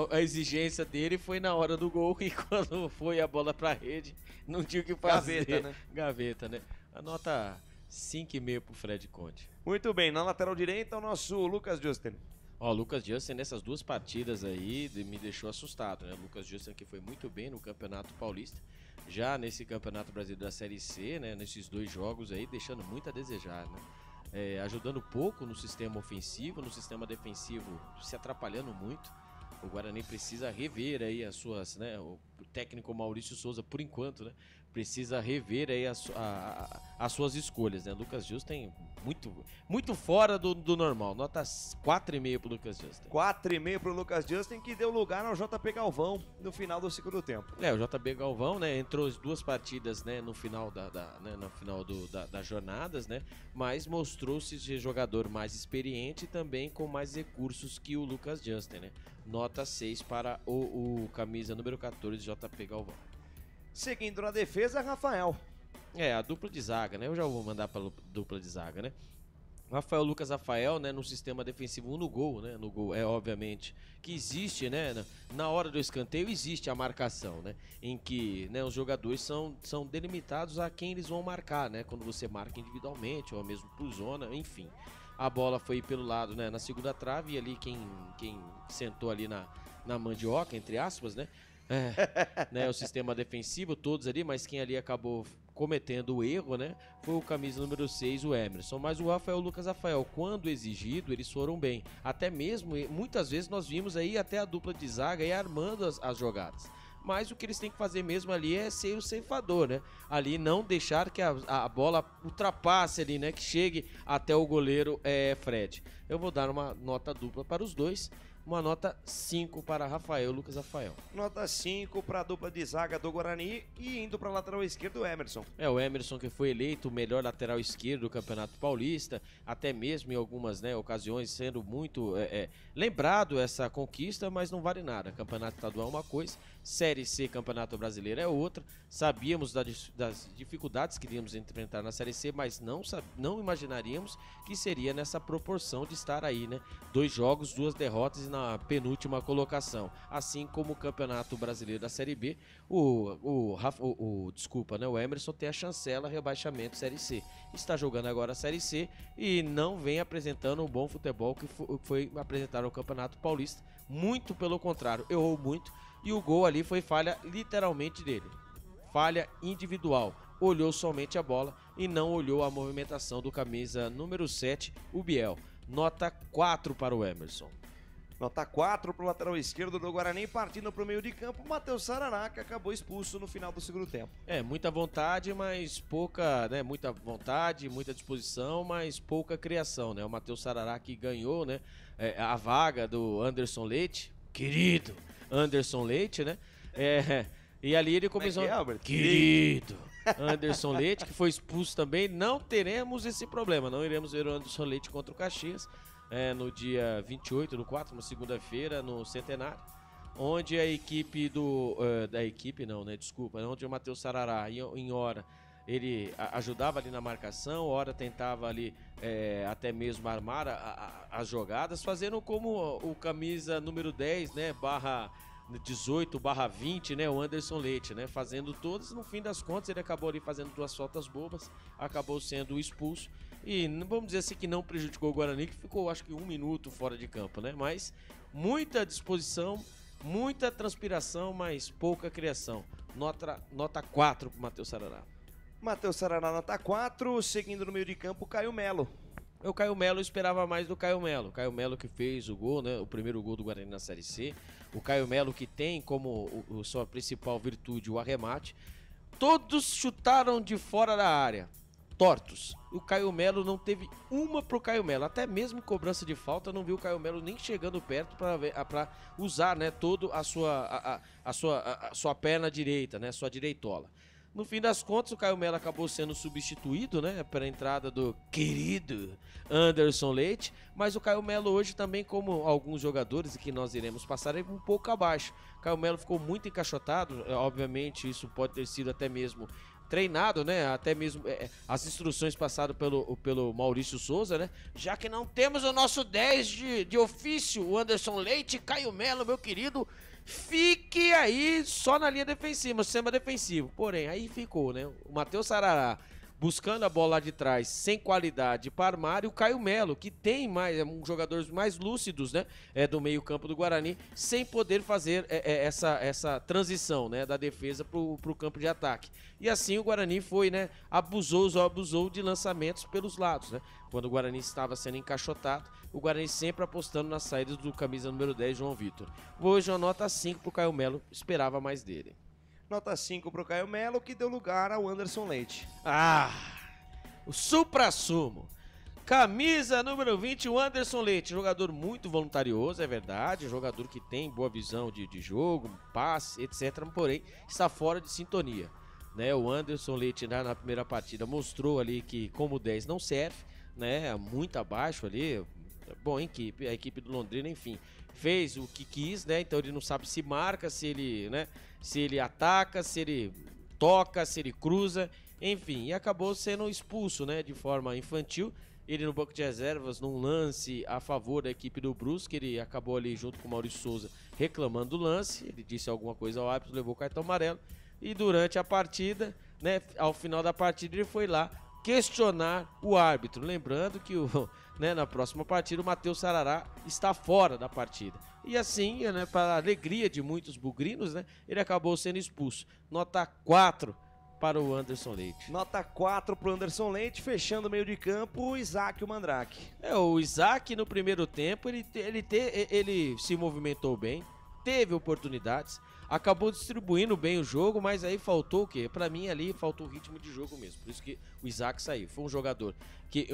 A exigência dele foi na hora do gol e quando foi a bola pra rede, não tinha o que fazer. Gaveta, né? Gaveta, né? A nota 5,5 pro Fred Conte. Muito bem, na lateral direita, o nosso Lucas Justin. O Lucas Justin nessas 2 partidas aí me deixou assustado, né? O Lucas Justin que foi muito bem no Campeonato Paulista, já nesse Campeonato Brasileiro da Série C, né? Nesses 2 jogos aí, deixando muito a desejar, né? Ajudando pouco no sistema ofensivo, no sistema defensivo se atrapalhando muito. O Guarani precisa rever aí as suas, né? O técnico Maurício Souza, por enquanto, né? Precisa rever aí as suas escolhas, né? Lucas Justin muito fora do normal. Nota 4,5 pro Lucas Justin. 4,5 pro Lucas Justin, que deu lugar ao JP Galvão no final do segundo tempo. O JP Galvão, né? Entrou as 2 partidas, né? No final das jornadas, né? Mas mostrou-se ser jogador mais experiente e também com mais recursos que o Lucas Justin, né? Nota 6 para o camisa número 14, JP Galvão. Seguindo na defesa, Rafael. A dupla de zaga, né? Eu já vou mandar para a dupla de zaga, né? Lucas Rafael, né? No sistema defensivo, no gol, né? No gol, obviamente que existe, né? Na hora do escanteio existe a marcação, né? Em que, né, os jogadores são delimitados a quem eles vão marcar, né? Quando você marca individualmente ou mesmo por zona, enfim. A bola foi pelo lado, né? Na segunda trave e ali quem sentou ali na mandioca, entre aspas, né? Né, o sistema defensivo, todos ali, mas quem ali acabou cometendo o erro, né, foi o camisa número 6, o Emerson. Mas o Lucas Rafael, quando exigido, eles foram bem. Até mesmo, muitas vezes nós vimos aí até a dupla de zaga aí armando as jogadas. Mas o que eles têm que fazer mesmo ali é ser o ceifador, né? Ali não deixar que a bola ultrapasse ali, né? Que chegue até o goleiro Fred. Eu vou dar uma nota dupla para os dois. Uma nota 5 para Lucas Rafael. Nota 5 para a dupla de zaga do Guarani e indo para a lateral esquerda o Emerson. O Emerson que foi eleito o melhor lateral esquerdo do Campeonato Paulista, até mesmo em algumas, né, ocasiões sendo muito lembrado essa conquista, mas não vale nada. Campeonato estadual é uma coisa, Série C, Campeonato Brasileiro é outra. Sabíamos das dificuldades que iríamos enfrentar na Série C, mas não imaginaríamos que seria nessa proporção de estar aí, né? 2 jogos, 2 derrotas e na penúltima colocação. Assim como o Campeonato Brasileiro da Série B, o Emerson tem a chancela rebaixamento Série C. Está jogando agora a Série C e não vem apresentando um bom futebol que foi apresentar no Campeonato Paulista. Muito pelo contrário, errou muito. E o gol ali foi falha literalmente dele. Falha individual. Olhou somente a bola e não olhou a movimentação do camisa número 7, o Biel. Nota 4 para o Emerson. Nota 4 para o lateral esquerdo do Guarani, partindo para o meio de campo, Matheus Sarará, que acabou expulso no final do segundo tempo. Muita vontade, mas pouca, né? Muita vontade, muita disposição, mas pouca criação, né? O Matheus Sarará que ganhou, né? A vaga do Anderson Leite, querido Anderson Leite, né? E ali ele começou... Querido Anderson Leite, que foi expulso também. Não teremos esse problema, não iremos ver o Anderson Leite contra o Caxias no dia 28 do 4, na segunda-feira, no Centenário, onde a equipe onde o Matheus Sarará, em hora, ele ajudava ali na marcação, hora tentava ali até mesmo armar as jogadas, fazendo como o camisa número 10, né, barra 18/20, né, o Anderson Leite, né, fazendo todas. No fim das contas, ele acabou ali fazendo 2 faltas bobas, acabou sendo expulso. E vamos dizer assim que não prejudicou o Guarani, que ficou acho que 1 minuto fora de campo, né? Mas muita disposição, muita transpiração, mas pouca criação. Nota 4 pro Matheus Sarará. Matheus Sarará, nota 4. Seguindo no meio de campo, Caio Melo. O Caio Melo, eu esperava mais do Caio Melo. O Caio Melo que fez o gol, né? O primeiro gol do Guarani na Série C. O Caio Melo que tem como sua principal virtude o arremate. Todos chutaram de fora da área. Tortos. O Caio Melo não teve uma pro Caio Melo. Até mesmo cobrança de falta, não viu o Caio Melo nem chegando perto para usar, né, toda a sua perna direita, né, sua direitola. No fim das contas, o Caio Melo acabou sendo substituído, né, para a entrada do querido Anderson Leite, mas o Caio Melo hoje também, como alguns jogadores que nós iremos passar, é um pouco abaixo. O Caio Melo ficou muito encaixotado, obviamente isso pode ter sido até mesmo treinado, né, até mesmo as instruções passadas pelo Maurício Souza, né, já que não temos o nosso 10 de ofício, o Anderson Leite, Caio Melo, meu querido, fique aí só na linha defensiva, sistema defensivo. Porém, aí ficou, né? O Matheus Sarará buscando a bola lá de trás, sem qualidade para armar, e o Caio Melo, que tem um jogadores mais lúcidos, né? Do meio-campo do Guarani, sem poder fazer essa transição, né? Da defesa pro campo de ataque. E assim o Guarani foi, né? Abusou de lançamentos pelos lados, né? Quando o Guarani estava sendo encaixotado, o Guarani sempre apostando nas saídas do camisa número 10, João Vitor. Hoje uma nota 5 pro Caio Melo, esperava mais dele. Nota 5 pro Caio Melo, que deu lugar ao Anderson Leite. O supra-sumo. Camisa número 20, o Anderson Leite. Jogador muito voluntarioso, é verdade. Jogador que tem boa visão de jogo, passe, etc. Porém, está fora de sintonia. Né? O Anderson Leite, na primeira partida, mostrou ali que como 10 não serve. Né? Muito abaixo ali. Bom, a equipe do Londrina, enfim, fez o que quis, né? Então ele não sabe se marca, se ele ataca, se ele toca, se ele cruza, enfim, e acabou sendo expulso, né, de forma infantil. Ele no banco de reservas, num lance a favor da equipe do Brusque, ele acabou ali junto com o Maurício Souza reclamando do lance, ele disse alguma coisa ao árbitro, levou o cartão amarelo, e durante a partida, né, ao final da partida ele foi lá questionar o árbitro, lembrando que na próxima partida o Matheus Sarará está fora da partida. E assim, né, para a alegria de muitos bugrinos, né, ele acabou sendo expulso. Nota 4 para o Anderson Leite. Nota 4 para o Anderson Leite, fechando o meio de campo, o Isaac, o Mandrake. O Isaac no primeiro tempo, ele se movimentou bem, teve oportunidades, acabou distribuindo bem o jogo, mas aí faltou o quê? Pra mim ali faltou o ritmo de jogo mesmo, por isso que o Isaac saiu. Foi um jogador que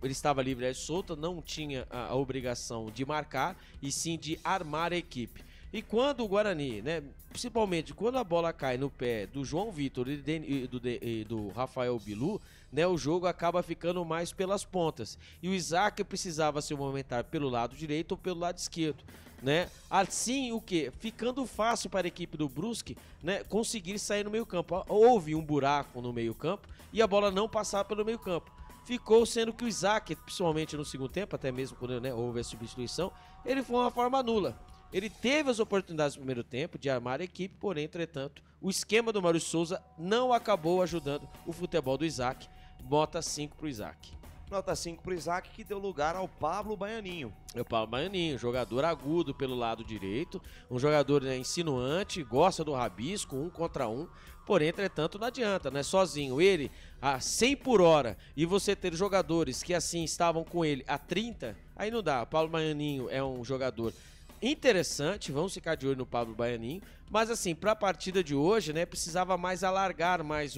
ele estava livre e solto, não tinha a obrigação de marcar e sim de armar a equipe. E quando o Guarani, né, principalmente quando a bola cai no pé do João Vitor e do Rafael Bilu, né, o jogo acaba ficando mais pelas pontas. E o Isaac precisava se movimentar pelo lado direito ou pelo lado esquerdo. Né? Assim, o que? Ficando fácil para a equipe do Brusque, né, conseguir sair no meio campo. Houve um buraco no meio campo e a bola não passava pelo meio campo. Ficou sendo que o Isaac, principalmente no segundo tempo, até mesmo quando, né, houve a substituição, ele foi uma forma nula. Ele teve as oportunidades no primeiro tempo de armar a equipe, porém, entretanto, o esquema do Maurício Souza não acabou ajudando o futebol do Isaac. Nota 5 para o Isaac. Nota 5 para o Isaac, que deu lugar ao Pablo Baianinho. O Pablo Baianinho, jogador agudo pelo lado direito, um jogador, né, insinuante, gosta do rabisco, 1 contra 1, porém, entretanto, não adianta, né? Sozinho, ele a 100 por hora e você ter jogadores que assim estavam com ele a 30, aí não dá. O Pablo Baianinho é um jogador interessante, vamos ficar de olho no Pablo Baianinho, mas assim, para a partida de hoje, né, precisava mais alargar mais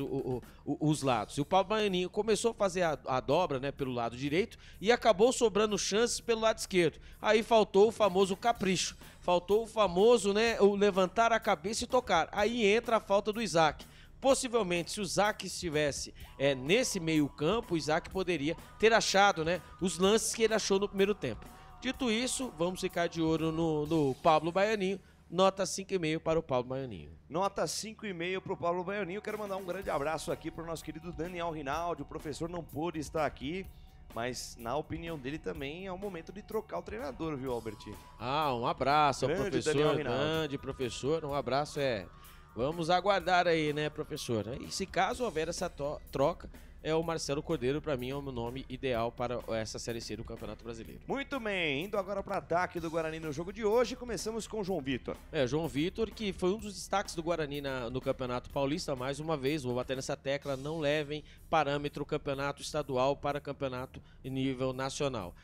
os lados. E o Pablo Baianinho começou a fazer a dobra, né, pelo lado direito e acabou sobrando chances pelo lado esquerdo. Aí faltou o famoso capricho, faltou o famoso, né, o levantar a cabeça e tocar. Aí entra a falta do Isaac. Possivelmente, se o Isaac estivesse nesse meio campo, o Isaac poderia ter achado, né, os lances que ele achou no primeiro tempo. Dito isso, vamos ficar de olho no Pablo Baianinho. Nota 5,5 para o Pablo Baianinho. Nota 5,5 para o Pablo Baianinho. Quero mandar um grande abraço aqui para o nosso querido Daniel Rinaldi. O professor não pôde estar aqui, Mas, na opinião dele, também é o momento de trocar o treinador, viu, Albert? Um abraço ao Grande professor, Daniel Rinaldo. grande professor, um abraço, vamos aguardar aí, né, professor? E se caso houver essa troca, o Marcelo Cordeiro, para mim, é o meu nome ideal para essa Série C do Campeonato Brasileiro. Muito bem, indo agora para o ataque do Guarani no jogo de hoje, começamos com o João Vitor. João Vitor, que foi um dos destaques do Guarani no Campeonato Paulista, mais uma vez, vou bater nessa tecla, não levem parâmetro campeonato estadual para campeonato em nível nacional.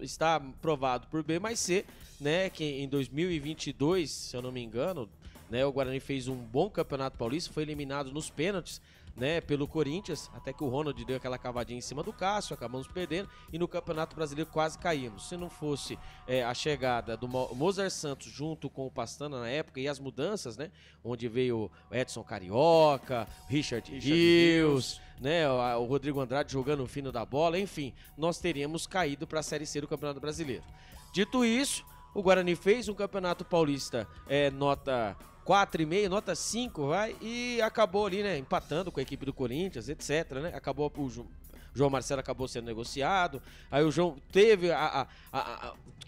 Está provado por B mais C, né, que em 2022, se eu não me engano, né, o Guarani fez um bom Campeonato Paulista, foi eliminado nos pênaltis, né, pelo Corinthians, até que o Ronald deu aquela cavadinha em cima do Cássio, acabamos perdendo, e no Campeonato Brasileiro quase caímos. Se não fosse a chegada do Mozart Santos junto com o Pastana na época e as mudanças, né, onde veio o Edson Carioca, Richard Rios, né, o Rodrigo Andrade jogando o fino da bola, enfim, nós teríamos caído para a Série C do Campeonato Brasileiro. Dito isso, o Guarani fez um Campeonato Paulista nota 4,5, nota 5, e acabou ali, né, empatando com a equipe do Corinthians, etc, né, acabou o João Marcelo acabou sendo negociado, aí o João teve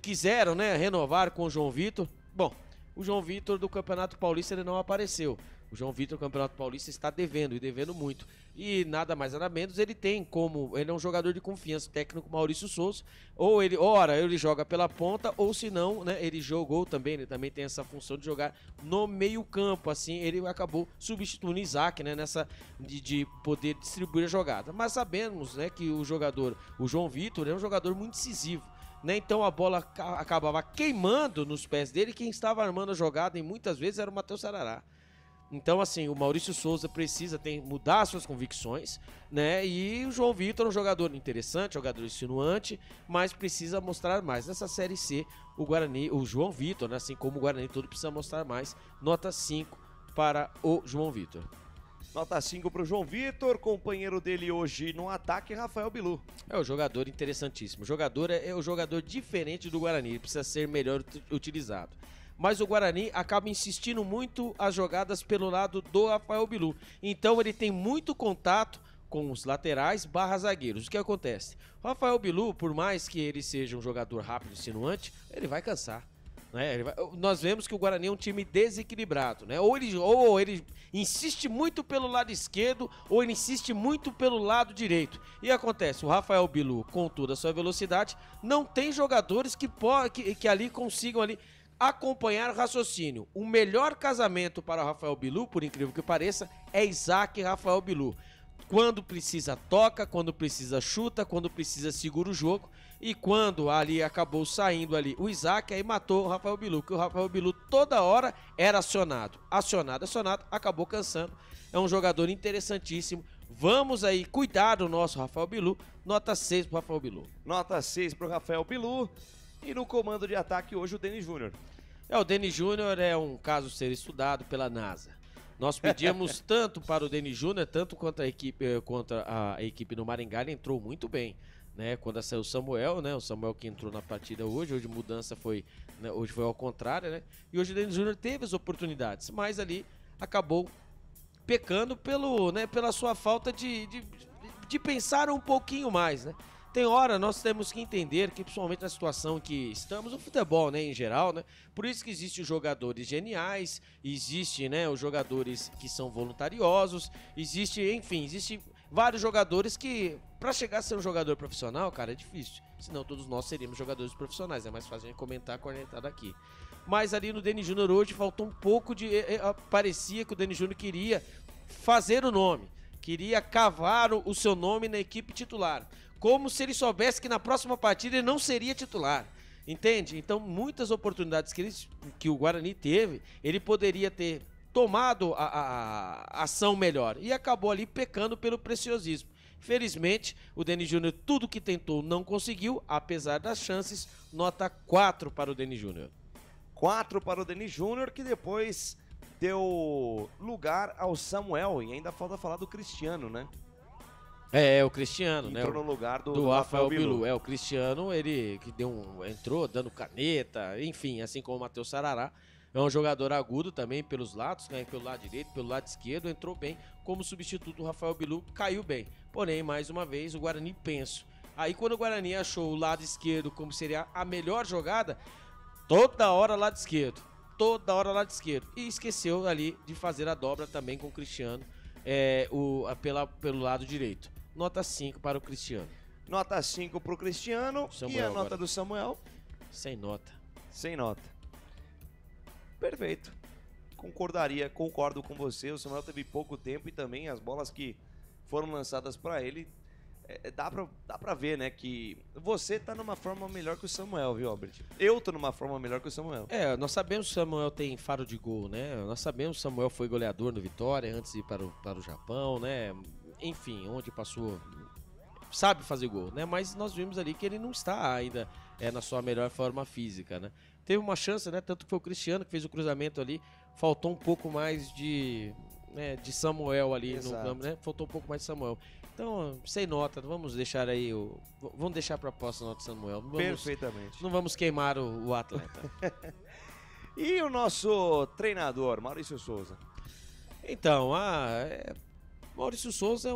quiseram, né, renovar com o João Vitor. Bom, o João Vitor do Campeonato Paulista ele não apareceu. O João Vitor, Campeonato Paulista, está devendo, e devendo muito. E nada mais, nada menos, ele é um jogador de confiança, o técnico Maurício Souza, ora ele joga pela ponta, ou se não, né, ele jogou também, ele também tem essa função de jogar no meio campo, assim, ele acabou substituindo o Isaac, né, nessa de poder distribuir a jogada. Mas sabemos, né, que o João Vitor, é um jogador muito decisivo. Né, então a bola acabava queimando nos pés dele, quem estava armando a jogada, e muitas vezes era o Matheus Sarará. Então, assim, o Maurício Souza precisa mudar suas convicções, né? E o João Vitor é um jogador interessante, jogador insinuante, mas precisa mostrar mais. Nessa Série C, o João Vitor, né, assim como o Guarani todo, precisa mostrar mais. Nota 5 para o João Vitor. Nota 5 para o João Vitor, companheiro dele hoje no ataque, Rafael Bilu. É um jogador interessantíssimo. O jogador é o jogador diferente do Guarani, ele precisa ser melhor utilizado. Mas o Guarani acaba insistindo muito as jogadas pelo lado do Rafael Bilu. Então ele tem muito contato com os laterais / zagueiros. O que acontece? O Rafael Bilu, por mais que ele seja um jogador rápido e insinuante, ele vai cansar. Né? Nós vemos que o Guarani é um time desequilibrado. Né? Ou ele insiste muito pelo lado esquerdo, ou ele insiste muito pelo lado direito. E acontece, o Rafael Bilu, com toda a sua velocidade, não tem jogadores que ali consigam ali acompanhar o raciocínio. O melhor casamento para o Rafael Bilu, por incrível que pareça, é Isaac e Rafael Bilu. Quando precisa toca, quando precisa chuta, quando precisa segura o jogo. E quando ali acabou saindo ali o Isaac, aí matou o Rafael Bilu, que o Rafael Bilu toda hora era acionado, acabou cansando. É um jogador interessantíssimo. Vamos aí cuidar do nosso Rafael Bilu. Nota 6 pro Rafael Bilu. Nota 6 pro Rafael Bilu. E no comando de ataque hoje o Denis Júnior. O Denis Júnior é um caso a ser estudado pela NASA. Nós pedíamos tanto para o Denis Júnior, tanto contra a equipe no Maringá, ele entrou muito bem. Né, quando saiu o Samuel, né, o Samuel que entrou na partida hoje mudança foi, né, hoje foi ao contrário, né, e hoje o Denis Júnior teve as oportunidades, mas ali acabou pecando pela sua falta de pensar um pouquinho mais, né. Tem hora, nós temos que entender que, principalmente na situação que estamos, no futebol, né, em geral, né, por isso que existem os jogadores geniais, existem, né, os jogadores que são voluntariosos, existe vários jogadores que, pra chegar a ser um jogador profissional, cara, é difícil. Senão todos nós seríamos jogadores profissionais, é mais fácil a gente comentar cornetado aqui. Mas ali no Denis Júnior hoje faltou um pouco de... parecia que o Denis Júnior queria fazer o nome, queria cavar o seu nome na equipe titular. Como se ele soubesse que na próxima partida ele não seria titular, entende? Então muitas oportunidades que o Guarani teve, ele poderia ter tomado a ação melhor e acabou ali pecando pelo preciosismo. Felizmente, o Denis Júnior tudo que tentou não conseguiu, apesar das chances, nota 4 para o Denis Júnior. 4 para o Denis Júnior, que depois deu lugar ao Samuel, e ainda falta falar do Cristiano, né? O Cristiano, né? Entrou no lugar do Rafael Bilu. O Cristiano, ele que entrou dando caneta, enfim, assim como o Matheus Sarará. É um jogador agudo também pelos lados, né? Pelo lado direito, pelo lado esquerdo, entrou bem. Como substituto, o Rafael Bilu caiu bem. Porém, mais uma vez, o Guarani, penso, Aí quando o Guarani achou o lado esquerdo como seria a melhor jogada, toda hora lado esquerdo. Toda hora lado esquerdo. E esqueceu ali de fazer a dobra também com o Cristiano pelo lado direito. Nota 5 para o Cristiano. Nota 5 para o Cristiano. Samuel, e a nota agora. do Samuel? Sem nota. Sem nota. Perfeito. Concordo com você. O Samuel teve pouco tempo e também as bolas que foram lançadas para ele, dá pra ver, né, que você tá numa forma melhor que o Samuel, viu, Albert? Eu tô numa forma melhor que o Samuel. Nós sabemos que o Samuel tem faro de gol, né? Nós sabemos que o Samuel foi goleador no Vitória antes de ir para o Japão, né? Enfim, onde passou, sabe fazer gol, né? Mas nós vimos ali que ele não está ainda na sua melhor forma física, né? Teve uma chance, né? Tanto que foi o Cristiano que fez o cruzamento ali, faltou um pouco mais de Samuel ali. No campo, né? Faltou um pouco mais de Samuel. Então, sem nota, vamos deixar aí vamos deixar para a próxima nota de Samuel. Perfeitamente. Não vamos queimar o atleta. E o nosso treinador, Maurício Souza? Então, Maurício Souza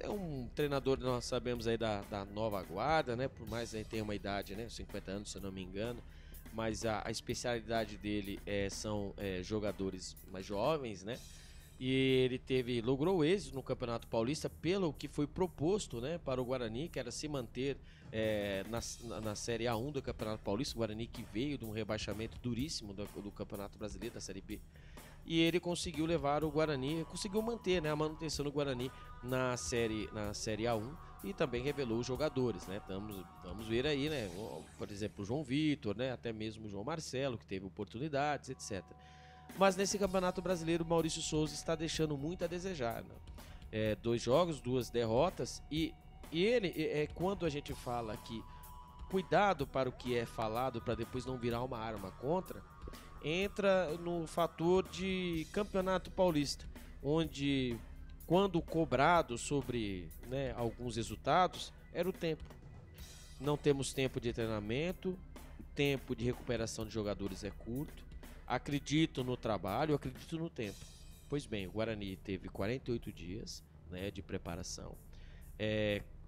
é um treinador, nós sabemos aí da nova guarda, né? Por mais que tenha uma idade, né? 50 anos, se eu não me engano. Mas a especialidade dele são jogadores mais jovens, né? E ele logrou êxito no Campeonato Paulista pelo que foi proposto, né, para o Guarani, que era se manter na Série A1 do Campeonato Paulista. O Guarani que veio de um rebaixamento duríssimo do Campeonato Brasileiro, da Série B. E ele conseguiu levar o Guarani, conseguiu manter, né, a manutenção do Guarani na série A1 e também revelou os jogadores, né? Vamos ver aí, né? Por exemplo, o João Vitor, né? Até mesmo o João Marcelo, que teve oportunidades, etc. Mas nesse Campeonato Brasileiro, o Maurício Souza está deixando muito a desejar, né? 2 jogos, 2 derrotas e ele, quando a gente fala que cuidado para o que é falado para depois não virar uma arma contra, entra no fator de Campeonato Paulista, onde quando cobrado sobre, né, alguns resultados, era o tempo. Não temos tempo de treinamento, o tempo de recuperação de jogadores é curto. Acredito no trabalho, acredito no tempo. Pois bem, o Guarani teve 48 dias, né, de preparação.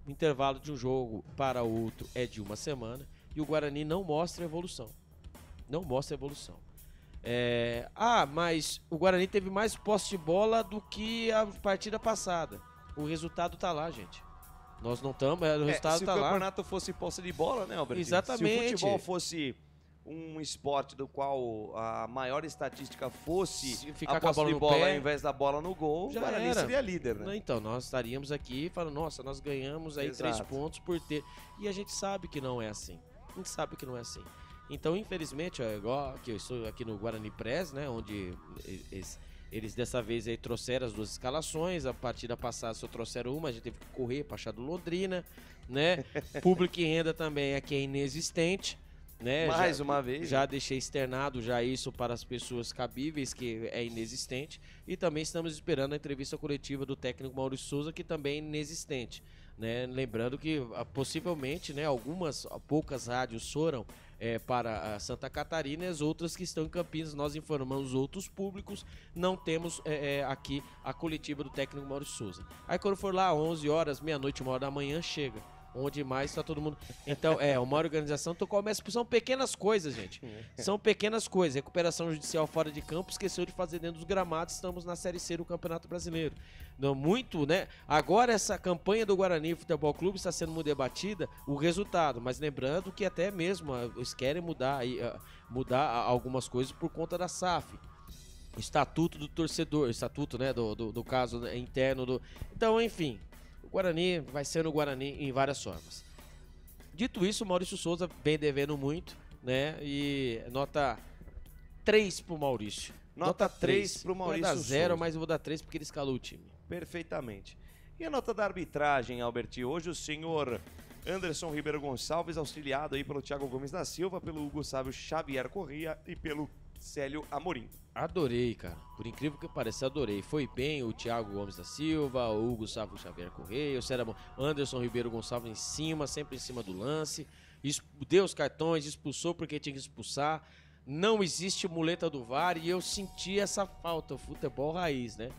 O intervalo de um jogo para outro é de 1 semana e o Guarani não mostra evolução. Não mostra evolução. Mas o Guarani teve mais posse de bola do que a partida passada. O resultado tá lá, gente. Nós não estamos, o resultado tá lá. Se o campeonato fosse posse de bola, né, Albertinho? Exatamente. Se o futebol fosse um esporte do qual a maior estatística fosse ficar a com a posse bola de no bola pé, ao invés da bola no gol, já o Guarani era. seria líder, né? Então, nós estaríamos aqui falando, nossa, nós ganhamos aí 3 pontos por ter. E a gente sabe que não é assim. A gente sabe que não é assim. Então, infelizmente, igual que eu estou aqui no Guarani Press, né, onde eles dessa vez aí trouxeram as 2 escalações. A partida passada só trouxeram uma, a gente teve que correr para achar do Londrina, né? Público e renda também aqui é inexistente, né? Mais uma vez. Já deixei externado já isso para as pessoas cabíveis, que é inexistente. E também estamos esperando a entrevista coletiva do técnico Maurício Souza, que também é inexistente, né? Lembrando que possivelmente, né, poucas rádios foram para Santa Catarina e as outras que estão em Campinas. Nós informamos outros públicos, não temos aqui a coletiva do técnico Maurício Souza. Aí quando for lá 11 horas, meia-noite, 1 hora da manhã, chega. Onde mais está todo mundo. Então, uma organização. Então começa. São pequenas coisas, gente. São pequenas coisas. Recuperação judicial fora de campo, esqueceu de fazer dentro dos gramados. Estamos na Série C do Campeonato Brasileiro. Não, muito, né? Agora, essa campanha do Guarani Futebol Clube está sendo muito debatida, o resultado. Mas lembrando que até mesmo eles querem mudar algumas coisas por conta da SAF. O estatuto do torcedor, o estatuto, né, do caso interno. Então, enfim. Guarani vai ser no Guarani em várias formas. Dito isso, o Maurício Souza vem devendo muito, né? E nota 3 pro Maurício. Nota 3 pro Maurício Souza. Eu vou dar 0, mas eu vou dar 3 porque ele escalou o time. Perfeitamente. E a nota da arbitragem, Alberti? Hoje o senhor Anderson Ribeiro Gonçalves, auxiliado aí pelo Thiago Gomes da Silva, pelo Hugo Sávio Xavier Corrêa e pelo Célio Amorim. Adorei, cara. Por incrível que pareça, adorei. Foi bem o Thiago Gomes da Silva, o Hugo Sávio Xavier Corrêa, o Anderson Ribeiro Gonçalves em cima, sempre em cima do lance. Deu os cartões, expulsou porque tinha que expulsar. Não existe muleta do VAR e eu senti essa falta, o futebol raiz, né?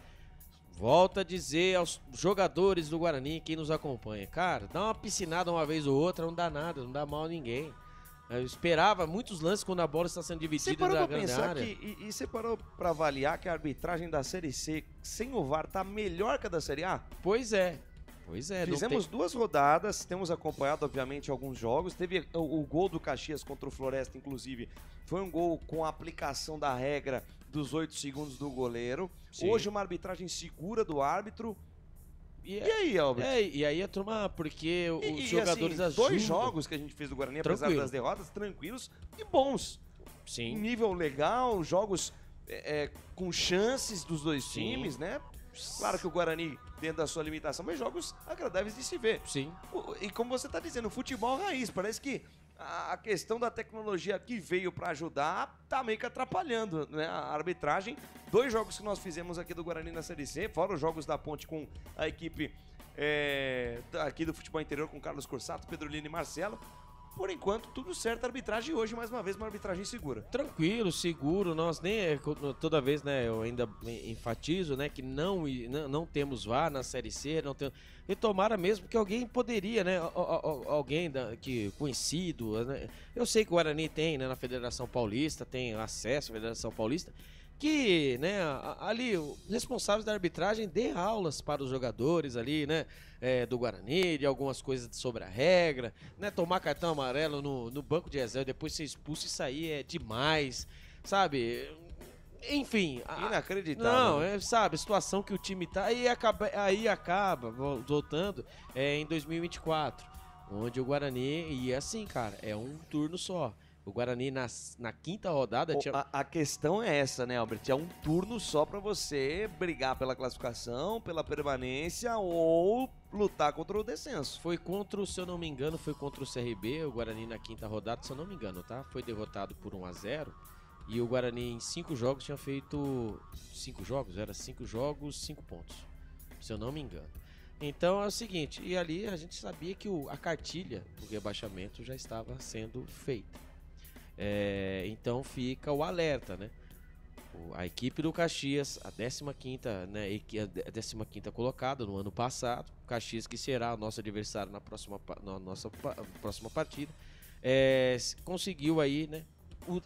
Volto a dizer aos jogadores do Guarani, quem nos acompanha, cara, dá uma piscinada uma vez ou outra, não dá nada, não dá mal a ninguém. Eu esperava muitos lances quando a bola está sendo dividida na grande área. E você parou pra avaliar que a arbitragem da Série C sem o VAR tá melhor que a da Série A? Pois é. Fizemos 2 rodadas, temos acompanhado, obviamente, alguns jogos. Teve o gol do Caxias contra o Floresta, inclusive, foi um gol com a aplicação da regra dos 8 segundos do goleiro. Sim. Hoje uma arbitragem segura do árbitro. E aí, Albert? E aí a turma, porque os jogadores assim, ajudam. 2 jogos que a gente fez do Guarani, apesar das derrotas, tranquilos e bons. Sim. Nível legal, jogos com chances dos 2 times, né? Claro que o Guarani dentro da sua limitação, mas jogos agradáveis de se ver. Sim. E como você está dizendo, o futebol raiz, parece que a questão da tecnologia que veio para ajudar tá meio que atrapalhando, né, a arbitragem. 2 jogos que nós fizemos aqui do Guarani na Série C, fora os jogos da Ponte com a equipe aqui do futebol interior, com Carlos Corsato, Pedro Lino e Marcelo. Por enquanto, tudo certo. A arbitragem hoje, mais uma vez, uma arbitragem segura. Tranquilo, seguro. Nós nem toda vez, né, eu ainda enfatizo, né, que não temos VAR na Série C, não tem. E tomara mesmo que alguém poderia, né, alguém que conhecido, né. Eu sei que o Guarani tem, né, na Federação Paulista, tem acesso à Federação Paulista, que, né, ali os responsáveis da arbitragem dê aulas para os jogadores ali, né, do Guarani, de algumas coisas sobre a regra, né, tomar cartão amarelo no banco de reserva, depois ser expulso, isso aí é demais, sabe? Enfim. Inacreditável. Não, sabe, a situação que o time tá, aí acaba voltando em 2024, onde o Guarani ia assim, cara, é um turno só. O Guarani na 5ª rodada tinha... A questão é essa, né, Albert? É um turno só pra você brigar pela classificação, pela permanência ou lutar contra o descenso. Foi contra, se eu não me engano, foi contra o CRB, o Guarani na 5ª rodada, se eu não me engano, tá? Foi derrotado por 1-0 e o Guarani em 5 jogos tinha feito... 5 jogos? Era 5 jogos, 5 pontos, se eu não me engano. Então é o seguinte, e ali a gente sabia que a cartilha do rebaixamento já estava sendo feita. Então fica o alerta, né? A equipe do Caxias, a 15ª, né, a 15ª colocada no ano passado, o Caxias que será o nosso adversário na nossa próxima partida, conseguiu aí, né,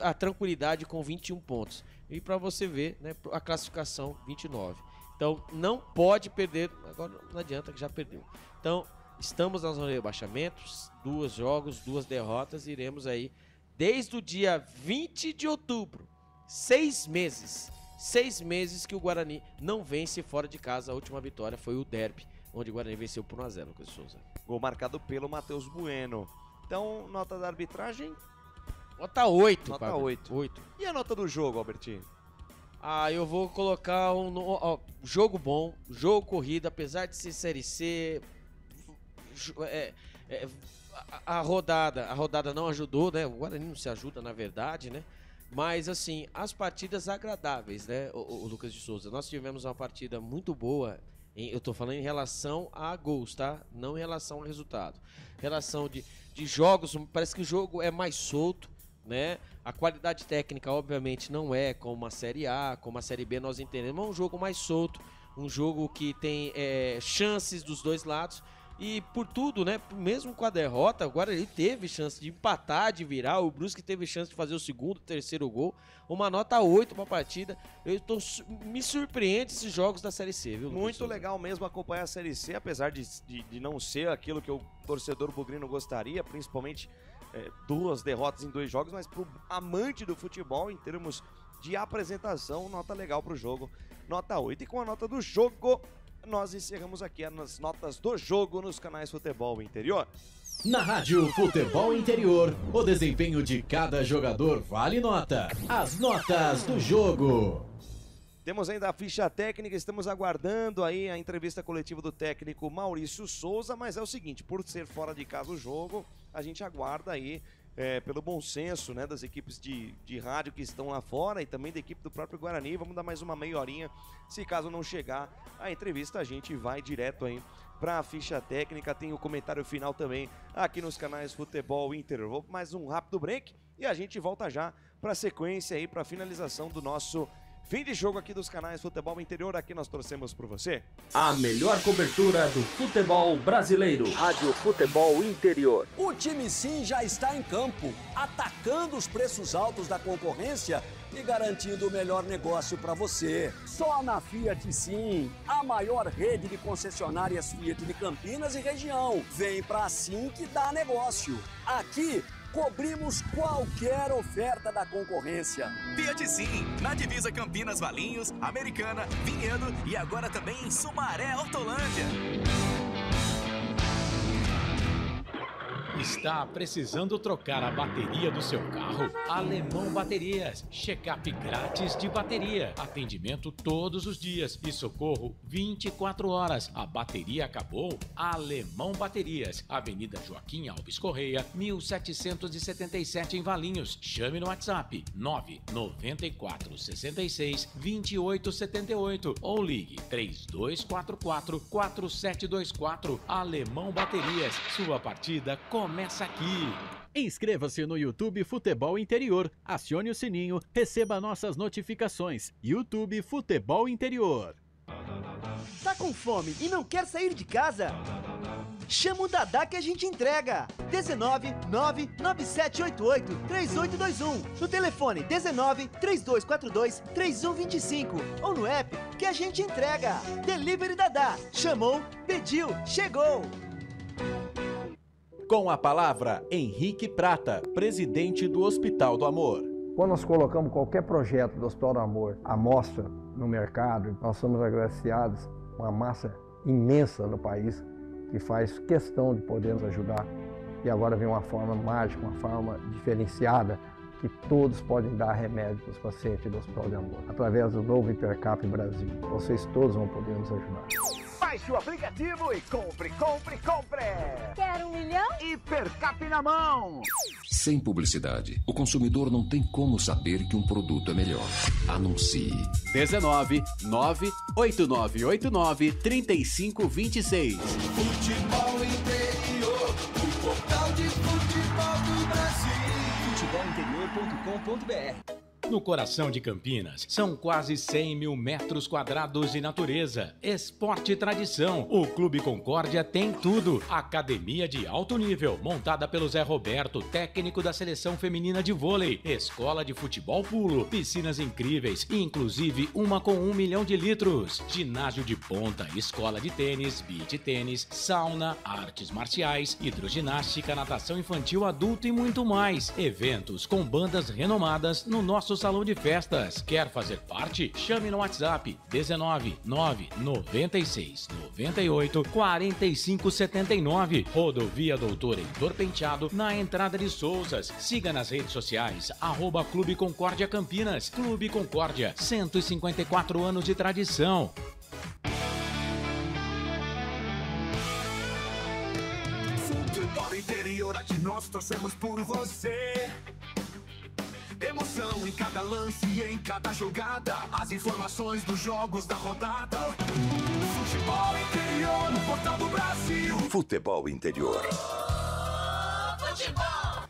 a tranquilidade com 21 pontos. E para você ver, né, a classificação 29. Então não pode perder, agora não adianta que já perdeu. Então estamos na zona de rebaixamento, 2 jogos, 2 derrotas, iremos aí desde o dia 20 de outubro, 6 meses. 6 meses que o Guarani não vence fora de casa. A última vitória foi o derby, onde o Guarani venceu por 1-0, Lucas Souza. Gol marcado pelo Matheus Bueno. Então, nota da arbitragem? Nota 8. Nota 8. E a nota do jogo, Albertinho? Eu vou colocar jogo bom, jogo corrido, apesar de ser Série C... A rodada não ajudou, né? O Guarani não se ajuda, na verdade, né? Mas, assim, as partidas agradáveis, né, o Lucas de Souza? Nós tivemos uma partida muito boa, eu tô falando em relação a gols, tá? Não em relação ao resultado. Relação de jogos, parece que o jogo é mais solto, né? A qualidade técnica, obviamente, não é como a Série A, como a Série B, nós entendemos. É um jogo mais solto, um jogo que tem chances dos 2 lados. E por tudo, né, mesmo com a derrota, agora ele teve chance de empatar, de virar, o Brusque teve chance de fazer o 2º, 3º gol, uma nota 8 para a partida. Me surpreende esses jogos da Série C, viu, Lucas? Muito legal mesmo acompanhar a Série C, apesar de não ser aquilo que o torcedor bugrino gostaria, principalmente 2 derrotas em 2 jogos, mas pro amante do futebol, em termos de apresentação, nota legal pro jogo, nota 8. E com a nota do jogo, nós encerramos aqui as notas do jogo nos canais Futebol Interior. Na Rádio Futebol Interior, o desempenho de cada jogador vale nota. As notas do jogo. Temos ainda a ficha técnica, estamos aguardando aí a entrevista coletiva do técnico Maurício Souza, mas é o seguinte, por ser fora de casa o jogo, a gente aguarda aí pelo bom senso, né, das equipes de rádio que estão lá fora e também da equipe do próprio Guarani. Vamos dar mais uma meia horinha. Se caso não chegar a entrevista, a gente vai direto aí para a ficha técnica. Tem o comentário final também aqui nos canais Futebol Inter. Vou mais um rápido break e a gente volta já para a sequência aí, para a finalização do nosso Fim de jogo aqui dos canais Futebol Interior, aqui nós torcemos por você. A melhor cobertura do futebol brasileiro. Rádio Futebol Interior. O time sim já está em campo, atacando os preços altos da concorrência e garantindo o melhor negócio para você. Só na Fiat Sim, a maior rede de concessionárias Fiat de Campinas e região. Vem pra Sim que dá negócio. Aqui cobrimos qualquer oferta da concorrência. Fiat Sim, na divisa Campinas, Valinhos, Americana, Vinhedo e agora também em Sumaré, Hortolândia. Está precisando trocar a bateria do seu carro? Alemão Baterias. Check-up grátis de bateria. Atendimento todos os dias e socorro 24 horas. A bateria acabou? Alemão Baterias. Avenida Joaquim Alves Correia, 1777 em Valinhos. Chame no WhatsApp 994 66 28 78 ou ligue 3244 4724. Alemão Baterias. Sua partida começa aqui. Inscreva-se no YouTube Futebol Interior, acione o sininho, receba nossas notificações. YouTube Futebol Interior. Tá com fome e não quer sair de casa? Chama o Dadá que a gente entrega. 19 99788 3821. No telefone 19 3242 3125 ou no app que a gente entrega. Delivery Dadá. Chamou, pediu, chegou. Com a palavra, Henrique Prata, presidente do Hospital do Amor. Quando nós colocamos qualquer projeto do Hospital do Amor à mostra no mercado, nós somos agraciados com uma massa imensa no país que faz questão de poder nos ajudar. E agora vem uma forma mágica, uma forma diferenciada, que todos podem dar remédio para os pacientes do Hospital do Amor. Através do novo Hipercap Brasil, vocês todos vão poder nos ajudar. Baixe o aplicativo e compre, compre, compre! Quer 1 milhão? Hipercap na mão! Sem publicidade, o consumidor não tem como saber que um produto é melhor. Anuncie. 19 98989 3526. Futebol Interior, o portal de futebol do Brasil. Futebolinterior.com.br. No coração de Campinas, são quase 100 mil metros quadrados de natureza, esporte e tradição. O Clube Concórdia tem tudo. Academia de alto nível, montada pelo Zé Roberto, técnico da seleção feminina de vôlei. Escola de futebol pulo, piscinas incríveis, inclusive uma com 1 milhão de litros. Ginásio de ponta, escola de tênis, beach tênis, sauna, artes marciais, hidroginástica, natação infantil, adulto e muito mais. Eventos com bandas renomadas no nosso salão de festas. Quer fazer parte? Chame no WhatsApp 19 996 98 45 79. Rodovia Doutor Heitor Penteado, na entrada de Souzas. Siga nas redes sociais @Clube Concórdia Campinas. Clube Concórdia, 154 anos de tradição. Futebol Interior, aqui nós torcemos por você. Emoção em cada lance e em cada jogada. As informações dos jogos da rodada. Futebol Interior, no portal do Brasil. Futebol Interior. Futebol.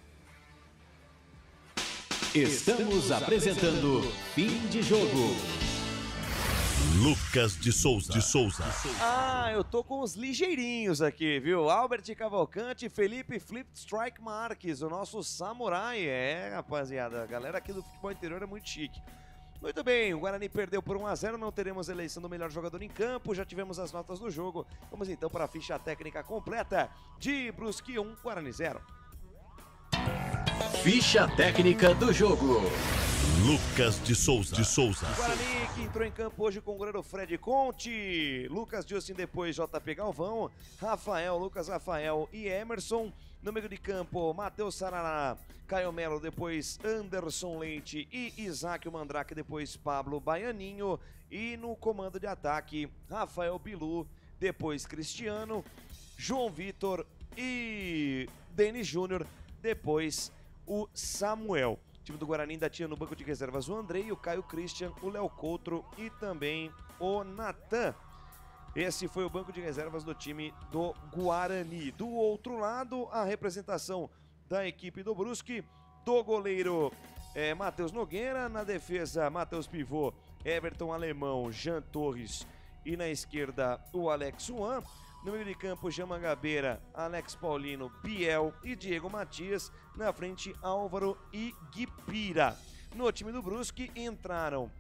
Estamos apresentando Fim de Jogo. Lucas de Souza. Ah, eu tô com os ligeirinhos aqui, viu? Albert Cavalcante, Felipe Flip Strike Marques, o nosso samurai. É, rapaziada, a galera aqui do Futebol Interior é muito chique. Muito bem, o Guarani perdeu por 1-0, não teremos eleição do melhor jogador em campo, já tivemos as notas do jogo. Vamos então para a ficha técnica completa de Brusque 1, Guarani 0. Ficha técnica do jogo. Lucas de Souza. Guarani que entrou em campo hoje com o goleiro Fred Conte, Lucas Justin, depois JP Galvão, Rafael, Lucas Rafael e Emerson. No meio de campo, Matheus Sarará, Caio Melo, depois Anderson Leite e Isaac Mandrake, depois Pablo Baianinho. E no comando de ataque, Rafael Bilu, depois Cristiano, João Vitor e Denis Júnior, depois o Samuel. O time do Guarani ainda tinha no banco de reservas o Andrei, o Caio Christian, o Léo Coutro e também o Natan. Esse foi o banco de reservas do time do Guarani. Do outro lado, a representação da equipe do Brusque, do goleiro Matheus Nogueira, na defesa Matheus Pivô, Everton Alemão, Jean Torres e na esquerda o Alex Juan. No meio de campo, Jean Mangabeira, Alex Paulino, Biel e Diego Matias. Na frente, Álvaro e Guipira. No time do Brusque entraram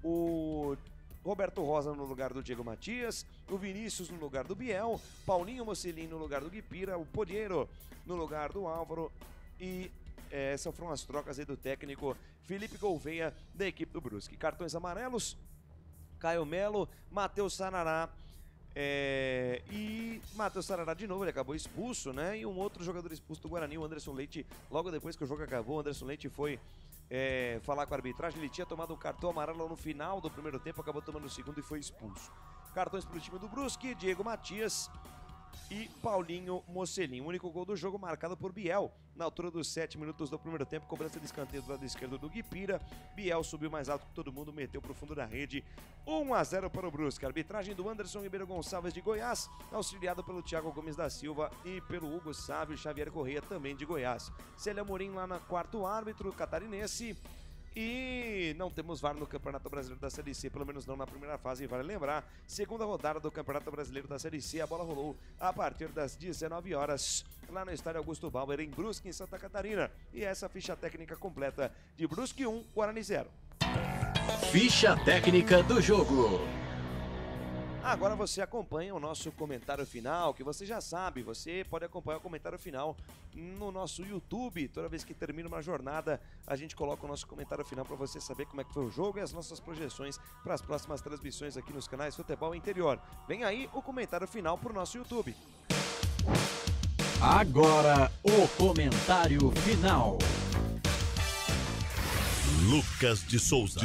o Roberto Rosa no lugar do Diego Matias, o Vinícius no lugar do Biel, Paulinho Mocelin no lugar do Guipira, o Podiero no lugar do Álvaro e essas foram as trocas aí do técnico Felipe Gouveia da equipe do Brusque. Cartões amarelos, Caio Melo, Matheus Sarará e Matheus Sarará de novo, ele acabou expulso, né? E um outro jogador expulso do Guarani, o Anderson Leite, logo depois que o jogo acabou, o Anderson Leite foi falar com a arbitragem, ele tinha tomado um cartão amarelo no final do primeiro tempo, acabou tomando o segundo e foi expulso. Cartões para o time do Brusque, Diego Matias e Paulinho Mocelin. O único gol do jogo marcado por Biel, na altura dos 7 minutos do primeiro tempo, cobrança de escanteio do lado esquerdo do Guipira. Biel subiu mais alto que todo mundo, meteu para o fundo da rede, 1-0 para o Brusque. Arbitragem do Anderson Ribeiro Gonçalves de Goiás, auxiliado pelo Thiago Gomes da Silva e pelo Hugo Sávio Xavier Correia, também de Goiás. Célia Amorim lá na quarto árbitro, catarinense. E não temos VAR no Campeonato Brasileiro da Série C, pelo menos não na primeira fase. E vale lembrar, segunda rodada do Campeonato Brasileiro da Série C, a bola rolou a partir das 19 horas, lá no estádio Augusto Bauer, em Brusque, em Santa Catarina. E essa ficha técnica completa de Brusque 1, Guarani 0. Ficha técnica do jogo. Agora você acompanha o nosso comentário final, que você já sabe, você pode acompanhar o comentário final no nosso YouTube. Toda vez que termina uma jornada, a gente coloca o nosso comentário final para você saber como é que foi o jogo e as nossas projeções para as próximas transmissões aqui nos canais Futebol Interior. Vem aí o comentário final para o nosso YouTube. Agora o comentário final. Lucas de Souza.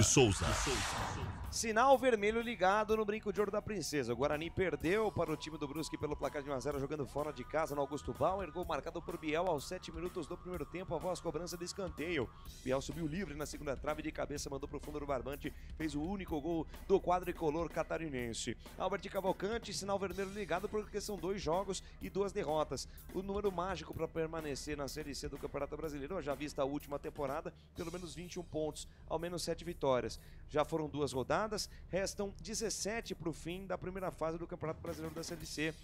Sinal vermelho ligado no Brinco de Ouro da Princesa. O Guarani perdeu para o time do Brusque pelo placar de 1-0, jogando fora de casa no Augusto Bauer. Gol marcado por Biel aos 7 minutos do primeiro tempo, após cobrança de escanteio. Biel subiu livre na segunda trave, de cabeça mandou para o fundo do barbante, fez o único gol do quadricolor catarinense. Albert Cavalcante, sinal vermelho ligado porque são 2 jogos e 2 derrotas. O número mágico para permanecer na Série C do Campeonato Brasileiro, já vista a última temporada, pelo menos 21 pontos, ao menos 7 vitórias. Já foram 2 rodadas. Restam 17 para o fim da primeira fase do Campeonato Brasileiro da Série C.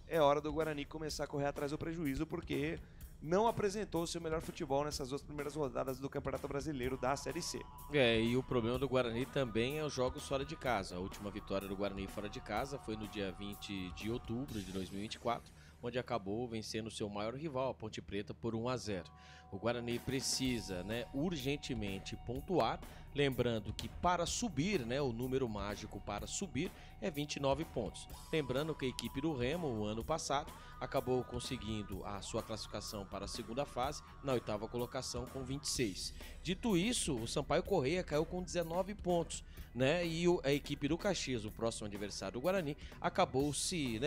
É hora do Guarani começar a correr atrás do prejuízo, porque não apresentou o seu melhor futebol nessas 2 primeiras rodadas do Campeonato Brasileiro da Série C. E o problema do Guarani também é os jogos fora de casa. A última vitória do Guarani fora de casa foi no dia 20 de outubro de 2024, onde acabou vencendo seu maior rival, a Ponte Preta, por 1-0. O Guarani precisa, urgentemente pontuar, lembrando que para subir, o número mágico para subir é 29 pontos. Lembrando que a equipe do Remo, o ano passado, acabou conseguindo a sua classificação para a segunda fase, na 8ª colocação com 26. Dito isso, o Sampaio Correia caiu com 19 pontos. E a equipe do Caxias, o próximo adversário do Guarani, acabou se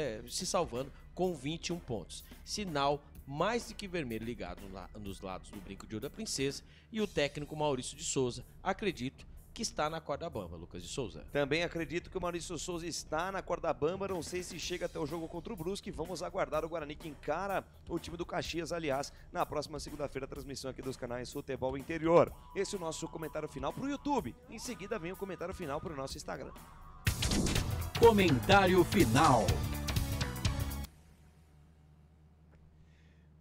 salvando com 21 pontos. Sinal mais do que vermelho ligado nos lados do Brinco de Ouro da Princesa, e o técnico Maurício de Souza, acredito que está na corda bamba, Lucas de Souza. Também acredito que o Maurício Souza está na corda bamba, não sei se chega até o jogo contra o Brusque. Vamos aguardar o Guarani, que encara o time do Caxias, aliás, na próxima segunda-feira, transmissão aqui dos canais Futebol Interior. Esse é o nosso comentário final para o YouTube. Em seguida vem o comentário final para o nosso Instagram. Comentário final.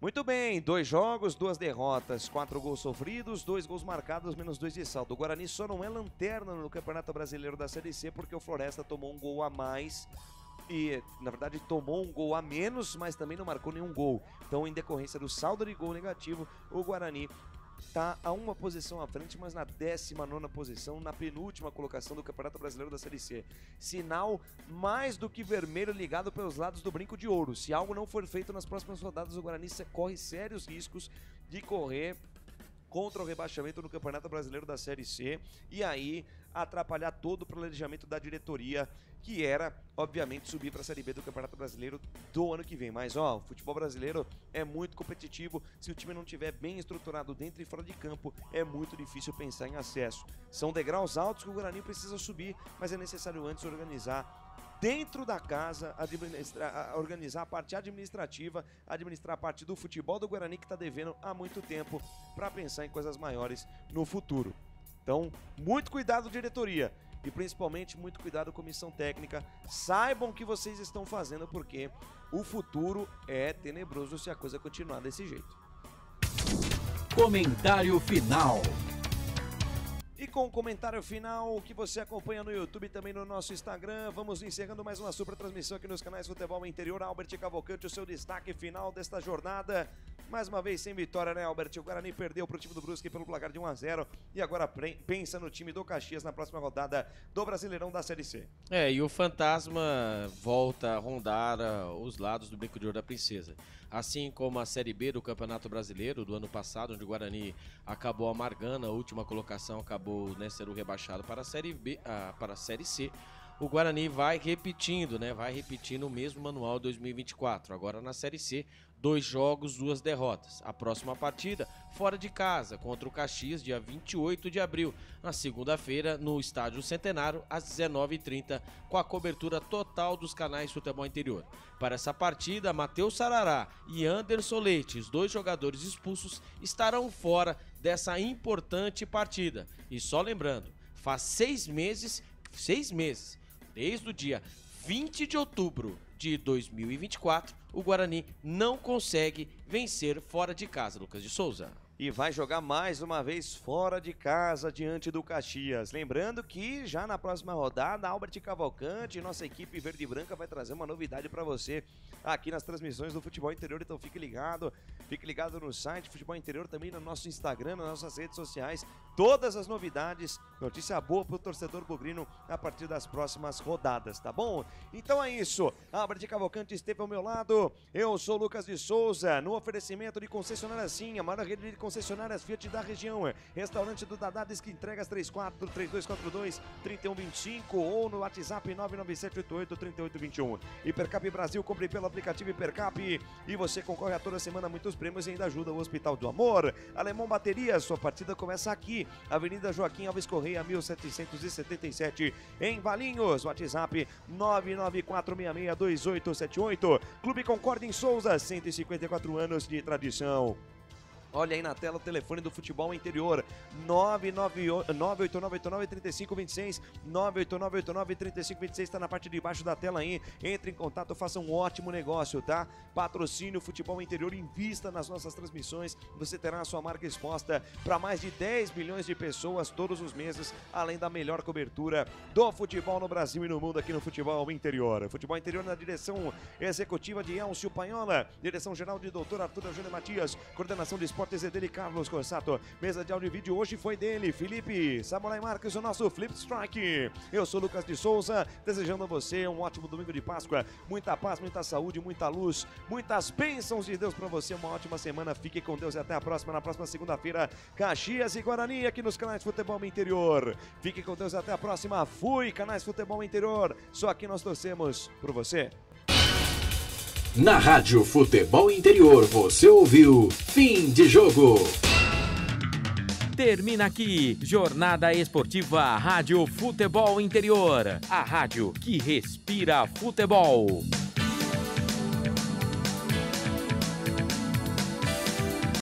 Muito bem, 2 jogos, 2 derrotas, 4 gols sofridos, 2 gols marcados, menos 2 de saldo. O Guarani só não é lanterna no Campeonato Brasileiro da Série C porque o Floresta tomou um gol a mais e, na verdade, tomou um gol a menos, mas também não marcou nenhum gol. Então, em decorrência do saldo de gol negativo, o Guarani está a uma posição à frente, mas na 19ª posição, na penúltima colocação do Campeonato Brasileiro da Série C. Sinal mais do que vermelho ligado pelos lados do Brinco de Ouro. Se algo não for feito nas próximas rodadas, o Guarani corre sérios riscos de correr contra o rebaixamento no Campeonato Brasileiro da Série C e aí atrapalhar todo o planejamento da diretoria, que era, obviamente, subir para a Série B do Campeonato Brasileiro do ano que vem. Mas, o futebol brasileiro é muito competitivo. Se o time não estiver bem estruturado dentro e fora de campo, é muito difícil pensar em acesso. São degraus altos que o Guarani precisa subir, mas é necessário antes organizar dentro da casa, organizar a parte administrativa, administrar a parte do futebol do Guarani, que está devendo há muito tempo, para pensar em coisas maiores no futuro. Então, muito cuidado, diretoria. e principalmente muito cuidado com a comissão técnica. Saibam o que vocês estão fazendo, porque o futuro é tenebroso se a coisa continuar desse jeito. Comentário final. E com o comentário final que você acompanha no YouTube e também no nosso Instagram, vamos encerrando mais uma super transmissão aqui nos canais Futebol Interior. Albert Cavalcante, o seu destaque final desta jornada. Mais uma vez sem vitória, né, Albert? O Guarani perdeu para o time do Brusque pelo placar de 1-0 e agora pensa no time do Caxias na próxima rodada do Brasileirão da Série C. E o fantasma volta a rondar os lados do Brinco de Ouro da Princesa. Assim como a Série B do Campeonato Brasileiro do ano passado, onde o Guarani acabou amargando a última colocação, acabou sendo rebaixado para a Série B, para a Série C. O Guarani vai repetindo, né? Vai repetindo o mesmo manual 2024. Agora na Série C, 2 jogos, 2 derrotas. A próxima partida, fora de casa, contra o Caxias, dia 28 de abril, na segunda-feira, no Estádio Centenário, às 19h30, com a cobertura total dos canais Futebol Interior. Para essa partida, Matheus Sarará e Anderson Leite, os 2 jogadores expulsos, estarão fora dessa importante partida. E só lembrando, faz 6 meses, desde o dia 20 de outubro de 2024, o Guarani não consegue vencer fora de casa, Lucas de Souza. E vai jogar mais uma vez fora de casa diante do Caxias. Lembrando que já na próxima rodada, Albert Cavalcante e nossa equipe verde e branca vai trazer uma novidade para você aqui nas transmissões do Futebol Interior. Então fique ligado no site Futebol Interior, também no nosso Instagram, nas nossas redes sociais. Todas as novidades, notícia boa pro torcedor bugrino a partir das próximas rodadas, tá bom? Então é isso. Albert Cavalcante esteve ao meu lado. Eu sou Lucas de Souza, no oferecimento de concessionária Sim, a maior rede de concessionárias Fiat da região. Restaurante do Dadá, diz que entregas 34-3242-3125 ou no WhatsApp 99788-3821. Hipercap Brasil, compre pelo aplicativo Hipercap e você concorre a toda semana a muitos prêmios e ainda ajuda o Hospital do Amor. Alemão Baterias, sua partida começa aqui, Avenida Joaquim Alves Correia, 1777, em Valinhos. WhatsApp 994662878. Clube Concórdia em Souza, 154 anos de tradição. Olha aí na tela o telefone do Futebol Interior, 98989-3526, 98989-3526, está na parte de baixo da tela aí. Entre em contato, faça um ótimo negócio, tá? Patrocínio Futebol Interior, invista nas nossas transmissões, você terá a sua marca exposta para mais de 10 milhões de pessoas todos os meses, além da melhor cobertura do futebol no Brasil e no mundo aqui no Futebol Interior. Futebol Interior na direção executiva de Elcio Panhola, direção geral de Dr. Arthur Eugênio Matias, coordenação de esportes é dele, Carlos Corsato. Mesa de áudio e vídeo hoje foi dele, Felipe Samurai Marques, o nosso Flip Strike. Eu sou Lucas de Souza, desejando a você um ótimo domingo de Páscoa, muita paz, muita saúde, muita luz, muitas bênçãos de Deus para você, uma ótima semana, fique com Deus e até a próxima, na próxima segunda-feira, Caxias e Guarani aqui nos canais Futebol Interior. Fique com Deus e até a próxima, fui, canais Futebol Interior, só aqui nós torcemos por você. Na Rádio Futebol Interior, você ouviu Fim de Jogo. Termina aqui, Jornada Esportiva Rádio Futebol Interior. A rádio que respira futebol.